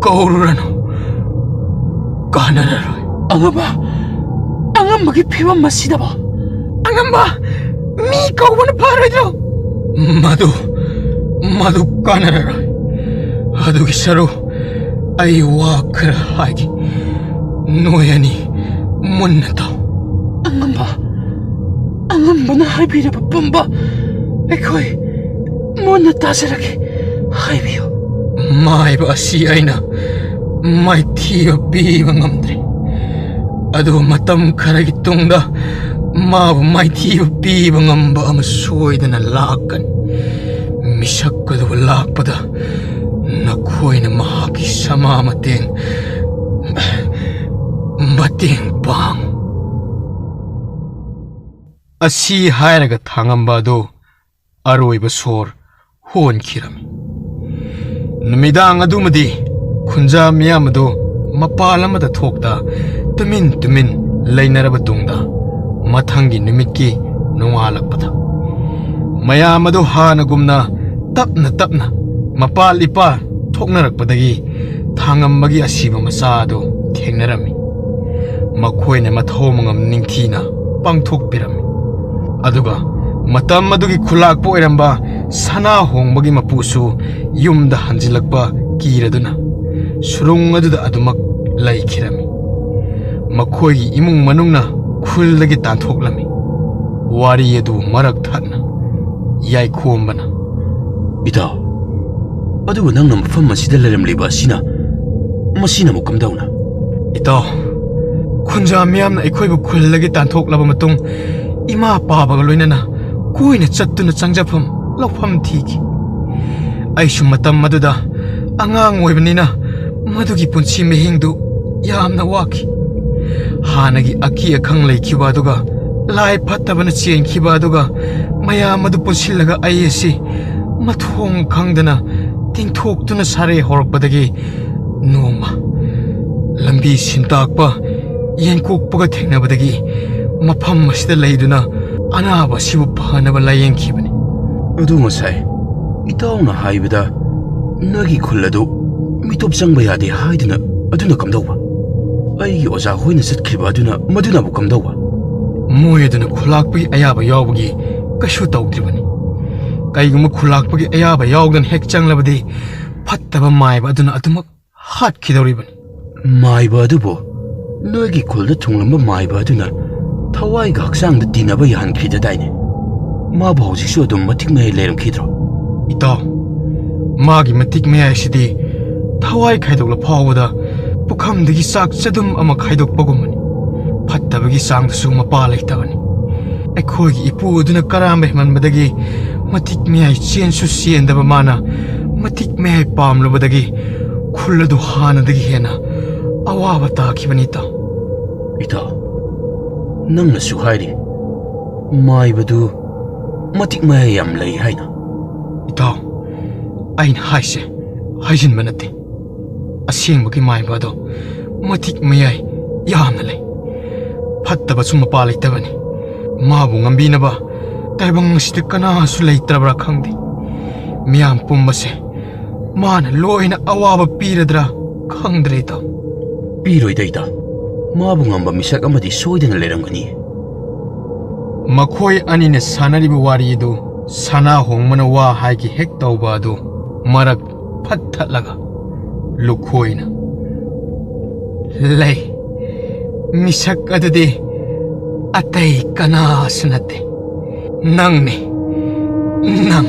ꯀꯧꯔꯨꯔꯅꯨ ꯀꯥꯟꯅꯔꯔꯣꯏ ꯑꯉꯝꯕꯒꯤ ꯐꯤꯕꯝ ꯑꯁꯤꯗꯕꯣ ꯑꯉꯝꯕ ꯃꯤ ꯀꯧꯕꯅ ꯐꯔꯣꯏꯗ꯭ꯔꯣ ꯃꯗꯨ ꯀꯥꯟꯅꯔꯔꯣꯏ ꯑꯗꯨꯒꯤ ꯁꯔꯨꯛ ꯑꯩ ꯋꯥ ꯈꯔ ꯍꯥꯏꯒꯦ ꯅꯣꯏ ꯑꯅꯤ ꯃꯨꯟꯅ ꯇꯥꯎ ꯑꯉꯝꯕꯅ ꯍꯥꯏꯕꯤꯔꯕ ꯄꯨꯝꯕ ꯑꯩꯈꯣꯏ ꯃꯨꯟꯅ ꯇꯥꯖꯔꯒꯦ ꯍꯥꯏꯕꯤꯌꯨ ꯃꯥꯏꯕ ꯑꯁꯤ ꯑꯩꯅ ꯃꯥꯏꯊꯤꯕ ꯄꯤꯕ ꯉꯝꯗ꯭ꯔꯤ ꯑꯗꯨꯕꯨ ꯃꯇꯝ ꯈꯔꯒꯤ ꯇꯨꯡꯗ ꯃꯥꯕꯨ ꯃꯥꯏꯊꯤꯕ ꯄꯤꯕ ꯉꯝꯕ ꯑꯃ ꯁꯣꯏꯗꯅ ꯂꯥꯛꯀꯅꯤ ꯃꯤꯁꯛ ꯑꯗꯨꯕꯨ ꯂꯥꯛꯄꯗ ꯅꯈꯣꯏꯅ ꯃꯍꯥꯛꯀꯤ ꯁꯃꯥ ꯃꯇꯦꯡ ꯄꯥꯡ ꯑꯁꯤ ꯍꯥꯏꯔꯒ ꯊꯥꯡꯉꯝꯕ ꯑꯗꯨ ꯑꯔꯣꯏꯕ ꯁꯣꯔ ꯍꯣꯟꯈꯤꯔꯝꯃꯤ ꯅꯨꯃꯤꯗꯥꯡ ꯑꯗꯨꯃꯗꯤ ꯈꯨꯟꯖꯥ ꯃꯤꯌꯥꯝ ꯑꯗꯨ ꯃꯄꯥꯜ ꯑꯃꯗ ꯊꯣꯛꯇ ꯇꯨꯃꯤꯟ ꯂꯩꯅꯔꯕ ꯇꯨꯡꯗ ꯃꯊꯪꯒꯤ ꯅꯨꯃꯤꯠꯀꯤ ꯅꯣꯡꯉꯥꯜꯂꯛꯄꯗ ꯃꯌꯥꯝ ꯑꯗꯨ ꯍꯥꯟꯅꯒꯨꯝꯅ ꯇꯞꯅ ꯃꯄꯥꯜ ꯏꯄꯥꯜ ꯊꯣꯛꯅꯔꯛꯄꯗꯒꯤ ꯊꯥꯡꯉꯝꯕꯒꯤ ꯑꯁꯤꯕ ꯃꯆꯥ ꯑꯗꯨ ꯊꯦꯡꯅꯔꯝꯃꯤ ꯃꯈꯣꯏꯅ ꯃꯊꯧ ꯃꯉꯝ ꯅꯤꯡꯊꯤꯅ ꯄꯥꯡꯊꯣꯛꯄꯤꯔꯝꯃꯤ ꯑꯗꯨꯒ ꯃꯇꯝ ꯑꯗꯨꯒꯤ ꯈꯨꯜꯂꯥꯛꯄ ꯑꯣꯏꯔꯝꯕ ꯁꯅꯥ ꯍꯣꯡꯕꯒꯤ ꯃꯄꯨꯁꯨ ꯌꯨꯝꯗ ꯍꯟꯖꯤꯜꯂꯛꯄ ꯀꯤꯔꯗꯨꯅ ꯁꯨꯔꯨꯡ ꯑꯗꯨꯗ ꯑꯗꯨꯃꯛ ꯂꯩꯈꯤꯔꯝꯃꯤ ꯃꯈꯣꯏꯒꯤ ꯏꯃꯨꯡ ꯃꯅꯨꯡꯅ ꯈꯨꯜꯗꯒꯤ ꯇꯥꯟꯊꯣꯛꯂꯝꯃꯤ ꯋꯥꯔꯤ ꯑꯗꯨ ꯃꯔꯛ ꯊꯠꯅ ꯌꯥꯏꯈꯣꯝꯕꯅ ꯏꯇꯥꯎ ꯑꯗꯨꯕꯨ ꯅꯪꯅ ꯃꯐꯝ ꯑꯁꯤꯗ ꯂꯩꯔꯝꯂꯤꯕ ꯑꯁꯤꯅ ꯃꯁꯤꯅ ꯑꯃꯨꯛ ꯀꯝꯗꯧꯅ ꯏꯇꯥꯎ ꯈꯨꯟꯖꯥ ꯃꯤꯌꯥꯝꯅ ꯑꯩꯈꯣꯏꯕꯨ ꯈꯨꯜꯗꯒꯤ ꯇꯥꯟꯊꯣꯛꯂꯕ ꯃꯇꯨꯡ ꯏꯃꯥ ꯄꯥꯕꯒ ꯂꯣꯏꯅꯅ ꯀꯣꯏꯅ ꯆꯠꯇꯨꯅ ꯆꯪꯖꯐꯝ ꯂꯧꯐꯝ ꯊꯤꯈꯤ ꯑꯩꯁꯨ ꯃꯇꯝ ꯑꯗꯨꯗ ꯑꯉꯥꯡ ꯑꯣꯏꯕꯅꯤꯅ ꯃꯗꯨꯒꯤ ꯄꯨꯟꯁꯤ ꯃꯍꯤꯡꯗꯨ ꯌꯥꯝꯅ ꯋꯥꯈꯤ ꯍꯥꯟꯅꯒꯤ ꯑꯀꯤ ꯑꯈꯪ ꯂꯩꯈꯤꯕ ꯑꯗꯨꯒ ꯂꯥꯏ ꯐꯠꯇꯕꯅ ꯆꯦꯟꯈꯤꯕ ꯑꯗꯨꯒ ꯃꯌꯥꯝ ꯑꯗꯨ ꯄꯨꯟꯁꯤꯜꯂꯒ ꯑꯩ ꯑꯁꯤ ꯃꯊꯣꯡ ꯈꯪꯗꯅ ꯇꯤꯡꯊꯣꯛꯇꯨꯅ ꯁꯥꯔꯦ ꯍꯧꯔꯛꯄꯗꯒꯤ ꯅꯣꯡꯃ ꯂꯝꯕꯤ ꯁꯤꯟꯇꯥꯛꯄ ꯌꯦꯟꯀꯣꯛꯄꯒ ꯊꯦꯡꯅꯕꯗꯒꯤ ꯃꯐꯝ ꯑꯁꯤꯗ ꯂꯩꯗꯨꯅ ꯑꯅꯥꯕ ꯑꯁꯤꯕꯨ ꯐꯅꯕ ꯂꯥꯌꯦꯡꯈꯤꯕꯅꯤ ꯑꯗꯨ ꯉꯁꯥꯏ ꯏꯇꯥꯎꯅ ꯍꯥꯏꯕꯗ ꯅꯣꯏꯒꯤ ꯈꯨꯜ ꯑꯗꯨ ꯃꯤꯇꯣꯞ ꯆꯪꯕ ꯌꯥꯗꯦ ꯍꯥꯏꯗꯨꯅ ꯑꯗꯨꯅ ꯀꯝꯗꯧꯕ ꯑꯩꯒꯤ ꯑꯣꯖꯥ ꯍꯣꯏꯅ ꯆꯠꯈꯤꯕ ꯃꯗꯨꯅꯕꯨ ꯀꯝꯗꯧꯕ ꯃꯣꯏ ꯑꯗꯨꯅ ꯈꯨꯜꯂꯥꯛꯄꯒꯤ ꯑꯌꯥꯕ ꯌꯥꯎꯕꯒꯤ ꯀꯩꯁꯨ ꯇꯧꯗ꯭ꯔꯤꯕꯅꯤ ꯀꯩꯒꯨꯝꯕ ꯈꯨꯜꯂꯥꯛꯄꯒꯤ ꯑꯌꯥꯕ ꯌꯥꯎꯗꯅ ꯍꯦꯛ ꯆꯪꯂꯕꯗꯤ ꯐꯠꯇꯕ ꯃꯥꯏꯕ ꯑꯗꯨꯅ ꯑꯗꯨꯃꯛ ꯍꯥꯠꯈꯤꯗꯧꯔꯤꯕꯅꯤ ꯃꯥꯏꯕ ꯑꯗꯨꯕꯨ ꯅꯣꯏꯒꯤ ꯈꯨꯜꯗ ꯊꯨꯡꯂꯝꯕ ꯃꯥꯏꯕ ꯑꯗꯨꯅ ꯊꯋꯥꯏꯒ ꯍꯛꯆꯥꯡꯗ ꯇꯤꯟꯅꯕ ꯌꯥꯍꯟꯈꯤꯗꯗꯥꯏꯅꯦ ꯃꯥꯕꯨ ꯍꯧꯖꯤꯛꯁꯨ ꯑꯗꯨꯝ ꯃꯇꯤꯛ ꯃꯌꯥꯏ ꯂꯩꯔꯝꯈꯤꯗ꯭ꯔꯣ ꯏꯇꯥꯎ ꯃꯥꯒꯤ ꯃꯇꯤꯛ ꯃꯌꯥꯏꯁꯤꯗꯤ ꯊꯋꯥꯏ ꯈꯥꯏꯗꯣꯛꯂ ꯐꯥꯎꯕꯗ ꯄꯨꯈꯝꯗꯒꯤ ꯆꯥꯛ ꯆꯗꯨꯝ ꯑꯃ ꯈꯥꯏꯗꯣꯛꯄꯒꯨꯝꯕꯅꯤ ꯐꯠꯇꯕꯒꯤ ꯆꯥꯡꯗꯁꯨ ꯃꯄꯥ ꯂꯩꯇꯕꯅꯤ ꯑꯩꯈꯣꯏꯒꯤ ꯏꯄꯨ ꯑꯗꯨꯅ ꯀꯔꯥꯝꯕ ꯍꯦꯟꯃꯟꯕꯗꯒꯤ ꯃꯇꯤꯛ ꯃꯌꯥꯏ ꯆꯦꯟꯁꯨ ꯆꯦꯟꯗꯕ ꯃꯥꯅ ꯃꯇꯤꯛ ꯃꯌꯥꯏ ꯄꯥꯝꯂꯨꯕꯗꯒꯤ ꯈꯨꯜ ꯑꯗꯨ ꯍꯥꯟꯅꯗꯒꯤ ꯍꯦꯟꯅ ꯑꯋꯥꯕ ꯇꯥꯈꯤꯕꯅꯤ ꯏꯇꯥꯎ ꯏꯇꯥꯎ ꯅꯪꯅꯁꯨ ꯍꯥꯏꯔꯤ ꯃꯥꯏꯕꯗꯨ ꯃꯇꯤꯛ ꯃꯌꯥꯏ ꯌꯥꯝ ꯂꯩ ꯍꯥꯏꯅ ꯏꯇꯥꯎ ꯑꯩꯅ ꯍꯥꯏꯁꯦ ꯍꯥꯏꯖꯤꯟꯕ ꯅꯠꯇꯦ ꯑꯁꯦꯡꯕꯒꯤ ꯃꯥꯏꯕ ꯑꯗꯣ ꯃꯇꯤꯛ ꯃꯌꯥꯏ ꯌꯥꯝꯅ ꯂꯩ ꯐꯠꯇꯕꯁꯨ ꯃꯄꯥ ꯂꯩꯇꯕꯅꯤ ꯃꯥꯕꯨ ꯉꯝꯕꯤꯅꯕ ꯇꯥꯏꯕꯪ ꯑꯁꯤꯗ ꯀꯅꯥꯁꯨ ꯂꯩꯇ꯭ꯔꯕ꯭ꯔꯥ ꯈꯪꯗꯦ ꯃꯤꯌꯥꯝ ꯄꯨꯝꯕꯁꯦ ꯃꯥꯅ ꯂꯣꯏꯅ ꯑꯋꯥꯕ ꯄꯤꯔꯗ꯭ꯔꯥ ꯈꯪꯗ꯭ꯔꯦ ꯏꯇꯥꯎ ꯄꯤꯔꯣꯏꯗ ꯏꯇꯥꯎ ꯃꯥꯕꯨ ꯉꯝꯕ ꯃꯤꯁꯛ ꯑꯃꯗꯤ ꯁꯣꯏꯗꯅ ꯂꯩꯔꯝꯒꯅꯤ ꯃꯈꯣꯏ ꯑꯅꯤꯅ ꯁꯥꯟꯅꯔꯤꯕ ꯋꯥꯔꯤ ꯑꯗꯨ ꯁꯅꯥ ꯍꯣꯡꯕꯅ ꯋꯥ ꯍꯥꯏꯒꯤ ꯍꯦꯛ ꯇꯧꯕ ꯑꯗꯨ ꯃꯔꯛ ꯐꯠ ꯊꯠꯂꯒ ꯂꯨꯈꯣꯏꯅ ꯂꯩ ꯃꯤꯁꯛ ꯑꯗꯨꯗꯤ ꯑꯇꯩ ꯀꯅꯥꯁꯨ ꯅꯠꯇꯦ ꯅꯪꯅꯤ ꯅꯪ